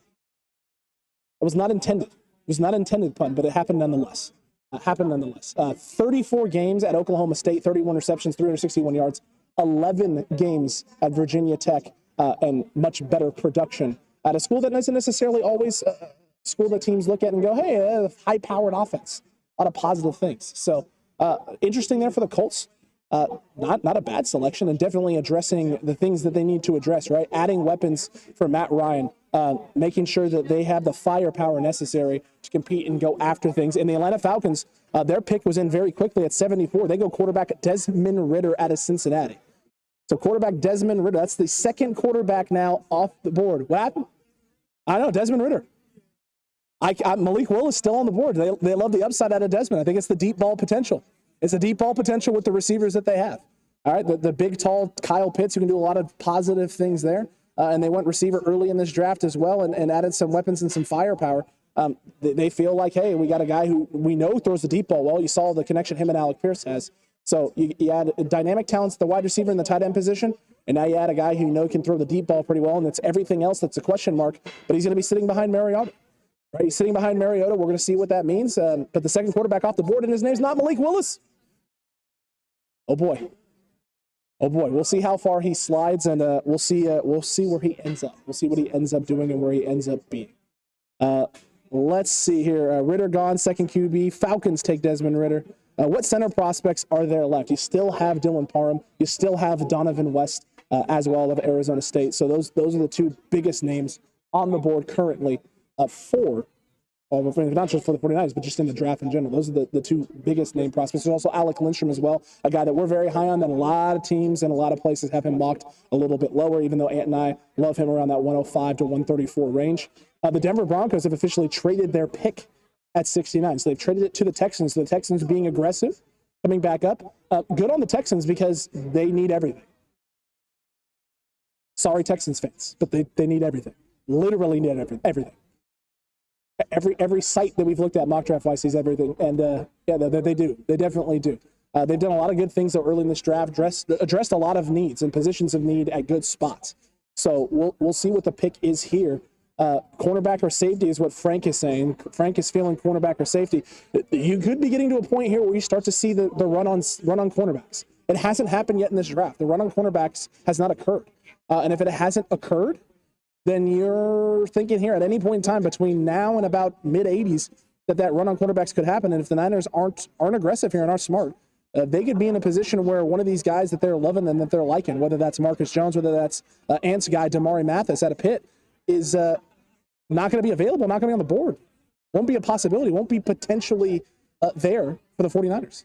It was not intended. It was not intended, pun, but it happened nonetheless. 34 games at Oklahoma State, 31 receptions, 361 yards, 11 games at Virginia Tech, and much better production at a school that isn't necessarily always a school that teams look at and go, hey, high-powered offense. A lot of positive things. So interesting there for the Colts. Not a bad selection, and definitely addressing the things that they need to address, right? Adding weapons for Matt Ryan, making sure that they have the firepower necessary to compete and go after things. And the Atlanta Falcons, their pick was in very quickly at 74. They go quarterback Desmond Ridder out of Cincinnati. So quarterback Desmond Ridder, that's the second quarterback now off the board. What happened? I know, Desmond Ridder. Malik Willis still on the board. They love the upside out of Desmond. I think it's the deep ball potential. It's a deep ball potential with the receivers that they have. All right, the big, tall Kyle Pitts, who can do a lot of positive things there. And they went receiver early in this draft as well and added some weapons and some firepower. They feel like, hey, we got a guy who we know throws the deep ball well. You saw the connection him and Alec Pierce has. So you add dynamic talents, the wide receiver and the tight end position, and now you add a guy who you know can throw the deep ball pretty well, and it's everything else that's a question mark, but he's going to be sitting behind Mariota. Right, he's sitting behind Mariota. We're going to see what that means. But the second quarterback off the board, and his name's not Malik Willis. Oh boy. We'll see how far he slides, and we'll see where he ends up. We'll see what he ends up doing and where he ends up being. Let's see here. Ridder gone, second QB. Falcons take Desmond Ridder. What center prospects are there left? You still have Dylan Parham. You still have Donovan West as well of Arizona State. So those are the two biggest names on the board currently for. Not just for the 49ers, but just in the draft in general. Those are the two biggest name prospects. There's also Alec Lindstrom as well, a guy that we're very high on, that a lot of teams and a lot of places have him mocked a little bit lower, even though Ant and I love him around that 105 to 134 range. The Denver Broncos have officially traded their pick at 69. So they've traded it to the Texans. So the Texans being aggressive, coming back up. Good on the Texans because they need everything. Sorry, Texans fans, but they need everything. Literally need everything. Every site that we've looked at mock draft wise sees everything, and they do. They definitely do. They've done a lot of good things though early in this draft, addressed a lot of needs and positions of need at good spots. So we'll see what the pick is here. Cornerback or safety is what Frank is saying. Frank is feeling cornerback or safety. You could be getting to a point here where you start to see the run on cornerbacks. It hasn't happened yet in this draft. The run on cornerbacks has not occurred, and if it hasn't occurred, then you're thinking here at any point in time between now and about mid-80s that run on quarterbacks could happen. And if the Niners aren't aggressive here and aren't smart, they could be in a position where one of these guys that they're loving and that they're liking, whether that's Marcus Jones, whether that's Ant's guy, Damari Mathis out of Pitt, is not going to be available, not going to be on the board. Won't be a possibility, won't be potentially there for the 49ers.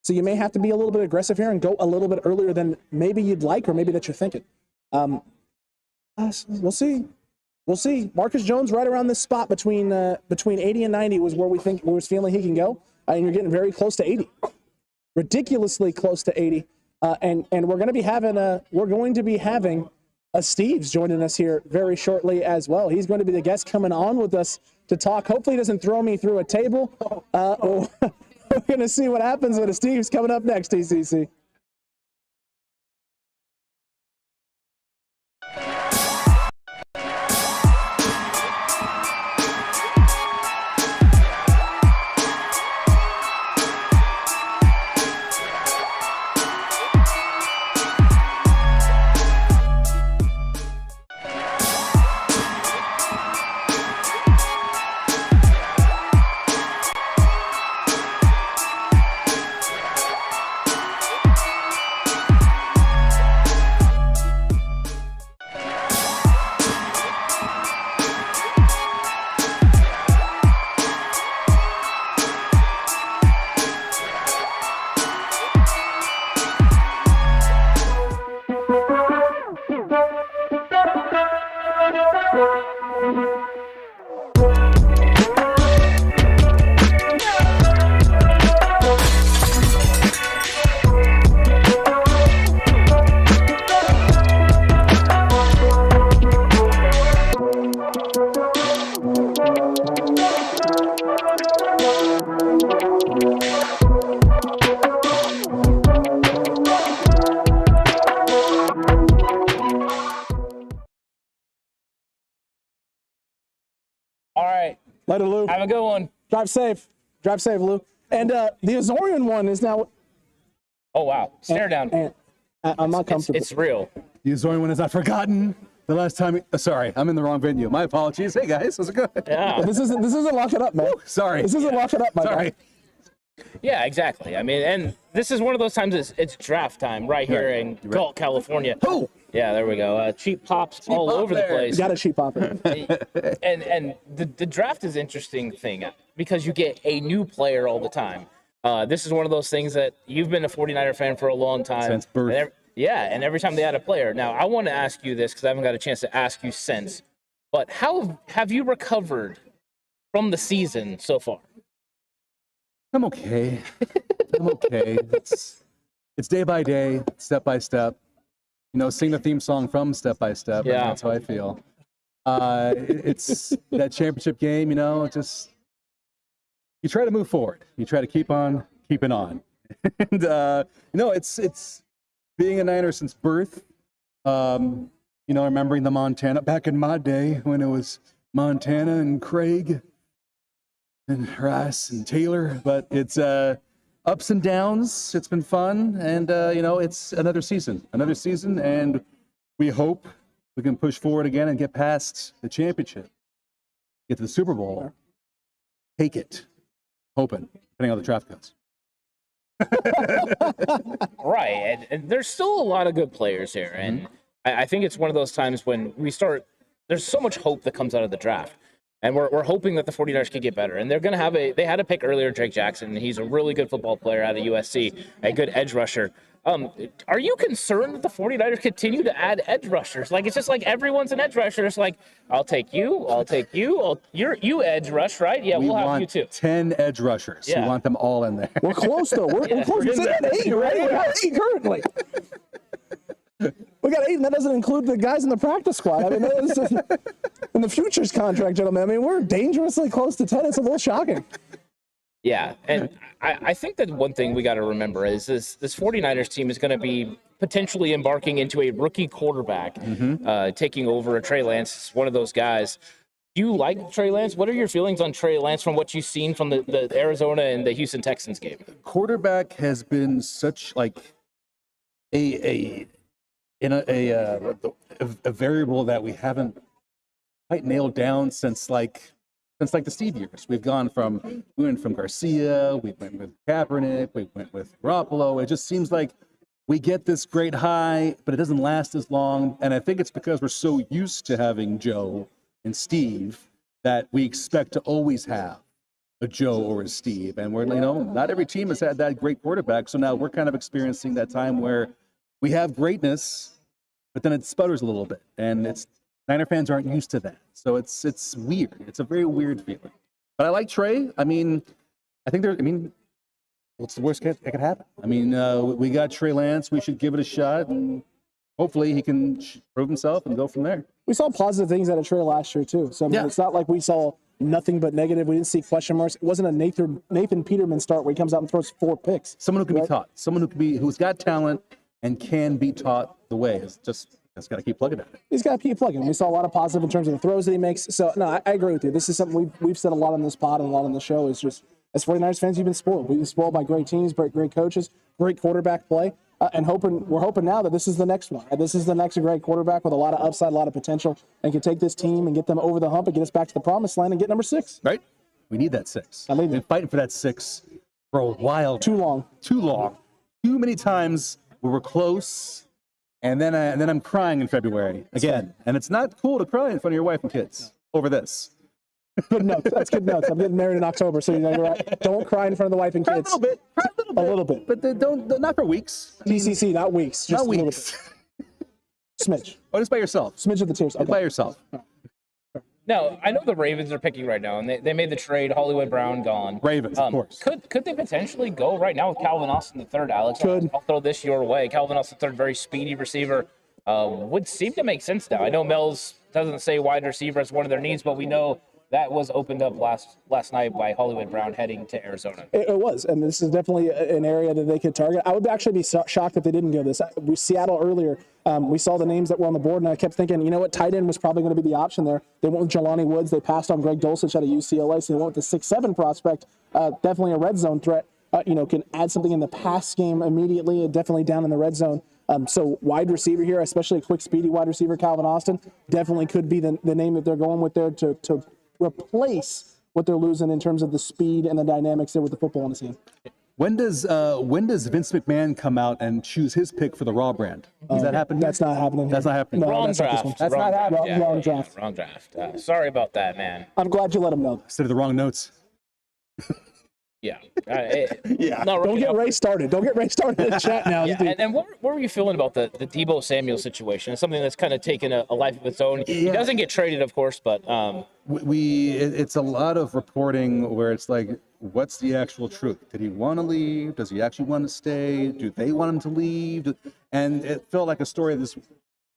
So you may have to be a little bit aggressive here and go a little bit earlier than maybe you'd like or maybe that you're thinking. We'll see. Marcus Jones right around this spot between 80 and 90 was where we was feeling he can go. And you're getting very close to 80, ridiculously close to 80. And we're going to be having Esteeves joining us here very shortly as well. He's going to be the guest coming on with us to talk. Hopefully he doesn't throw me through a table. We're going to see what happens with Esteeves coming up next, TCC. Later, Lou. Have a good one. Drive safe. Drive safe, Lou. And the Azorean One is now. Oh, wow. Stare down. And I'm not comfortable. It's real. The Azorean One is not forgotten. The last time, sorry, I'm in the wrong venue. My apologies. Hey guys, how's it going? Yeah. This isn't lock it up, man. Sorry. This isn't lock it up, my Sorry. guy. Yeah, exactly. I mean, and this is one of those times it's draft time right here in Galt, California. Oh. Yeah, there we go. Cheap pops all pop over there. the place. You got a cheap pop it. And the draft is an interesting thing because you get a new player all the time. This is one of those things that you've been a 49er fan for a long time. Since birth. And every time they add a player. Now, I want to ask you this because I haven't got a chance to ask you since. But how have you recovered from the season so far? I'm okay. I'm okay. It's day by day, step by step. You know, sing the theme song from Step by Step. Yeah. And that's how I feel. It's that championship game, you know, just you try to move forward. You try to keep on keeping on. And it's being a Niner since birth. You know, remembering the Montana back in my day when it was Montana and Craig and Rice and Taylor, but it's ups and downs. It's been fun, and you know, it's another season, and we hope we can push forward again and get past the championship, get to the Super Bowl, take it, hoping, depending on how the draft goes. Right, and there's still a lot of good players here, and I think it's one of those times when we start. There's so much hope that comes out of the draft, and we're hoping that the 49ers can get better. And they're going to have they had a pick earlier, Drake Jackson, and he's a really good football player out of USC, a good edge rusher. Are you concerned that the 49ers continue to add edge rushers? Like, it's just like everyone's an edge rusher. It's like, I'll take you. You edge rush, right? Yeah, we'll have you too. 10 edge rushers. Yeah. We want them all in there. We're close, though. We're close. We're sitting at 8, right? We're at 8 currently. We got 8, and that doesn't include the guys in the practice squad. I mean, that is in the futures contract, gentlemen. I mean, we're dangerously close to 10. It's a little shocking. Yeah, and I think that one thing we got to remember is this 49ers team is going to be potentially embarking into a rookie quarterback, taking over a Trey Lance, one of those guys. Do you like Trey Lance? What are your feelings on Trey Lance from what you've seen from the Arizona and the Houston Texans game? Quarterback has been such like a variable that we haven't quite nailed down since the Steve years. We went from Garcia, we went with Kaepernick, we went with Garoppolo. It just seems like we get this great high, but it doesn't last as long. And I think it's because we're so used to having Joe and Steve that we expect to always have a Joe or a Steve. And not every team has had that great quarterback. So now we're kind of experiencing that time where we have greatness, but then it sputters a little bit. And Niner fans aren't used to that. So it's weird. It's a very weird feeling. But I like Trey. I mean, what's the worst that could happen? I mean, we got Trey Lance. We should give it a shot. And hopefully he can prove himself and go from there. We saw positive things out of Trey last year, too. So, I mean, It's not like we saw nothing but negative. We didn't see question marks. It wasn't a Nathan Peterman start where he comes out and throws 4 picks. Someone who can be taught. Someone who's got talent and can be taught the way. That's got to keep plugging at it. He's got to keep plugging. We saw a lot of positive in terms of the throws that he makes. So, no, I agree with you. This is something we've said a lot on this pod and a lot on the show is just, as 49ers fans, you've been spoiled. We've been spoiled by great teams, great coaches, great quarterback play, and we're hoping now that this is the next one. This is the next great quarterback with a lot of upside, a lot of potential, and can take this team and get them over the hump and get us back to the promised land and get number 6. Right? We need that 6. We've been fighting for that 6 for a while. Too long. Too many times we were close. And then I'm crying in February again. And it's not cool to cry in front of your wife and kids over this. Good notes. That's good notes. I'm getting married in October, so you're right. Don't cry in front of the wife and kids. Cry a little bit. But not for weeks. TCC, not weeks. Just not weeks. Smidge. Oh, just by yourself. Smidge of the tears. Okay. By yourself. Now, I know the Ravens are picking right now, and they made the trade. Hollywood Brown gone. Ravens, of course. Could they potentially go right now with Calvin Austin III, Alex? Could. I'll throw this your way. Calvin Austin III, very speedy receiver. Would seem to make sense now. I know Mel's doesn't say wide receiver as one of their needs, but we know that was opened up last night by Hollywood Brown heading to Arizona. It was, and this is definitely an area that they could target. I would actually be shocked if they didn't go this. Seattle earlier, we saw the names that were on the board, and I kept thinking, you know what, tight end was probably going to be the option there. They went with Jelani Woods. They passed on Greg Dulcich out of UCLA, so they went with the 6'7" prospect, definitely a red zone threat. Can add something in the pass game immediately, definitely down in the red zone. So wide receiver here, especially a quick, speedy wide receiver, Calvin Austin, definitely could be the name that they're going with there to replace what they're losing in terms of the speed and the dynamics there with the football in his hand. When does Vince McMahon come out and choose his pick for the Raw brand? Does that happen? That's not happening. That's not happening. No, Wrong that's not this draft. one. That's not happening. Wrong draft. Wrong draft. Sorry about that, man. I'm glad you let him know. Instead of the wrong notes. Yeah. Yeah. Don't get Ray started. Don't get Ray started in the chat now. Yeah, and what were you feeling about the Deebo Samuel situation? It's something that's kind of taken a life of its own. He doesn't get traded, of course, but it's a lot of reporting where it's like, what's the actual truth? Did he want to leave? Does he actually want to stay? Do they want him to leave? And it felt like a story that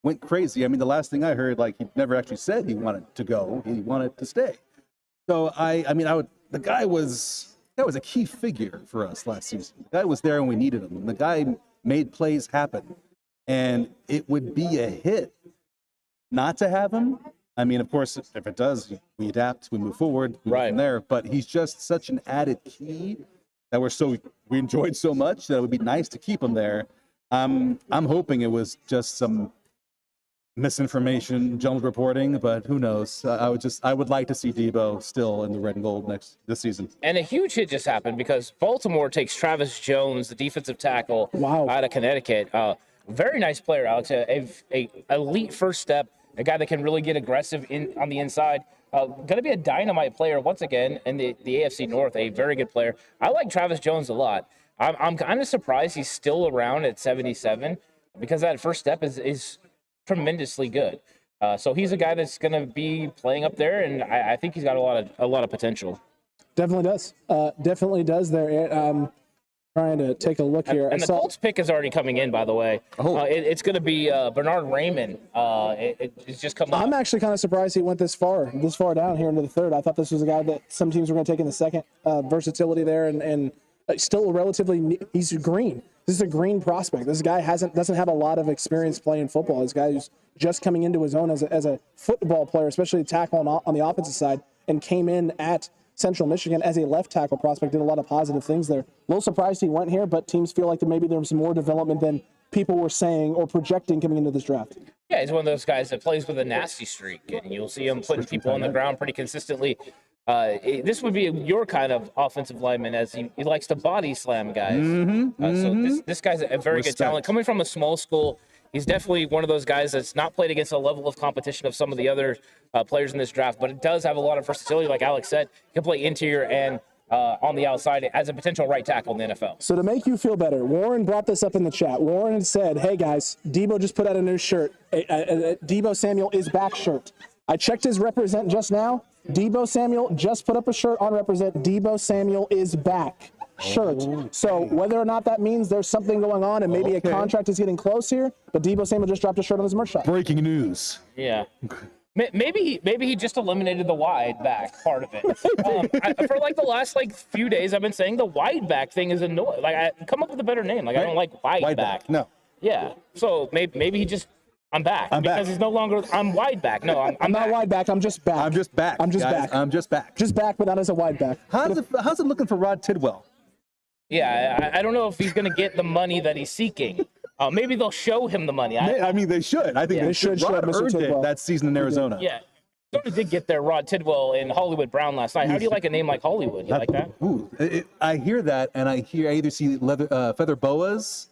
went crazy. I mean, the last thing I heard, like, he never actually said he wanted to go. He wanted to stay. So the guy was a key figure for us last season. The guy was there when we needed him. The guy made plays happen. And it would be a hit not to have him. I mean, of course, if it does, we adapt, we move forward, we move from there. But he's just such an added key that we enjoyed so much that it would be nice to keep him there. I'm hoping it was just some misinformation, jumbled reporting, but who knows? I would like to see Deebo still in the red and gold this season. And a huge hit just happened because Baltimore takes Travis Jones, the defensive tackle, out of Connecticut. Very nice player, Alex. A elite first step, a guy that can really get aggressive on the inside. Going to be a dynamite player once again in the AFC North. A very good player. I like Travis Jones a lot. I'm kind of surprised he's still around at 77 because that first step is tremendously good. So he's a guy that's going to be playing up there, and I think he's got a lot of potential. Definitely does. Definitely does there. Trying to take a look here. And the Colts pick is already coming in, by the way. It's going to be Bernard Raymond. It's just coming. I'm actually kind of surprised he went this far down here into the third. I thought this was a guy that some teams were going to take in the second. Versatility there, and still he's green. This is a green prospect. This guy doesn't have a lot of experience playing football. This guy who's just coming into his own as a football player, especially tackle on the offensive side, and came in at Central Michigan as a left tackle prospect, did a lot of positive things there. A little surprised he went here, but teams feel like maybe there was more development than people were saying or projecting coming into this draft. Yeah, he's one of those guys that plays with a nasty streak, and you'll see him putting people on the ground pretty consistently. This would be your kind of offensive lineman, as he likes to body slam guys. So this guy's a very good talent. Coming from a small school, he's definitely one of those guys that's not played against a level of competition of some of the other players in this draft, but it does have a lot of versatility. Like Alex said, he can play interior and on the outside as a potential right tackle in the NFL. So to make you feel better, Warren brought this up in the chat. Warren had said, hey guys, Deebo just put out a new shirt, a Deebo Samuel is back shirt. I checked his represent just now. Deebo Samuel just put up a shirt on represent. Deebo Samuel is back shirt. So whether or not that means there's something going on and maybe a contract is getting close here, but Deebo Samuel just dropped a shirt on his merch shop. Breaking news. Yeah. Maybe he just eliminated the wide back part of it. For like the last few days, I've been saying the wide back thing is annoying. I come up with a better name. I don't like wide back. No. Yeah. So maybe he just. I'm back because he's no longer. I'm wide back. No, I'm not wide back. I'm just back. I'm just back. Just back, but not as a wide back. How's it looking for Rod Tidwell? Yeah, I don't know if he's going to get the money that he's seeking. Maybe they'll show him the money. I mean, they should. I think they should. Rod earned it that season in Arizona. Yeah. Somebody did get their Rod Tidwell in Hollywood Brown last night. How do you like a name like Hollywood? You like that? I hear that, and I either see feather boas.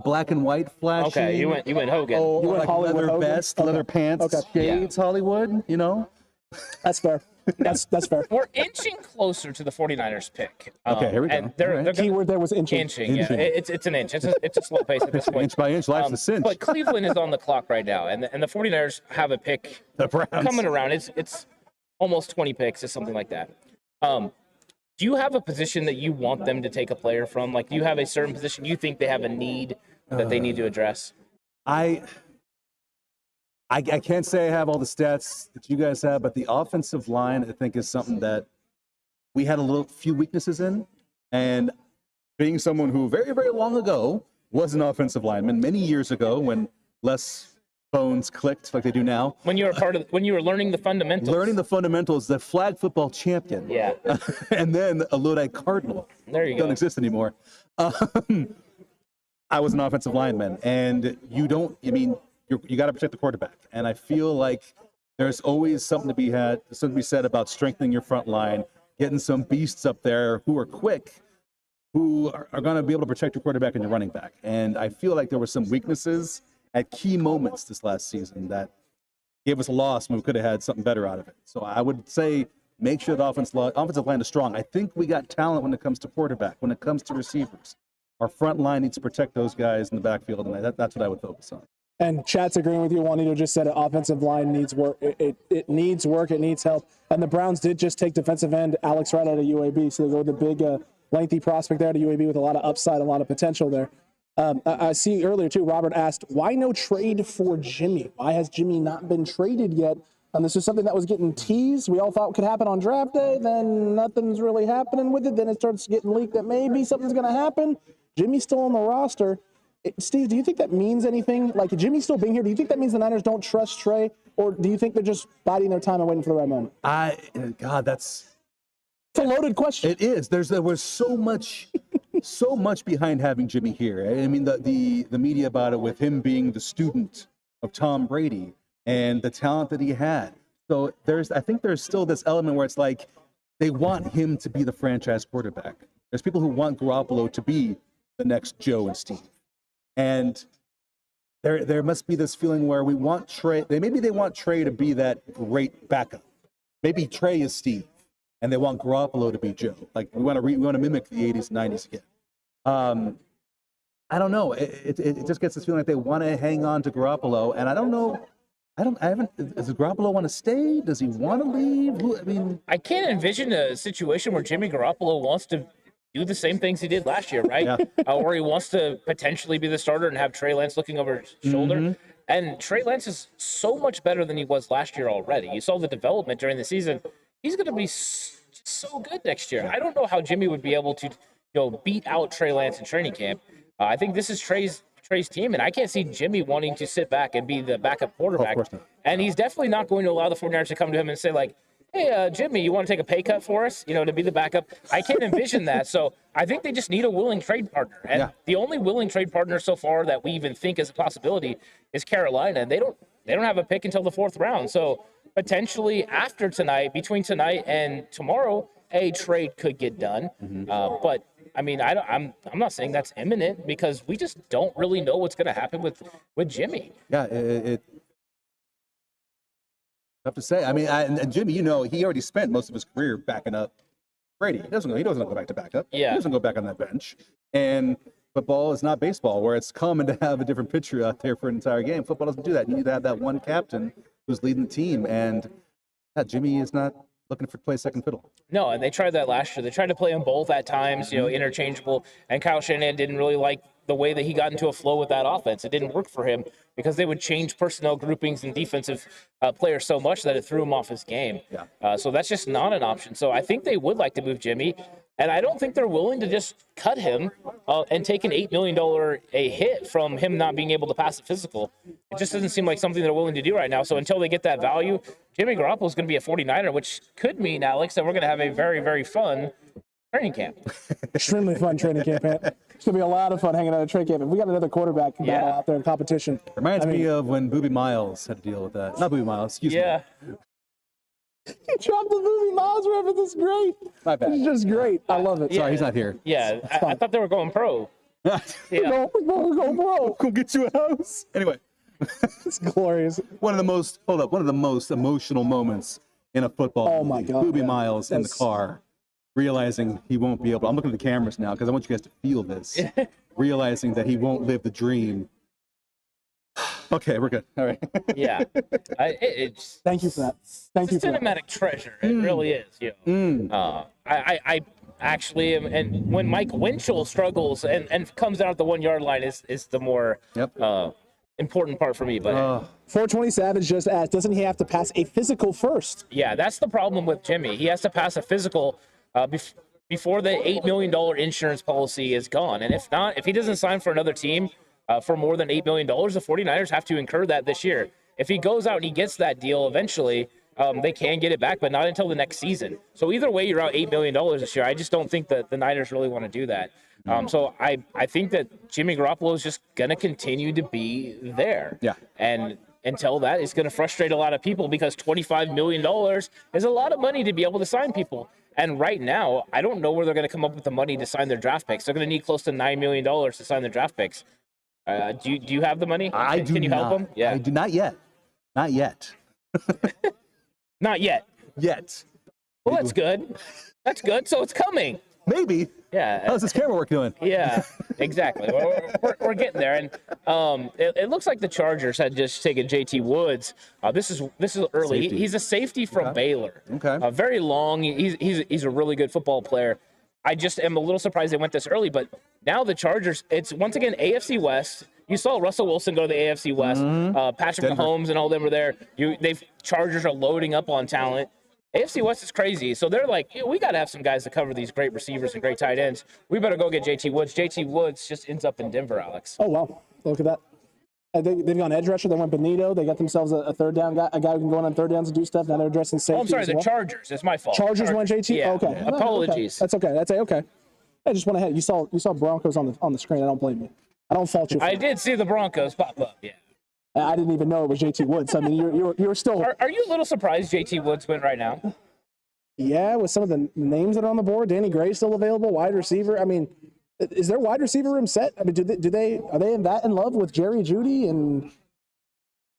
Black and white flashing. Okay, you went Hogan. Oh, you went like Hollywood leather Hogan? vest, leather pants, shades, Hollywood, you know? That's fair. That's fair. We're inching closer to the 49ers pick. Okay, here we go. And they're keyword there was inching. Inching, yeah. It's an inch. It's a slow pace at this point. Inch by inch, life's a cinch. But Cleveland is on the clock right now, and the 49ers have a pick coming around. It's almost 20 picks or something like that. Do you have a position that you want them to take a player from? Like, do you have a certain position you think they have a need that they need to address? I I can't say I have all the stats that you guys have, but the offensive line, I think, is something that we had a few weaknesses in. And being someone who very, very long ago was an offensive lineman, many years ago when less bones clicked like they do now. When you were when you were learning the fundamentals. Learning the fundamentals, the flag football champion. Yeah. And then a Lodi Cardinal. There you go. Don't exist anymore. I was an offensive lineman, and you got to protect the quarterback. And I feel like there's always something to be said about strengthening your front line, getting some beasts up there who are quick, who are going to be able to protect your quarterback and your running back. And I feel like there were some weaknesses at key moments this last season that gave us a loss when we could have had something better out of it. So I would say make sure the offensive line is strong. I think we got talent when it comes to quarterback, when it comes to receivers. Our front line needs to protect those guys in the backfield, and that's what I would focus on. And Chat's agreeing with you. Juanito just said it. Offensive line needs work. It needs work. It needs help. And the Browns did just take defensive end Alex Wright out of UAB. So they go with the big, lengthy prospect there to UAB with a lot of upside, a lot of potential there. I see earlier, too, Robert asked, why no trade for Jimmy? Why has Jimmy not been traded yet? And this is something that was getting teased. We all thought could happen on draft day. Then nothing's really happening with it. Then it starts getting leaked that maybe something's going to happen. Jimmy's still on the roster. Steve, do you think that means anything? Like, Jimmy's still being here, do you think that means the Niners don't trust Trey? Or do you think they're just biding their time and waiting for the right moment? It's a loaded question. It is. There was so much behind having Jimmy here. I mean, the media about it, with him being the student of Tom Brady and the talent that he had. So I think there's still this element where it's like they want him to be the franchise quarterback. There's people who want Garoppolo to be the next Joe and Steve. And there must be this feeling where we want Trey. Maybe they want Trey to be that great backup. Maybe Trey is Steve, and they want Garoppolo to be Joe. Like we want to mimic the 80s, 90s again. I don't know. It just gets this feeling like they want to hang on to Garoppolo, and I don't know. Does Garoppolo want to stay? Does he want to leave? I can't envision a situation where Jimmy Garoppolo wants to do the same things he did last year, right? Yeah. Where he wants to potentially be the starter and have Trey Lance looking over his shoulder. Mm-hmm. And Trey Lance is so much better than he was last year already. You saw the development during the season. He's going to be so good next year. I don't know how Jimmy would be able to, beat out Trey Lance in training camp. I think this is Trey's team, and I can't see Jimmy wanting to sit back and be the backup quarterback. And he's definitely not going to allow the 49ers to come to him and say, like, hey, Jimmy, you want to take a pay cut for us, to be the backup? I can't envision that. So I think they just need a willing trade partner. And the only willing trade partner so far that we even think is a possibility is Carolina. And they don't have a pick until the 4th round. So potentially after tonight, between tonight and tomorrow, a trade could get done. Mm-hmm. But I mean, I'm not saying that's imminent because we just don't really know what's going to happen with Jimmy. Yeah, tough to say. I mean, and Jimmy, he already spent most of his career backing up Brady. He doesn't go back to backup. Yeah. He doesn't go back on that bench. And football is not baseball, where it's common to have a different pitcher out there for an entire game. Football doesn't do that. You need to have that one captain who's leading the team. And Jimmy is not looking to play second fiddle. No, and they tried that last year. They tried to play them both at times, interchangeable. And Kyle Shanahan didn't really like the way that he got into a flow with that offense. It didn't work for him because they would change personnel groupings and defensive players so much that it threw him off his game. Yeah. So that's just not an option. So I think they would like to move Jimmy, and I don't think they're willing to just cut him and take an $8 million a hit from him not being able to pass the physical. It just doesn't seem like something they're willing to do right now. So until they get that value, Jimmy Garoppolo is going to be a 49er, which could mean, Alex, that we're going to have a very, very fun training camp. Extremely fun training camp. It's going to be a lot of fun hanging out at training camp. If we got another quarterback battle out there in competition. Reminds me of when Boobie Miles had to deal with that. Not Boobie Miles, excuse me. You dropped the Boobie Miles reference. It's great. My bad. It's just great. I love it. Sorry, he's not here. Yeah, I thought they were going pro. We're going pro. Go get you a house. Anyway. It's glorious. One of the most emotional moments in a football movie. My God. Boobie Miles in the car, realizing he won't be able. I'm looking at the cameras now because I want you guys to feel this. Realizing that he won't live the dream. Okay, we're good. All right. Yeah. It's Thank you for that. Thank you for that. Cinematic treasure. It really is. I actually am, and when Mike Winchell struggles and comes out at the 1 yard line is the more important part for me. But 420 Savage just asked, doesn't he have to pass a physical first? yeah, that's the problem with Jimmy. He has to pass a physical before the $8 million insurance policy is gone. And if not, if he doesn't sign for another team for more than $8 million, the 49ers have to incur that this year. If he goes out and he gets that deal eventually, they can get it back, but not until the next season. So either way, you're out $8 million this year. I just don't think that the Niners really want to do that. So I think that Jimmy Garoppolo is just going to continue to be there. Yeah. And until that, it's going to frustrate a lot of people because $25 million is a lot of money to be able to sign people. And right now, I don't know where they're going to come up with the money to sign their draft picks. They're going to need close to $9 million to sign their draft picks. Do you have the money? Can you help them? Yeah. I do not yet. Not yet. Not yet. Yet. Well, that's good. That's good. So it's coming. Maybe. Yeah. How's this camera work doing? Yeah, exactly. We're getting there, and it looks like the Chargers had just taken JT Woods. This is early. He's a safety from Baylor. Okay. Very long. He's a really good football player. I just am a little surprised they went this early, but now the Chargers. It's once again AFC West. You saw Russell Wilson go to the AFC West. Patrick Mahomes and all them were there. Chargers are loading up on talent. AFC West is crazy. So they're like, we got to have some guys to cover these great receivers and great tight ends. We better go get JT Woods. JT Woods just ends up in Denver, Alex. Oh, wow. Look at that. They've gone edge rusher. They went Benito. They got themselves a third down guy, a guy who can go on third downs and do stuff. Now they're addressing safety. Oh, I'm sorry, the Chargers. It's my fault. Chargers went JT? Yeah. Okay. Yeah. Apologies. Okay. That's okay. I just went ahead. You saw Broncos on the screen. I don't blame you. I don't fault you. I did see the Broncos pop up, yeah. I didn't even know it was JT Woods. I mean, you're still. Are you a little surprised JT Woods went right now? Yeah, with some of the names that are on the board, Danny Gray still available, wide receiver. I mean, is their wide receiver room set? I mean, are they in love with Jerry Jeudy and?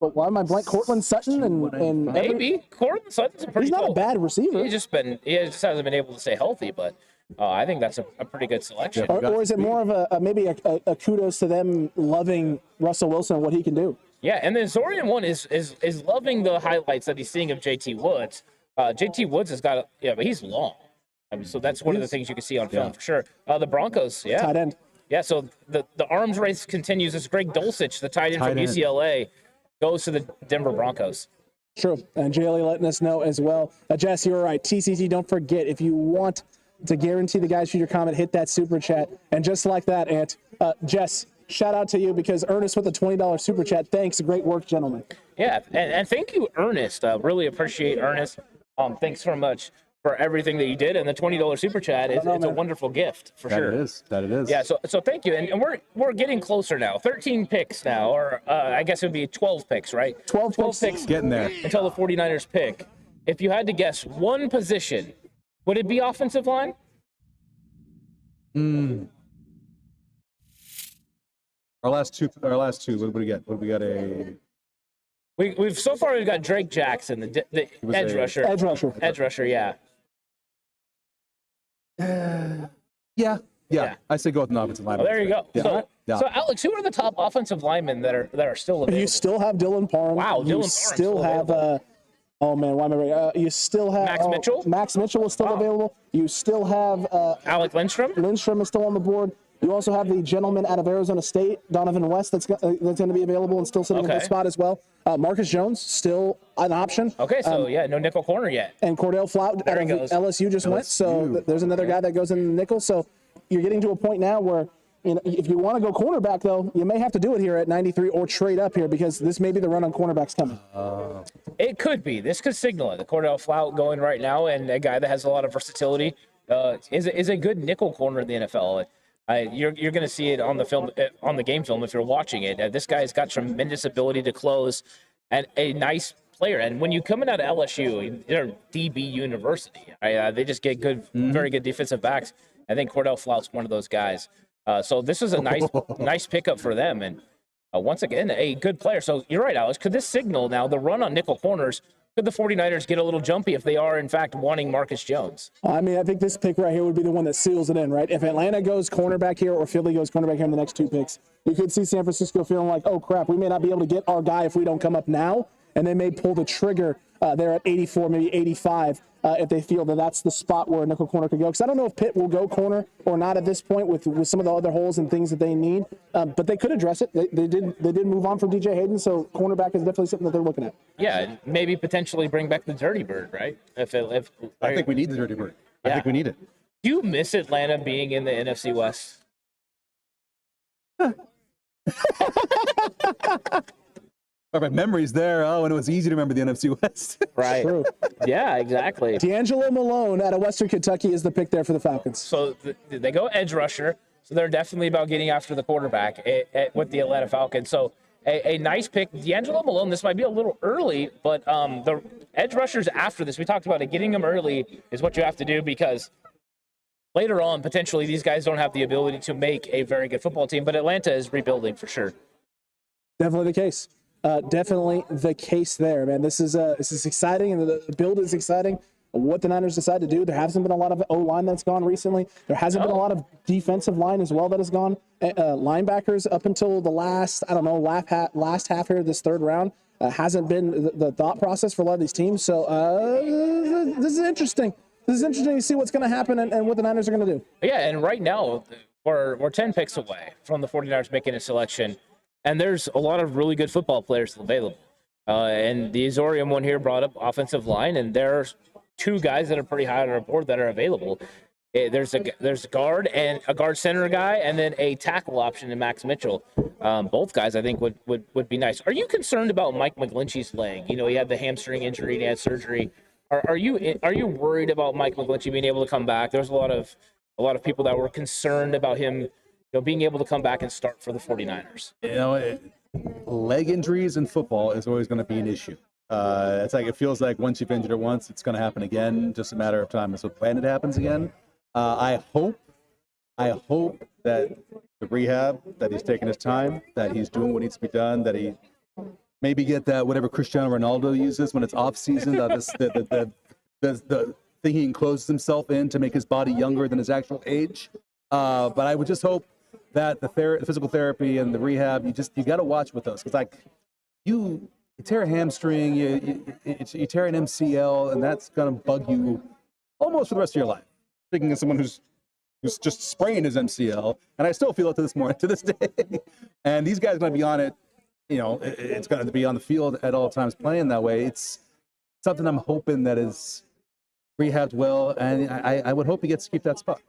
But why am I blank? Cortland Sutton and maybe Cortland Sutton's a pretty. He's not a bad receiver. He just hasn't been able to stay healthy, but I think that's a pretty good selection. Or is it more of maybe a kudos to them loving Russell Wilson and what he can do? Yeah, and the Azorean One is loving the highlights that he's seeing of JT Woods. JT Woods has got but he's long. I mean, so that's one of the things you can see on film for sure. The Broncos, tight end. Yeah, so the arms race continues. It's Greg Dulcich, the tight end from UCLA, goes to the Denver Broncos. True, and JLE letting us know as well. Jess, you're right. TCT, don't forget, if you want to guarantee the guys' future comment, hit that super chat. And just like that, Ant, Jess, shout out to you because Ernest with a $20 super chat. Thanks, great work, gentlemen. Yeah, and thank you, Ernest. Really appreciate Ernest. Thanks so much for everything that you did, and the $20 super chat it's a wonderful gift for sure. That it is. Yeah, so thank you, and we're getting closer now. 13 picks now, or I guess it would be 12 picks, right? 12 picks. Getting there until the 49ers pick. If you had to guess one position, would it be offensive line? Our last two. What do we get? What do we got? We've so far we've got Drake Jackson, the edge rusher. Edge rusher, yeah. Yeah. I say go with an offensive lineman. Oh, there you go. Yeah. So Alex, who are the top offensive linemen that are still available? You still have Dylan Parham. Wow, Dylan Parham's still have oh man, why am I you still have Max Mitchell. Max Mitchell is still available. You still have Alec Lindstrom. Lindstrom is still on the board. You also have the gentleman out of Arizona State, Donovan West, that's going to be available and still sitting in that spot as well. Marcus Jones, still an option. Okay, so no nickel corner yet. And Cordell Flout out of LSU just went, so there's another guy that goes in the nickel. So you're getting to a point now where, if you want to go cornerback, though, you may have to do it here at 93 or trade up here because this may be the run on cornerbacks coming. It could be. This could signal it. The Cordell Flout going right now, and a guy that has a lot of versatility is a good nickel corner in the NFL. You're going to see it on the film, on the game film if you're watching it. This guy's got tremendous ability to close, and a nice player. And when you come in out of LSU, they're DB University. They just get very good defensive backs. I think Cordell Flout's one of those guys. So this is a nice pickup for them. And once again, a good player. So you're right, Alex. Could this signal now the run on nickel corners? Could the 49ers get a little jumpy if they are, in fact, wanting Marcus Jones? I mean, I think this pick right here would be the one that seals it in, right? If Atlanta goes cornerback here or Philly goes cornerback here in the next two picks, you could see San Francisco feeling like, oh, crap, we may not be able to get our guy if we don't come up now, and they may pull the trigger there at 84, maybe 85, if they feel that that's the spot where a nickel corner could go. Because I don't know if Pitt will go corner or not at this point with some of the other holes and things that they need. But they could address it. They did move on from DJ Hayden, so cornerback is definitely something that they're looking at. Yeah, maybe potentially bring back the Dirty Bird, right? I think we need the Dirty Bird. I think we need it. Do you miss Atlanta being in the NFC West? My memory's there. Oh, and it was easy to remember the NFC West. Right. True. Yeah, exactly. D'Angelo Malone out of Western Kentucky is the pick there for the Falcons. So they go edge rusher. So they're definitely about getting after the quarterback with the Atlanta Falcons. So a nice pick. D'Angelo Malone, this might be a little early, but the edge rushers after this, we talked about it, getting them early is what you have to do because later on, potentially, these guys don't have the ability to make a very good football team, but Atlanta is rebuilding for sure. Definitely the case. Definitely the case there, man. This is exciting, and the build is exciting. What the Niners decide to do, there hasn't been a lot of O-line that's gone recently. There hasn't been a lot of defensive line as well that has gone. Linebackers up until the last half here of this third round hasn't been the thought process for a lot of these teams. So this is interesting. This is interesting to see what's going to happen and what the Niners are going to do. Yeah, and right now, we're 10 picks away from the 49ers making a selection, and there's a lot of really good football players available. And the Azorean One here brought up offensive line, and there's two guys that are pretty high on our board that are available. There's a guard and a guard center guy, and then a tackle option in Max Mitchell. Both guys I think would be nice. Are you concerned about Mike McGlinchey's leg? You know, he had the hamstring injury, and he had surgery. Are you worried about Mike McGlinchey being able to come back? There's a lot of people that were concerned about him, being able to come back and start for the 49ers. Leg injuries in football is always going to be an issue. It's like, it feels like once you've injured it once, it's going to happen again. Just a matter of time. So when it happens again, I hope that the rehab, that he's taking his time, that he's doing what needs to be done, that he maybe get that whatever Cristiano Ronaldo uses when it's off season, the thing he encloses himself in to make his body younger than his actual age. But I would just hope that the physical therapy and the rehab, you got to watch with those, because like you tear a hamstring, you tear an MCL, and that's gonna bug you almost for the rest of your life. Speaking of someone who's just spraying his MCL, and I still feel it to this day. And these guys are gonna be on it. It's going to be on the field at all times playing that way. It's something I'm hoping that is rehabbed well, and I would hope he gets to keep that spot.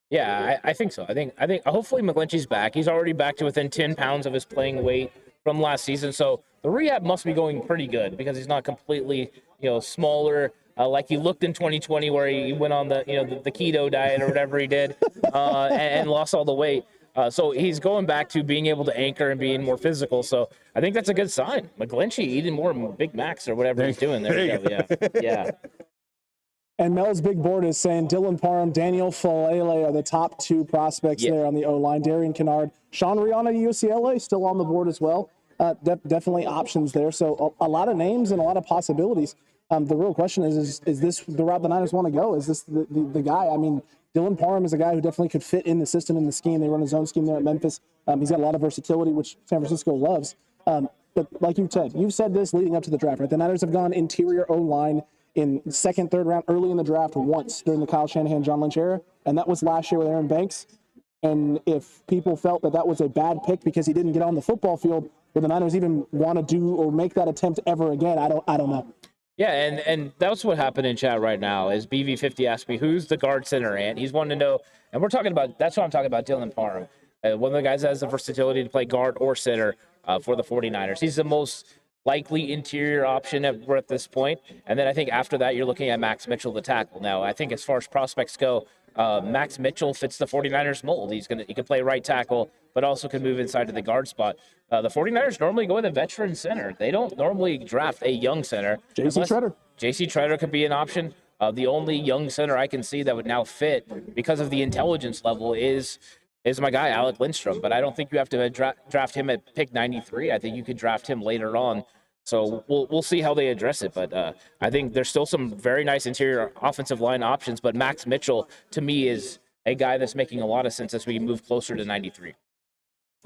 Yeah, I think so. I think hopefully McGlinchey's back. He's already back to within 10 pounds of his playing weight from last season. So the rehab must be going pretty good because he's not completely, smaller like he looked in 2020 where he went on the keto diet or whatever he did and lost all the weight. So he's going back to being able to anchor and being more physical. So I think that's a good sign. McGlinchey eating more Big Macs or whatever he's doing there. Yeah. And Mel's big board is saying Dylan Parham, Daniel Falele are the top two prospects there on the O-line. Darian Kennard, Sean Rihanna, UCLA, still on the board as well. Definitely options there. So a lot of names and a lot of possibilities. The real question is this the route the Niners want to go? Is this the guy? I mean, Dylan Parham is a guy who definitely could fit in the system, in the scheme. They run a zone scheme there at Memphis. He's got a lot of versatility, which San Francisco loves. But like you've said this leading up to the draft, right? The Niners have gone interior O-line in second, third round, early in the draft once during the Kyle Shanahan, John Lynch era, and that was last year with Aaron Banks. And if people felt that was a bad pick because he didn't get on the football field, will the Niners even want to do or make that attempt ever again? I don't know. Yeah, and that's what happened in chat right now is BV50 asked me, who's the guard center, and he's wanting to know, and that's what I'm talking about, Dylan Parham. One of the guys that has the versatility to play guard or center for the 49ers. He's the most likely interior option at this point. And then I think after that, you're looking at Max Mitchell, the tackle. Now, I think as far as prospects go, Max Mitchell fits the 49ers mold. He can play right tackle, but also can move inside to the guard spot. The 49ers normally go with a veteran center. They don't normally draft a young center. J.C. Treader could be an option. The only young center I can see that would now fit because of the intelligence level is my guy, Alec Lindstrom. But I don't think you have to draft him at pick 93. I think you could draft him later on. So we'll see how they address it. But I think there's still some very nice interior offensive line options. But Max Mitchell, to me, is a guy that's making a lot of sense as we move closer to 93.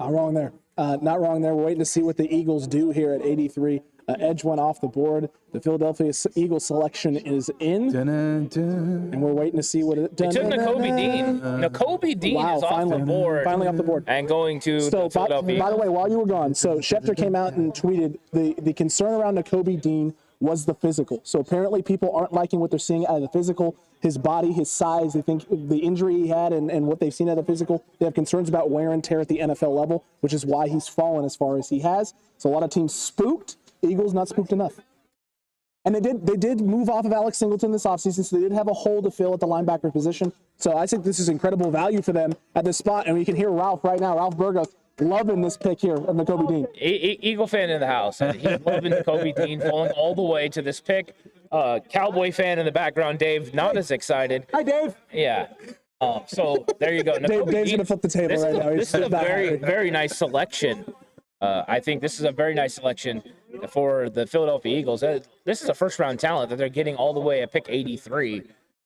Not wrong there. We're waiting to see what the Eagles do here at 83. Edge went off the board. The Philadelphia Eagles selection is in. And we're waiting to see what it does. They took Nakobe Dean. Nakobe Dean is off the board. Finally off the board. And going to the Philadelphia. By the way, while you were gone, so Schefter came out and tweeted the concern around Nakobe Dean was the physical. So apparently people aren't liking what they're seeing out of the physical, his body, his size. They think the injury he had and what they've seen out of the physical, they have concerns about wear and tear at the NFL level, which is why he's fallen as far as he has. So a lot of teams spooked. Eagles not spooked enough. And they did move off of Alex Singleton this offseason, so they did have a hole to fill at the linebacker position. So I think this is incredible value for them at this spot. And we can hear Ralph right now, Ralph Burgos, loving this pick here of Nakobe Dean. Eagle fan in the house. He's loving Nakobe Dean, falling all the way to this pick. Cowboy fan in the background, Dave, not as excited. Hi, Dave. Yeah. So there you go. Dave's going to flip the table right now. This is a very, very nice selection. I think this is a very nice selection for the Philadelphia Eagles. This is a first-round talent that they're getting all the way at pick 83.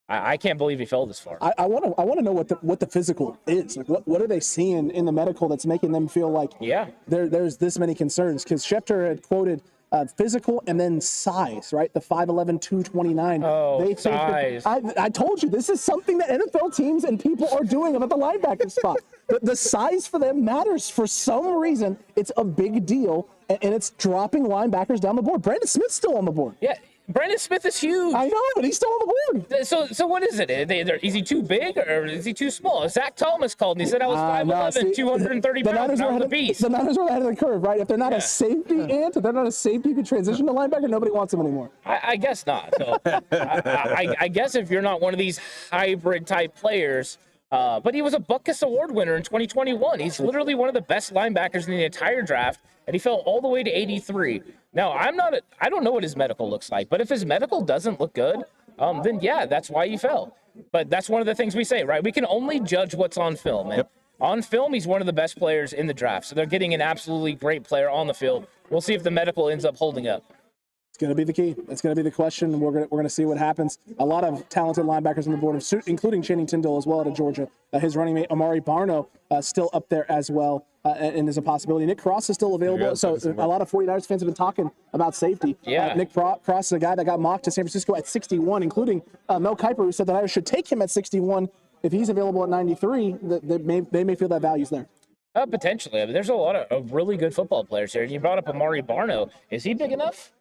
I can't believe he fell this far. I want to know what the physical is. Like, what are they seeing in the medical that's making them feel like there's this many concerns? Because Schefter had quoted physical and then size, right? The 5'11", 229. Oh, size. I told you, this is something that NFL teams and people are doing about the linebacker spot. The size for them matters for some reason. It's a big deal, and it's dropping linebackers down the board. Brandon Smith's still on the board. Yeah. Brandon Smith is huge. I know, but he's still on the board. So what is it? Is he too big or is he too small? Zach Thomas called and he said I was 5'11", 230 pounds. I was a beast. The Niners are ahead of the curve, right? If they're not a safety ant, if they're not a safety who can transition to linebacker, nobody wants them anymore. I guess not. So I guess if you're not one of these hybrid type players, but he was a Butkus Award winner in 2021. He's literally one of the best linebackers in the entire draft, and he fell all the way to 83. Now, I don't know what his medical looks like, but if his medical doesn't look good, then yeah, that's why he fell. But that's one of the things we say, right? We can only judge what's on film. And on film, he's one of the best players in the draft. So they're getting an absolutely great player on the field. We'll see if the medical ends up holding up. It's going to be the key. It's going to be the question. We're going to see what happens. A lot of talented linebackers on the board, including Channing Tindall as well out of Georgia. His running mate, Amari Barno, still up there as well, and is a possibility. Nick Cross is still available. So a lot of 49ers fans have been talking about safety. Yeah. Nick Cross is a guy that got mocked to San Francisco at 61, including Mel Kiper, who said that I should take him at 61. If he's available at 93, they may feel that value's there. Potentially. I mean, there's a lot of really good football players here. And you brought up Amari Barno. Is he big enough?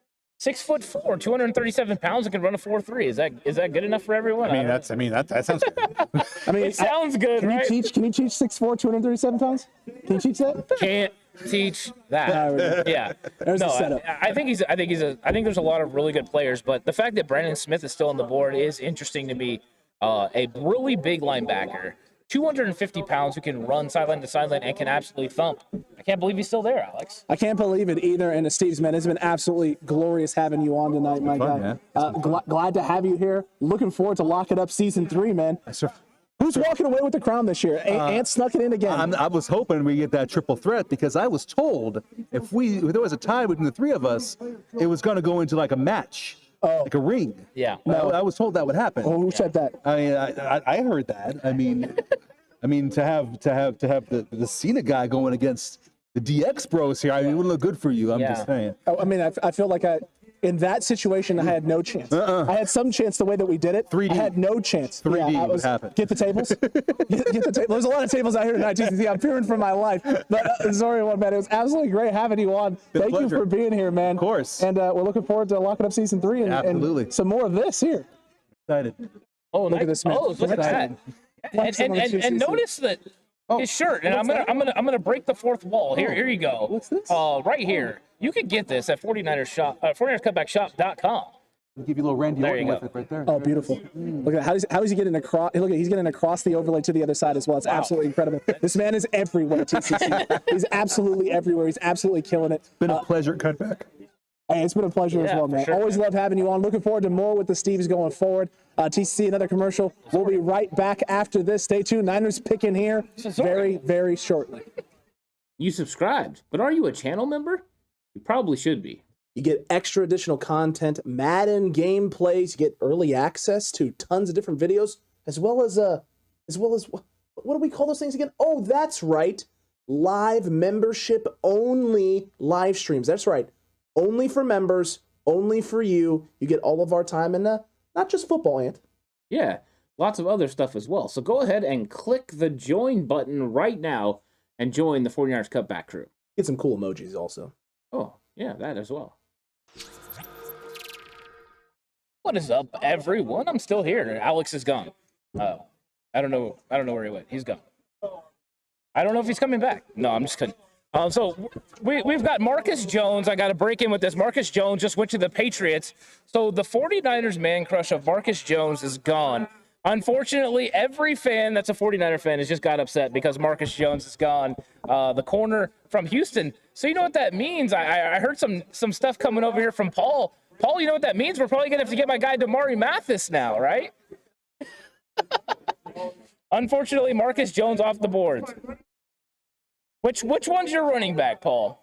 6'4", 237 pounds, and can run a 4.3. Is that good enough for everyone? That sounds good. It sounds good, right? Can you teach 6'4", 237 pounds? Can you teach that? Can't teach that. Yeah. There's the setup. I think there's a lot of really good players, but the fact that Brandon Smith is still on the board is interesting to me. A really big linebacker, 250 pounds, who can run sideline to sideline and can absolutely thump. I can't believe he's still there, Alex. I can't believe it either. And Esteeves, man, it's been absolutely glorious having you on tonight, my guy. Glad to have you here. Looking forward to locking up season 3, man. Yes, sir. Who's walking away with the crown this year? Ant snuck it in again. I was hoping we get that triple threat because I was told if there was a tie between the three of us, it was going to go into like a match. Like a ring. Yeah. No. I was told that would happen. Oh, who said that? I mean, I heard that. I mean, to have the Cena guy going against the DX bros here, I mean, it would look good for you. I'm just saying. I mean, I feel like in that situation, I had no chance. I had some chance the way that we did it. 3D. I had no chance. 3D would happen. Get the tables. get the table. There's a lot of tables out here tonight, TCC. I'm fearing for my life. But Azorean One, man, it was absolutely great having you on. Thank you for being here, man. Of course. And we're looking forward to locking up season 3 and some more of this here. Excited. Oh, look at this, man. Oh, look at that. And notice that his shirt. And I'm gonna break the fourth wall. Here you go. What's this? Right here. You can get this at 49ersCutbackShop.com. I'll give you a little Randy Orton with it right there. Oh, beautiful. Look at how is he getting across? Look at he's getting across the overlay to the other side as well. It's absolutely incredible. This man is everywhere, TCC. He's absolutely everywhere. He's absolutely killing it. Been a pleasure, Cutback. Hey, it's been a pleasure as well, man. Sure, Always love having you on. Looking forward to more with the Esteeves going forward. TCC, another commercial. We'll be right back after this. Stay tuned. Niners picking here very, very shortly. You subscribed, but are you a channel member? You probably should be. You get extra additional content, Madden gameplays, you get early access to tons of different videos, as well as what do we call those things again? Oh, that's right. Live membership only live streams. That's right. only for members, only for you. You get all of our time and not just football, Ant. Yeah, lots of other stuff as well. So go ahead and click the join button right now and join the 49ers Cutback crew. Get some cool emojis also. Oh, yeah, that as well. What is up, everyone? I'm still here. Alex is gone. I don't know where he went. He's gone. I don't know if he's coming back. No, I'm just kidding. So we've got Marcus Jones. I got to break in with this. Marcus Jones just went to the Patriots. So the 49ers man crush of Marcus Jones is gone. Unfortunately, every fan that's a 49er fan has just got upset because Marcus Jones is gone. The corner from Houston. So you know what that means? I heard some stuff coming over here from Paul. Paul, you know what that means? We're probably going to have to get my guy Damari Mathis now, right? Unfortunately, Marcus Jones off the board. Which one's your running back, Paul?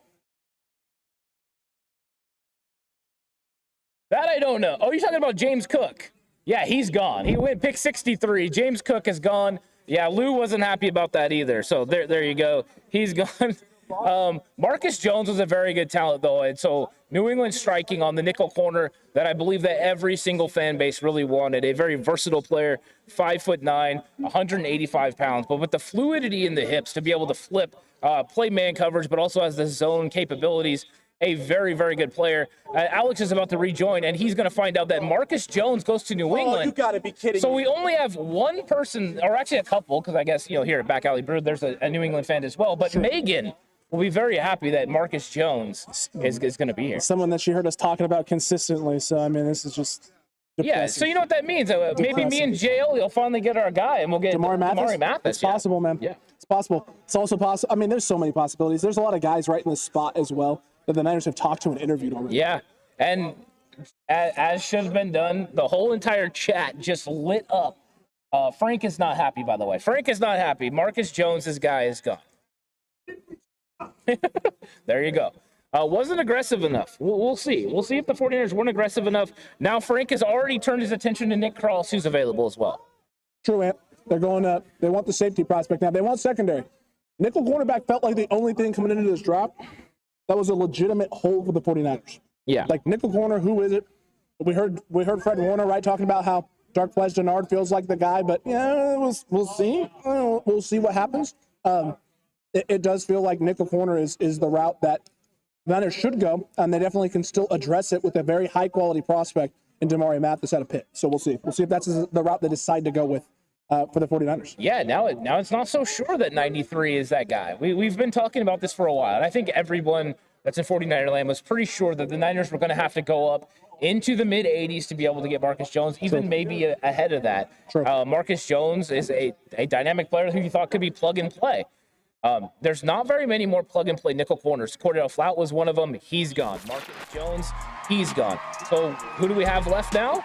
That I don't know. Oh, you're talking about James Cook. Yeah, he's gone. He went pick 63. James Cook is gone. Yeah, Lou wasn't happy about that either. So there you go. He's gone. Marcus Jones was a very good talent, though. And so New England striking on the nickel corner that I believe that every single fan base really wanted. A very versatile player, 5'9", 185 pounds, but with the fluidity in the hips to be able to flip, play man coverage, but also has the zone capabilities. A very, very good player. Alex is about to rejoin, and he's going to find out that Marcus Jones goes to New England. Oh, you got to be kidding So me. we only have one person, or actually a couple, because I guess, here at Back Alley Brew, there's a New England fan as well. But sure. Megan will be very happy that Marcus Jones is going to be here. Someone that she heard us talking about consistently. So, I mean, this is just depressing. Yeah, so you know what that means? Maybe me and JHill will finally get our guy, and we'll get Damari Mathis. It's possible, man. Yeah. It's possible. It's also possible. I mean, there's so many possibilities. There's a lot of guys right in this spot as well that the Niners have talked to and interviewed already. Yeah, and as should have been done, the whole entire chat just lit up. Frank is not happy, by the way. Frank is not happy. Marcus Jones' guy is gone. There you go. Wasn't aggressive enough. We'll see. We'll see if the 49ers weren't aggressive enough. Now Frank has already turned his attention to Nick Cross, who's available as well. True, Ant. They're going up. They want the safety prospect now. They want secondary. Nickel cornerback felt like the only thing coming into this draft that was a legitimate hole for the 49ers. Yeah. Like nickel corner, who is it? We heard Fred Warner, right, talking about how Darqueze Dennard feels like the guy, but yeah, we'll see. We'll see what happens. It does feel like nickel corner is the route that the Niners should go, and they definitely can still address it with a very high-quality prospect in Damari Mathis at a Pitt. So we'll see. We'll see if that's the route they decide to go with for the 49ers. Yeah, now it's not so sure that 93 is that guy. We've been talking about this for a while, and I think everyone that's in 49er land was pretty sure that the Niners were going to have to go up into the mid-80s to be able to get Marcus Jones, even maybe ahead of that. Marcus Jones is a dynamic player who you thought could be plug-and-play. There's not very many more plug-and-play nickel corners. Cordell Flout was one of them. He's gone. Marcus Jones, he's gone. So who do we have left now?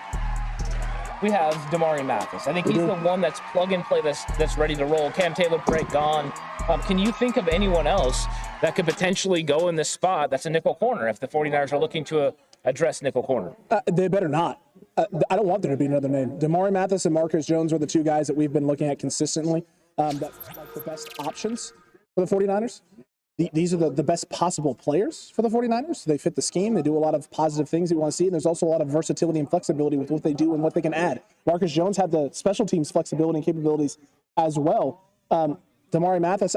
We have Damari Mathis. I think he's the one that's plug-and-play that's ready to roll. Cam Taylor-Britt gone. Can you think of anyone else that could potentially go in this spot that's a nickel corner if the 49ers are looking to address nickel corner? They better not. I don't want there to be another name. Damari Mathis and Marcus Jones are the two guys that we've been looking at consistently. That's like the best options for the 49ers. These are the best possible players for the 49ers. They fit the scheme. They do a lot of positive things that you want to see. And there's also a lot of versatility and flexibility with what they do and what they can add. Marcus Jones had the special teams flexibility and capabilities as well. Damari Mathis,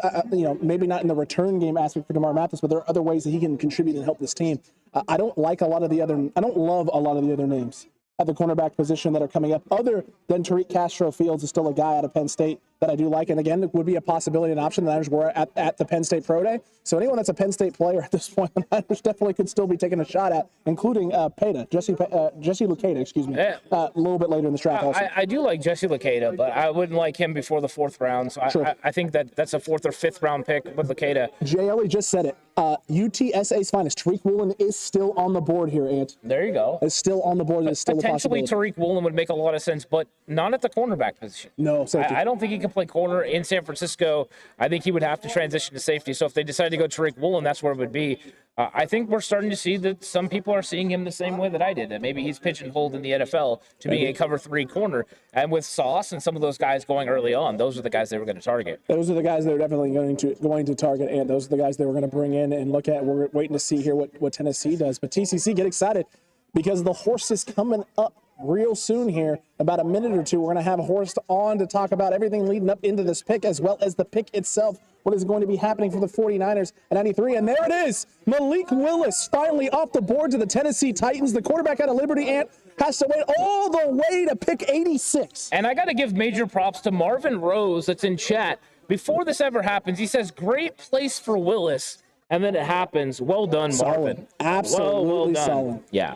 maybe not in the return game aspect for Damari Mathis, but there are other ways that he can contribute and help this team. I don't love a lot of the other names at the cornerback position that are coming up, other than Tariq Castro-Fields is still a guy out of Penn State that I do like. And again, it would be a possibility, an option. The Niners were at the Penn State Pro Day. So anyone that's a Penn State player at this point, the Niners definitely could still be taking a shot at, including Jesse Luketa, a little bit later in the draft also. I do like Jesse Luketa, but I wouldn't like him before the fourth round. So sure. I think that's a fourth or fifth round pick with Luketa. JHill just said it. UTSA's finest. Tariq Woolen is still on the board here, Ant. There you go. It's still on the board. It's still potentially a possibility. Tariq Woolen would make a lot of sense, but not at the cornerback position. No, safety. I don't think he can play corner in San Francisco. I think he would have to transition to safety. So if they decide to go Tariq Woolen, that's where it would be. I think we're starting to see that some people are seeing him the same way that I did. That maybe he's pigeonholed in the NFL to being a cover 3 corner. And with Sauce and some of those guys going early on, those are the guys they were going to target. Those are the guys they were definitely going to target, and those are the guys they were going to bring in and look at. We're waiting to see here what Tennessee does. But TCC, get excited because the Horse is coming up real soon here. About a minute or two, we're going to have Horst on to talk about everything leading up into this pick, as well as the pick itself. What is going to be happening for the 49ers at 93. And there it is. Malik Willis finally off the board to the Tennessee Titans. The quarterback out of Liberty Ant has to wait all the way to pick 86. And I got to give major props to Marvin Rose that's in chat. Before this ever happens, he says, great place for Willis. And then it happens. Well done, Marvin. Solid. Absolutely well done. solid. Yeah.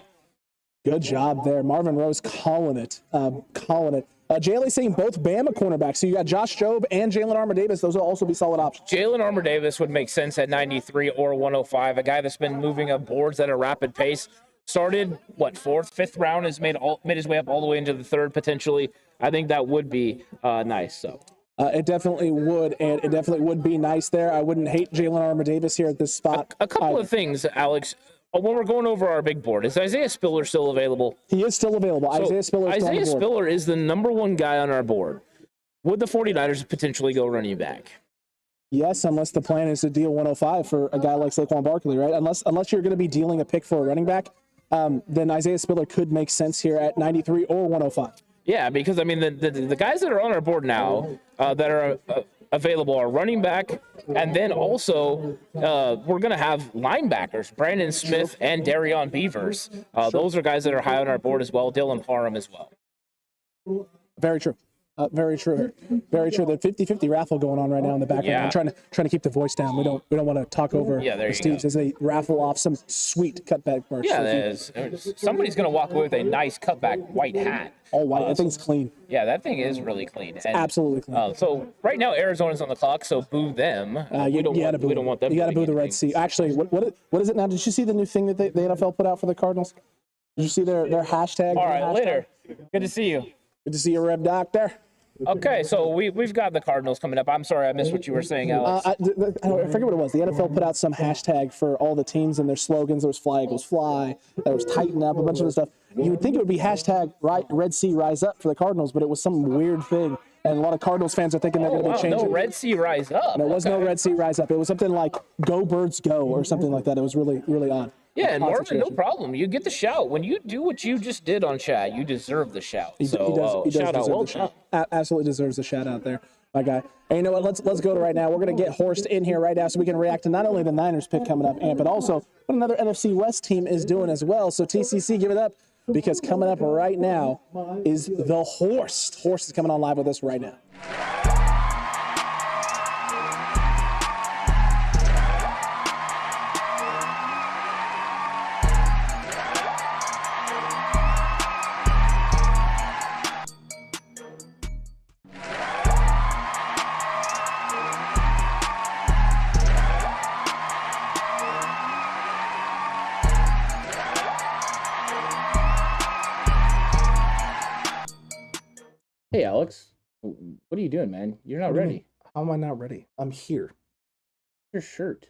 Good job there. Marvin Rose calling it. JLA saying both Bama cornerbacks. So you got Josh Jobe and Jalen Armour-Davis. Those will also be solid options. Jalen Armour-Davis would make sense at 93 or 105. A guy that's been moving up boards at a rapid pace. Started, fourth, fifth round, has made his way up all the way into the third potentially. I think that would be nice. So it definitely would, and it definitely would be nice there. I wouldn't hate Jalen Armour-Davis here at this spot. A couple of things, Alex. When we're going over our big board, is Isaiah Spiller still available? He is still available. So Isaiah Spiller is the number one guy on our board. Would the 49ers potentially go running back? Yes, unless the plan is to deal 105 for a guy like Saquon Barkley, right? Unless you're going to be dealing a pick for a running back, then Isaiah Spiller could make sense here at 93 or 105. Yeah, because, I mean, the guys that are on our board now that are available are running back, and then also we're going to have linebackers, Brandon Smith and Darion Beavers. Those are guys that are high on our board as well, Dylan Parham as well. Very true. Very true. Very true. The 50-50 raffle going on right now in the background. Yeah. I'm trying to keep the voice down. We don't want to talk over Esteeves as they raffle off some sweet cutback merch. Yeah, somebody's going to walk away with a nice cutback white hat. All white. That thing's clean. Yeah, that thing is really clean. And, absolutely clean. So right now Arizona's on the clock, so boo them. We don't want them. You got to boo the Red Sea. Actually, what is it now? Did you see the new thing that the NFL put out for the Cardinals? Did you see their hashtag? All right, later. Good to see you. Good to see you, Reb Doctor. Okay, so we've got the Cardinals coming up. I'm sorry, I missed what you were saying, Alex. I forget what it was. The NFL put out some hashtag for all the teams and their slogans. There was Fly Eagles Fly. There was Tighten Up, a bunch of other stuff. You would think it would be hashtag Red Sea Rise Up for the Cardinals, but it was some weird thing. And a lot of Cardinals fans are thinking they're going to be changing. No Red Sea Rise Up. There was no Red Sea Rise Up. It was something like Go Birds Go or something like that. It was really, really odd. Yeah, and Marvin, no problem. You get the shout. When you do what you just did on chat, you deserve the shout. He does shout out. Well done. Absolutely deserves a shout out there, my guy. And you know what? Let's go to right now. We're going to get Horst in here right now so we can react to not only the Niners pick coming up, but also what another NFC West team is doing as well. So TCC, give it up, because coming up right now is the Horst. Horst is coming on live with us right now. Hey, Alex. What are you doing, man? You're not ready. How am I not ready? I'm here. Your shirt.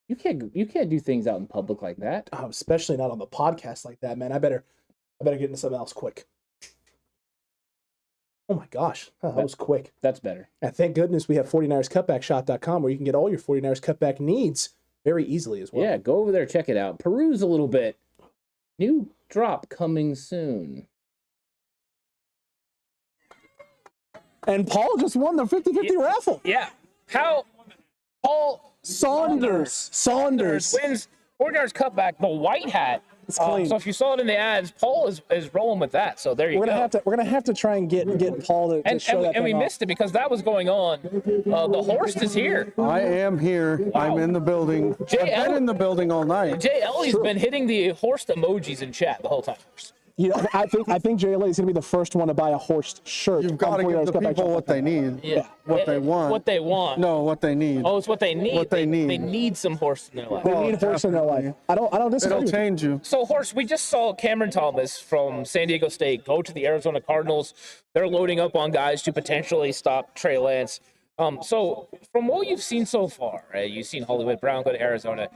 You can't do things out in public like that. Especially not on the podcast like that, man. I better get into something else quick. Oh my gosh, that was quick. That's better. And thank goodness we have 49erscutbackshop.com where you can get all your 49ers cutback needs very easily as well. Yeah, go over there, check it out. Peruse a little bit. New drop coming soon. And Paul just won the 50-50 raffle. Yeah. How Paul Saunders wins 49ers Cutback, the white hat. It's clean. So if you saw it in the ads, Paul is rolling with that. So there you go. We're gonna have to try and get Paul to show that. And we missed it because that was going on. The Horst is here. I am here. Wow. I'm in the building. I've been in the building all night. JL's been hitting the Horst emojis in chat the whole time. You know, I think JLA is going to be the first one to buy a Horst shirt. You've got to give the people what they need. Yeah. What they want. What they want. No, what they need. Oh, it's what they need. What they need. They need some Horst in their life. They need Horst in their life. I don't disagree. It'll change you. So, Horst, we just saw Cameron Thomas from San Diego State go to the Arizona Cardinals. They're loading up on guys to potentially stop Trey Lance. So, from what you've seen so far, right, you've seen Hollywood Brown go to Arizona.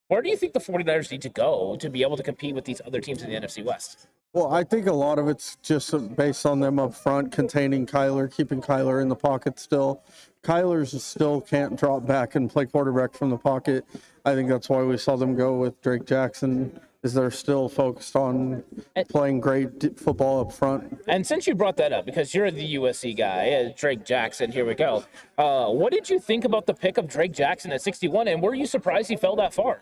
Where do you think the 49ers need to go to be able to compete with these other teams in the NFC West? Well, I think a lot of it's just based on them up front, containing Kyler, keeping Kyler in the pocket still. Kyler's still can't drop back and play quarterback from the pocket. I think that's why we saw them go with Drake Jackson, is they're still focused on playing great football up front. And since you brought that up, because you're the USC guy, Drake Jackson, here we go. What did you think about the pick of Drake Jackson at 61, and were you surprised he fell that far?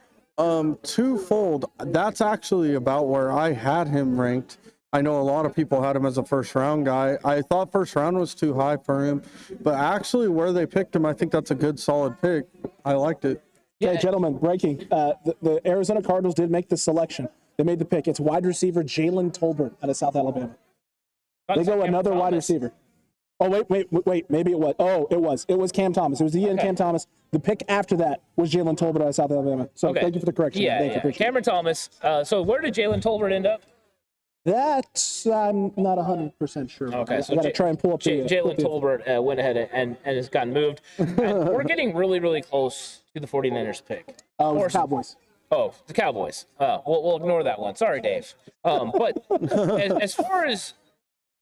Twofold. That's actually about where I had him ranked. I know a lot of people had him as a first round guy. I thought first round was too high for him, but actually where they picked him, I think that's a good solid pick. I liked it. Okay, gentlemen, breaking. The Arizona Cardinals did make the selection. They made the pick. It's wide receiver Jalen Tolbert out of South Alabama. They go another wide receiver. Oh, wait. Maybe it was. Oh, it was. It was Cam Thomas. It was the end Cam Thomas. The pick after that was Jalen Tolbert out of South Alabama. So thank you for the correction. Yeah. Cameron Thomas. So where did Jalen Tolbert end up? That's I'm not 100% sure. Okay, so I got to try and pull up Jalen Tolbert went ahead and has gotten moved. And we're getting really, really close to the 49ers pick. The Cowboys. Oh, the Cowboys. We'll ignore that one. Sorry, Dave. But as far as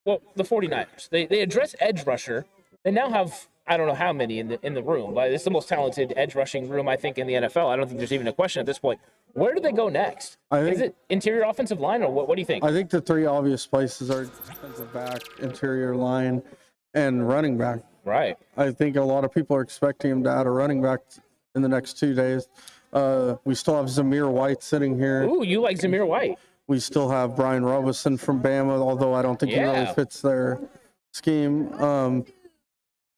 the 49ers, they address edge rusher. They now have I don't know how many in the room, but it's the most talented edge rushing room I think in the NFL. I don't think there's even a question at this point. Where do they go next? Is it interior offensive line, or what do you think? I think the three obvious places are defensive back, interior line, and running back. Right. I think a lot of people are expecting him to add a running back in the next 2 days. We still have Zamir White sitting here. Ooh, you like Zamir White. We still have Brian Robinson from Bama, although I don't think he really fits their scheme.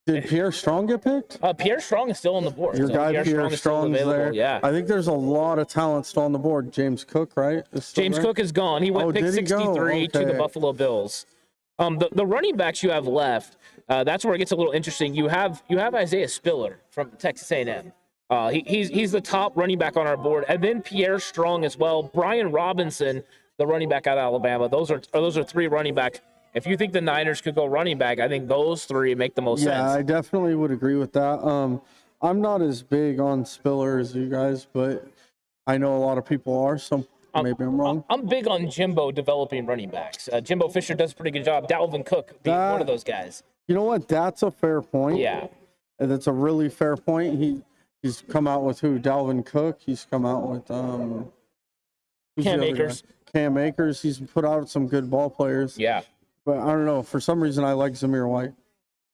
Did Pierre Strong get picked? Pierre Strong is still on the board. Your guy Pierre Strong's there. Yeah. I think there's a lot of talent still on the board. James Cook, right? James Cook is gone. He went pick 63 to the Buffalo Bills. The running backs you have left, that's where it gets a little interesting. You have Isaiah Spiller from Texas A&M. He's the top running back on our board, and then Pierre Strong as well. Brian Robinson, the running back out of Alabama. Those are three running backs. If you think the Niners could go running back, I think those three make the most sense. Yeah, I definitely would agree with that. I'm not as big on Spiller as you guys, but I know a lot of people are, so maybe I'm wrong. I'm big on Jimbo developing running backs. Jimbo Fisher does a pretty good job. Dalvin Cook being one of those guys. You know what? That's a fair point. Yeah. And that's a really fair point. He's come out with who? Dalvin Cook. He's come out with Cam Akers. Cam Akers. He's put out some good ball players. Yeah. But I don't know. For some reason, I like Zamir White.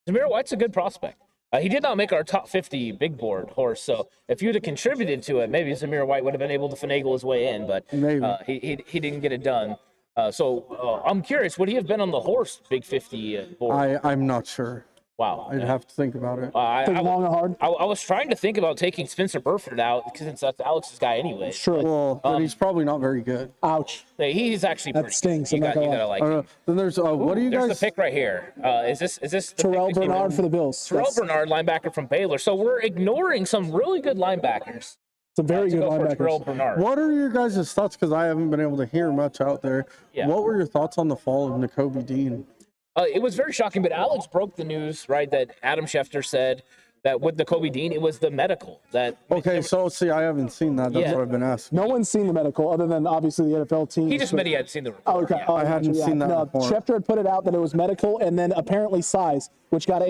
Zamir White's a good prospect. He did not make our top 50 big board, Horse. So if you'd have contributed to it, maybe Zamir White would have been able to finagle his way in. But he didn't get it done. So I'm curious, would he have been on the Horse Big 50 board? I'm not sure. Wow. I'd have to think about it. Think long and hard. I was trying to think about taking Spencer Burford out because that's Alex's guy anyway. Sure. Well, but he's probably not very good. Ouch. He's actually pretty That stinks. good. You gotta like him. Then there's what do you There's guys? the pick right here. Is this the Terrell pick that came Bernard in? for the Bills. Terrell Bernard, linebacker from Baylor. So we're ignoring some really good linebackers. Some very good Terrell linebackers. Bernard. What are your guys' thoughts? Because I haven't been able to hear much out there. Yeah. What were your thoughts on the fall of Nakobe Dean? It was very shocking, but Alex broke the news, right, that Adam Schefter said that with Nakobe Dean, it was the medical. Okay, so see, I haven't seen that. That's what I've been asking. No one's seen the medical other than obviously the NFL team. He just meant he had seen the report. Oh, okay. Yeah. I hadn't seen that report. Schefter had put it out that it was medical, and then apparently size, which got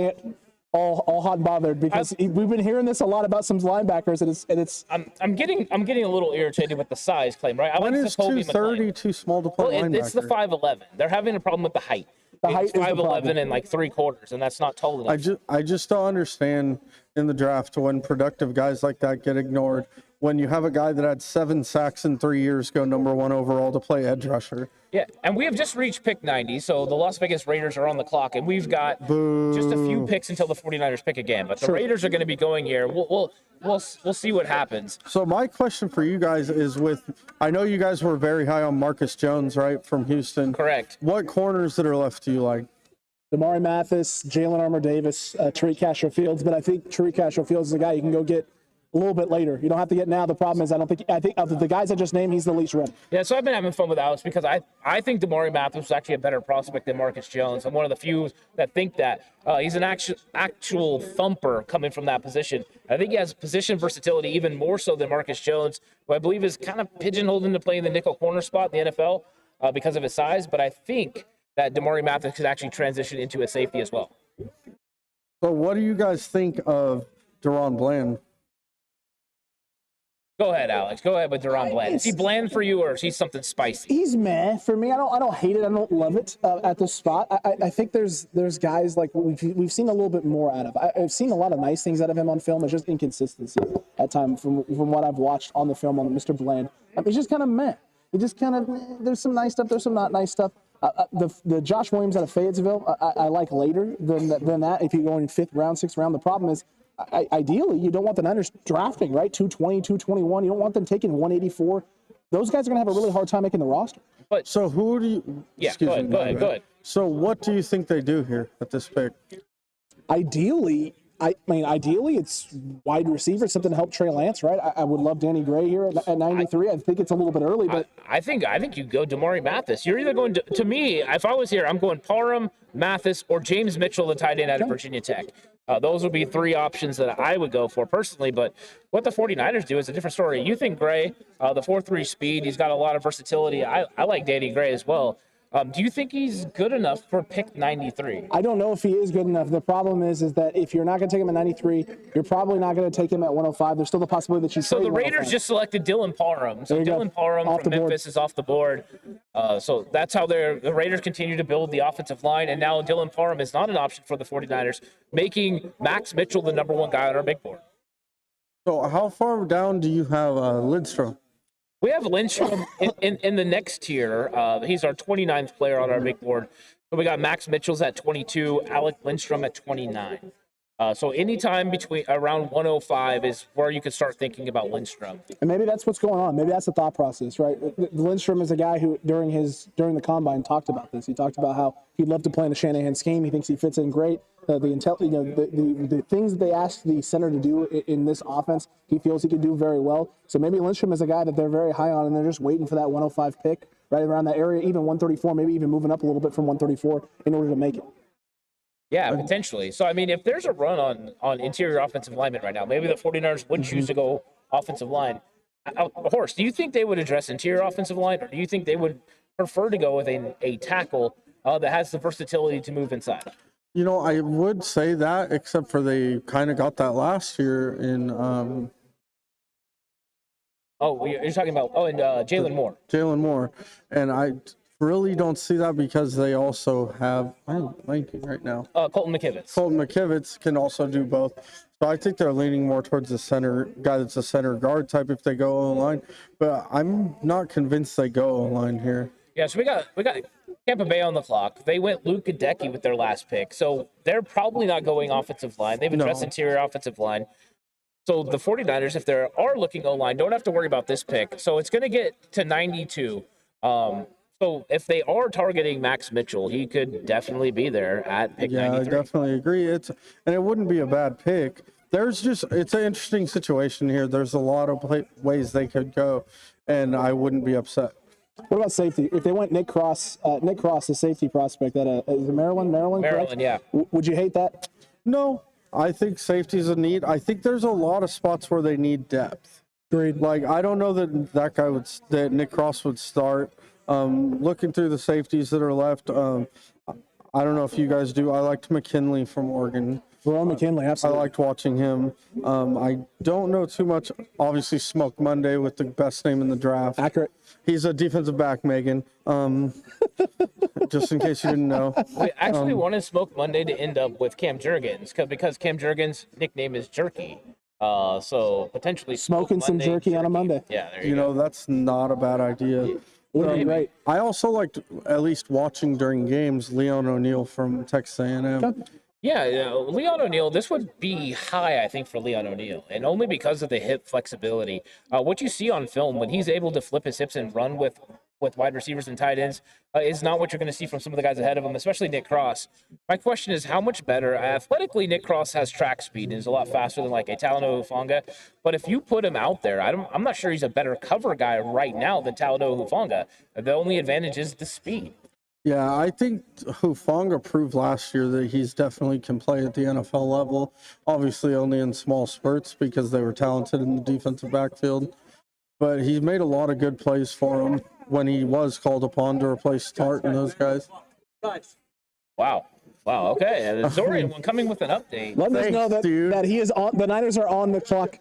all hot and bothered because we've been hearing this a lot about some linebackers, and it's. I'm getting a little irritated with the size claim, right? When is 230 too small to play linebacker? It's the 5'11". They're having a problem with the height. Height It's is the 5'11" and like 3/4, and that's not tall enough. I just don't understand in the draft when productive guys like that get ignored. When you have a guy that had 7 sacks in 3 years go #1 overall to play edge rusher. Yeah, and we have just reached pick 90, so the Las Vegas Raiders are on the clock, and we've got just a few picks until the 49ers pick again. But the Raiders are going to be going here. We'll see what happens. So my question for you guys is I know you guys were very high on Marcus Jones, right, from Houston. Correct. What corners that are left do you like? Damari Mathis, Jalen Armour Davis, Tariq Castro Fields, but I think Tariq Castro Fields is a guy you can go get a little bit later. You don't have to get now. The problem is I think of the guys I just named, he's the least ready. Yeah, so I've been having fun with Alex because I think Damari Mathis was actually a better prospect than Marcus Jones. I'm one of the few that think that. He's an actual thumper coming from that position. I think he has position versatility even more so than Marcus Jones, who I believe is kind of pigeonholed into playing the nickel corner spot in the NFL because of his size. But I think that Damari Mathis could actually transition into a safety as well. So what do you guys think of Deron Bland? Go ahead, Alex. Go ahead with Deron Bland. Is he bland for you, or is he something spicy? He's meh for me. I don't hate it. I don't love it at this spot. I think there's guys like we've seen a little bit more out of. I've seen a lot of nice things out of him on film. It's just inconsistency at times from what I've watched on the film on Mr. Bland. It's just kind of meh. It just kind of there's some nice stuff. There's some not nice stuff. The Josh Williams out of Fayetteville, I like later than that. If you go in 5th round, 6th round, the problem is. Ideally, you don't want the Niners drafting, right? 220, 221. You don't want them taking 184. Those guys are going to have a really hard time making the roster. But so who do you... Yeah, go ahead. So what do you think they do here at this pick? Ideally, it's wide receiver, something to help Trey Lance, right? I would love Danny Gray here at 93. I think it's a little bit early, but... I think you go Damari Mathis. You're either going to me, if I was here, I'm going Parham, Mathis, or James Mitchell, the tight end out of Virginia Tech. Those would be 3 options that I would go for personally, but what the 49ers do is a different story. You think Gray, the 4.3 speed, he's got a lot of versatility. I like Danny Gray as well. Do you think he's good enough for pick 93? I don't know if he is good enough. The problem is that if you're not going to take him at 93, you're probably not going to take him at 105. There's still the possibility that you So the Raiders just selected Dylan Parham. So Dylan Parham from Memphis is off the board. So that's how the Raiders continue to build the offensive line. And now Dylan Parham is not an option for the 49ers, making Max Mitchell the number 1 guy on our big board. So how far down do you have Lidstrom? We have Lindstrom in the next tier. He's our 29th player on our big board. So we got Max Mitchell's at 22, Alec Lindstrom at 29. So anytime between around 105 is where you could start thinking about Lindstrom. And maybe that's what's going on. Maybe that's the thought process, right? Lindstrom is a guy who during the combine talked about this. He talked about how he'd love to play in the Shanahan scheme. He thinks he fits in great. The things that they asked the center to do in this offense, he feels he could do very well. So maybe Lindstrom is a guy that they're very high on, and they're just waiting for that 105 pick right around that area, even 134, maybe even moving up a little bit from 134 in order to make it. Yeah, potentially. So, I mean, if there's a run on interior offensive linemen right now, maybe the 49ers would choose to go offensive line. Horst, do you think they would address interior offensive line, or do you think they would prefer to go with a tackle that has the versatility to move inside? You know, I would say that, except for they kind of got that last year in. You're talking about Jalen Moore. Jalen Moore, and I really don't see that because they also have. I'm blanking right now. Colton McKivitz. Colton McKivitz can also do both. So I think they're leaning more towards the center guy that's a center guard type if they go O-line, but I'm not convinced they go O-line here. Yeah, so we got Tampa Bay on the clock. They went Luke Gadecki with their last pick, so they're probably not going offensive line. They've addressed interior offensive line. So the 49ers, if they are looking O-line, don't have to worry about this pick. So it's going to get to 92. So if they are targeting Max Mitchell, he could definitely be there at pick 93. Yeah, I definitely agree. And it wouldn't be a bad pick. It's an interesting situation here. There's a lot of ways they could go, and I wouldn't be upset. What about safety? If they went Nick Cross, the safety prospect at is it Maryland? Maryland, correct? Yeah. Would you hate that? No, I think safety's a need. I think there's a lot of spots where they need depth. Agreed. Like, I don't know that Nick Cross would start. Looking through the safeties that are left, I don't know if you guys do. I liked McKinley from Oregon. Ron McKinley, absolutely. I liked watching him. I don't know too much. Obviously, Smoke Monday with the best name in the draft. Accurate. He's a defensive back, Megan. Just in case you didn't know. We actually wanted Smoke Monday to end up with Cam Jurgens because Cam Jurgens' nickname is Jerky. So potentially smoking some jerky on a Monday. Yeah, there you go. That's not a bad idea. Would be great. I also liked, at least watching during games, Leon O'Neal from Texas A&M. Yeah, Leon O'Neal, this would be high, I think, for Leon O'Neal, and only because of the hip flexibility. What you see on film, when he's able to flip his hips and run with with wide receivers and tight ends is not what you're going to see from some of the guys ahead of him, especially Nick Cross. My question is, how much better? Athletically, Nick Cross has track speed and is a lot faster than like a Talanoa Hufanga. But if you put him out there, I'm not sure he's a better cover guy right now than Talanoa Hufanga. The only advantage is the speed. Yeah, I think Hufanga proved last year that he's definitely can play at the NFL level. Obviously, only in small spurts because they were talented in the defensive backfield. But he's made a lot of good plays for him when he was called upon to replace Start and those guys. Wow. Okay. And Azorean One coming with an update. Let us know that he is on. The Niners are on the clock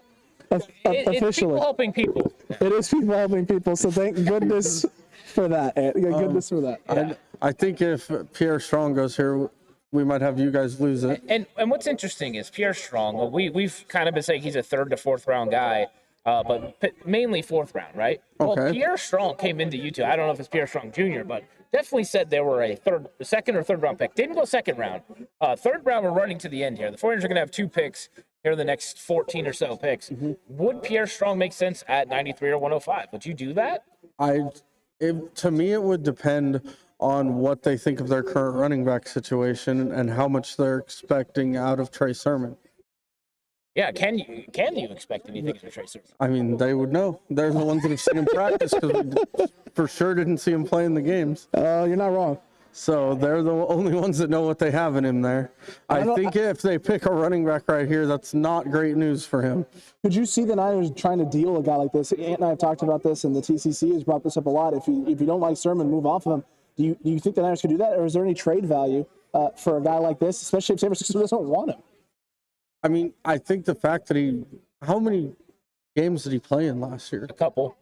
officially. It's people helping people. It is people helping people. So thank goodness for that. Goodness for that. Yeah. I think if Pierre Strong goes here, we might have you guys lose it. And what's interesting is Pierre Strong. Well, we've kind of been saying he's a 3rd to 4th round guy, but mainly 4th round, right? Okay. Well, Pierre Strong came into YouTube. I don't know if it's Pierre Strong Jr., but definitely said they were a 2nd or 3rd round pick. Didn't go 2nd round. 3rd round, we're running to the end here. The 49ers are going to have 2 picks here in the next 14 or so picks. Mm-hmm. Would Pierre Strong make sense at 93 or 105? Would you do that? To me, it would depend on what they think of their current running back situation and how much they're expecting out of Trey Sermon. Yeah, can you expect anything from Trey Sermon? I mean, they would know. They're the ones that have seen him practice because we for sure didn't see him play in the games. You're not wrong. So they're the only ones that know what they have in him there. I think if they pick a running back right here, that's not great news for him. Could you see the Niners trying to deal a guy like this? Ant and I have talked about this, and the TCC has brought this up a lot. If you don't like Sermon, move off of him. Do you think the Niners could do that, or is there any trade value for a guy like this, especially if San Francisco doesn't want him? I mean, I think the fact that how many games did he play in last year? A couple.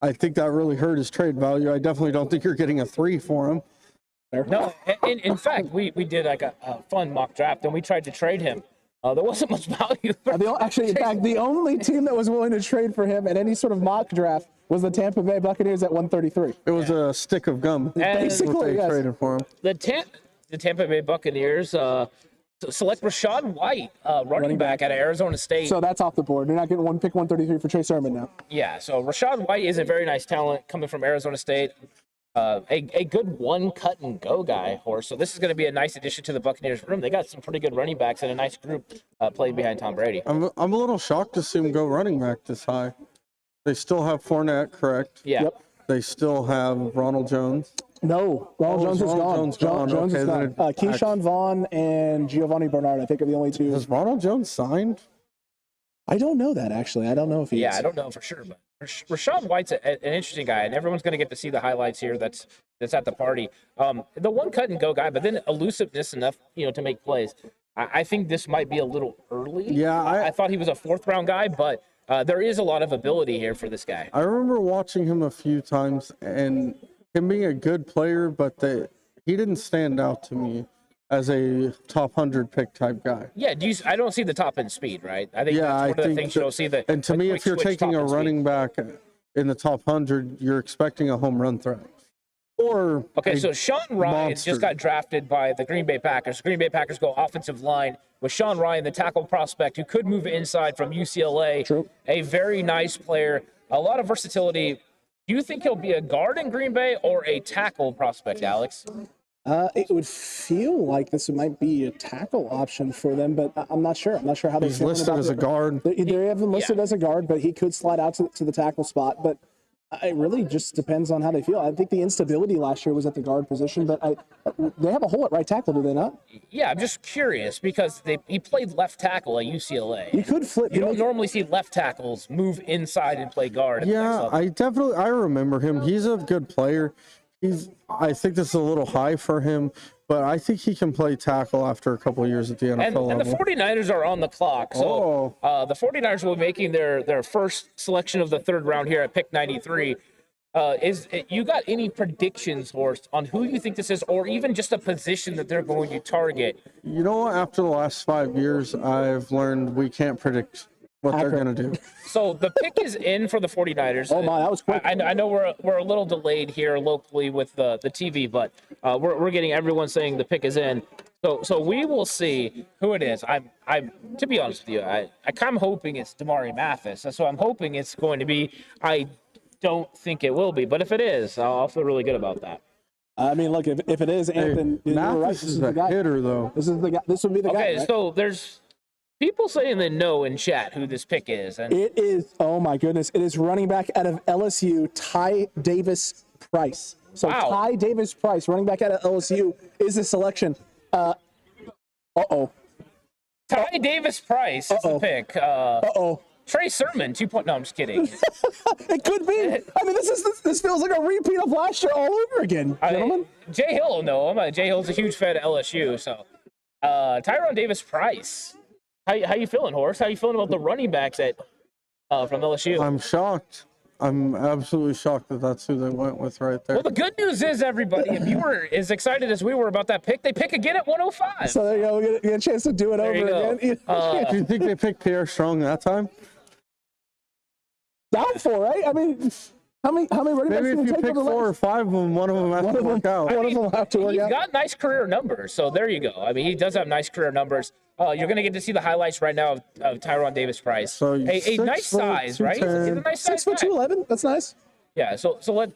I think that really hurt his trade value. I definitely don't think you're getting a 3 for him. No, in fact, we did like a fun mock draft, and we tried to trade him. There wasn't much value. In fact, the only team that was willing to trade for him in any sort of mock draft was the Tampa Bay Buccaneers at 133. It was a stick of gum. Basically, what they yes. traded for him. The Tampa Bay Buccaneers select Rachaad White, running back out of Arizona State. So that's off the board. They're not getting pick 133 for Trey Sermon now. Yeah, so Rachaad White is a very nice talent coming from Arizona State. A good one cut and go guy, Horst. So this is going to be a nice addition to the Buccaneers room. They got some pretty good running backs and a nice group playing behind Tom Brady. I'm a little shocked to see him go running back this high. They still have Fournette, correct? Yeah. Yep. They still have Ronald Jones. No, Ronald Jones is gone. Jones is gone. Keyshawn Vaughn and Giovanni Bernard, I think, are the only two. Is Ronald Jones signed? I don't know that, actually. I don't know if he is. Yeah, I don't know for sure, but Rachaad White's an interesting guy, and everyone's going to get to see the highlights here. That's at the party. The one cut and go guy, but then elusiveness enough, to make plays. I think this might be a little early. Yeah, I thought he was a 4th round guy, but there is a lot of ability here for this guy. I remember watching him a few times and him being a good player, but he didn't stand out to me as a top 100 pick type guy. Yeah, I don't see the top end speed, right? I think that's one of the things you'll see. And to me, if you're taking a running back in the top 100, you're expecting a home run threat. Okay, so Sean Ryan monster. just got drafted by the Green Bay Packers. Green Bay Packers go offensive line with Sean Ryan, the tackle prospect who could move inside from UCLA. True. A very nice player, a lot of versatility. Do you think he'll be a guard in Green Bay or a tackle prospect, Alex? It would feel like this might be a tackle option for them, but I'm not sure. I'm not sure how He's listed as a guard. They have him listed as a guard, but he could slide out to the tackle spot. But it really just depends on how they feel. I think the instability last year was at the guard position, but they have a hole at right tackle, do they not? Yeah, I'm just curious because he played left tackle at UCLA. You could flip. You don't normally see left tackles move inside and play guard. Yeah, I remember him. He's a good player. I think this is a little high for him, but I think he can play tackle after a couple of years at the NFL level. And the 49ers are on the clock. So the 49ers will be making their first selection of the 3rd round here at pick 93. You got any predictions, Horst, on who you think this is, or even just a position that they're going to target? You know what? After the last 5 years, I've learned we can't predict what they're going to do. So the pick is in for the 49ers. Oh, my, that was quick. I know we're a little delayed here locally with the TV, but we're getting everyone saying the pick is in. So we will see who it is. I'm to be honest with you, I'm hoping it's Damari Mathis. So I'm hoping it's going to be. don't think it will be, but if it is, I'll feel really good about that. I mean, look, if it is, Anthony, you're right. Mathis is the hitter, though. This is the guy. This would be the guy. Okay, Right? so there's people saying they know in chat who this pick is, and It is. Oh my goodness! It is running back out of LSU, Ty Davis Price. So Wow. Ty Davis Price, running back out of LSU, is the selection. Uh-oh. Ty Davis Price is the pick. Uh-oh. Trey Sermon, 2 No, I'm just kidding. It could be. I mean, this feels like a repeat of last year all over again, gentlemen. JHill will know him. JHill's a huge fan of LSU. So, Tyrone Davis Price. How you feeling, Horst? How you feeling about the running backs from LSU? I'm shocked. I'm absolutely shocked that that's who they went with right there. Well, the good news is, everybody, if you were as excited as we were about that pick, they pick again at 105. So there you go. We get a chance to do it There you over go. again. Do you think they picked Pierre Strong that time? Doubtful, right? I mean, how many running backs Maybe can if you take pick over 4 or 5 of them, one of them has to work out. One of them will have to work He's out. got nice career numbers, so there you go. I mean, he does have nice career numbers. You're going to get to see the highlights right now of Tyrone Davis Price. So a 6 nice foot, size, right? He's a 210. nice size 6'2", guy. 211. That's nice. Yeah, so let.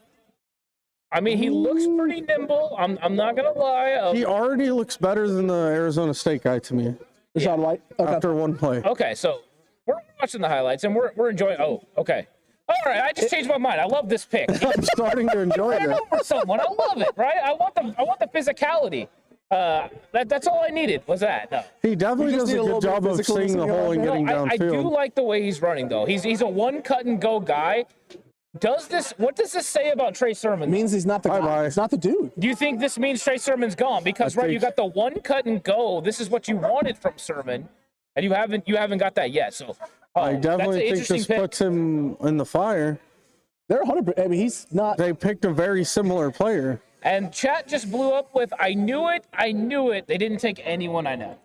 I mean, he looks pretty nimble. I'm not gonna lie. He already looks better than the Arizona State guy to me Rashad White. Okay. after one play. Okay, so we're watching the highlights and we're enjoying. Oh, okay. All right, I just changed my mind. I love this pick. I'm starting to enjoy Ran it. over someone. I love it. Right? I want the physicality. That's all I needed was that. No. He definitely You just does a need a little good bit job of of physicalness seeing in the your hole and offense. getting I do downfield. like the way he's running though. He's a one cut and go guy. What does this say about Trey Sermon? It means he's not the guy. Bye-bye. He's not the dude. Do you think this means Trey Sermon's gone? Because I right, you think- got the one cut and go. This is what you wanted from Sermon, and you haven't got that yet. So I that's definitely an think interesting this pick. puts him in the fire. They're 100. I mean, he's not. They picked a very similar player. And chat just blew up with, I knew it. They didn't take anyone I know.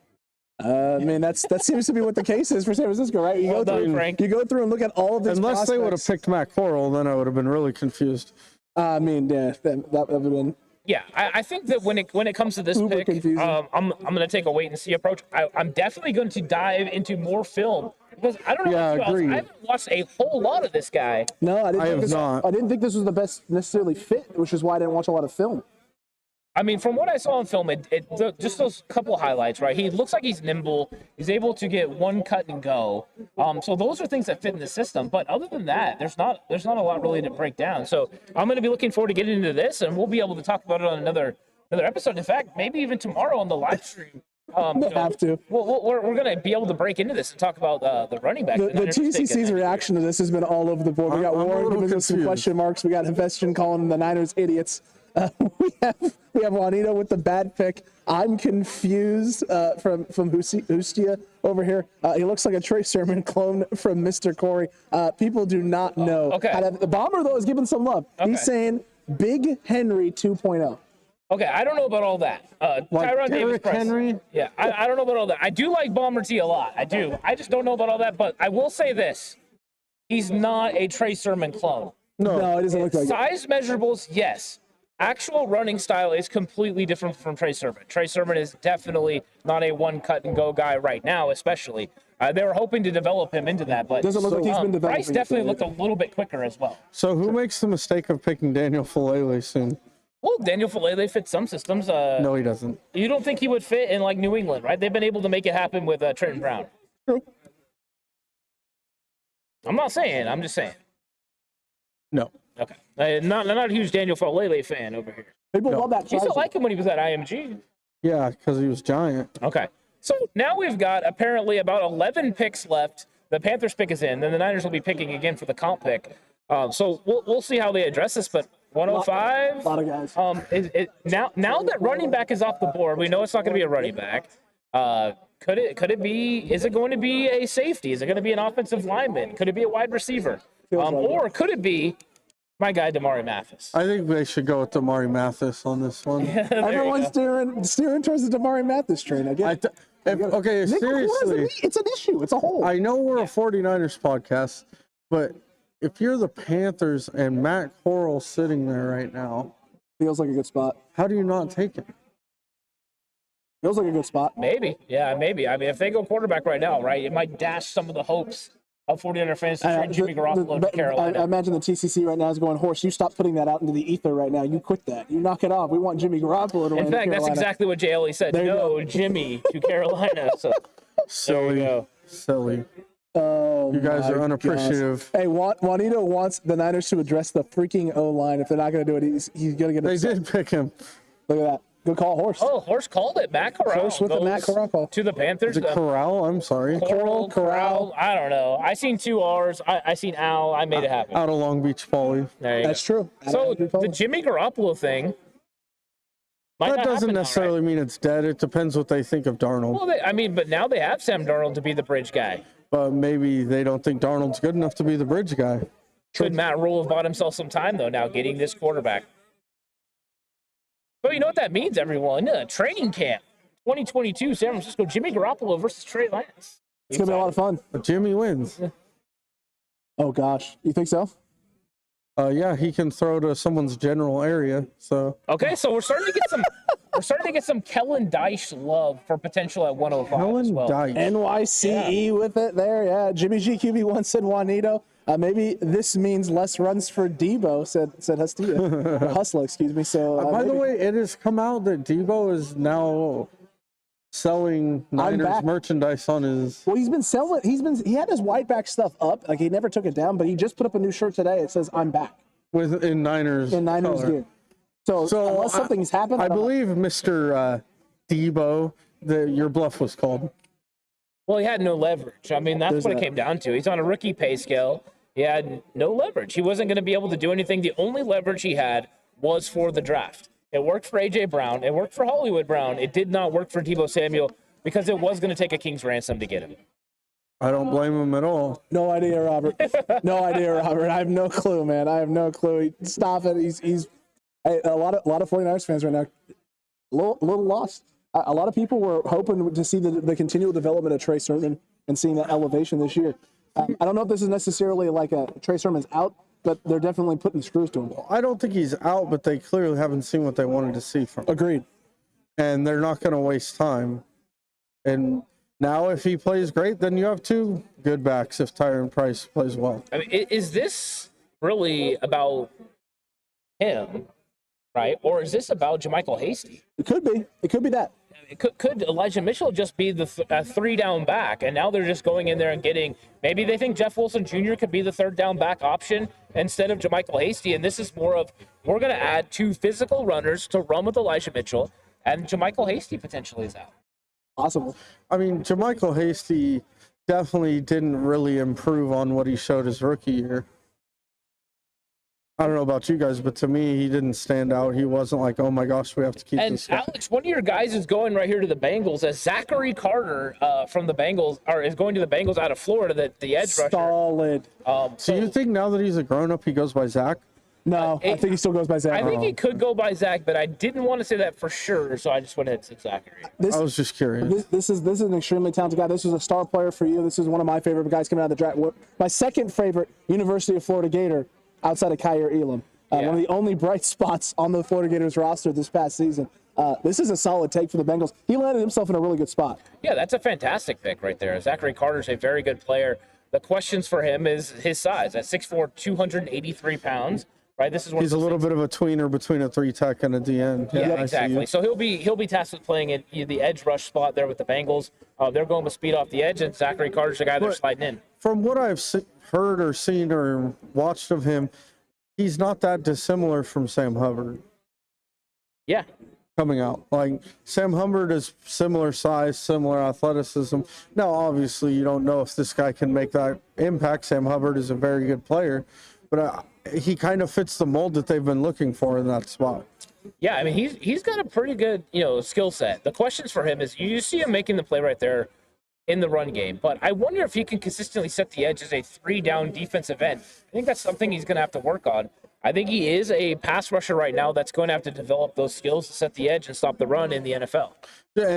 I mean, that seems to be what the case is for San Francisco, right? Well done, Frank. You go through and look at all of these Unless they would have prospects. picked Matt Corral, then I would have been really confused. I mean, yeah, that would have been. Yeah, I think that when it comes to this Uber pick, confusing. I'm going to take a wait and see approach. I'm definitely going to dive into more film because I don't know Yeah, about you else, agreed. I haven't watched a whole lot of this guy. No, I didn't. I think have this, not. I didn't think this was the best necessarily fit, which is why I didn't watch a lot of film. I mean, from what I saw in film, just those couple highlights, right? He looks like he's nimble. He's able to get one cut and go. So those are things that fit in the system. But other than that, there's not a lot really to break down. So I'm going to be looking forward to getting into this, and we'll be able to talk about it on another episode. In fact, maybe even tomorrow on the live stream. Have to. We're going to be able to break into this and talk about the running back. The TCC's reaction to this has been all over the board. We got I'm a Warren little giving us some confused. question marks. We got Hevestian calling the Niners idiots. We have Juanito with the bad pick. I'm confused from Hustia over here. He looks like a Trey Sermon clone from Mr. Corey. People do not know. okay. The Bomber, though, is giving some love. Okay. He's saying Big Henry 2.0. Okay, I don't know about all that. Tyrone Davis Derrick Price. Henry? Yeah, I don't know about all that. I do like Bomber T a lot. I do. I just don't know about all that. But I will say this: he's not a Trey Sermon clone. No, it doesn't look like it. Size measurables, yes. Actual running style is completely different from Trey Sermon. Trey Sermon is definitely not a one cut and go guy right now, especially. They were hoping to develop him into that, but Doesn't look like he's been developing Price definitely it. looked a little bit quicker as well. So who makes the mistake of picking Daniel Falele soon? Well, Daniel Falele fits some systems. No, he doesn't. You don't think he would fit in like New England, right? They've been able to make it happen with Trenton Brown. True. I'm not saying. I'm just saying. No. Okay. Not a huge Daniel Falele fan over here. People love that. You used to like him when he was at IMG. Yeah, because he was giant. Okay. So now we've got apparently about 11 picks left. The Panthers pick is in. Then the Niners will be picking again for the comp pick. So we'll see how they address this. But 105. A lot of guys. Now that running back is off the board, we know it's not going to be a running back. Could it be? Is it going to be a safety? Is it going to be an offensive lineman? Could it be a wide receiver? Or could it be my guy Damari Mathis? I think they should go with Damari Mathis on this one. Everyone's steering towards the Damari Mathis train. I get it. Okay, Nick, seriously. it's an issue. It's a whole. I know we're a 49ers podcast, but if you're the Panthers and Matt Corral's sitting there right now, Feels like a good spot. how do you not take it? Feels like a good spot. Maybe. Yeah, maybe. I mean, if they go quarterback right now, right, it might dash some of the hopes of 49er fans to trade Jimmy Garoppolo to Carolina. I imagine the TCC right now is going, Horst, you stop putting that out into the ether right now. You quit that. You knock it off. We want Jimmy Garoppolo to win. In fact, that's exactly what JLE said. No, Jimmy to Carolina. So Silly. Oh, you guys are unappreciative. Gosh. Hey, Juanito wants the Niners to address the freaking O-line. If they're not going to do it, he's going to get upset. They did pick him. Look at that. Good call, Horst. Oh, Horst called it. Matt Corral Horst with the Matt Corral call. To the Panthers. Is it Corral? I'm sorry. Corral. I don't know. I seen 2 R's. I seen Al. I made it happen. Out of Long Beach Poly. That's true. So the Jimmy Garoppolo thing. That doesn't necessarily mean it's dead. It depends what they think of Darnold. Well, but now they have Sam Darnold to be the bridge guy. But maybe they don't think Darnold's good enough to be the bridge guy. Could Matt Rule have bought himself some time, though, now getting this quarterback? So you know what that means, everyone? Training camp 2022, San Francisco, Jimmy Garoppolo versus Trey Lance. It's going to be a lot of fun. But Jimmy wins. Oh, gosh. You think so? Yeah, he can throw to someone's general area. So okay, so we're starting to get some Kellen Dyche love for potential at 105 Kellen as well. Dyche. NYCE with it there, yeah. Jimmy GQB once said Juanito. Maybe this means less runs for Debo, said Hustler, excuse me. So by the way, it has come out that Debo is now selling Niners merchandise on his. Well, he's been selling. He had his white back stuff up, like he never took it down, but he just put up a new shirt today. It says "I'm back" in Niners gear. So unless something's happened, I believe Mr. Debo, your bluff was called. Well, he had no leverage. I mean, that's what it came down to. He's on a rookie pay scale. He had no leverage. He wasn't going to be able to do anything. The only leverage he had was for the draft. It worked for A.J. Brown. It worked for Hollywood Brown. It did not work for Deebo Samuel because it was going to take a king's ransom to get him. I don't blame him at all. No idea, Robert. No idea, Robert. I have no clue, man. I have no clue. Stop it. He's a lot of 49ers fans right now, a little lost. A lot of people were hoping to see the continual development of Trey Sermon and seeing that elevation this year. I don't know if this is necessarily like a Trey Sermon's out, but they're definitely putting screws to him. I don't think he's out, but they clearly haven't seen what they wanted to see from him. Agreed. And they're not going to waste time. And now if he plays great, then you have 2 good backs if Tyron Price plays well. I mean, is this really about him, right? Or is this about JaMycal Hasty? It could be. It could be that. Could Elijah Mitchell just be the 3-down back? And now they're just going in there and getting, maybe they think Jeff Wilson Jr. could be the 3rd-down back option instead of JaMycal Hasty. And this is more of, we're going to add 2 physical runners to run with Elijah Mitchell, and JaMycal Hasty potentially is out. Possible. I mean, JaMycal Hasty definitely didn't really improve on what he showed his rookie year. I don't know about you guys, but to me, he didn't stand out. He wasn't like, oh my gosh, we have to keep this guy. And Alex, one of your guys is going right here to the Bengals, as Zachary Carter from the Bengals, or is going to the Bengals out of Florida, the edge rusher. Solid. So you think now that he's a grown-up, he goes by Zach? No, I think he still goes by Zach. I think he could go by Zach, but I didn't want to say that for sure, so I just went ahead and said Zachary. I was just curious. This is an extremely talented guy. This was a star player for you. This is one of my favorite guys coming out of the draft. My second favorite University of Florida Gator outside of Kyer Elam. One of the only bright spots on the Florida Gators roster this past season. This is a solid take for the Bengals. He landed himself in a really good spot. Yeah, that's a fantastic pick right there. Zachary Carter's a very good player. The questions for him is his size. At 6'4", 283 pounds. Right, this is he's a little bit of a tweener between a 3-tech and a DN. Yeah, exactly. So he'll be tasked with playing at the edge rush spot there with the Bengals. They're going with speed off the edge, and Zachary Carter's the guy they're sliding in. From what I've heard or seen or watched of him, he's not that dissimilar from Sam Hubbard. Yeah. Coming out. Like, Sam Hubbard is similar size, similar athleticism. Now, obviously, you don't know if this guy can make that impact. Sam Hubbard is a very good player, but he kind of fits the mold that they've been looking for in that spot. Yeah, I mean, he's got a pretty good, skill set. The questions for him is, you see him making the play right there in the run game, but I wonder if he can consistently set the edge as a 3-down defensive end. I think that's something he's going to have to work on. I think he is a pass rusher right now that's going to have to develop those skills to set the edge and stop the run in the NFL. Yeah,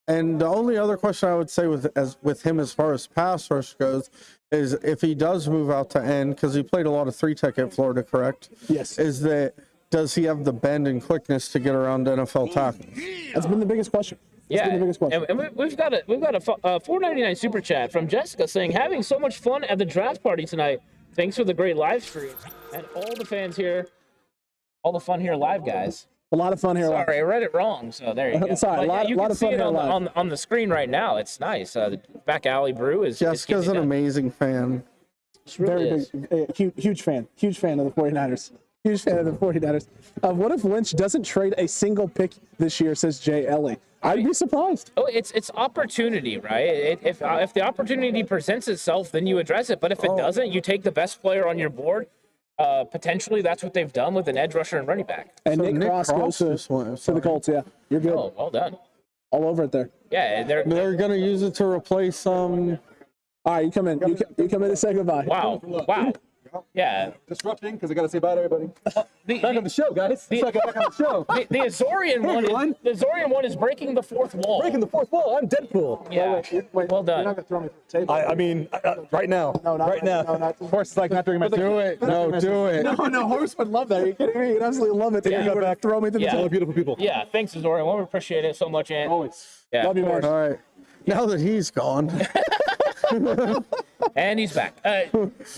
and the only other question I would say with him as far as pass rush goes is if he does move out to end, because he played a lot of 3-tech at Florida, correct? Yes. Is that does he have the bend and quickness to get around NFL tackles? That's been the biggest question. Yeah, be the biggest question. and we've got a $4.99 super chat from Jessica saying, having so much fun at the draft party tonight. Thanks for the great live stream and all the fans here. All the fun here live, guys. A lot of fun here. Sorry, I read it wrong. So there you go. Sorry, But a lot of fun here live. on the screen right now. It's nice. The Back Alley Brew is Jessica's an amazing fan. Very big, huge fan of the 49ers. Huge fan of the 49ers. What if Lynch doesn't trade a single pick this year, says Jay Ellie? I'd be surprised. Oh, it's opportunity, right? If the opportunity presents itself, then you address it. But if it doesn't, you take the best player on your board. Potentially, that's what they've done with an edge rusher and running back. And Nick Cross goes to the Colts. Yeah, you're good. Oh, well done. All over it there. Yeah, They're going to use it to replace All right, you come in. You come in to say goodbye. Wow. Yeah. Disrupting because I got to say bye to everybody. Back on the show, guys. Back on the show. The Azorean one. The Azorean one is breaking the fourth wall. Breaking the fourth wall. I'm Deadpool. Yeah. Wait, well done. You're not gonna throw me through the table. I mean, right now. No, not right now. No, not Horst is like not during my Do it. No, do it. No, Horst would love that. Are you kidding me? He'd absolutely love it. Yeah. You would throw me through the Yeah. table. All beautiful people. Yeah, thanks, Azorean one. We appreciate it so much, and Always. yeah. Love you, Horst. All right. Now that he's gone. And he's back.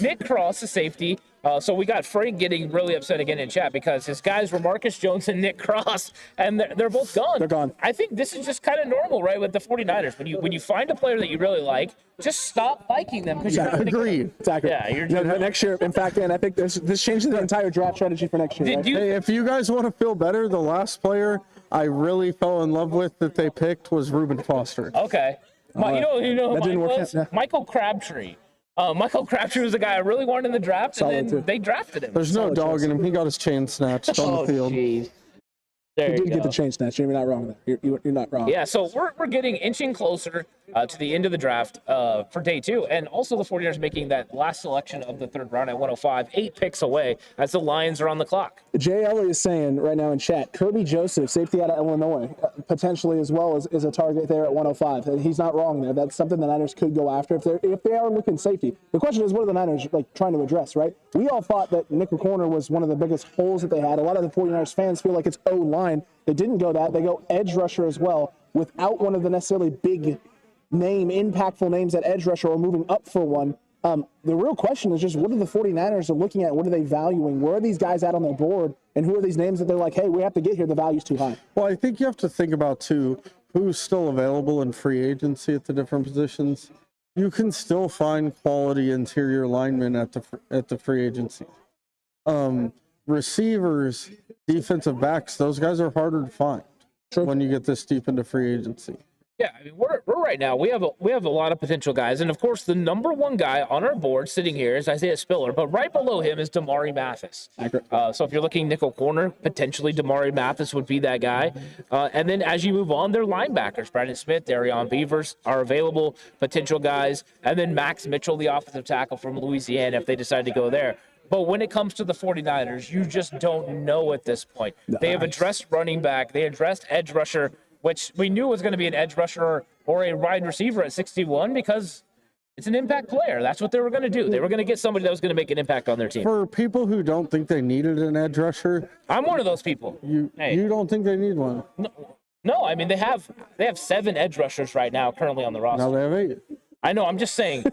Nick Cross, the safety. So we got Frank getting really upset again in chat because his guys were Marcus Jones and Nick Cross, and they're both gone. They're gone. I think this is just kind of normal, right, with the 49ers. When you find a player that you really like, just stop liking them because you're not Agreed. Exactly. Yeah, you're next year. In fact, and I think this changes the entire draft strategy for next year. Right? Hey, if you guys want to feel better, the last player I really fell in love with that they picked was Reuben Foster. Okay. You know who that didn't mine work was? out, yeah. Michael Crabtree. Michael Crabtree was the guy I really wanted in the draft, Solid, and then too. they drafted him. There's no dog in him. He got his chain snatched on the field. Jeez. There You you did go. get the chain snatch. You're not wrong there. You're not wrong. Yeah, so we're getting inching closer to the end of the draft for day 2. And also the 49ers making that last selection of the third round at 105, 8 picks away as the Lions are on the clock. Jay Ellie is saying right now in chat, Kirby Joseph, safety out of Illinois, potentially as well is a target there at 105. And he's not wrong there. That's something the Niners could go after if they are looking safety. The question is, what are the Niners trying to address, right? We all thought that nickel corner was one of the biggest holes that they had. A lot of the 49ers fans feel like it's O-line. They didn't go that. They go edge rusher as well without one of the necessarily big impactful names at edge rusher or moving up for one. The real question is just what are the 49ers are looking at? What are they valuing? Where are these guys at on their board? And who are these names that they're like, hey, we have to get here. The value's too high. Well, I think you have to think about, too, who's still available in free agency at the different positions. You can still find quality interior linemen at the free agency. Receivers, defensive backs, those guys are harder to find when you get this deep into free agency. Yeah, I mean, we're right now. We have a lot of potential guys, and of course, the number one guy on our board sitting here is Isaiah Spiller, but right below him is Damari Mathis. So if you're looking nickel corner, potentially Damari Mathis would be that guy. And then as you move on, they're linebackers. Brandon Smith, Darion Beavers are available potential guys, and then Max Mitchell, the offensive tackle from Louisiana, if they decide to go there. But when it comes to the 49ers, you just don't know at this point. They have addressed running back. They addressed edge rusher, which we knew was going to be an edge rusher or a wide receiver at 61 because it's an impact player. That's what they were going to do. They were going to get somebody that was going to make an impact on their team. For people who don't think they needed an edge rusher, I'm one of those people. you don't think they need one. No, I mean, they have 7 edge rushers right now currently on the roster. Now they have 8. I know, I'm just saying.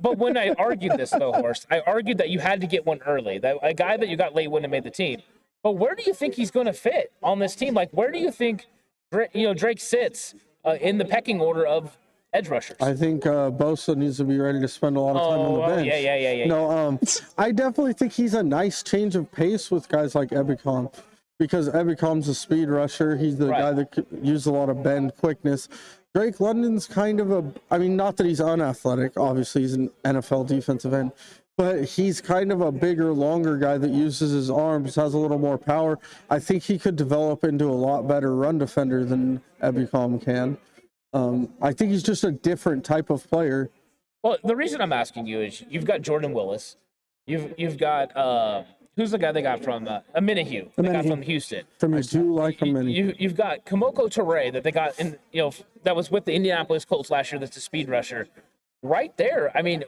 But when I argued this, though, Horst, I argued that you had to get one early. That a guy that you got late wouldn't have made the team. But where do you think he's going to fit on this team? Like, where do you think Drake sits in the pecking order of edge rushers? I think Bosa needs to be ready to spend a lot of time on the bench. Yeah. No, I definitely think he's a nice change of pace with guys like Ebicom, because Ebicom's a speed rusher. He's the guy that could use a lot of bend quickness. Drake London's kind of not that he's unathletic. Obviously, he's an NFL defensive end, but he's kind of a bigger, longer guy that uses his arms, has a little more power. I think he could develop into a lot better run defender than Ebicom can. I think he's just a different type of player. Well, the reason I'm asking you is you've got Jordan Willis. You've got who's the guy they got from Minihue? They got from Houston. I do like him. You've got Kamoko Toure that they got in that was with the Indianapolis Colts last year. That's a speed rusher. right there. I mean,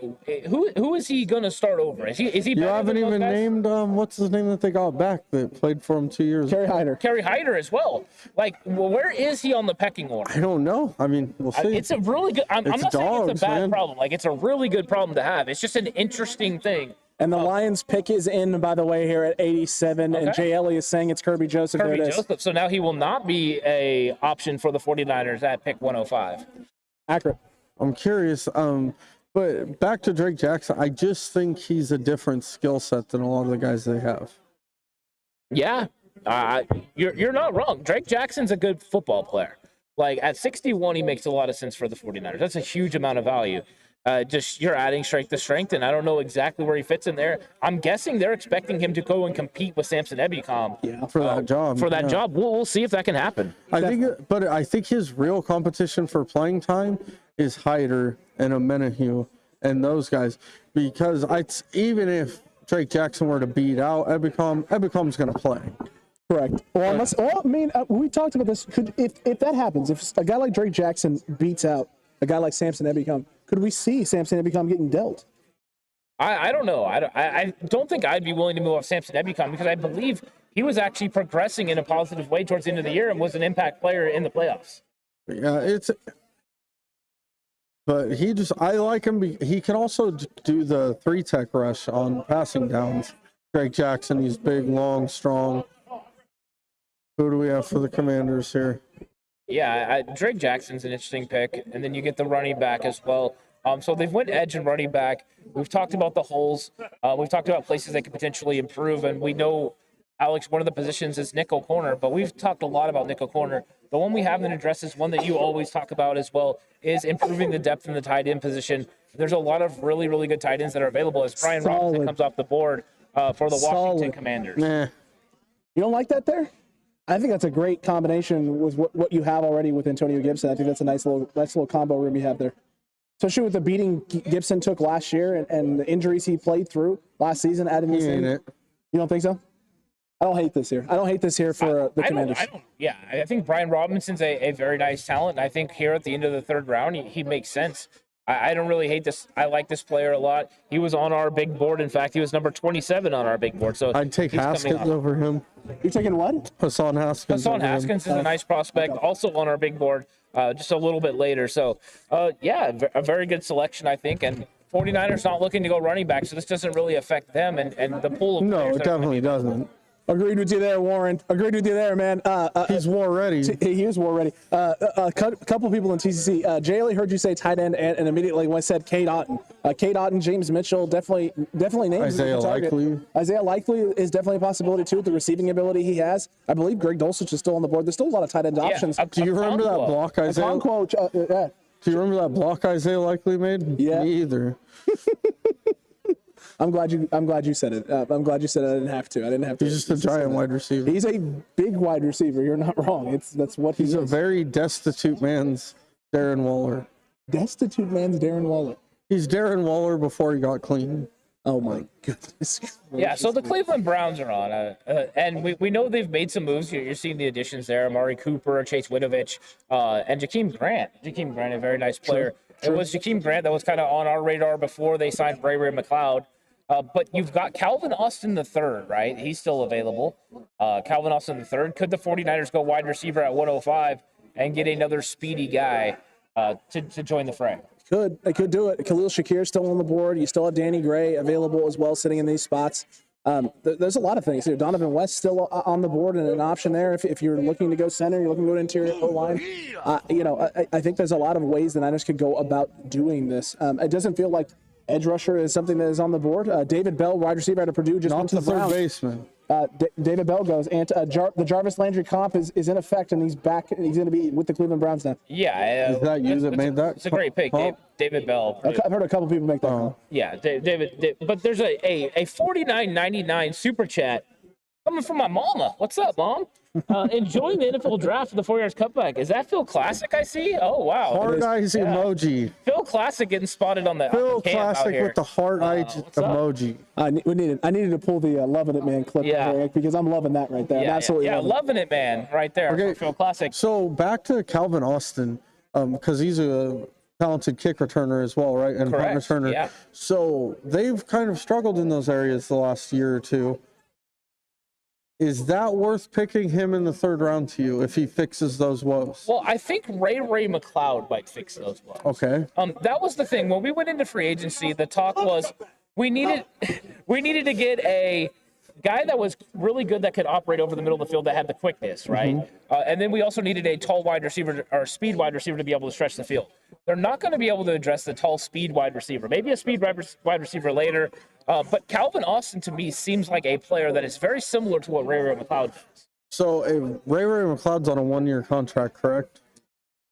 who is he going to start over? Is he? You better haven't than those even guys? named what's his name that they got back that played for him 2 years Kerry ago? Hyder. Kerry Hyder as well. Like, well, where is he on the pecking order? I don't know. I mean, we'll see. It's a really good. I'm It's not saying it's dogs, a bad man. problem. Like, it's a really good problem to have. It's just an interesting thing. And the Lions pick is in, by the way, here at 87. And Okay. Jay Ellie is saying it's Kirby Joseph. Kirby there it is. Joseph. So now he will not be a option for the 49ers at pick 105. Accurate. I'm curious. But back to Drake Jackson, I just think he's a different skill set than a lot of the guys they have. Yeah, you're not wrong. Drake Jackson's a good football player. Like, at 61, he makes a lot of sense for the 49ers. That's a huge amount of value. Just you're adding strength to strength, and I don't know exactly where he fits in there. I'm guessing they're expecting him to go and compete with Samson Ebukam For that job. for that yeah. job. We'll see if that can happen. I think his real competition for playing time is Hyder and Amenahue and those guys, because even if Drake Jackson were to beat out Ebukam's going to play. Correct. We talked about this. If that happens, if a guy like Drake Jackson beats out a guy like Samson Ebukam, could we see Samson Ebukam getting dealt? I don't know. I don't think I'd be willing to move off Samson Ebukam because I believe he was actually progressing in a positive way towards the end of the year and was an impact player in the playoffs. Yeah, but I like him. He can also do the 3-tech rush on passing downs. Drake Jackson, he's big, long, strong. Who do we have for the Commanders here? Yeah, Drake Jackson's an interesting pick, and then you get the running back as well. So they've went edge and running back. We've talked about the holes. We've talked about places they could potentially improve, and we know, Alex, one of the positions is nickel corner, but we've talked a lot about nickel corner. The one we haven't addressed is one that you always talk about as well, is improving the depth in the tight end position. There's a lot of really, really good tight ends that are available as Brian Robinson comes off the board for the Washington Commanders. Nah. You don't like that there? I think that's a great combination with what you have already with Antonio Gibson. I think that's a nice little combo room you have there. Especially with the beating Gibson took last year and the injuries he played through last season. Adding this in. You don't think so? I don't hate this here. I don't hate this here for the Commanders. I think Brian Robinson's a very nice talent. I think here at the end of the third round, he makes sense. I don't really hate this. I like this player a lot. He was on our big board. In fact, he was number 27 on our big board. So I'd take Haskins over him. You're taking what? Hassan Haskins. Hassan Haskins is a nice prospect, also on our big board, just a little bit later. So, a very good selection, I think. And 49ers not looking to go running back, so this doesn't really affect them and the pool of No, players it that are definitely doesn't. Agreed with you there, Warren. Agreed with you there, man. He's war ready. He is war ready. A couple people in TCC. Jaylee heard you say tight end, and immediately when I said Cade Otton. Cade Otton, James Mitchell, definitely names. Isaiah Likely. Isaiah Likely is definitely a possibility too. With the receiving ability he has, I believe Greg Dulcich is still on the board. There's still a lot of tight end options. Do you remember that block Isaiah? Yeah. Do you remember that block Isaiah Likely made? Yeah. Me either. I'm glad you said it. I'm glad you said it. I didn't have to. He's just a giant wide receiver. He's a big wide receiver. You're not wrong. That's what He's a very destitute man's Darren Waller. Destitute man's Darren Waller. He's Darren Waller before he got clean. Oh my goodness. Yeah, so the Cleveland Browns are on, and we know they've made some moves. You're seeing the additions there: Amari Cooper, Chase Winovich, and Jakeem Grant. Jakeem Grant, a very nice player. It was Jakeem Grant that was kind of on our radar before they signed Ray McLeod. But you've got Calvin Austin III, right? He's still available. Calvin Austin III. Could the 49ers go wide receiver at 105 and get another speedy guy to join the fray? They could do it. Khalil Shakir still on the board. You still have Danny Gray available as well, sitting in these spots. There's a lot of things here. Donovan West still on the board and an option there. If you're looking to go center, you're looking to go interior O-line. I think there's a lot of ways the Niners could go about doing this. It doesn't feel like edge rusher is something that is on the board. David Bell, wide receiver out of Purdue, just went to the Browns. Third baseman. David Bell goes, and the Jarvis Landry comp is in effect, and he's back. He's going to be with the Cleveland Browns now. Yeah, is that you that made that? It's a great pick, David Bell. I've heard a couple people make that call. Yeah, David. But there's a $49.99 super chat coming from my mama. What's up, Mom? Enjoying the NFL draft for the 49ers Cutback. Is that Phil Classic I see? Oh, wow. Heart eyes emoji. Phil Classic getting spotted on the Phil cam out Classic here. with the heart eye emoji. I needed to pull the Loving It Man clip right there, because I'm loving that right there. I'm absolutely loving it, man, right there. Okay, For Phil Classic. So back to Calvin Austin, because he's a talented kick returner as well, right? And punt Correct. returner. Yeah. So they've kind of struggled in those areas the last year or two. Is that worth picking him in the 3rd round to you if he fixes those woes? Well, I think Ray McLeod might fix those woes. Okay. That was the thing when we went into free agency. The talk was we needed to get a guy that was really good that could operate over the middle of the field that had the quickness, right? And then we also needed a tall wide receiver or speed wide receiver to be able to stretch the field. They're not going to be able to address the tall speed wide receiver. Maybe a speed wide receiver later. But Calvin Austin, to me, seems like a player that is very similar to what Ray McLeod does. So Ray McLeod's on a 1-year contract, correct?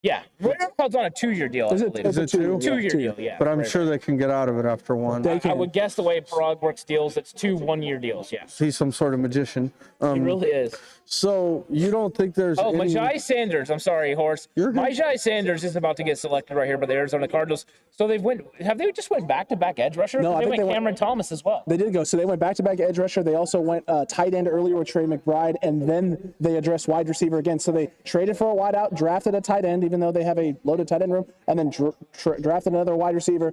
Yeah, Ray McLeod's on a 2-year deal. Is I it- believe. is it two? 2-year Yeah, deal, yeah. But I'm sure they can get out of it after one. I would guess the way Parag works deals, it's 2 1-year deals, yeah. He's some sort of magician. He really is. So you don't think there's Oh, any... Majai Sanders. I'm sorry, Horst. You're good. Majai Sanders is about to get selected right here by the Arizona Cardinals. So have they just went back-to-back edge rusher? No, I they think went they went- Cameron Thomas as well. They did go. So they went back-to-back edge rusher. They also went tight end earlier with Trey McBride, and then they addressed wide receiver again. So they traded for a wideout, drafted a tight end, even though they have a loaded tight end room, and then drafted another wide receiver,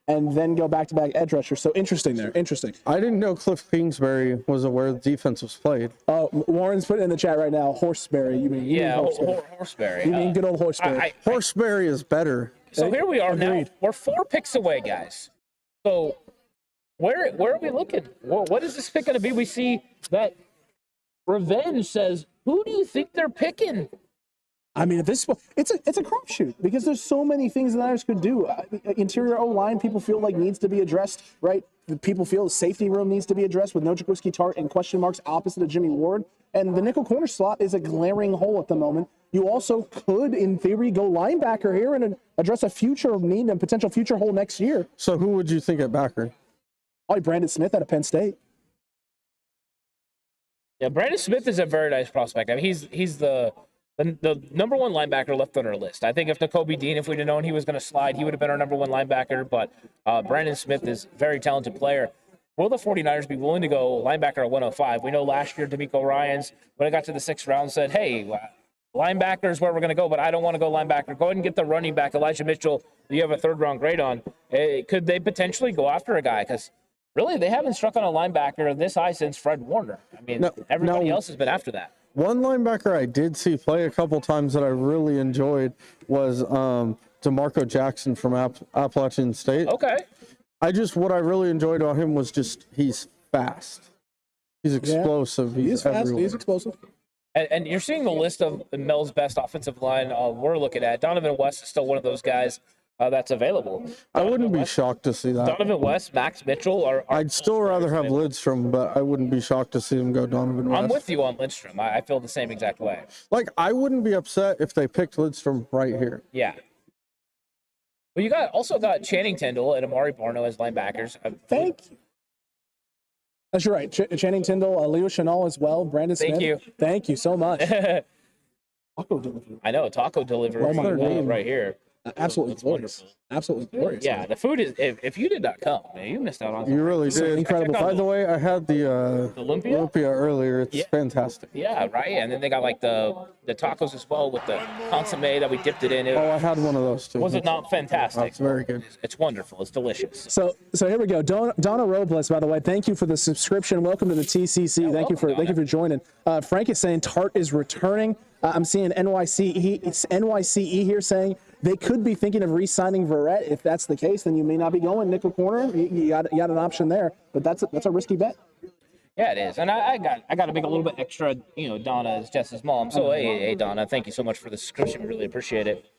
and then go baback edge rusher. So interesting there. Interesting. I didn't know Cliff Kingsbury was aware the defense was played. Oh, Warren's putting in the chat right now. Horseberry. You mean? Yeah, Horseberry. Horseberry. You mean good old Horseberry? Horseberry is better. So here we are now. Agreed. We're 4 picks away, guys. So where are we looking? What is this pick going to be? We see that Revenge says, who do you think they're picking? I mean, at this point, it's a crapshoot because there's so many things the Niners could do. Interior O-line, people feel like needs to be addressed, right? People feel the safety room needs to be addressed with Nojagowski Tart and question marks opposite of Jimmy Ward. And the nickel corner slot is a glaring hole at the moment. You also could, in theory, go linebacker here and address a future need and potential future hole next year. So who would you think at backer? Probably Brandon Smith out of Penn State. Yeah, Brandon Smith is a very nice prospect. I mean, he's the number 1 linebacker left on our list. I think if Nakobe Dean, if we'd have known he was going to slide, he would have been our number 1 linebacker. But Brandon Smith is a very talented player. Will the 49ers be willing to go linebacker at 105? We know last year D'Amico Ryans, when it got to the 6th round, said, hey, linebacker is where we're going to go, but I don't want to go linebacker. Go ahead and get the running back, Elijah Mitchell, that you have a 3rd round grade on. Could they potentially go after a guy? Because really, they haven't struck on a linebacker this high since Fred Warner. I mean, everybody else has been after that. One linebacker I did see play a couple times that I really enjoyed was DeMarco Jackson from Appalachian State. Okay. What I really enjoyed about him was just he's fast. He's explosive. He's fast. everywhere. He's explosive. And you're seeing the list of Mel's best offensive line we're looking at. Donovan West is still one of those guys that's available. I wouldn't be shocked to see that. Donovan West, Max Mitchell are I'd still rather have Lidstrom, but I wouldn't be shocked to see him go Donovan West. I'm with you on Lindstrom. I feel the same exact way. Like, I wouldn't be upset if they picked Lidstrom right here. Yeah. Well, you also got Channing Tindall and Amari Barno as linebackers. Thank you. That's right. Channing Tindall, Leo Chenal as well. Brandon Smith. Thank you. Thank you so much. Taco delivery. I know, taco delivery Oh my God. right here. Absolutely That's glorious. wonderful. Absolutely glorious. Yeah, the food is, if you did not come, man, you missed out on You really did. incredible. By the way, I had the Olympia? earlier. It's fantastic. Yeah, right. And then they got like the tacos as well with the consomme that we dipped it in. Oh, I had one of those too. Was it not fantastic? That's very good. It's wonderful. It's delicious. So here we go. Donna Robles, by the way, thank you for the subscription. Welcome to the TCC. Thank you for joining. Frank is saying Tart is returning. I'm seeing NYCE here saying they could be thinking of re-signing Verrett. If that's the case, then you may not be going nickel corner. You got an option there, but that's a risky bet. Yeah, it is. And I got to make a little bit extra. You know, Donna is Jess's mom. So hey, Donna, thank you so much for the subscription. We really appreciate it.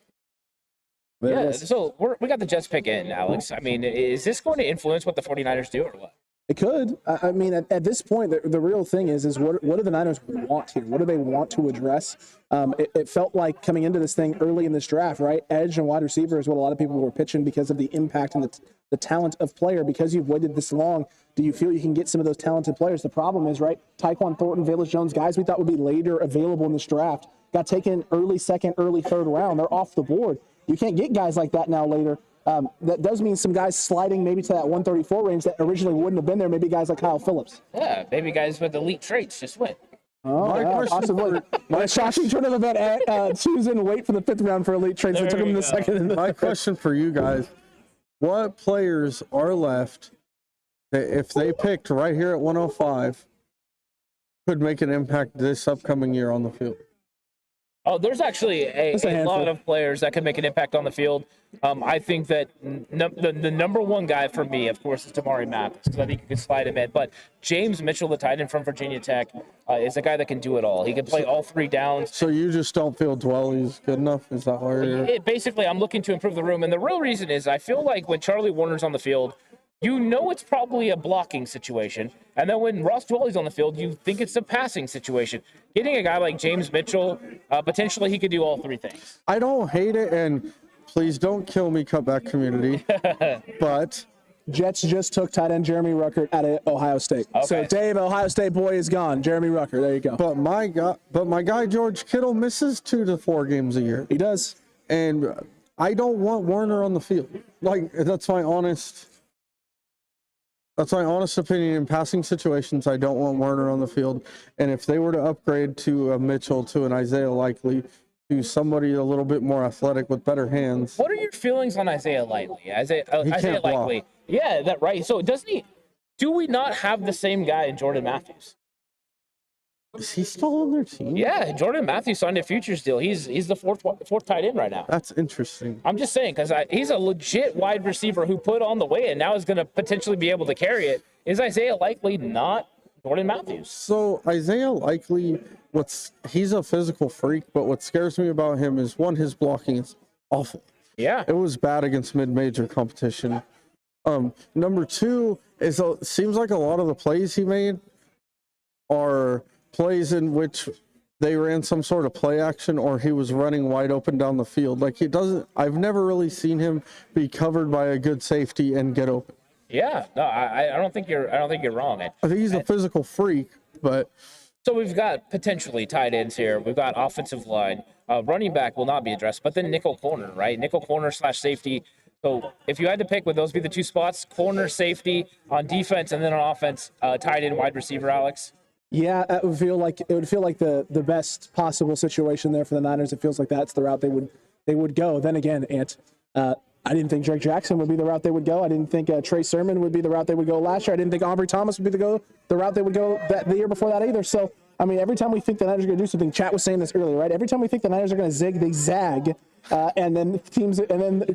Yeah, so we got the Jets pick in, Alex. I mean, is this going to influence what the 49ers do or what? It could. I mean, at this point, the real thing is what do the Niners want here? What do they want to address? It felt like coming into this thing early in this draft, right? Edge and wide receiver is what a lot of people were pitching because of the impact and the talent of player. Because you've waited this long, do you feel you can get some of those talented players? The problem is, right, Tyquan Thornton, Velus Jones, guys we thought would be later available in this draft, got taken early second, early 3rd round. They're off the board. You can't get guys like that now later. That does mean some guys sliding maybe to that 134 range that originally wouldn't have been there. Maybe guys like Kyle Phillips. Yeah, maybe guys with elite traits just went. My question My shocking turn of event. Susan wait for the 5th round for elite trades. They took him in the second. And my question for you guys: what players are left that, if they picked right here at 105, could make an impact this upcoming year on the field? Oh, there's actually a lot of players that can make an impact on the field. I think that the number one guy for me, of course, is Damari Mathis, because I think you can slide him in. But James Mitchell, the tight end from Virginia Tech, is a guy that can do it all. He can play all 3 downs. So you just don't feel Dwelly's good enough? Is that why you're... Basically, I'm looking to improve the room. And the real reason is I feel like when Charlie Warner's on the field, you know it's probably a blocking situation. And then when Ross Dwelly's on the field, you think it's a passing situation. Getting a guy like James Mitchell, potentially he could do all 3 things. I don't hate it, and please don't kill me, Cutback community, but... Jets just took tight end Jeremy Ruckert out of Ohio State. Okay. So Dave, Ohio State boy is gone. Jeremy Ruckert, there you go. But my guy George Kittle misses 2 to 4 games a year. He does. And I don't want Warner on the field. Like, that's my honest opinion. In passing situations, I don't want Warner on the field. And if they were to upgrade to a Mitchell, to an Isaiah Likely, to somebody a little bit more athletic with better hands. What are your feelings on Isaiah Likely? Isaiah can't Likely. Yeah, that right. So do we not have the same guy in Jordan Matthews? Is he still on their team? Yeah, Jordan Matthews signed a futures deal. He's the fourth tight end right now. That's interesting. I'm just saying, because he's a legit wide receiver who put on the weight and now is going to potentially be able to carry it. Is Isaiah Likely not Jordan Matthews? So Isaiah Likely, he's a physical freak, but what scares me about him is, one, his blocking is awful. Yeah. It was bad against mid-major competition. Number 2 is it seems like a lot of the plays he made are plays in which they ran some sort of play action, or he was running wide open down the field. Like, I've never really seen him be covered by a good safety and get open. Yeah. No, I don't think you're wrong. I think he's a physical freak, but so we've got potentially tight ends here. We've got offensive line. Running back will not be addressed, but then nickel corner, right? Nickel corner / safety. So if you had to pick, would those be the 2 spots? Corner, safety on defense, and then on offense, tight end, wide receiver, Alex? Yeah, it would feel like the best possible situation there for the Niners. It feels like that's the route they would go. Then again, I didn't think Drake Jackson would be the route they would go. I didn't think Trey Sermon would be the route they would go last year. I didn't think Aubrey Thomas would be the route they would go the year before that either. So, I mean, every time we think the Niners are going to do something, Chat was saying this earlier, right? Every time we think the Niners are going to zig, they zag. And then the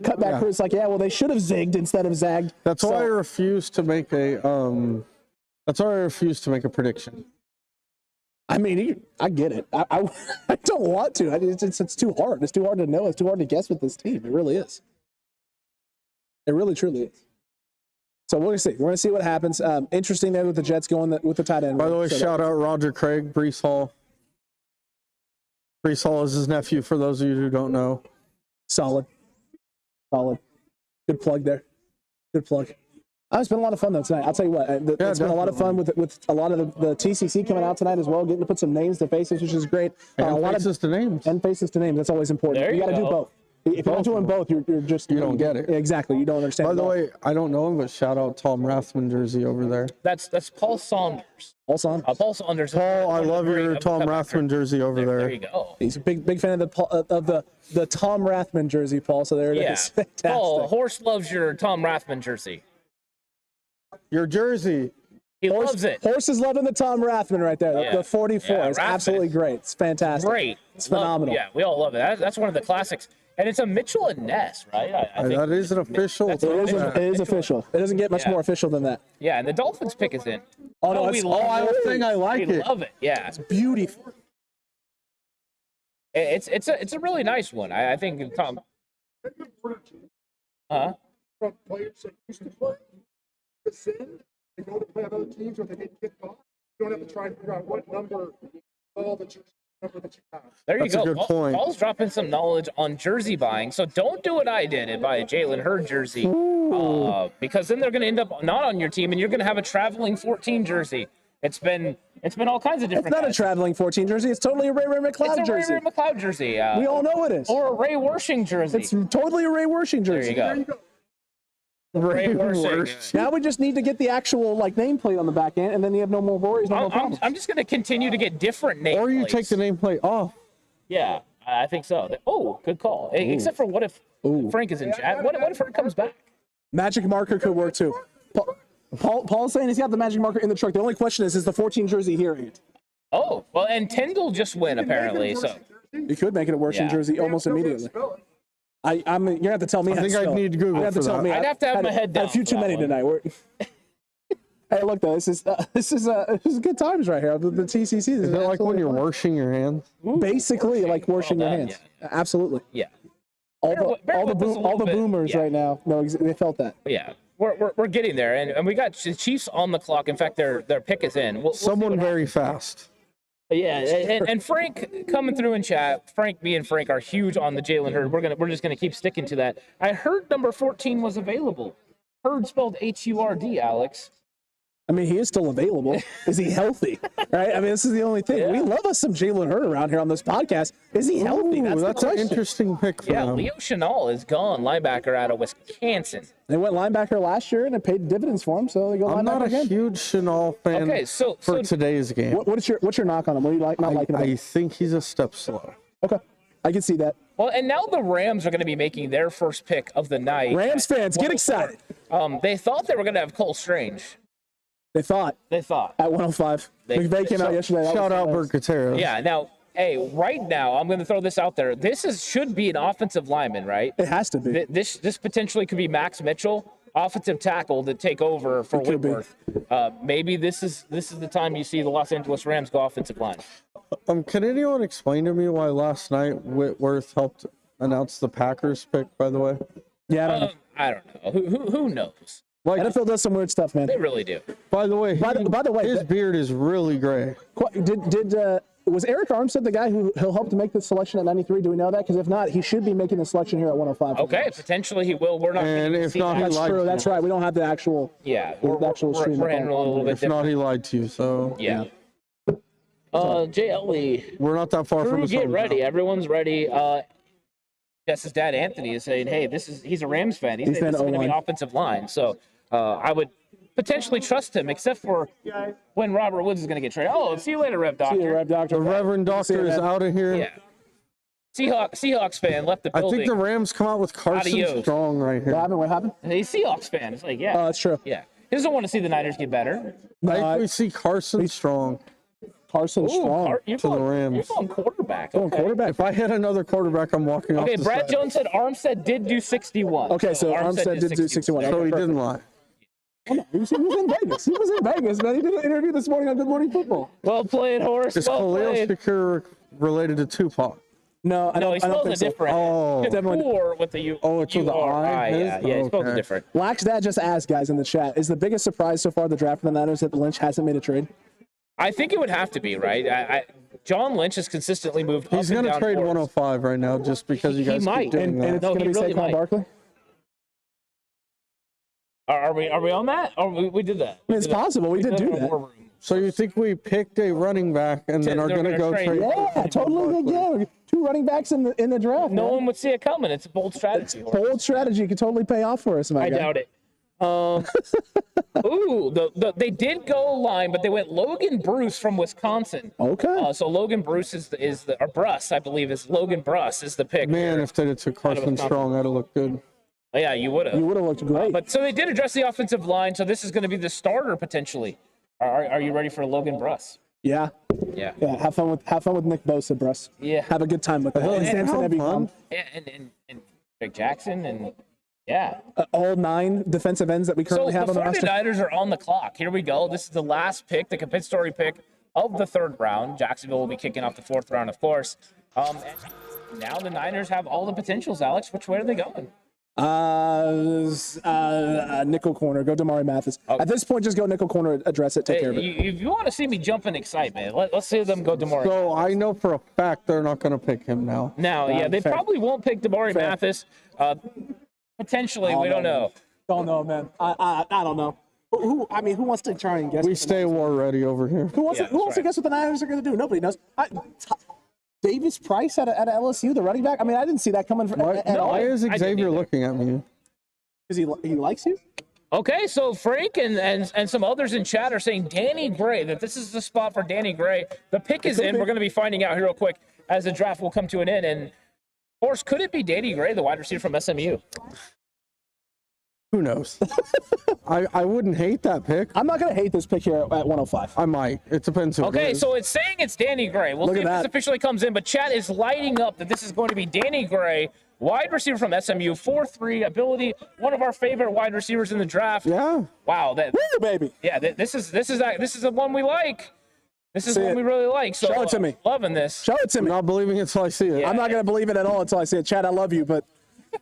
cutback crew is like, yeah, well, they should have zigged instead of zagged. That's why I refuse to make a prediction. I mean, I get it. I don't want to. It's too hard. It's too hard to know. It's too hard to guess with this team. It really is. It really, truly is. So we're going to see. We're going to see what happens. Interesting there with the Jets going with the tight end. By the way, shout out Roger Craig, Breece Hall. Breece Hall is his nephew, for those of you who don't know. Solid. Good plug there. Good plug. It's been a lot of fun, though, tonight. I'll tell you what. It's been a lot of fun with a lot of the TCC coming out tonight as well, getting to put some names to faces, which is great. And faces to names. And faces to names. That's always important. You got to do both. If you're not doing both, you don't get it. Exactly. You don't understand. By the way, I don't know him, but shout out Tom Rathman jersey over there. That's Paul Saunders. Paul Saunders. Paul Saunders. Paul, I love your Tom Rathman jersey over there. There you go. He's a big fan of the Tom Rathman jersey, Paul. So there it is. Fantastic. Paul, Horst loves your Tom Rathman jersey. Your jersey. He loves it. Horst is loving the Tom Rathman right there. Yeah. The 44 is Rathman absolutely great. It's fantastic. Great. It's phenomenal. Yeah, we all love it. That's one of the classics. And it's a Mitchell and Ness, right? I think that is an official. It is official. It doesn't get much more official than that. Yeah, and the Dolphins pick is in. Oh, no, I like it. We love it. Yeah. It's beautiful. It's a really nice one. I think Tom. From players that used to play, they go to play on other teams or they get kicked off. You don't have to try and figure out what number ball that you have. There you That's go. a good point. Paul's dropping some knowledge on jersey buying, so don't do what I did and buy a Jalen Hurd jersey, because then they're going to end up not on your team, and you're going to have a traveling 14 jersey. It's been all kinds of different. It's not a traveling 14 jersey. It's totally a Ray McLeod jersey. It's a Ray McLeod jersey. We all know it is. Or a Ray Wershing jersey. It's totally a Ray Wershing jersey. There you go. Ray Worshing. Worshing. Now we just need to get the actual like nameplate on the back end, and then you have no more worries, no more problems. I'm just going to continue to get different nameplates. Or you take the nameplate off. Yeah, I think so. Oh, good call. Hey, except for what if Frank is in chat? What if Frank comes back? Magic marker could work too. Paul's saying he's got the magic marker in the truck. The only question is the 14 jersey hearing it? Oh, well, and Tyndall just win apparently, so You could make it a worshing jersey almost immediately. You're gonna have to tell me. I think I need to Google for that. I'd have to have my head down. A few too for many that one. tonight. Hey, look though, this is good times right here. The TCC. Is it like when you're washing your hands? Basically, like washing your done, hands. Absolutely. Yeah. All the boomers right now. No, they felt that. Yeah. We're getting there, and we got the Chiefs on the clock. In fact, their pick is in. We'll Someone very fast. Yeah, and Frank coming through in chat. Me and Frank are huge on the Jalen Hurd. We're just gonna keep sticking to that. I heard number 14 was available. Hurd spelled Hurd, Alex. I mean, he is still available. Is he healthy? Right? I mean, this is the only thing. Yeah. We love us some Jalen Hurd around here on this podcast. Is he healthy? Ooh, That's an interesting pick for Yeah, them. Leo Chenal is gone, linebacker out of Wisconsin. They went linebacker last year and it paid dividends for him, so they go I'm linebacker not a again. huge Chenal fan Okay, so today's game. What's your knock on him? What do you like? Not liking about I him? think he's a step slow. Okay, I can see that. well, and now the Rams are going to be making their first pick of the night. Rams fans, get excited. They thought they were going to have Cole Strange. They thought They thought. at 105. McVay came out yesterday. That Shout was out hilarious. Bert Gutierrez. Yeah. Now, hey, right now, I'm going to throw this out there. Should be an offensive lineman, right? It has to be. This potentially could be Max Mitchell, offensive tackle, to take over for It could be. Whitworth. Maybe this is the time you see the Los Angeles Rams go offensive line. Can anyone explain to me why last night Whitworth helped announce the Packers pick, by the way? Yeah, I don't know. I don't know. Who knows? Like, NFL does some weird stuff, man. They really do. by the way, By the way, his beard is really gray. Was Eric Armstead the guy who helped make the selection at 93? Do we know that? Because if not, he should be making the selection here at 105. Okay, potentially he will. We're not. And getting to if see not, that. That's lied true. to That's you. right. We don't have the actual. Yeah, the actual stream we're up on- handling a little bit If not, different. he lied to you. So Yeah. JLE. we're not that far from Crew, his get hometown. ready. Everyone's ready. Jess's dad, Anthony, is saying, "Hey, he's a Rams fan. He's saying this is going to be O-line. offensive line." So I would potentially trust him, except for when Robert Woods is going to get traded. Oh, see you later, Rev Doctor. See you, Rev Doctor. The Reverend Doctor is out of here. Yeah. Seahawks fan left the I building. think the Rams come out with Carson Adios. Strong right here. What happened? He's a Seahawks fan. It's like, yeah, Oh, that's true. yeah. He doesn't want to see the Niners get better. I think we see Carson Strong Carson Strong. You're to the going, Rams. You're going quarterback. Going Okay. quarterback. If I hit another quarterback, I'm walking off Okay, the Brad side. Jones said Armstead did do 61. Okay, so Armstead did do 61. So Okay, he perfect. didn't lie. He was in Vegas. He was in Vegas, man. He did an interview this morning on Good Morning Football. Well played, Horace. Is Well Khalil played. Shakur related to Tupac? No, I No, don't, he I don't spells think it so. different. Oh. Shakur with the U. Oh, it's with the I? Yeah, he spells it Okay. different. Lax Dad just asked guys in the chat, is the biggest surprise so far the draft for the Niners that Lynch hasn't made a trade? I think it would have to be, right? John Lynch has consistently moved He's up and going to down trade boards. 105 right now just because you He guys might. keep doing And that. it's No, going to he be really Saquon might. Barkley? Are we on that? Or we did that? I mean, it's possible. We did do that. So you think we picked a running back and then are They're going to gonna go trade- trade? Yeah, totally. Yeah, 2 running backs in the draft. No man. one would see it coming. It's a bold strategy. Bold strategy could totally pay off for us, my I guy. doubt it. They did go line, but they went Logan Bruce from Wisconsin. Okay. So Logan Bruce or Bruss, I believe, is Logan Bruss is the pick. Man, if they took Carson Wisconsin. Strong, that'd have looked good. Yeah, you would have. You would have looked great. But so they did address the offensive line. So this is going to be the starter potentially. Are you ready for Logan Bruss? yeah. Yeah. Yeah. Have fun with Nick Bosa, Bruss. Yeah. Have a good time with that. And and Samson how Ebby fun. Yeah, and Greg Jackson and yeah. all 9 defensive ends that we So currently have the on the roster. 49ers are on the clock. Here we go. This is the last pick, the compensatory pick of the 3rd round. Jacksonville will be kicking off the 4th round, of course. And now the Niners have all the potentials, Alex. Which way are they going? Nickel corner. Go Damari Mathis. Okay. At this point, just go nickel corner, address it, take care of it. If you want to see me jump in excitement, let's see them go Damari. So I know for a fact they're not going to pick him now. Now, yeah, they fair. probably won't pick Damari Fair. Mathis. Potentially, we don't know. Don't know, man. I don't know. Who wants to try and guess? We stay war ready over here. Who wants Yeah, to that's right. guess what the Niners are going to do? Nobody knows. Davis Price at LSU, the running back. I mean, I didn't see that coming at all. Why is I didn't Xavier either. looking at me? Because he likes you? Okay, so Frank and some others in chat are saying Danny Gray, that this is the spot for Danny Gray. The pick is in. We're going to be finding out here real quick as the draft will come to an end. And, of course, could it be Danny Gray, the wide receiver from SMU? Who knows? I wouldn't hate that pick. I'm not going to hate this pick here at 105. I might. It depends who it Okay, is. so it's saying it's Danny Gray. We'll see if this officially comes in, but chat is lighting up that this is going to be Danny Gray, wide receiver from SMU, 4'3", ability, one of our favorite wide receivers in the draft. Yeah. Wow. Woo, baby. Yeah, this is the one we like. This is one we really like. So show it to me. Loving this. Show it to me. I'm not believing it until I see it. Yeah. I'm not going to believe it at all until I see it. Chad, I love you, but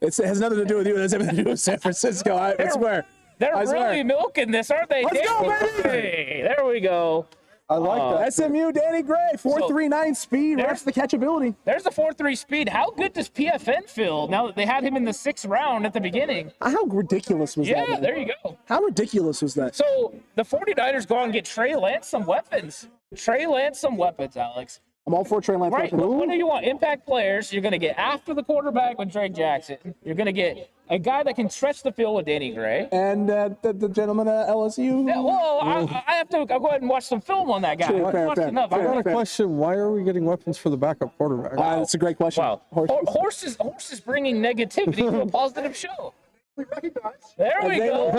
it has nothing to do with you. It has everything to do with San Francisco. I swear. They're I swear. really milking this, aren't they? Let's go, baby! Hey, there we go. I like that. SMU, Danny Gray, 4.39 speed, reps the catchability. There's the 4.3 speed. How good does PFN feel now that they had him in the 6th round at the beginning? How ridiculous was that? Yeah, Man? there you go. How ridiculous was that? So the 49ers go out and get Trey Lance some weapons. Alex. I'm all for Trey Lance. Right. What do you want? Impact players. You're going to get after the quarterback with Drake Jackson. You're going to get a guy that can stretch the field with Danny Gray. And the gentleman at LSU. Yeah, well, I have to I'll go ahead and watch some film on that guy. Fair. I got a question. Why are we getting weapons for the backup quarterback? That's a great question. Wow. Horst is bringing negativity to a positive show. We recognize. There we go.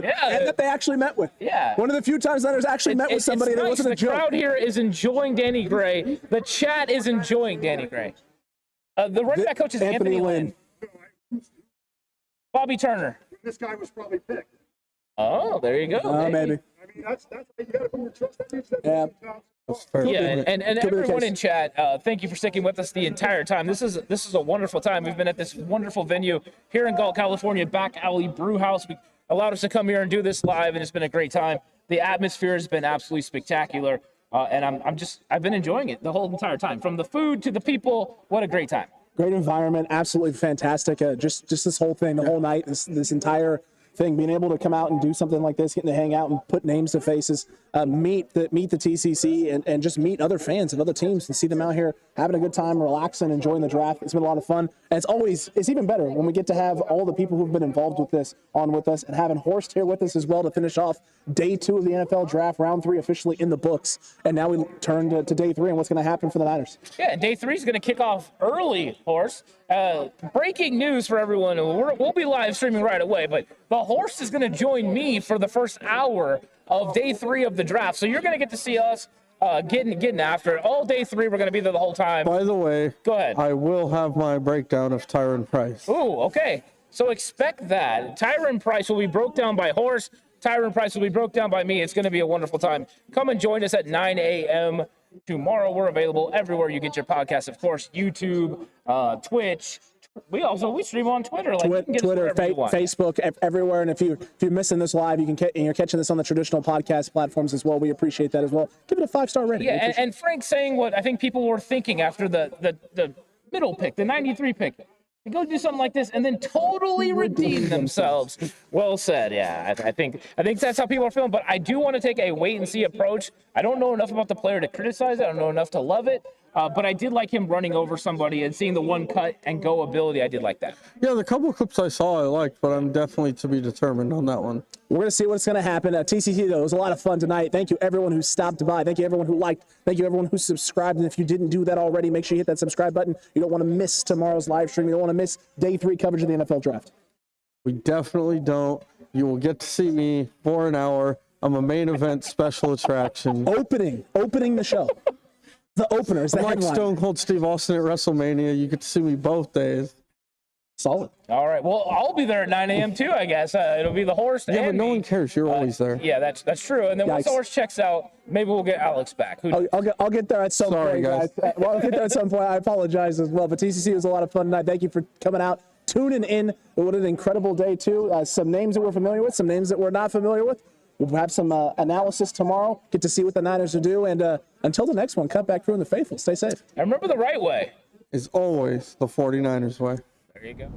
Yeah. And that they actually met with. Yeah. One of the few times Niners actually met with somebody that wasn't a joke. The crowd here is enjoying Danny Gray. The chat is enjoying Danny Gray. The running back coach is Anthony Lynn. Bobby Turner. This guy was probably picked. Oh, there you go. Maybe. I mean, that's you got to put your trust in these. Yeah. That's fair. Yeah, and everyone in chat, thank you for sticking with us the entire time. This is a wonderful time. We've been at this wonderful venue here in Galt, California, Back Alley Brew House. We allowed us to come here and do this live, and it's been a great time. The atmosphere has been absolutely spectacular, and I've been enjoying it the whole entire time. From the food to the people, what a great time. Great environment, absolutely fantastic. Just this whole thing, the whole night, this entire thing, being able to come out and do something like this, getting to hang out and put names to faces, meet the TCC and just meet other fans of other teams and see them out here having a good time, relaxing, enjoying the draft. It's been a lot of fun. And it's even better when we get to have all the people who've been involved with this on with us, and having Horst here with us as well to finish off day 2 of the NFL draft, round 3 officially in the books. And now we turn to day 3 and what's going to happen for the Niners. Yeah, and day 3 is going to kick off early, Horst. Breaking news for everyone. We'll be live streaming right away, but the Horst is going to join me for the first hour of day 3 of the draft. So you're going to get to see us getting after it. All day 3, we're going to be there the whole time. By the way, go ahead. I will have my breakdown of Tyron Price. Ooh, okay. So expect that. Tyron Price will be broke down by Horst. Tyron Price will be broke down by me. It's going to be a wonderful time. Come and join us at 9 a.m. tomorrow. We're available everywhere you get your podcast, of course, YouTube, Twitch. We stream on Twitter. Twitter, Facebook, everywhere. And if you're missing this live, you're catching this on the traditional podcast platforms as well. We appreciate that as well. Give it a 5-star rating. Yeah, and Frank saying what I think people were thinking after the middle pick, the 93 pick. To go do something like this and then totally redeem themselves. Well said. Yeah, I think that's how people are feeling. But I do want to take a wait and see approach. I don't know enough about the player to criticize it. I don't know enough to love it. But I did like him running over somebody and seeing the one cut and go ability. I did like that. Yeah, the couple of clips I saw I liked, but I'm definitely to be determined on that one. We're going to see what's going to happen. TCC, though, it was a lot of fun tonight. Thank you, everyone who stopped by. Thank you, everyone who liked. Thank you, everyone who subscribed. And if you didn't do that already, make sure you hit that subscribe button. You don't want to miss tomorrow's live stream. You don't want to miss day 3 coverage of the NFL draft. We definitely don't. You will get to see me for an hour. I'm a main event special attraction. Opening the show. The opener is the I'm like headline. Stone Cold Steve Austin at WrestleMania. You get to see me both days. Solid. All right. Well, I'll be there at 9 a.m. too, I guess. It'll be the Horst. Yeah, and but no me. one cares. You're always there. Yeah, that's true. And then once the Horst checks out, maybe we'll get Alex back. I'll get there at some point, guys. Well, I'll get there at some point. I apologize as well. But TCC was a lot of fun tonight. Thank you for coming out, tuning in. What an incredible day, too. Some names that we're familiar with, some names that we're not familiar with. We'll have some analysis tomorrow. Get to see what the Niners will do. And until the next one, Cutback Crew and the Faithful. Stay safe. And remember the right way is always the 49ers way. There you go.